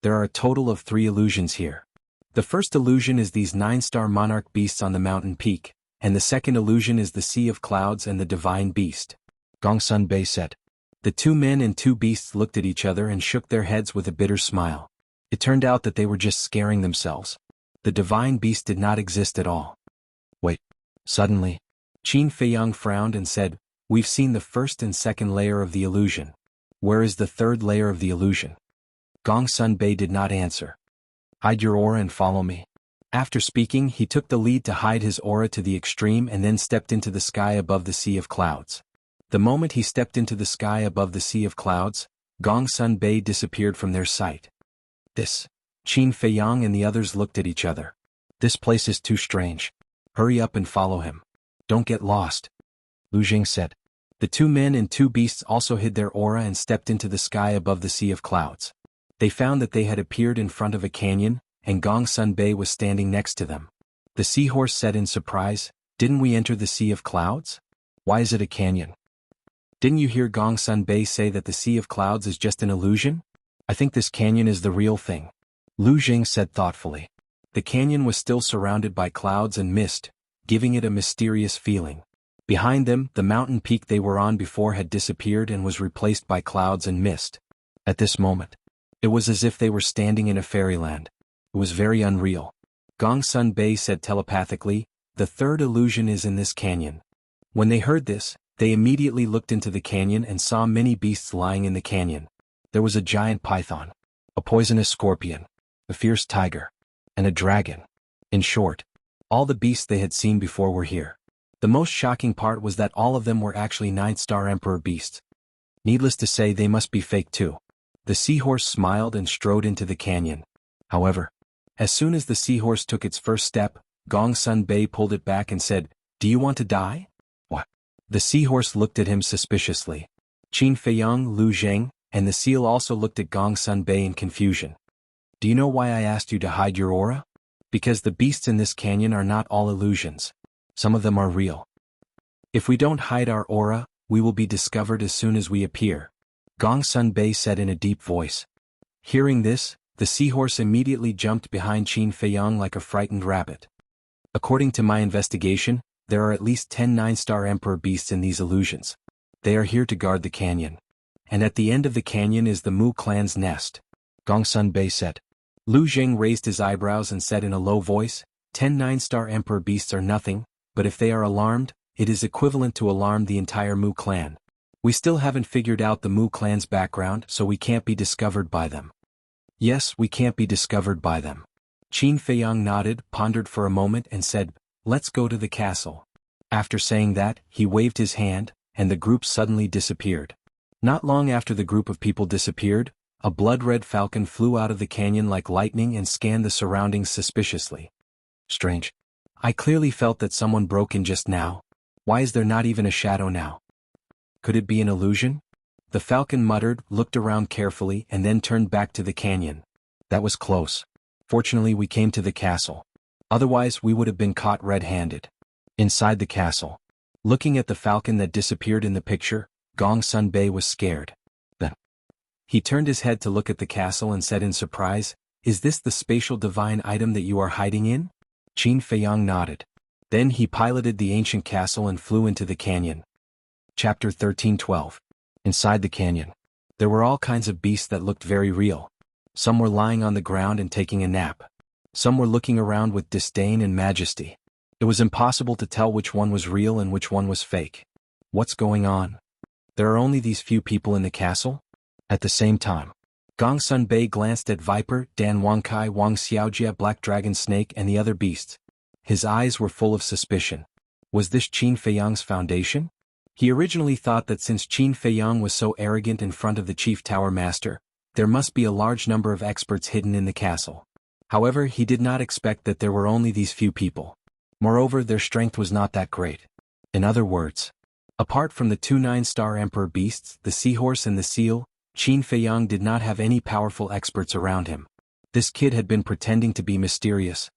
A: There are a total of 3 illusions here. The first illusion is these 9-star monarch beasts on the mountain peak, and the second illusion is the sea of clouds and the divine beast. Gong Sun Bei said. The 2 men and 2 beasts looked at each other and shook their heads with a bitter smile. It turned out that they were just scaring themselves. The divine beast did not exist at all. Wait. Suddenly, Qin Feiyang frowned and said, "We've seen the first and second layer of the illusion. Where is the third layer of the illusion?" Gong Sun Bei did not answer. "Hide your aura and follow me." After speaking, he took the lead to hide his aura to the extreme and then stepped into the sky above the sea of clouds. The moment he stepped into the sky above the sea of clouds, Gong Sun Bei disappeared from their sight. This. Qin Feiyang and the others looked at each other. This place is too strange. Hurry up and follow him. Don't get lost. Lu Jing said. The 2 men and 2 beasts also hid their aura and stepped into the sky above the sea of clouds. They found that they had appeared in front of a canyon, and Gong Sun Bei was standing next to them. The seahorse said in surprise, "Didn't we enter the sea of clouds? Why is it a canyon?" "Didn't you hear Gong Sun Bei say that the sea of clouds is just an illusion? I think this canyon is the real thing," Lu Jing said thoughtfully. The canyon was still surrounded by clouds and mist, giving it a mysterious feeling. Behind them, the mountain peak they were on before had disappeared and was replaced by clouds and mist. At this moment, it was as if they were standing in a fairyland. It was very unreal. Gong Sun Bei said telepathically, "The third illusion is in this canyon." When they heard this, they immediately looked into the canyon and saw many beasts lying in the canyon. There was a giant python, a poisonous scorpion, a fierce tiger, and a dragon. In short, all the beasts they had seen before were here. The most shocking part was that all of them were actually 9-star emperor beasts. Needless to say, they must be fake too. The seahorse smiled and strode into the canyon. However, as soon as the seahorse took its first step, Gong Sun Bei pulled it back and said, "Do you want to die?" What? The seahorse looked at him suspiciously. Qin Feiyang, Lu Jing, and the seal also looked at Gong Sun Bei in confusion. "Do you know why I asked you to hide your aura? Because the beasts in this canyon are not all illusions. Some of them are real. If we don't hide our aura, we will be discovered as soon as we appear," Gong Sun Bei said in a deep voice. Hearing this, the seahorse immediately jumped behind Qin Feiyang like a frightened rabbit. "According to my investigation, there are at least 10 9-star emperor beasts in these illusions. They are here to guard the canyon. And at the end of the canyon is the Mu clan's nest," Gong Sun Bei said. Lu Jing raised his eyebrows and said in a low voice, 10 9-star emperor beasts are nothing, but if they are alarmed, it is equivalent to alarm the entire Mu clan. We still haven't figured out the Mu clan's background, so we can't be discovered by them. Yes, we can't be discovered by them. Qin Feiyang nodded, pondered for a moment and said, "Let's go to the castle." After saying that, he waved his hand, and the group suddenly disappeared. Not long after the group of people disappeared, a blood-red falcon flew out of the canyon like lightning and scanned the surroundings suspiciously. Strange. I clearly felt that someone broke in just now. Why is there not even a shadow now? Could it be an illusion? The falcon muttered, looked around carefully and then turned back to the canyon. That was close. Fortunately we came to the castle. Otherwise we would have been caught red-handed. Inside the castle, looking at the falcon that disappeared in the picture, Gong Sun Bei was scared. Then, He turned his head to look at the castle and said in surprise, "Is this the spatial divine item that you are hiding in?" Qin Feiyang nodded. Then he piloted the ancient castle and flew into the canyon. Chapter 13:12. Inside the canyon, there were all kinds of beasts that looked very real. Some were lying on the ground and taking a nap. Some were looking around with disdain and majesty. It was impossible to tell which one was real and which one was fake. What's going on? There are only these few people in the castle? At the same time, Gong Sun Bei glanced at Viper, Dan Wangkai, Wang Xiaojia, Black Dragon Snake and the other beasts. His eyes were full of suspicion. Was this Qin Feiyang's foundation? He originally thought that since Qin Feiyang was so arrogant in front of the Chief Tower Master, there must be a large number of experts hidden in the castle. However, he did not expect that there were only these few people. Moreover, their strength was not that great. In other words, apart from the two 9-star Emperor beasts, the seahorse and the seal, Qin Feiyang did not have any powerful experts around him. This kid had been pretending to be mysterious.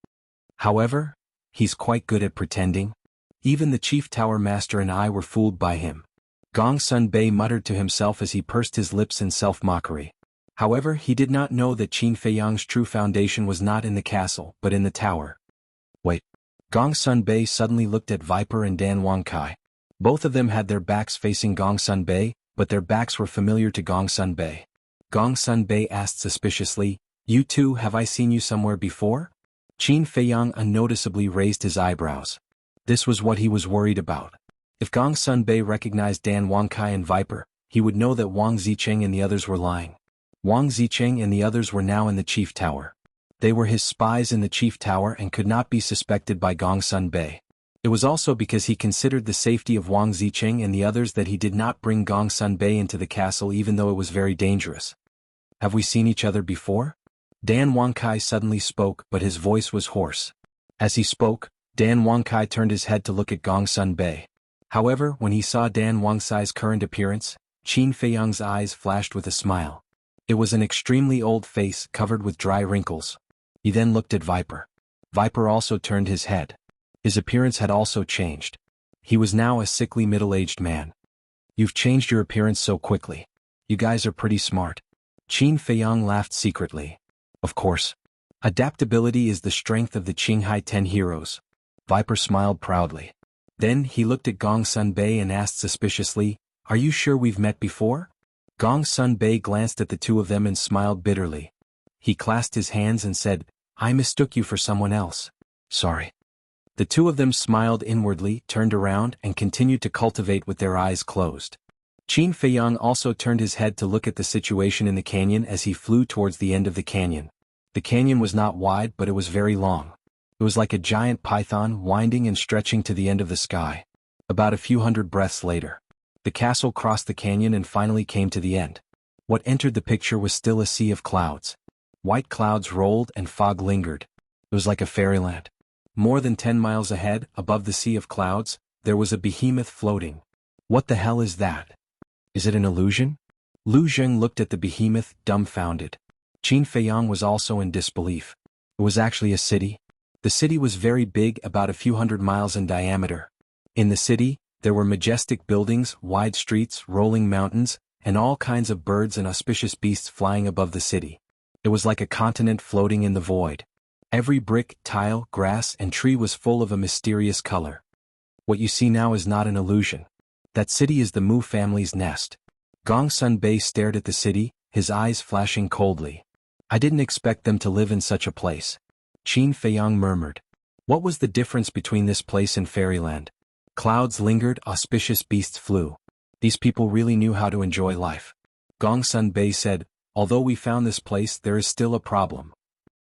A: However, he's quite good at pretending. Even the Chief Tower Master and I were fooled by him. Gong Sun Bei muttered to himself as he pursed his lips in self-mockery. However, he did not know that Qin Feiyang's true foundation was not in the castle, but in the tower. Wait. Gong Sun Bei suddenly looked at Viper and Dan Wangkai. Both of them had their backs facing Gong Sun Bei, but their backs were familiar to Gong Sun Bei. Gong Sun Bei asked suspiciously, "You two, have I seen you somewhere before?" Qin Feiyang unnoticeably raised his eyebrows. This was what he was worried about. If Gong Sun Bei recognized Dan Wangkai and Viper, he would know that Wang Zicheng and the others were lying. Wang Zicheng and the others were now in the Chief Tower. They were his spies in the Chief Tower and could not be suspected by Gong Sun Bei. It was also because he considered the safety of Wang Zicheng and the others that he did not bring Gong Sun Bei into the castle even though it was very dangerous. "Have we seen each other before?" Dan Wangkai suddenly spoke, but his voice was hoarse. As he spoke, Dan Wangkai turned his head to look at Gong Sun Bei. However, when he saw Dan Wangkai's current appearance, Qin Feiyang's eyes flashed with a smile. It was an extremely old face covered with dry wrinkles. He then looked at Viper. Viper also turned his head. His appearance had also changed. He was now a sickly middle-aged man. "You've changed your appearance so quickly. You guys are pretty smart." Qin Feiyang laughed secretly. Of course. Adaptability is the strength of the Qinghai 10 heroes. Viper smiled proudly. Then he looked at Gong Sun Bei and asked suspiciously, "Are you sure we've met before?" Gong Sun Bei glanced at the two of them and smiled bitterly. He clasped his hands and said, "I mistook you for someone else. Sorry." The two of them smiled inwardly, turned around, and continued to cultivate with their eyes closed. Qin Feiyang also turned his head to look at the situation in the canyon as he flew towards the end of the canyon. The canyon was not wide, but it was very long. It was like a giant python winding and stretching to the end of the sky. About a few hundred breaths later, the castle crossed the canyon and finally came to the end. What entered the picture was still a sea of clouds. White clouds rolled and fog lingered. It was like a fairyland. More than 10 miles ahead, above the sea of clouds, there was a behemoth floating. What the hell is that? Is it an illusion? Lu Zheng looked at the behemoth, dumbfounded. Qin Feiyang was also in disbelief. It was actually a city. The city was very big, about a few hundred miles in diameter. In the city, there were majestic buildings, wide streets, rolling mountains, and all kinds of birds and auspicious beasts flying above the city. It was like a continent floating in the void. Every brick, tile, grass, and tree was full of a mysterious color. What you see now is not an illusion. That city is the Mu family's nest. Gong Sun Bei stared at the city, his eyes flashing coldly. "I didn't expect them to live in such a place." Qin Feiyang murmured. What was the difference between this place and fairyland? Clouds lingered, auspicious beasts flew. These people really knew how to enjoy life. Gong Sun Bei said, "Although we found this place, there is still a problem."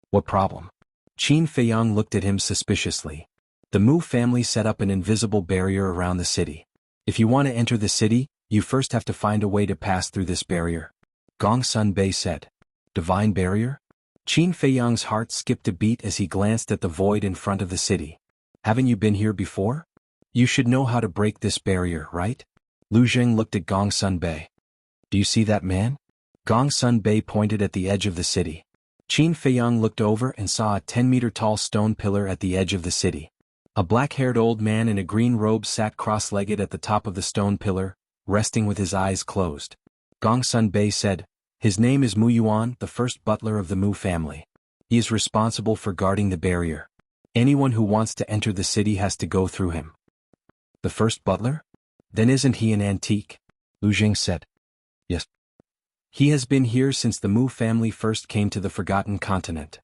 A: "What problem?" Qin Feiyang looked at him suspiciously. The Mu family set up an invisible barrier around the city. If you want to enter the city, you first have to find a way to pass through this barrier. Gong Sun Bei said. Divine barrier? Qin Feiyang's heart skipped a beat as he glanced at the void in front of the city. "Haven't you been here before? You should know how to break this barrier, right?" Lu Zheng looked at Gong Sun Bei. "Do you see that man?" Gong Sun Bei pointed at the edge of the city. Qin Feiyang looked over and saw a 10-meter-tall stone pillar at the edge of the city. A black-haired old man in a green robe sat cross-legged at the top of the stone pillar, resting with his eyes closed. Gong Sun Bei said, His name is Mu Yuan, the first butler of the Mu family. He is responsible for guarding the barrier. Anyone who wants to enter the city has to go through him. The first butler? Then isn't he an antique? Lu Jing said. Yes. He has been here since the Mu family first came to the Forgotten Continent.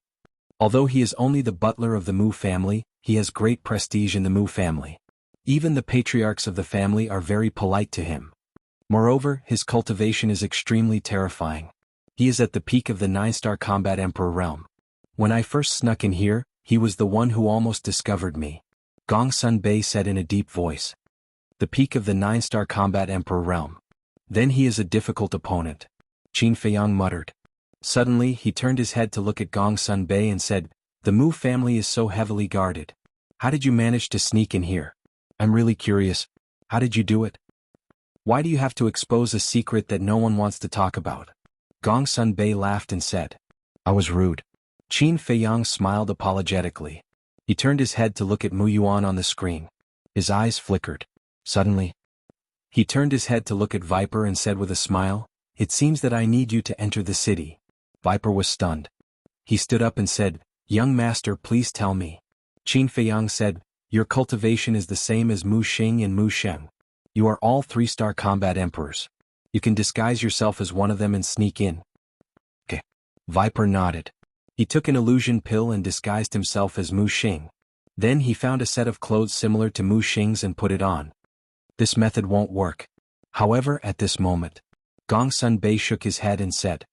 A: Although he is only the butler of the Mu family, he has great prestige in the Mu family. Even the patriarchs of the family are very polite to him. Moreover, his cultivation is extremely terrifying. He is at the peak of the 9-star combat emperor realm. When I first snuck in here, he was the one who almost discovered me. Gong Sun Bei said in a deep voice. The peak of the 9-star combat emperor realm. Then he is a difficult opponent. Qin Feiyang muttered. Suddenly he turned his head to look at Gong Sun Bei and said, the Mu family is so heavily guarded. How did you manage to sneak in here? I'm really curious. How did you do it? Why do you have to expose a secret that no one wants to talk about? Gong Sun Bei laughed and said. I was rude. Qin Feiyang smiled apologetically. He turned his head to look at Mu Yuan on the screen. His eyes flickered. Suddenly, he turned his head to look at Viper and said with a smile, it seems that I need you to enter the city. Viper was stunned. He stood up and said, young master, please tell me. Qin Feiyang said, your cultivation is the same as Mu Xing and Mu Sheng. You are all 3-star combat emperors. You can disguise yourself as one of them and sneak in. Okay. Viper nodded. He took an illusion pill and disguised himself as Mu Xing. Then he found a set of clothes similar to Mu Xing's and put it on. This method won't work. However, at this moment, Gong Sun Bei shook his head and said,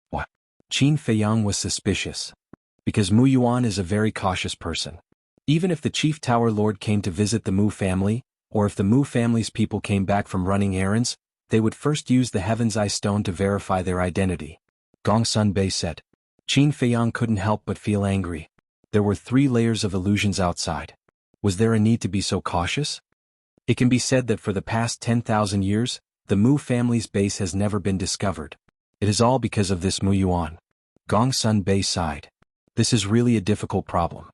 A: what? Qin Feiyang was suspicious. Because Mu Yuan is a very cautious person. Even if the Chief Tower Lord came to visit the Mu family, or if the Mu family's people came back from running errands, they would first use the Heaven's Eye Stone to verify their identity. Gong Sun Bei said. Qin Feiyang couldn't help but feel angry. There were 3 layers of illusions outside. Was there a need to be so cautious? It can be said that for the past 10,000 years, the Mu family's base has never been discovered. It is all because of this Mu Yuan. Gong Sun Bei sighed. This is really a difficult problem.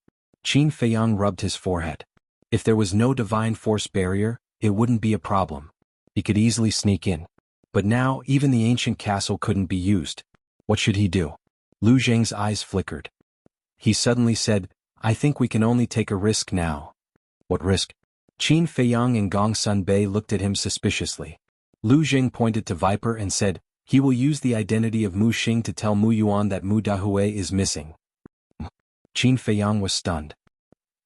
A: Qin Feiyang rubbed his forehead. If there was no divine force barrier, it wouldn't be a problem. He could easily sneak in. But now, even the ancient castle couldn't be used. What should he do? Lu Zheng's eyes flickered. He suddenly said, I think we can only take a risk now. What risk? Qin Feiyang and Gong Sun Bei looked at him suspiciously. Lu Zheng pointed to Viper and said, he will use the identity of Mu Xing to tell Mu Yuan that Mu Dahue is missing. Qin Feiyang was stunned.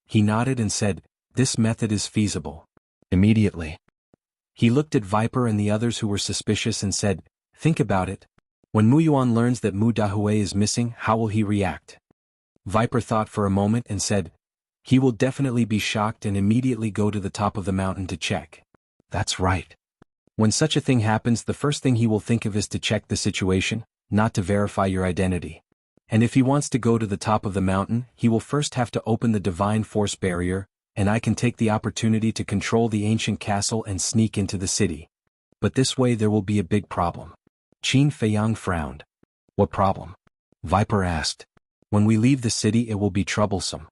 A: He nodded and said, this method is feasible. Immediately, he looked at Viper and the others who were suspicious and said, think about it. When Mu Yuan learns that Mu Dahue is missing, how will he react? Viper thought for a moment and said, he will definitely be shocked and immediately go to the top of the mountain to check. That's right. When such a thing happens, the first thing he will think of is to check the situation, not to verify your identity. And if he wants to go to the top of the mountain, he will first have to open the divine force barrier, and I can take the opportunity to control the ancient castle and sneak into the city. But this way there will be a big problem. Qin Feiyang frowned. What problem? Viper asked. When we leave the city it will be troublesome.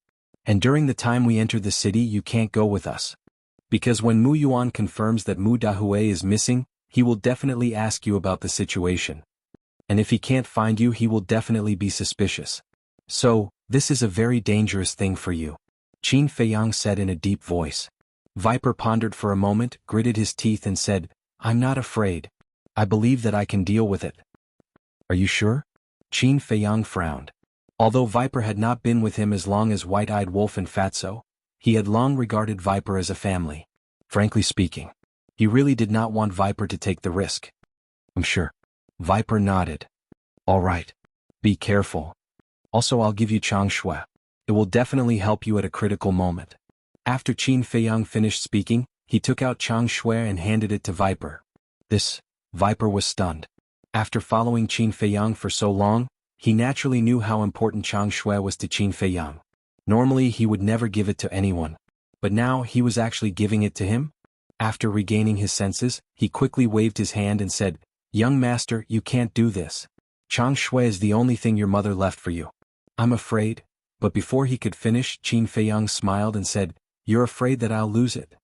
A: And during the time we enter the city you can't go with us. Because when Mu Yuan confirms that Mu Dahue is missing, he will definitely ask you about the situation. And if he can't find you he will definitely be suspicious. So, this is a very dangerous thing for you. Qin Feiyang said in a deep voice. Viper pondered for a moment, gritted his teeth and said, I'm not afraid. I believe that I can deal with it. Are you sure? Qin Feiyang frowned. Although Viper had not been with him as long as White-Eyed Wolf and Fatso, he had long regarded Viper as a family. Frankly speaking, he really did not want Viper to take the risk. I'm sure. Viper nodded. All right. Be careful. Also I'll give you Chang Shui. It will definitely help you at a critical moment. After Qin Feiyang finished speaking, he took out Chang Shui and handed it to Viper. Viper was stunned. After following Qin Feiyang for so long, he naturally knew how important Chang Shui was to Qin Feiyang. Normally he would never give it to anyone. But now he was actually giving it to him? After regaining his senses, he quickly waved his hand and said, Young master, you can't do this. Chang Shui is the only thing your mother left for you. I'm afraid. But before he could finish, Qin Feiyang smiled and said, You're afraid that I'll lose it.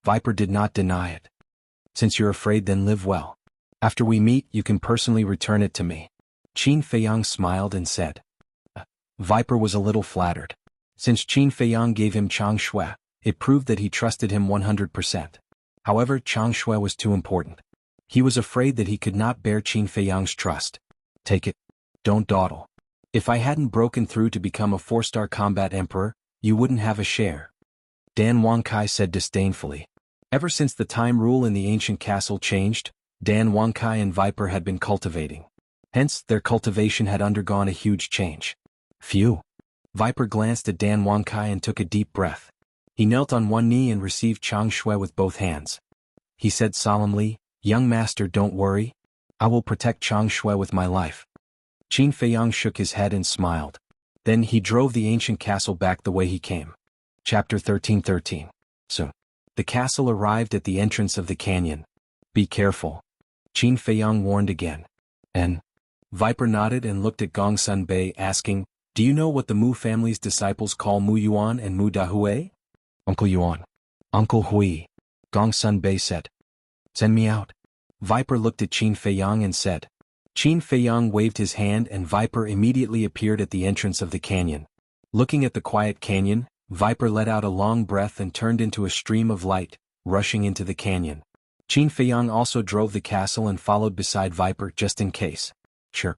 A: Viper did not deny it. Since you're afraid, then live well. After we meet, you can personally return it to me. Qin Feiyang smiled and said. Viper was a little flattered. Since Qin Feiyang gave him Chang Shui, it proved that he trusted him 100%. However, Chang Shui was too important. He was afraid that he could not bear Qin Feiyang's trust. Take it. Don't dawdle. If I hadn't broken through to become a 4-star combat emperor, you wouldn't have a share. Dan Wangkai said disdainfully. Ever since the time rule in the ancient castle changed, Dan Wangkai and Viper had been cultivating. Hence, their cultivation had undergone a huge change. Phew. Viper glanced at Dan Wangkai and took a deep breath. He knelt on one knee and received Chang Shui with both hands. He said solemnly, "Young master, don't worry. I will protect Chang Shui with my life." Qin Feiyang shook his head and smiled. Then he drove the ancient castle back the way he came. Chapter 13:13. Soon. The castle arrived at the entrance of the canyon. Be careful. Qin Feiyang warned again. And? Viper nodded and looked at Gongsun Bei, asking, "Do you know what the Mu family's disciples call Mu Yuan and Mu Dahui?" Uncle Yuan. Uncle Hui. Gongsun Bei said. Send me out. Viper looked at Qin Feiyang and said. Qin Feiyang waved his hand and Viper immediately appeared at the entrance of the canyon. Looking at the quiet canyon, Viper let out a long breath and turned into a stream of light, rushing into the canyon. Qin Feiyang also drove the castle and followed beside Viper just in case. Sure.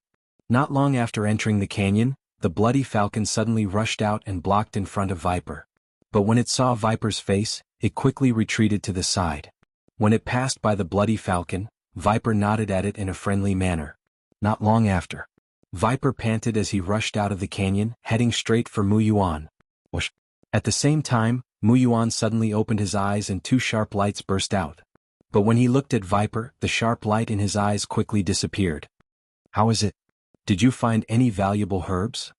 A: Not long after entering the canyon, the bloody falcon suddenly rushed out and blocked in front of Viper. But when it saw Viper's face, it quickly retreated to the side. When it passed by the bloody falcon, Viper nodded at it in a friendly manner. Not long after, Viper panted as he rushed out of the canyon, heading straight for Mu Yuan. Whoosh. At the same time, Mu Yuan suddenly opened his eyes and 2 sharp lights burst out. But when he looked at Viper, the sharp light in his eyes quickly disappeared. How is it? Did you find any valuable herbs?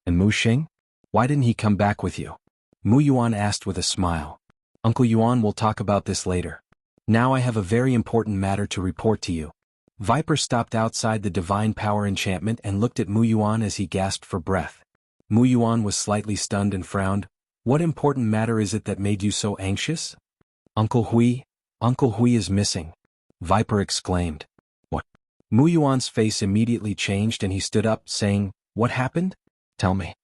A: And Mu Xing? Why didn't he come back with you? Mu Yuan asked with a smile. Uncle Yuan will talk about this later. Now I have a very important matter to report to you. Viper stopped outside the Divine Power enchantment and looked at Mu Yuan as he gasped for breath. Mu Yuan was slightly stunned and frowned. What important matter is it that made you so anxious? Uncle Hui is missing. Viper exclaimed. What? Mu Yuan's face immediately changed and he stood up, saying, What happened? Tell me.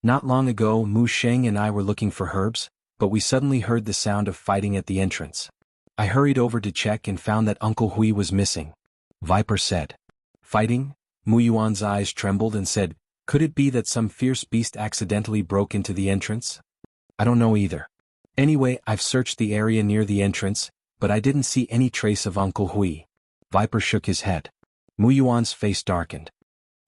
A: Not long ago Mu Sheng and I were looking for herbs, but we suddenly heard the sound of fighting at the entrance. I hurried over to check and found that Uncle Hui was missing. Viper said. Fighting? Mu Yuan's eyes trembled and said, Could it be that some fierce beast accidentally broke into the entrance? I don't know either. Anyway, I've searched the area near the entrance, but I didn't see any trace of Uncle Hui. Viper shook his head. Mu Yuan's face darkened.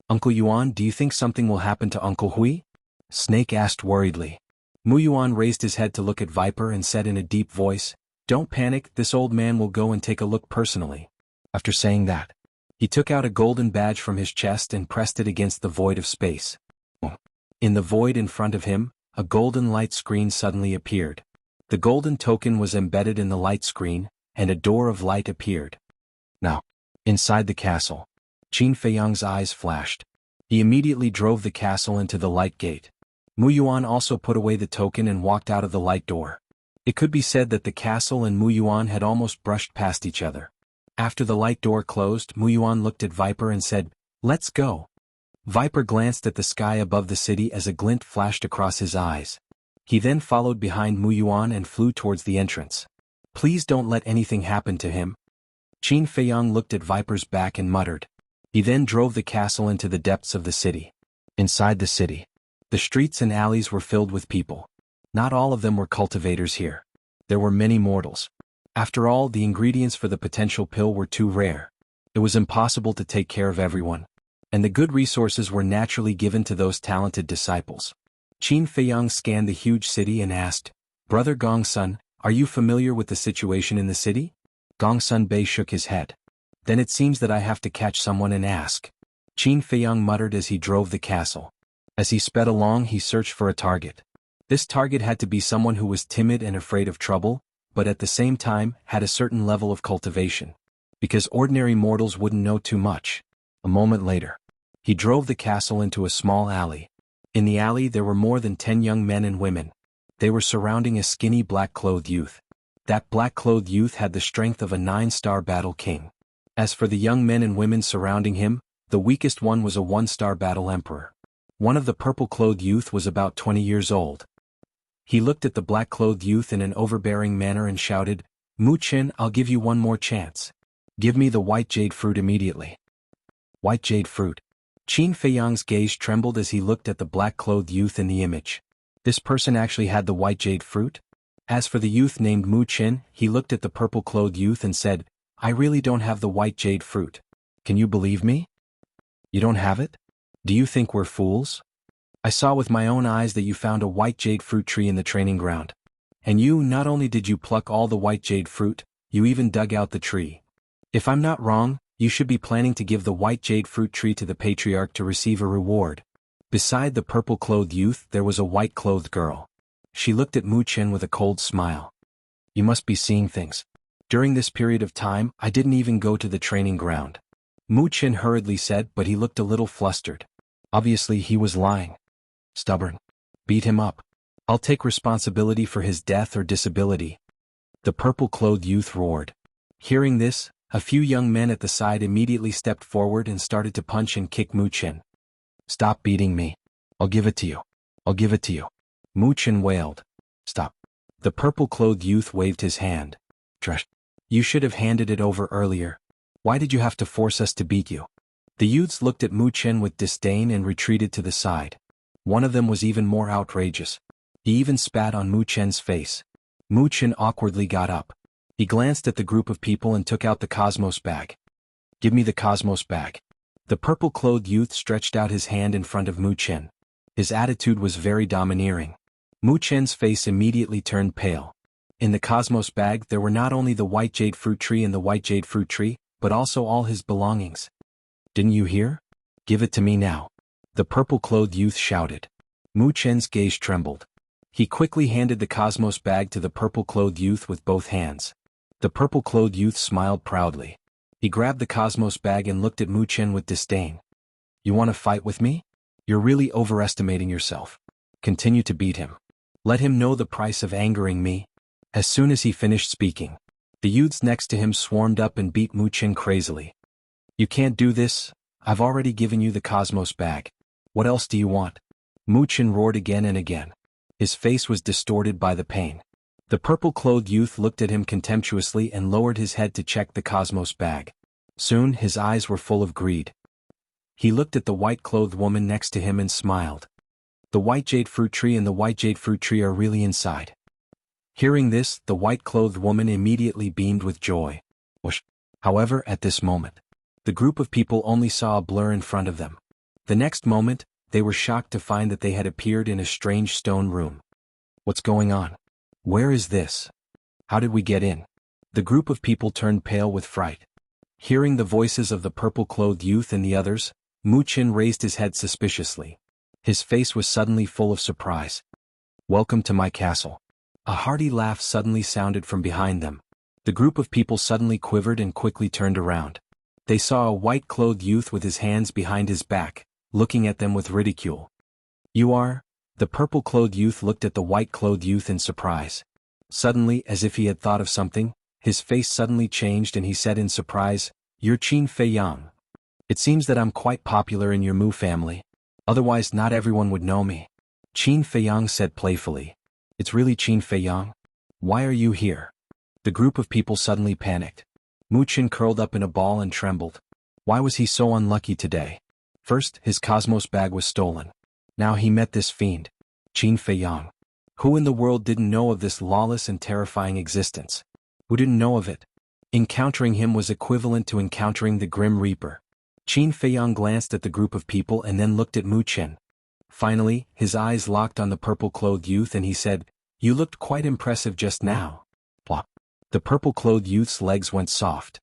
A: Uncle Yuan, do you think something will happen to Uncle Hui? Snake asked worriedly. Mu Yuan raised his head to look at Viper and said in a deep voice, Don't panic, this old man will go and take a look personally. After saying that, he took out a golden badge from his chest and pressed it against the void of space. In the void in front of him, a golden light screen suddenly appeared. The golden token was embedded in the light screen, and a door of light appeared. Now, inside the castle, Qin Feiyang's eyes flashed. He immediately drove the castle into the light gate. Mu Yuan also put away the token and walked out of the light door. It could be said that the castle and Mu Yuan had almost brushed past each other. After the light door closed, Mu Yuan looked at Viper and said, Let's go. Viper glanced at the sky above the city as a glint flashed across his eyes. He then followed behind Mu Yuan and flew towards the entrance. Please don't let anything happen to him. Qin Feiyang looked at Viper's back and muttered. He then drove the castle into the depths of the city. Inside the city, the streets and alleys were filled with people. Not all of them were cultivators here. There were many mortals. After all, the ingredients for the potential pill were too rare. It was impossible to take care of everyone. And the good resources were naturally given to those talented disciples. Qin Feiyang scanned the huge city and asked, Brother Gongsun, are you familiar with the situation in the city? Gongsun Bei shook his head. Then it seems that I have to catch someone and ask. Qin Feiyang muttered as he drove the castle. As he sped along, he searched for a target. This target had to be someone who was timid and afraid of trouble, but at the same time had a certain level of cultivation. Because ordinary mortals wouldn't know too much. A moment later, he drove the castle into a small alley. In the alley there were more than 10 young men and women. They were surrounding a skinny black-clothed youth. That black-clothed youth had the strength of a 9-star battle king. As for the young men and women surrounding him, The weakest one was a one-star battle emperor. One of the purple-clothed youth was about 20 years old. He looked at the black-clothed youth in an overbearing manner and shouted, "Mu Qin, I'll give you one more chance. Give me the white jade fruit immediately." White jade fruit. Qin Feiyang's gaze trembled as he looked at the black-clothed youth in the image. This person actually had the white jade fruit? As for the youth named Mu Qin, he looked at the purple-clothed youth and said, "I really don't have the white jade fruit. Can you believe me? You don't have it? Do you think we're fools? I saw with my own eyes that you found a white jade fruit tree in the training ground. And you, not only did you pluck all the white jade fruit, you even dug out the tree. If I'm not wrong, you should be planning to give the white jade fruit tree to the patriarch to receive a reward." Beside the purple-clothed youth there was a white-clothed girl. She looked at Mu Qin with a cold smile. "You must be seeing things. During this period of time, I didn't even go to the training ground." Mu Qin hurriedly said, but he looked a little flustered. Obviously he was lying. "Stubborn. Beat him up. I'll take responsibility for his death or disability," the purple-clothed youth roared. Hearing this, a few young men at the side immediately stepped forward and started to punch and kick Mu Qin. "Stop beating me. I'll give it to you. I'll give it to you." Mu Qin wailed. "Stop." The purple-clothed youth waved his hand. "Trash. You should have handed it over earlier. Why did you have to force us to beat you?" The youths looked at Mu Qin with disdain and retreated to the side. One of them was even more outrageous. He even spat on Mu Qin's face. Mu Qin awkwardly got up. He glanced at the group of people and took out the Cosmos bag. "Give me the Cosmos bag." The purple-clothed youth stretched out his hand in front of Mu Qin. His attitude was very domineering. Mu Qin's face immediately turned pale. In the Cosmos bag there were not only the white jade fruit tree and the white jade fruit tree, but also all his belongings. "Didn't you hear? Give it to me now," the purple-clothed youth shouted. Mu Qin's gaze trembled. He quickly handed the Cosmos bag to the purple-clothed youth with both hands. The purple-clothed youth smiled proudly. He grabbed the Cosmos bag and looked at Mu Qin with disdain. "You want to fight with me? You're really overestimating yourself. Continue to beat him. Let him know the price of angering me." As soon as he finished speaking, the youths next to him swarmed up and beat Mu Qin crazily. "You can't do this. I've already given you the Cosmos bag. What else do you want?" Mu Qin roared again and again. His face was distorted by the pain. The purple-clothed youth looked at him contemptuously and lowered his head to check the Cosmos bag. Soon his eyes were full of greed. He looked at the white-clothed woman next to him and smiled. "The white jade fruit tree and the white jade fruit tree are really inside." Hearing this, the white-clothed woman immediately beamed with joy. Whoosh. However, at this moment, the group of people only saw a blur in front of them. The next moment, they were shocked to find that they had appeared in a strange stone room. "What's going on? Where is this? How did we get in?" The group of people turned pale with fright. Hearing the voices of the purple-clothed youth and the others, Mu Qin raised his head suspiciously. His face was suddenly full of surprise. "Welcome to my castle." A hearty laugh suddenly sounded from behind them. The group of people suddenly quivered and quickly turned around. They saw a white-clothed youth with his hands behind his back, looking at them with ridicule. "You are?" The purple-clothed youth looked at the white-clothed youth in surprise. Suddenly, as if he had thought of something, his face suddenly changed and he said in surprise, "You're Qin Feiyang. It seems that I'm quite popular in your Mu family. Otherwise not everyone would know me." Qin Feiyang said playfully. "It's really Qin Feiyang? Why are you here?" The group of people suddenly panicked. Mu Qin curled up in a ball and trembled. Why was he so unlucky today? First, his Cosmos bag was stolen. Now he met this fiend, Qin Feiyang. Who in the world didn't know of this lawless and terrifying existence? Who didn't know of it? Encountering him was equivalent to encountering the Grim Reaper. Qin Feiyang glanced at the group of people and then looked at Mu Qin. Finally, his eyes locked on the purple-clothed youth and he said, "You looked quite impressive just now." Plop. The purple-clothed youth's legs went soft.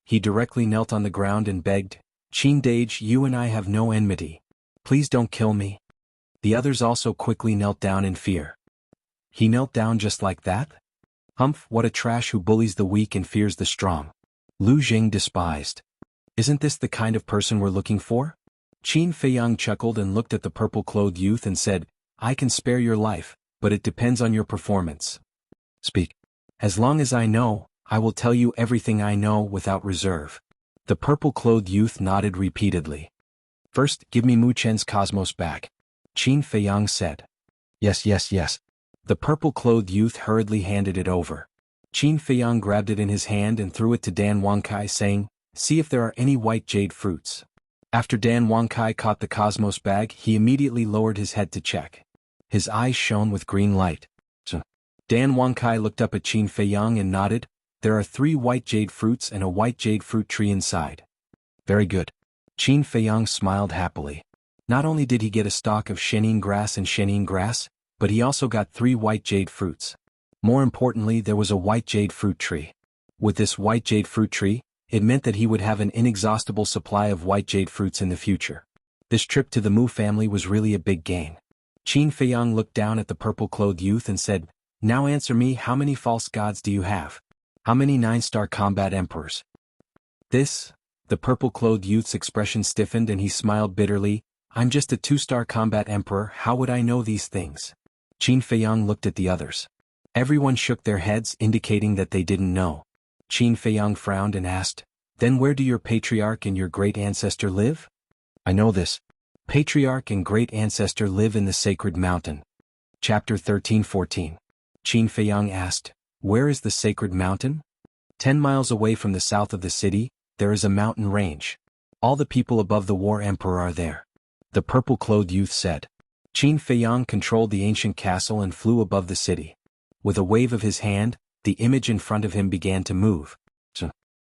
A: He directly knelt on the ground and begged, "Qin Dage, you and I have no enmity. Please don't kill me." The others also quickly knelt down in fear. He knelt down just like that? Humph, what a trash who bullies the weak and fears the strong. Lu Jing despised. Isn't this the kind of person we're looking for? Qin Feiyang chuckled and looked at the purple-clothed youth and said, "I can spare your life, but it depends on your performance." "Speak." "As long as I know, I will tell you everything I know without reserve." The purple-clothed youth nodded repeatedly. First, give me Mu Chen's Cosmos bag, Qin Feiyang said. Yes, yes, yes. The purple-clothed youth hurriedly handed it over. Qin Feiyang grabbed it in his hand and threw it to Dan Wangkai, saying, see if there are any white jade fruits. After Dan Wangkai caught the Cosmos bag, he immediately lowered his head to check. His eyes shone with green light. Dan Wangkai looked up at Qin Feiyang and nodded. There are 3 white jade fruits and a white jade fruit tree inside. Very good. Qin Feiyang smiled happily. Not only did he get a stalk of shenin grass, but he also got 3 white jade fruits. More importantly, there was a white jade fruit tree. With this white jade fruit tree, it meant that he would have an inexhaustible supply of white jade fruits in the future. This trip to the Mu family was really a big gain. Qin Feiyang looked down at the purple-clothed youth and said, now answer me, how many false gods do you have? How many 9-star combat emperors? The purple-clothed youth's expression stiffened and he smiled bitterly. I'm just a 2-star combat emperor, how would I know these things? Qin Feiyang looked at the others. Everyone shook their heads, indicating that they didn't know. Qin Feiyang frowned and asked, then where do your patriarch and your great ancestor live? I know this. Patriarch and great ancestor live in the sacred mountain. Chapter 13-14. Qin Feiyang asked, where is the sacred mountain? 10 miles away from the south of the city, there is a mountain range. All the people above the war emperor are there. The purple-clothed youth said. Qin Feiyang controlled the ancient castle and flew above the city. With a wave of his hand, the image in front of him began to move.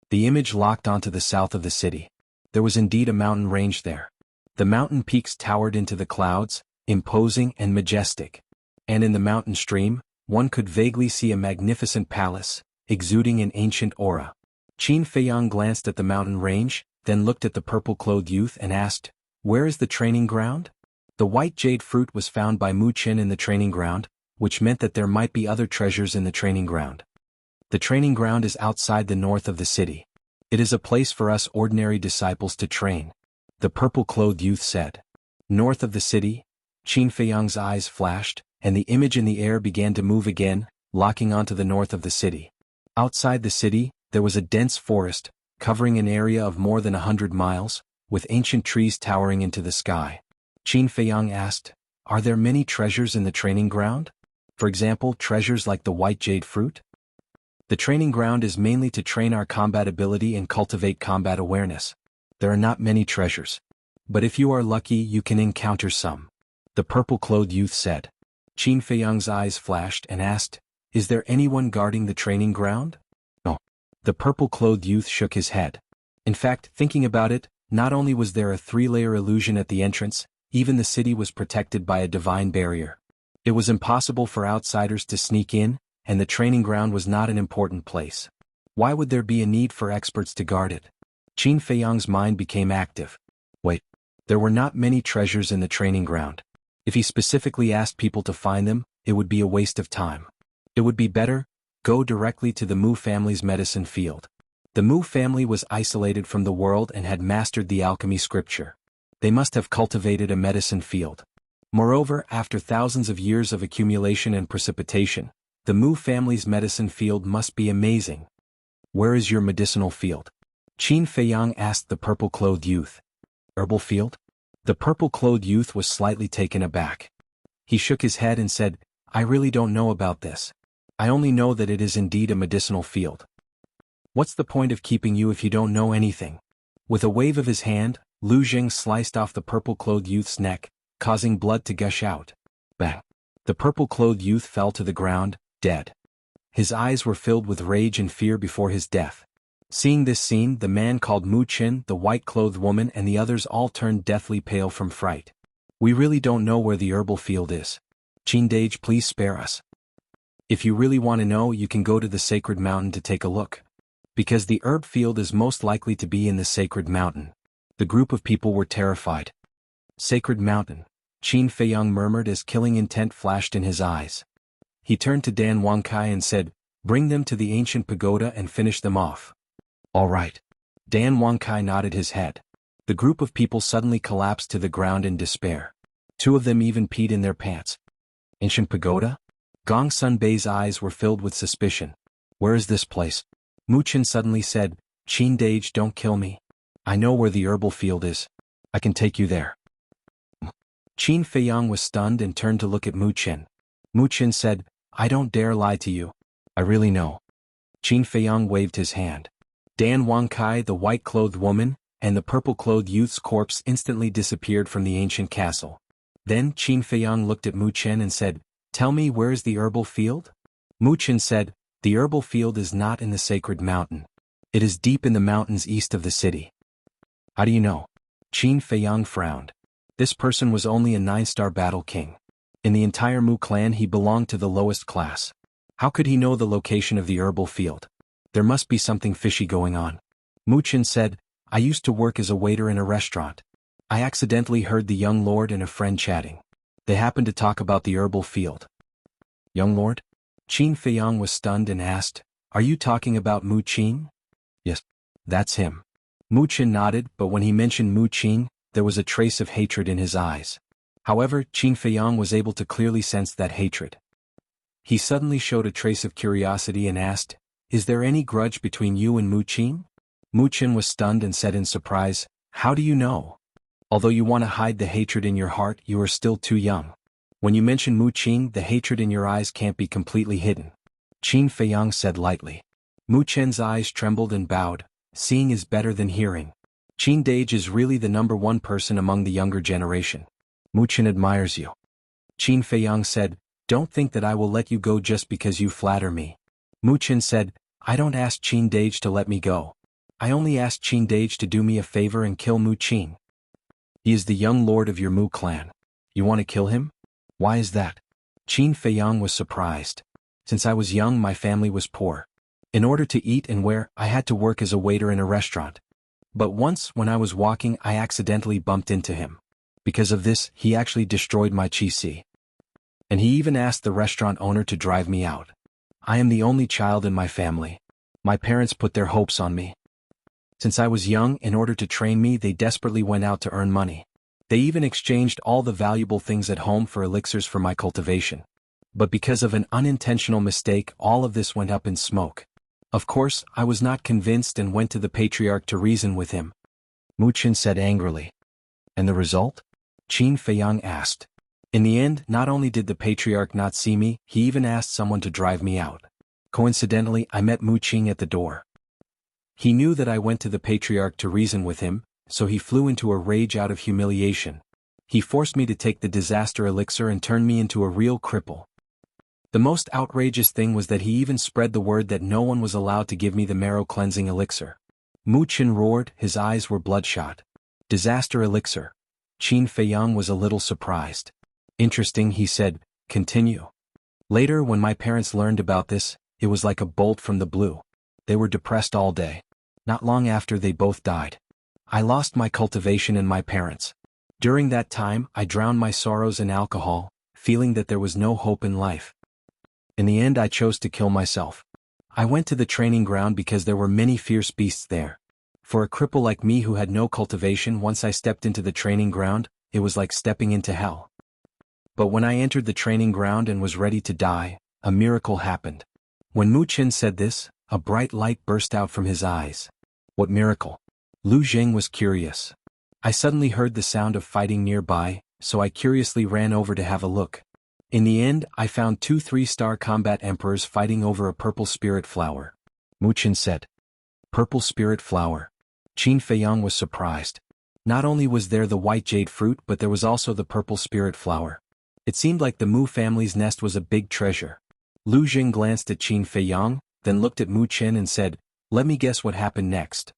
A: The image locked onto the south of the city. There was indeed a mountain range there. The mountain peaks towered into the clouds, imposing and majestic. And in the mountain stream, one could vaguely see a magnificent palace, exuding an ancient aura. Qin Feiyang glanced at the mountain range, then looked at the purple-clothed youth and asked, where is the training ground? The white jade fruit was found by Mu Chen in the training ground, which meant that there might be other treasures in the training ground. The training ground is outside the north of the city. It is a place for us ordinary disciples to train, the purple-clothed youth said. North of the city, Qin Feiyang's eyes flashed, and the image in the air began to move again, locking onto the north of the city. Outside the city, there was a dense forest, covering an area of more than 100 miles, with ancient trees towering into the sky. Qin Feiyang asked, are there many treasures in the training ground? For example, treasures like the white jade fruit? The training ground is mainly to train our combat ability and cultivate combat awareness. There are not many treasures. But if you are lucky, you can encounter some. The purple-clothed youth said. Qin Feiyang's eyes flashed and asked, is there anyone guarding the training ground? No. The purple-clothed youth shook his head. In fact, thinking about it, not only was there a 3-layer illusion at the entrance, even the city was protected by a divine barrier. It was impossible for outsiders to sneak in, and the training ground was not an important place. Why would there be a need for experts to guard it? Qin Feiyang's mind became active. Wait, there were not many treasures in the training ground. If he specifically asked people to find them, it would be a waste of time. It would be better, go directly to the Mu family's medicine field. The Mu family was isolated from the world and had mastered the alchemy scripture. They must have cultivated a medicine field. Moreover, after thousands of years of accumulation and precipitation, the Mu family's medicine field must be amazing. Where is your medicinal field? Qin Feiyang asked the purple-clothed youth. Herbal field? The purple-clothed youth was slightly taken aback. He shook his head and said, I really don't know about this. I only know that it is indeed a medicinal field. What's the point of keeping you if you don't know anything? With a wave of his hand, Lu Jing sliced off the purple-clothed youth's neck, causing blood to gush out. Bang! The purple-clothed youth fell to the ground, dead. His eyes were filled with rage and fear before his death. Seeing this scene, the man called Mu Chen, the white-clothed woman and the others all turned deathly pale from fright. We really don't know where the herbal field is. Qin Dage, please spare us. If you really want to know, you can go to the sacred mountain to take a look. Because the herb field is most likely to be in the sacred mountain. The group of people were terrified. Sacred mountain, Qin Feiyang murmured as killing intent flashed in his eyes. He turned to Dan Wangkai and said, bring them to the ancient pagoda and finish them off. All right. Dan Wangkai nodded his head. The group of people suddenly collapsed to the ground in despair. 2 of them even peed in their pants. Ancient pagoda? Gong Sunbei's eyes were filled with suspicion. Where is this place? Mu Chen suddenly said, Qin Dage, don't kill me. I know where the herbal field is. I can take you there. Qin Feiyang was stunned and turned to look at Mu Qin. Mu Qin said, I don't dare lie to you. I really know. Qin Feiyang waved his hand. Dan Wangkai, the white-clothed woman, and the purple-clothed youth's corpse instantly disappeared from the ancient castle. Then Qin Feiyang looked at Mu Qin and said, Tell me, where is the herbal field? Mu Qin said, The herbal field is not in the sacred mountain. It is deep in the mountains east of the city. How do you know? Qin Feiyang frowned. This person was only a 9-star battle king. In the entire Mu clan he belonged to the lowest class. How could he know the location of the herbal field? There must be something fishy going on. Mu Qin said, I used to work as a waiter in a restaurant. I accidentally heard the young lord and a friend chatting. They happened to talk about the herbal field. Young lord? Qin Feiyang was stunned and asked, Are you talking about Mu Qin? Yes, that's him. Mu Qin nodded, but when he mentioned Mu Qin, there was a trace of hatred in his eyes. However, Qin Feiyang was able to clearly sense that hatred. He suddenly showed a trace of curiosity and asked, Is there any grudge between you and Mu Qin? Mu Qin was stunned and said in surprise, How do you know? Although you want to hide the hatred in your heart, you are still too young. When you mention Mu Qin, the hatred in your eyes can't be completely hidden. Qin Feiyang said lightly. Mu Qin's eyes trembled and bowed. Seeing is better than hearing. Qin Dage is really the #1 person among the younger generation. Mu Qin admires you. Qin Feiyang said, Don't think that I will let you go just because you flatter me. Mu Qin said, I don't ask Qin Dage to let me go. I only ask Qin Dage to do me a favor and kill Mu Qin. He is the young lord of your Mu clan. You want to kill him? Why is that? Qin Feiyang was surprised. Since I was young, my family was poor. In order to eat and wear, I had to work as a waiter in a restaurant. But once, when I was walking, I accidentally bumped into him. Because of this, he actually destroyed my qi. And he even asked the restaurant owner to drive me out. I am the only child in my family. My parents put their hopes on me. Since I was young, in order to train me, they desperately went out to earn money. They even exchanged all the valuable things at home for elixirs for my cultivation. But because of an unintentional mistake, all of this went up in smoke. Of course, I was not convinced and went to the patriarch to reason with him. Mu Qin said angrily. And the result? Qin Feiyang asked. In the end, not only did the patriarch not see me, he even asked someone to drive me out. Coincidentally, I met Mu Qin at the door. He knew that I went to the patriarch to reason with him, so he flew into a rage out of humiliation. He forced me to take the disaster elixir and turned me into a real cripple. The most outrageous thing was that he even spread the word that no one was allowed to give me the marrow cleansing elixir. Mu Qin roared, his eyes were bloodshot. Disaster elixir. Qin Feiyang was a little surprised. Interesting, he said, continue. Later, when my parents learned about this, it was like a bolt from the blue. They were depressed all day. Not long after, they both died. I lost my cultivation and my parents. During that time, I drowned my sorrows in alcohol, feeling that there was no hope in life. In the end, I chose to kill myself. I went to the training ground because there were many fierce beasts there. For a cripple like me who had no cultivation, once I stepped into the training ground, it was like stepping into hell. But when I entered the training ground and was ready to die, a miracle happened. When Mu Qin said this, a bright light burst out from his eyes. What miracle? Lu Zheng was curious. I suddenly heard the sound of fighting nearby, so I curiously ran over to have a look. In the end, I found 2 3-star combat emperors fighting over a purple spirit flower. Mu Qin said. Purple spirit flower. Qin Feiyang was surprised. Not only was there the white jade fruit, but there was also the purple spirit flower. It seemed like the Mu family's nest was a big treasure. Lu Jing glanced at Qin Feiyang, then looked at Mu Qin and said, Let me guess what happened next.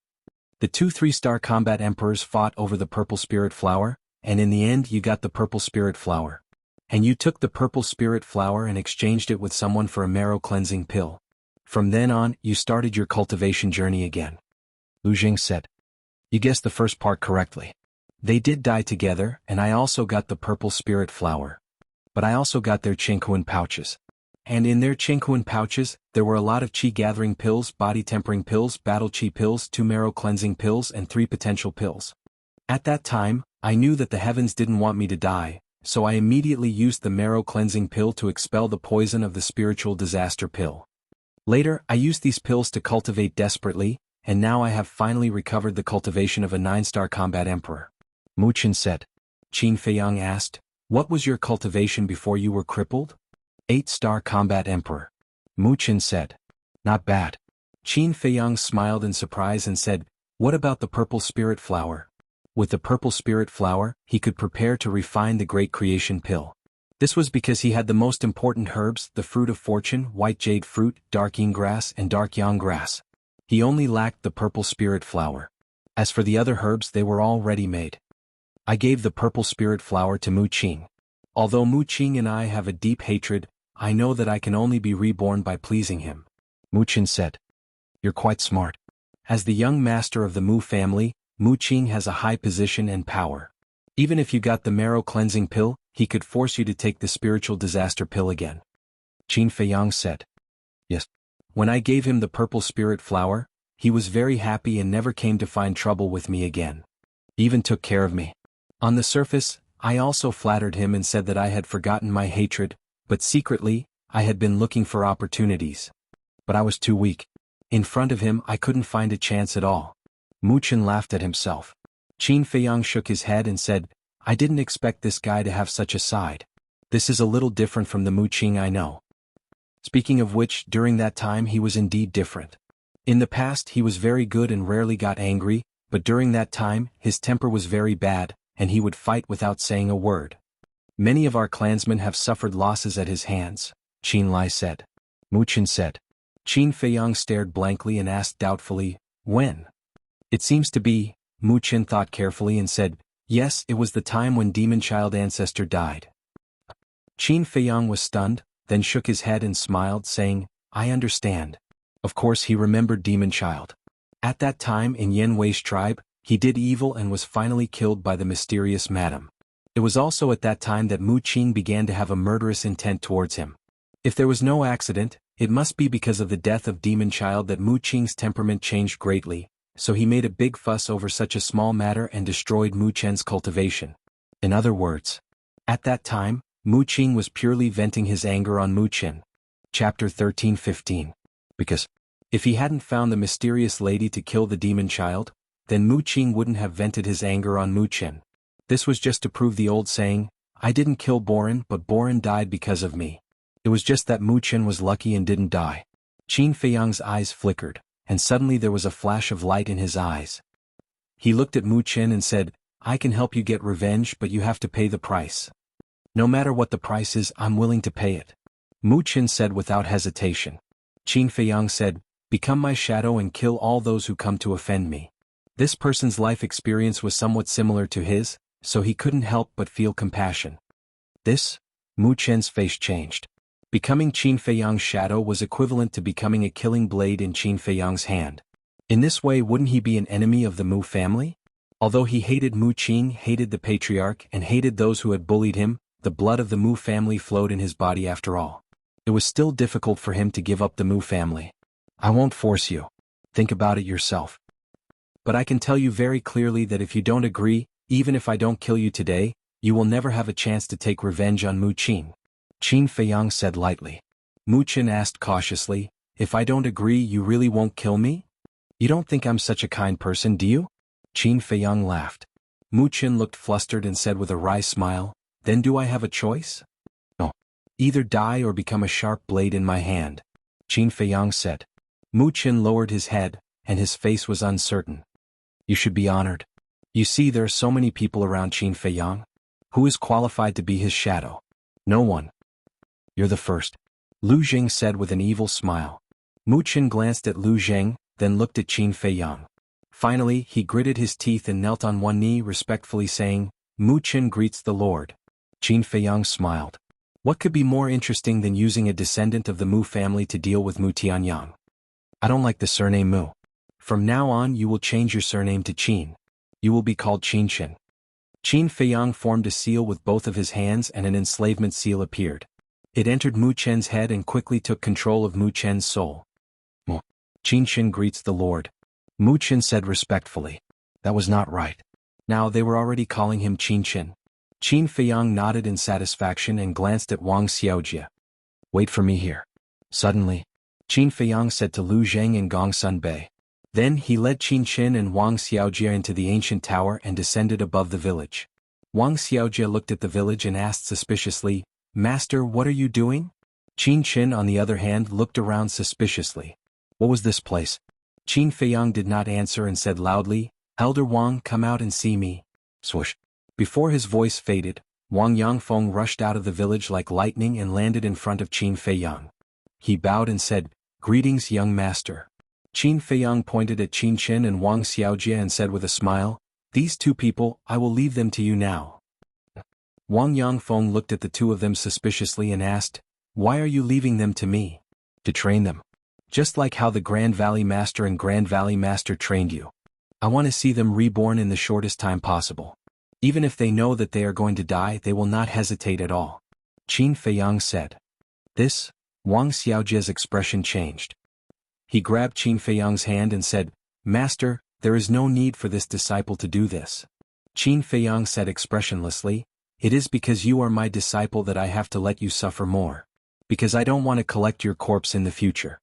A: The 2 3-star combat emperors fought over the purple spirit flower, and in the end you got the purple spirit flower. And you took the purple spirit flower and exchanged it with someone for a marrow cleansing pill. From then on, you started your cultivation journey again. Lu Jing said. You guessed the first part correctly. They did die together, and I also got the purple spirit flower. But I also got their Qinghuan pouches. And in their Qinghuan pouches, there were a lot of qi gathering pills, body tempering pills, battle qi pills, 2 marrow cleansing pills, and 3 potential pills. At that time, I knew that the heavens didn't want me to die, so I immediately used the marrow cleansing pill to expel the poison of the spiritual disaster pill. Later, I used these pills to cultivate desperately, and now I have finally recovered the cultivation of a 9-star combat emperor. Mu Qin said. Qin Feiyang asked, what was your cultivation before you were crippled? 8-star combat emperor. Mu Qin said. Not bad. Qin Feiyang smiled in surprise and said, what about the purple spirit flower? With the purple spirit flower, he could prepare to refine the great creation pill. This was because he had the most important herbs, the fruit of fortune, white jade fruit, dark yin grass, and dark yang grass. He only lacked the purple spirit flower. As for the other herbs, they were all ready-made. I gave the purple spirit flower to Mu Qing. Although Mu Qing and I have a deep hatred, I know that I can only be reborn by pleasing him. Mu Qin said. You're quite smart. As the young master of the Mu family, Mu Qing has a high position and power. Even if you got the marrow cleansing pill, he could force you to take the spiritual disaster pill again. Qin Feiyang said. Yes. When I gave him the purple spirit flower, he was very happy and never came to find trouble with me again. He even took care of me. On the surface, I also flattered him and said that I had forgotten my hatred, but secretly, I had been looking for opportunities. But I was too weak. In front of him I couldn't find a chance at all. Mu Qin laughed at himself. Qin Feiyang shook his head and said, I didn't expect this guy to have such a side. This is a little different from the Mu Qing I know. Speaking of which, during that time he was indeed different. In the past he was very good and rarely got angry, but during that time his temper was very bad, and he would fight without saying a word. Many of our clansmen have suffered losses at his hands, Qin Lai said. Mu Qin said. Qin Feiyang stared blankly and asked doubtfully, when? It seems to be, Mu Qin thought carefully and said, yes, it was the time when Demon Child Ancestor died. Qin Feiyang was stunned, then shook his head and smiled, saying, I understand. Of course he remembered Demon Child. At that time in Yan Wei's tribe, he did evil and was finally killed by the mysterious madam. It was also at that time that Mu Qing began to have a murderous intent towards him. If there was no accident, it must be because of the death of Demon Child that Mu Qing's temperament changed greatly, so he made a big fuss over such a small matter and destroyed Mu Qin's cultivation. In other words, at that time, Mu Qing was purely venting his anger on Mu Qin. Chapter 13-15. Because, if he hadn't found the mysterious lady to kill the Demon Child, then Mu Qing wouldn't have vented his anger on Mu Qin. This was just to prove the old saying, I didn't kill Boren but Boren died because of me. It was just that Mu Qin was lucky and didn't die. Qin Feiyang's eyes flickered, and suddenly there was a flash of light in his eyes. He looked at Mu Qin and said, I can help you get revenge, but you have to pay the price. No matter what the price is, I'm willing to pay it. Mu Qin said without hesitation. Qin Feiyang said, become my shadow and kill all those who come to offend me. This person's life experience was somewhat similar to his, so he couldn't help but feel compassion. This? Mu Qin's face changed. Becoming Qin Feiyang's shadow was equivalent to becoming a killing blade in Qin Feiyang's hand. In this way, wouldn't he be an enemy of the Mu family? Although he hated Mu Qing, hated the patriarch, and hated those who had bullied him, the blood of the Mu family flowed in his body after all. It was still difficult for him to give up the Mu family. I won't force you. Think about it yourself. But I can tell you very clearly that if you don't agree, even if I don't kill you today, you will never have a chance to take revenge on Mu Qing. Qin Feiyang said lightly. Mu Qin asked cautiously, if I don't agree, you really won't kill me? You don't think I'm such a kind person, do you? Qin Feiyang laughed. Mu Qin looked flustered and said with a wry smile, then do I have a choice? No. Either die or become a sharp blade in my hand. Qin Feiyang said. Mu Qin lowered his head, and his face was uncertain. You should be honored. You see, there are so many people around Qin Feiyang. Who is qualified to be his shadow? No one. You're the first. Lu Zheng said with an evil smile. Mu Qin glanced at Lu Zheng, then looked at Qin Feiyang. Finally, he gritted his teeth and knelt on one knee respectfully saying, Mu Qin greets the Lord. Qin Feiyang smiled. What could be more interesting than using a descendant of the Mu family to deal with Mu Tianyang? I don't like the surname Mu. From now on you will change your surname to Qin. You will be called Qin Qin. Qin Feiyang formed a seal with both of his hands and an enslavement seal appeared. It entered Mu Qin's head and quickly took control of Mu Qin's soul. Mu. Qin Qin greets the Lord. Mu Qin said respectfully. That was not right. Now they were already calling him Qin Qin. Qin Feiyang nodded in satisfaction and glanced at Wang Xiaojie. Wait for me here. Suddenly, Qin Feiyang said to Lu Zheng and Gong Sun Bei. Then he led Qin Shin and Wang Xiaojie into the ancient tower and descended above the village. Wang Xiaojie looked at the village and asked suspiciously, "Master, what are you doing?" Qin Shin on the other hand looked around suspiciously. What was this place? Qin Feiyang did not answer and said loudly, "Elder Wang, come out and see me." Swoosh. Before his voice faded, Wang Yangfeng rushed out of the village like lightning and landed in front of Qin Feiyang. He bowed and said, "Greetings, young master." Qin Feiyang pointed at Qin Shin and Wang Xiaojie and said with a smile, "These two people, I will leave them to you now." Wang Yangfeng looked at the two of them suspiciously and asked, "Why are you leaving them to me?" "To train them. Just like how the Grand Valley Master and Grand Valley Master trained you. I want to see them reborn in the shortest time possible. Even if they know that they are going to die, they will not hesitate at all." Qin Feiyang said. This, Wang Xiaojie's expression changed. He grabbed Qin Feiyang's hand and said, "Master, there is no need for this disciple to do this." Qin Feiyang said expressionlessly, "It is because you are my disciple that I have to let you suffer more. Because I don't want to collect your corpse in the future."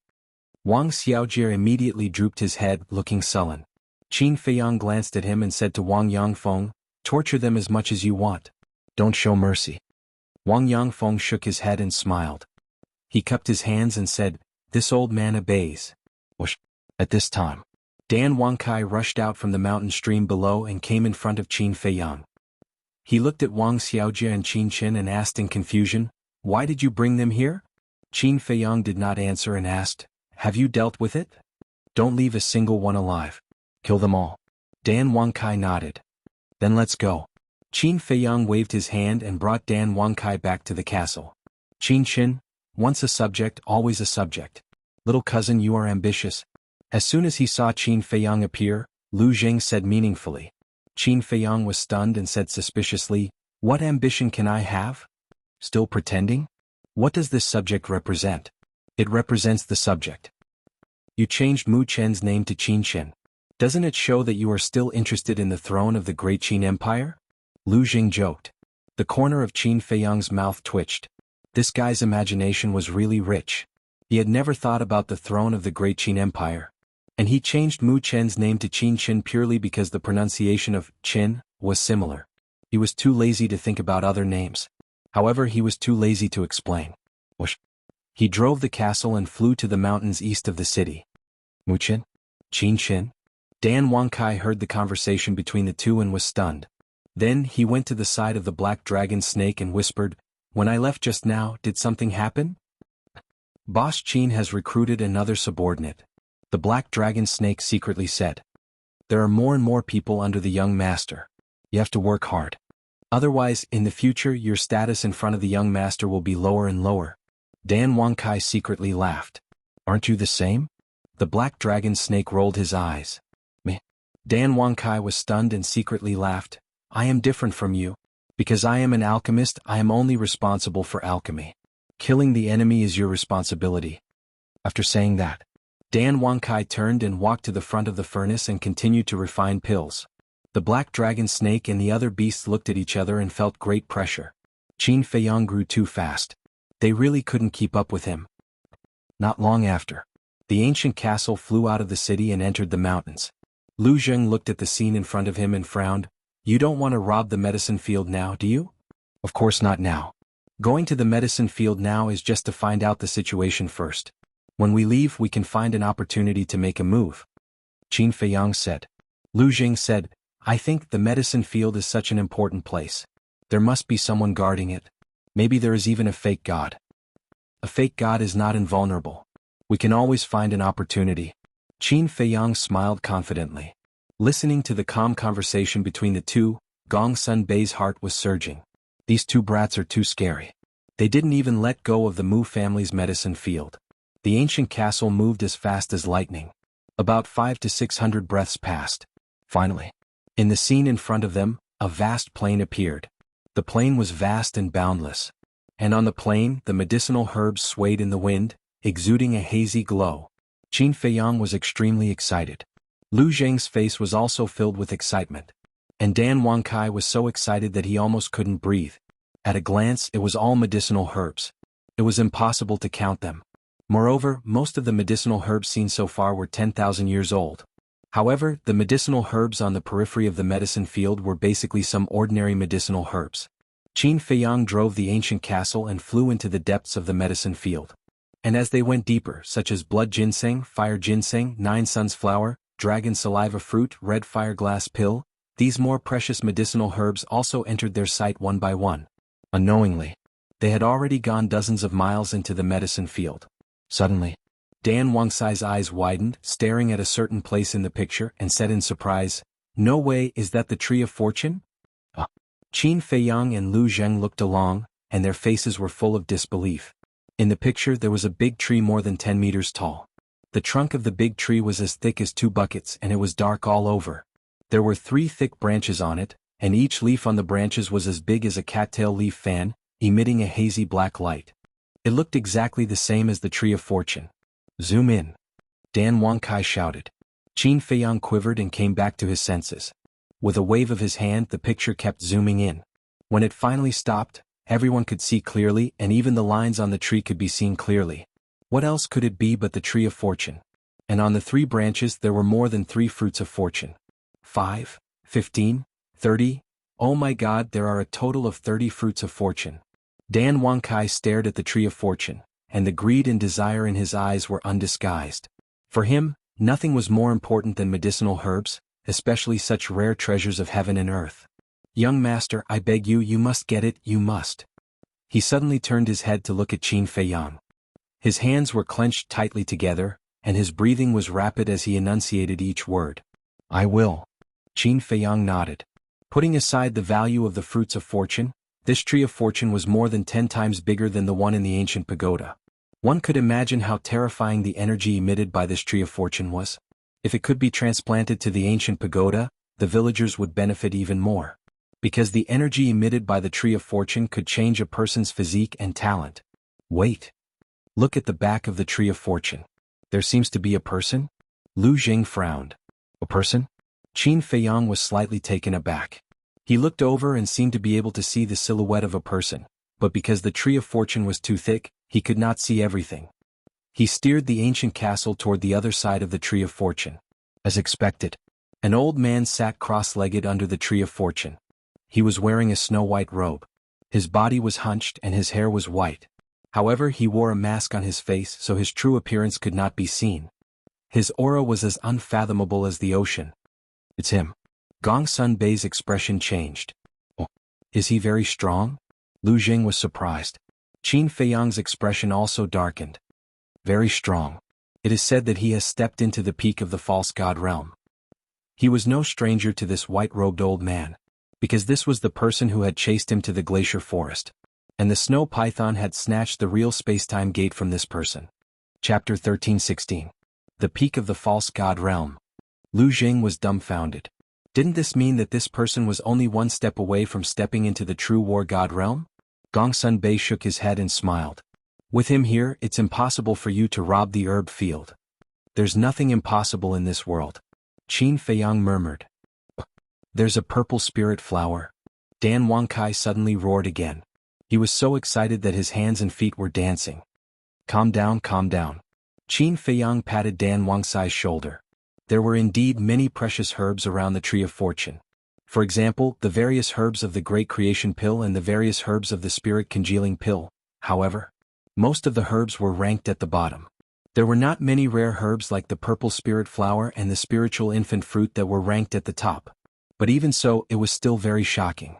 A: Wang Xiaojie immediately drooped his head, looking sullen. Qin Feiyang glanced at him and said to Wang Yangfeng, "Torture them as much as you want. Don't show mercy." Wang Yangfeng shook his head and smiled. He cupped his hands and said, "This old man obeys." Whoosh. At this time, Dan Wankai rushed out from the mountain stream below and came in front of Qin Feiyang. He looked at Wang Xiaojie and Qin Shin and asked in confusion, "Why did you bring them here?" Qin Feiyang did not answer and asked, "Have you dealt with it?" "Don't leave a single one alive. Kill them all." Dan Wankai nodded. "Then let's go." Qin Feiyang waved his hand and brought Dan Wankai back to the castle. "Qin Shin, once a subject, always a subject. Little cousin, you are ambitious." As soon as he saw Qin Feiyang appear, Lu Jing said meaningfully. Qin Feiyang was stunned and said suspiciously, "What ambition can I have? Still pretending? What does this subject represent?" "It represents the subject." "You changed Mu Chen's name to Qin Shin. Doesn't it show that you are still interested in the throne of the great Qin Empire?" Lu Jing joked. The corner of Qin Feiyang's mouth twitched. This guy's imagination was really rich. He had never thought about the throne of the great Qin Empire. And he changed Mu Chen's name to Qin Shin purely because the pronunciation of Qin was similar. He was too lazy to think about other names. However, he was too lazy to explain. Whoosh. He drove the castle and flew to the mountains east of the city. Mu Chen? Qin Shin? Dan Wankai heard the conversation between the two and was stunned. Then he went to the side of the black dragon snake and whispered, "When I left just now, did something happen?" "Boss Qin has recruited another subordinate," the black dragon snake secretly said. "There are more and more people under the young master. You have to work hard. Otherwise, in the future your status in front of the young master will be lower and lower." Dan Wankai secretly laughed. "Aren't you the same?" The black dragon snake rolled his eyes. "Meh." Dan Wankai was stunned and secretly laughed. "I am different from you. Because I am an alchemist, I am only responsible for alchemy. Killing the enemy is your responsibility." After saying that, Dan Wankai turned and walked to the front of the furnace and continued to refine pills. The black dragon snake and the other beasts looked at each other and felt great pressure. Qin Feiyang grew too fast. They really couldn't keep up with him. Not long after, the ancient castle flew out of the city and entered the mountains. Lu Zheng looked at the scene in front of him and frowned. "You don't want to rob the medicine field now, do you?" "Of course not now. Going to the medicine field now is just to find out the situation first. When we leave, we can find an opportunity to make a move," Qin Feiyang said. Lu Jing said, "I think the medicine field is such an important place. There must be someone guarding it. Maybe there is even a fake god." "A fake god is not invulnerable. We can always find an opportunity." Qin Feiyang smiled confidently. Listening to the calm conversation between the two, Gong Sun Bei's heart was surging. These two brats are too scary. They didn't even let go of the Mu family's medicine field. The ancient castle moved as fast as lightning. About 500 to 600 breaths passed. Finally, in the scene in front of them, a vast plain appeared. The plain was vast and boundless. And on the plain, the medicinal herbs swayed in the wind, exuding a hazy glow. Qin Feiyang was extremely excited. Lu Zheng's face was also filled with excitement. And Dan Wankai was so excited that he almost couldn't breathe. At a glance, it was all medicinal herbs. It was impossible to count them. Moreover, most of the medicinal herbs seen so far were 10,000 years old. However, the medicinal herbs on the periphery of the medicine field were basically some ordinary medicinal herbs. Qin Feiyang drove the ancient castle and flew into the depths of the medicine field. And as they went deeper, such as blood ginseng, fire ginseng, nine suns flower, dragon saliva fruit, red fire glass pill, these more precious medicinal herbs also entered their sight one by one. Unknowingly, they had already gone dozens of miles into the medicine field. Suddenly, Dan Wangsai's eyes widened, staring at a certain place in the picture, and said in surprise, "No way, is that the Tree of Fortune?" Qin Feiyang and Lu Zheng looked along, and their faces were full of disbelief. In the picture there was a big tree more than 10 meters tall. The trunk of the big tree was as thick as 2 buckets and it was dark all over. There were 3 thick branches on it, and each leaf on the branches was as big as a cattail leaf fan, emitting a hazy black light. It looked exactly the same as the Tree of Fortune. "Zoom in," Dan Wangkai shouted. Qin Feiyang quivered and came back to his senses. With a wave of his hand the picture kept zooming in. When it finally stopped, everyone could see clearly, and even the lines on the tree could be seen clearly. What else could it be but the Tree of Fortune? And on the 3 branches there were more than 3 fruits of fortune. 5, 15, 30, oh my God, there are a total of 30 fruits of fortune. Dan Wangkai stared at the Tree of Fortune, and the greed and desire in his eyes were undisguised. For him, nothing was more important than medicinal herbs, especially such rare treasures of heaven and earth. "Young master, I beg you, you must get it, you must." He suddenly turned his head to look at Qin Feiyang. His hands were clenched tightly together, and his breathing was rapid as he enunciated each word. "I will." Qin Feiyang nodded. Putting aside the value of the fruits of fortune, this Tree of Fortune was more than 10 times bigger than the one in the ancient pagoda. One could imagine how terrifying the energy emitted by this Tree of Fortune was. If it could be transplanted to the ancient pagoda, the villagers would benefit even more. Because the energy emitted by the Tree of Fortune could change a person's physique and talent. Wait. Look at the back of the Tree of Fortune. There seems to be a person? Lu Jing frowned. A person? Qin Feiyang was slightly taken aback. He looked over and seemed to be able to see the silhouette of a person, but because the Tree of Fortune was too thick, he could not see everything. He steered the ancient castle toward the other side of the Tree of Fortune. As expected, an old man sat cross-legged under the Tree of Fortune. He was wearing a snow-white robe. His body was hunched and his hair was white. However, he wore a mask on his face so his true appearance could not be seen. His aura was as unfathomable as the ocean. "It's him." Gong Sun Bei's expression changed. "Oh, is he very strong?" Lu Jing was surprised. Qin Feiyang's expression also darkened. "Very strong. It is said that he has stepped into the peak of the false god realm." He was no stranger to this white-robed old man, because this was the person who had chased him to the glacier forest, and the snow python had snatched the real space-time gate from this person. Chapter 13:16. The peak of the false god realm. Lu Jing was dumbfounded. Didn't this mean that this person was only one step away from stepping into the true war god realm? Gong Sun Bei shook his head and smiled. "With him here, it's impossible for you to rob the herb field." "There's nothing impossible in this world," Qin Feiyang murmured. "There's a purple spirit flower." Dan Wangkai suddenly roared again. He was so excited that his hands and feet were dancing. Calm down, calm down." Qin Feiyang patted Dan Wangsai's shoulder. There were indeed many precious herbs around the Tree of Fortune. For example, the various herbs of the Great Creation Pill and the various herbs of the Spirit Congealing Pill. However, most of the herbs were ranked at the bottom. There were not many rare herbs like the purple spirit flower and the spiritual infant fruit that were ranked at the top. But even so, it was still very shocking.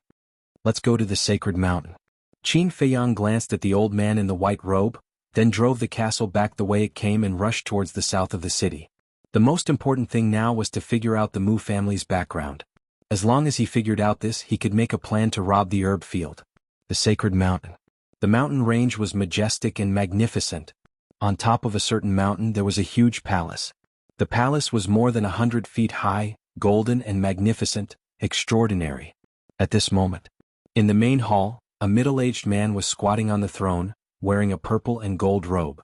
A: "Let's go to the sacred mountain." Qin Feiyang glanced at the old man in the white robe, then drove the castle back the way it came and rushed towards the south of the city. The most important thing now was to figure out the Mu family's background. As long as he figured out this, he could make a plan to rob the herb field. The sacred mountain. The mountain range was majestic and magnificent. On top of a certain mountain there was a huge palace. The palace was more than 100 feet high, golden and magnificent, extraordinary. At this moment, in the main hall, a middle-aged man was squatting on the throne, wearing a purple and gold robe.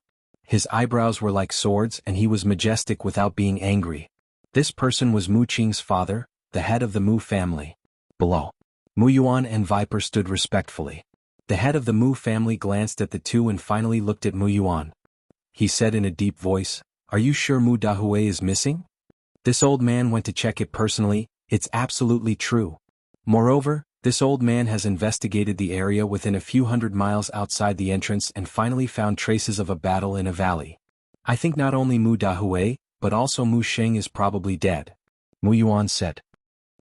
A: His eyebrows were like swords and he was majestic without being angry. This person was Mu Qing's father, the head of the Mu family. Below, Mu Yuan and Viper stood respectfully. The head of the Mu family glanced at the two and finally looked at Mu Yuan. He said in a deep voice, "Are you sure Mu Dahue is missing?" This old man went to check it personally, it's absolutely true. Moreover, this old man has investigated the area within a few hundred miles outside the entrance and finally found traces of a battle in a valley. I think not only Mu Dahui, but also Mu Sheng is probably dead. Mu Yuan said.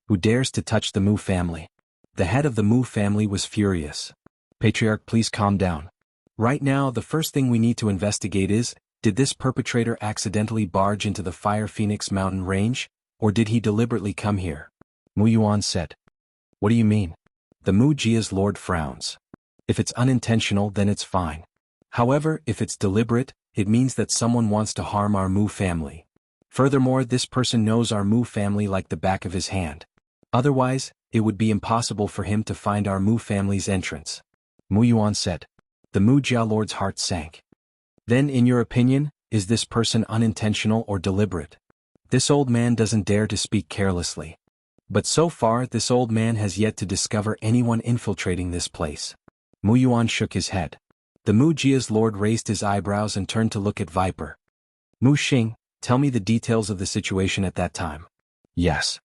A: Who dares to touch the Mu family? The head of the Mu family was furious. Patriarch, please calm down. Right now the first thing we need to investigate is, did this perpetrator accidentally barge into the Fire Phoenix mountain range, or did he deliberately come here? Mu Yuan said. What do you mean? The Mu Jia's lord frowns. If it's unintentional then it's fine. However, if it's deliberate, it means that someone wants to harm our Mu family. Furthermore, this person knows our Mu family like the back of his hand. Otherwise, it would be impossible for him to find our Mu family's entrance. Mu Yuan said. The Mu Jia lord's heart sank. Then, in your opinion, is this person unintentional or deliberate? This old man doesn't dare to speak carelessly. But so far this old man has yet to discover anyone infiltrating this place. Mu Yuan shook his head. The Mu Jia's lord raised his eyebrows and turned to look at Viper. Mu Xing, tell me the details of the situation at that time. Yes.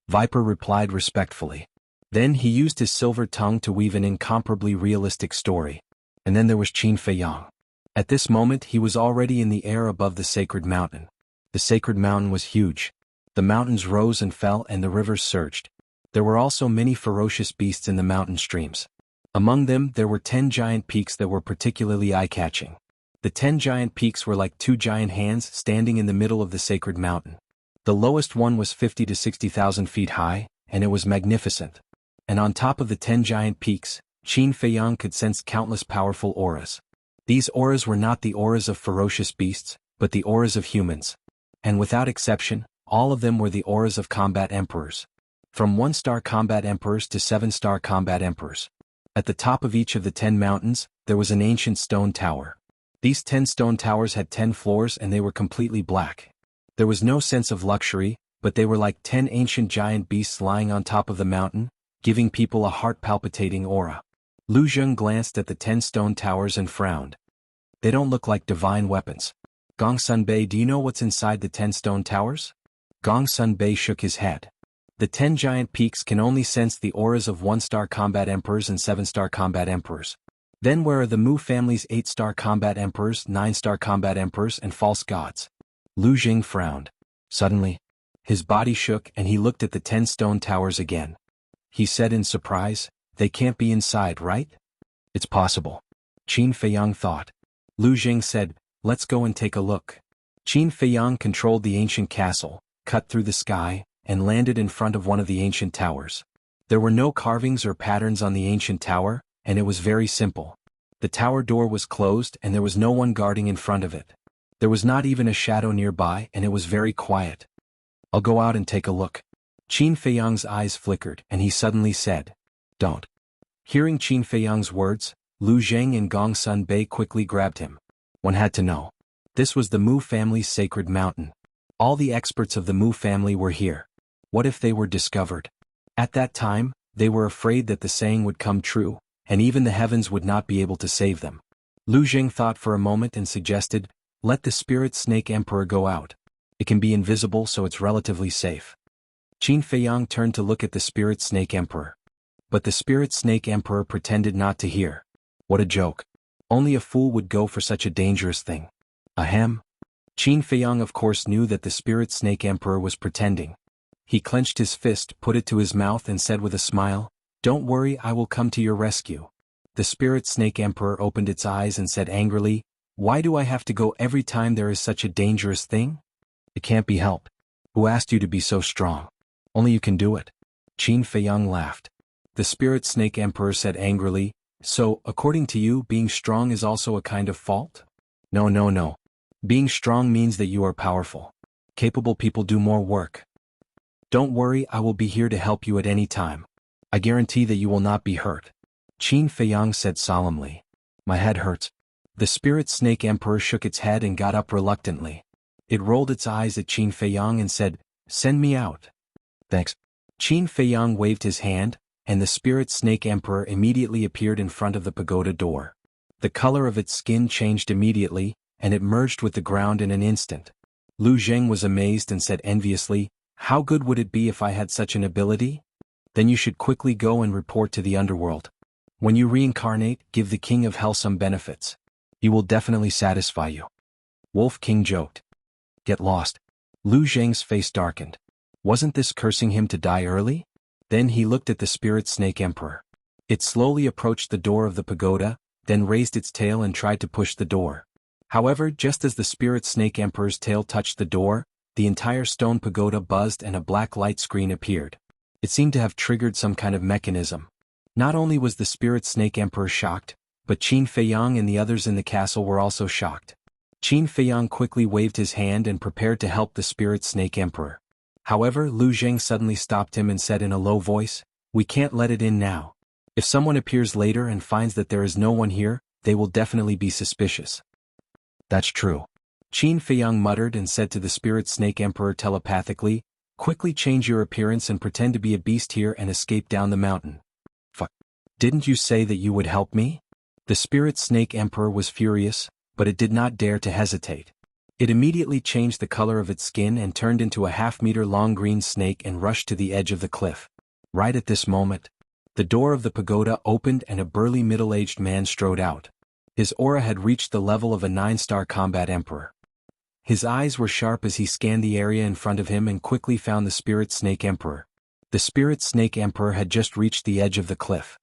A: Viper replied respectfully. Then he used his silver tongue to weave an incomparably realistic story. And then there was Qin Feiyang. At this moment he was already in the air above the sacred mountain. The sacred mountain was huge. The mountains rose and fell and the rivers surged. There were also many ferocious beasts in the mountain streams. Among them there were 10 giant peaks that were particularly eye-catching. The 10 giant peaks were like 2 giant hands standing in the middle of the sacred mountain. The lowest one was 50 to 60,000 feet high, and it was magnificent. And on top of the 10 giant peaks, Qin Feiyang could sense countless powerful auras. These auras were not the auras of ferocious beasts, but the auras of humans. And without exception, all of them were the auras of combat emperors. From 1-star combat emperors to 7-star combat emperors. At the top of each of the 10 mountains, there was an ancient stone tower. These 10 stone towers had 10 floors and they were completely black. There was no sense of luxury, but they were like 10 ancient giant beasts lying on top of the mountain, giving people a heart-palpitating aura. Lu Zheng glanced at the 10 stone towers and frowned. They don't look like divine weapons. Gong Sunbei, do you know what's inside the 10 stone towers? Gong Sunbei shook his head. The 10 giant peaks can only sense the auras of 1-star combat emperors and 7-star combat emperors. Then where are the Mu family's 8-star combat emperors, 9-star combat emperors, and false gods? Lu Jing frowned. Suddenly, his body shook and he looked at the 10 stone towers again. He said in surprise, they can't be inside, right? It's possible. Qin Feiyang thought. Lu Jing said, let's go and take a look. Qin Feiyang controlled the ancient castle, cut through the sky, and landed in front of one of the ancient towers. There were no carvings or patterns on the ancient tower, and it was very simple. The tower door was closed and there was no one guarding in front of it. There was not even a shadow nearby and it was very quiet. I'll go out and take a look. Qin Feiyang's eyes flickered and he suddenly said, don't. Hearing Qin Feiyang's words, Lu Zheng and Gong Sunbei quickly grabbed him. One had to know. This was the Mu family's sacred mountain. All the experts of the Mu family were here. What if they were discovered? At that time, they were afraid that the saying would come true, and even the heavens would not be able to save them. Lu Jing thought for a moment and suggested, let the Spirit Snake Emperor go out. It can be invisible so it's relatively safe. Qin Feiyang turned to look at the Spirit Snake Emperor. But the Spirit Snake Emperor pretended not to hear. What a joke. Only a fool would go for such a dangerous thing. Ahem. Qin Feiyang of course knew that the Spirit Snake Emperor was pretending. He clenched his fist, put it to his mouth and said with a smile, don't worry, I will come to your rescue. The Spirit Snake Emperor opened its eyes and said angrily, why do I have to go every time there is such a dangerous thing? It can't be helped. Who asked you to be so strong? Only you can do it. Qin Feiyang laughed. The Spirit Snake Emperor said angrily, so, according to you, being strong is also a kind of fault? No, no, no. Being strong means that you are powerful. Capable people do more work. Don't worry, I will be here to help you at any time. I guarantee that you will not be hurt. Qin Feiyang said solemnly. My head hurts. The Spirit Snake Emperor shook its head and got up reluctantly. It rolled its eyes at Qin Feiyang and said, send me out. Thanks. Qin Feiyang waved his hand, and the Spirit Snake Emperor immediately appeared in front of the pagoda door. The color of its skin changed immediately, and it merged with the ground in an instant. Lu Zheng was amazed and said enviously, "How good would it be if I had such an ability? Then you should quickly go and report to the underworld. When you reincarnate, give the King of Hell some benefits. He will definitely satisfy you." Wolf King joked. "Get lost." Lu Zheng's face darkened. Wasn't this cursing him to die early? Then he looked at the spirit snake emperor. It slowly approached the door of the pagoda, then raised its tail and tried to push the door. However, just as the spirit snake emperor's tail touched the door, the entire stone pagoda buzzed and a black light screen appeared. It seemed to have triggered some kind of mechanism. Not only was the spirit snake emperor shocked, but Qin Feiyang and the others in the castle were also shocked. Qin Feiyang quickly waved his hand and prepared to help the spirit snake emperor. However, Lu Zheng suddenly stopped him and said in a low voice, "We can't let it in now. If someone appears later and finds that there is no one here, they will definitely be suspicious." "That's true." Qin Feiyang muttered and said to the spirit snake emperor telepathically, "Quickly change your appearance and pretend to be a beast here and escape down the mountain." "Fuck. Didn't you say that you would help me?" The spirit snake emperor was furious, but it did not dare to hesitate. It immediately changed the color of its skin and turned into a half-meter-long green snake and rushed to the edge of the cliff. Right at this moment, the door of the pagoda opened and a burly middle-aged man strode out. His aura had reached the level of a 9-star combat emperor. His eyes were sharp as he scanned the area in front of him and quickly found the spirit snake emperor. The spirit snake emperor had just reached the edge of the cliff.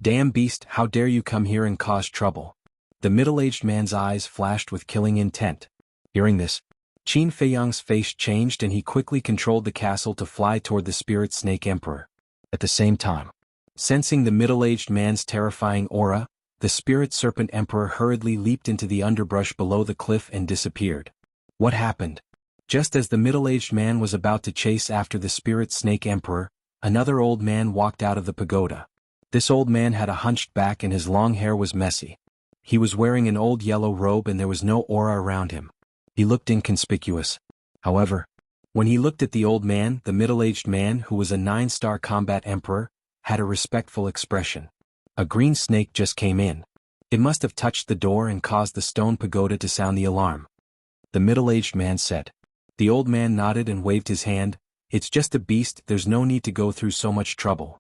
A: "Damn beast, how dare you come here and cause trouble?" The middle-aged man's eyes flashed with killing intent. Hearing this, Qin Feiyang's face changed and he quickly controlled the castle to fly toward the spirit snake emperor. At the same time, sensing the middle-aged man's terrifying aura, the spirit serpent emperor hurriedly leaped into the underbrush below the cliff and disappeared. What happened? Just as the middle-aged man was about to chase after the spirit snake emperor, another old man walked out of the pagoda. This old man had a hunched back and his long hair was messy. He was wearing an old yellow robe and there was no aura around him. He looked inconspicuous. However, when he looked at the old man, the middle-aged man, who was a 9-star combat emperor, had a respectful expression. A green snake just came in. It must have touched the door and caused the stone pagoda to sound the alarm. The middle-aged man said. The old man nodded and waved his hand. "It's just a beast, there's no need to go through so much trouble."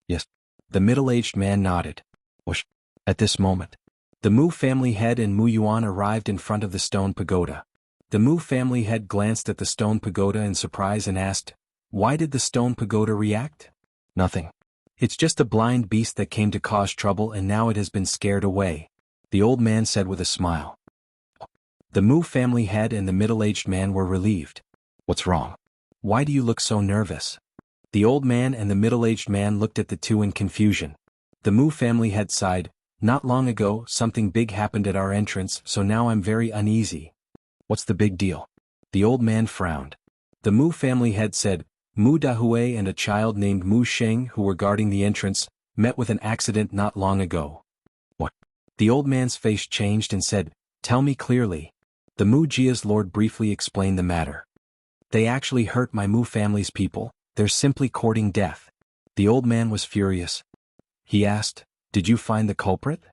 A: "Yes." The middle-aged man nodded. Whoosh. At this moment, the Mu family head and Mu Yuan arrived in front of the stone pagoda. The Mu family head glanced at the stone pagoda in surprise and asked, "Why did the stone pagoda react?" "Nothing. It's just a blind beast that came to cause trouble and now it has been scared away," the old man said with a smile. The Mu family head and the middle-aged man were relieved. "What's wrong? Why do you look so nervous?" The old man and the middle-aged man looked at the two in confusion. The Mu family head sighed, "Not long ago, something big happened at our entrance, so now I'm very uneasy." "What's the big deal?" The old man frowned. The Mu family head said, "Mu Dahui and a child named Mu Sheng who were guarding the entrance, met with an accident not long ago." "What?" The old man's face changed and said, "Tell me clearly." The Mu Jia's lord briefly explained the matter. "They actually hurt my Mu family's people, they're simply courting death." The old man was furious. He asked, "Did you find the culprit?"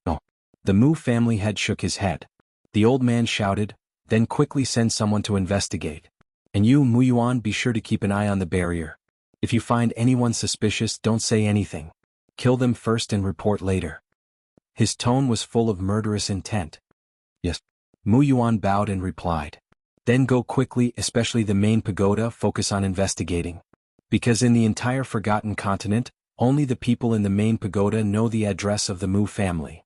A: "No." The Mu family head shook his head. The old man shouted, "Then quickly send someone to investigate. And you, Mu Yuan, be sure to keep an eye on the barrier. If you find anyone suspicious, don't say anything. Kill them first and report later." His tone was full of murderous intent. "Yes." Mu Yuan bowed and replied. "Then go quickly, especially the main pagoda, focus on investigating. Because in the entire Forgotten Continent, only the people in the main pagoda know the address of the Mu family."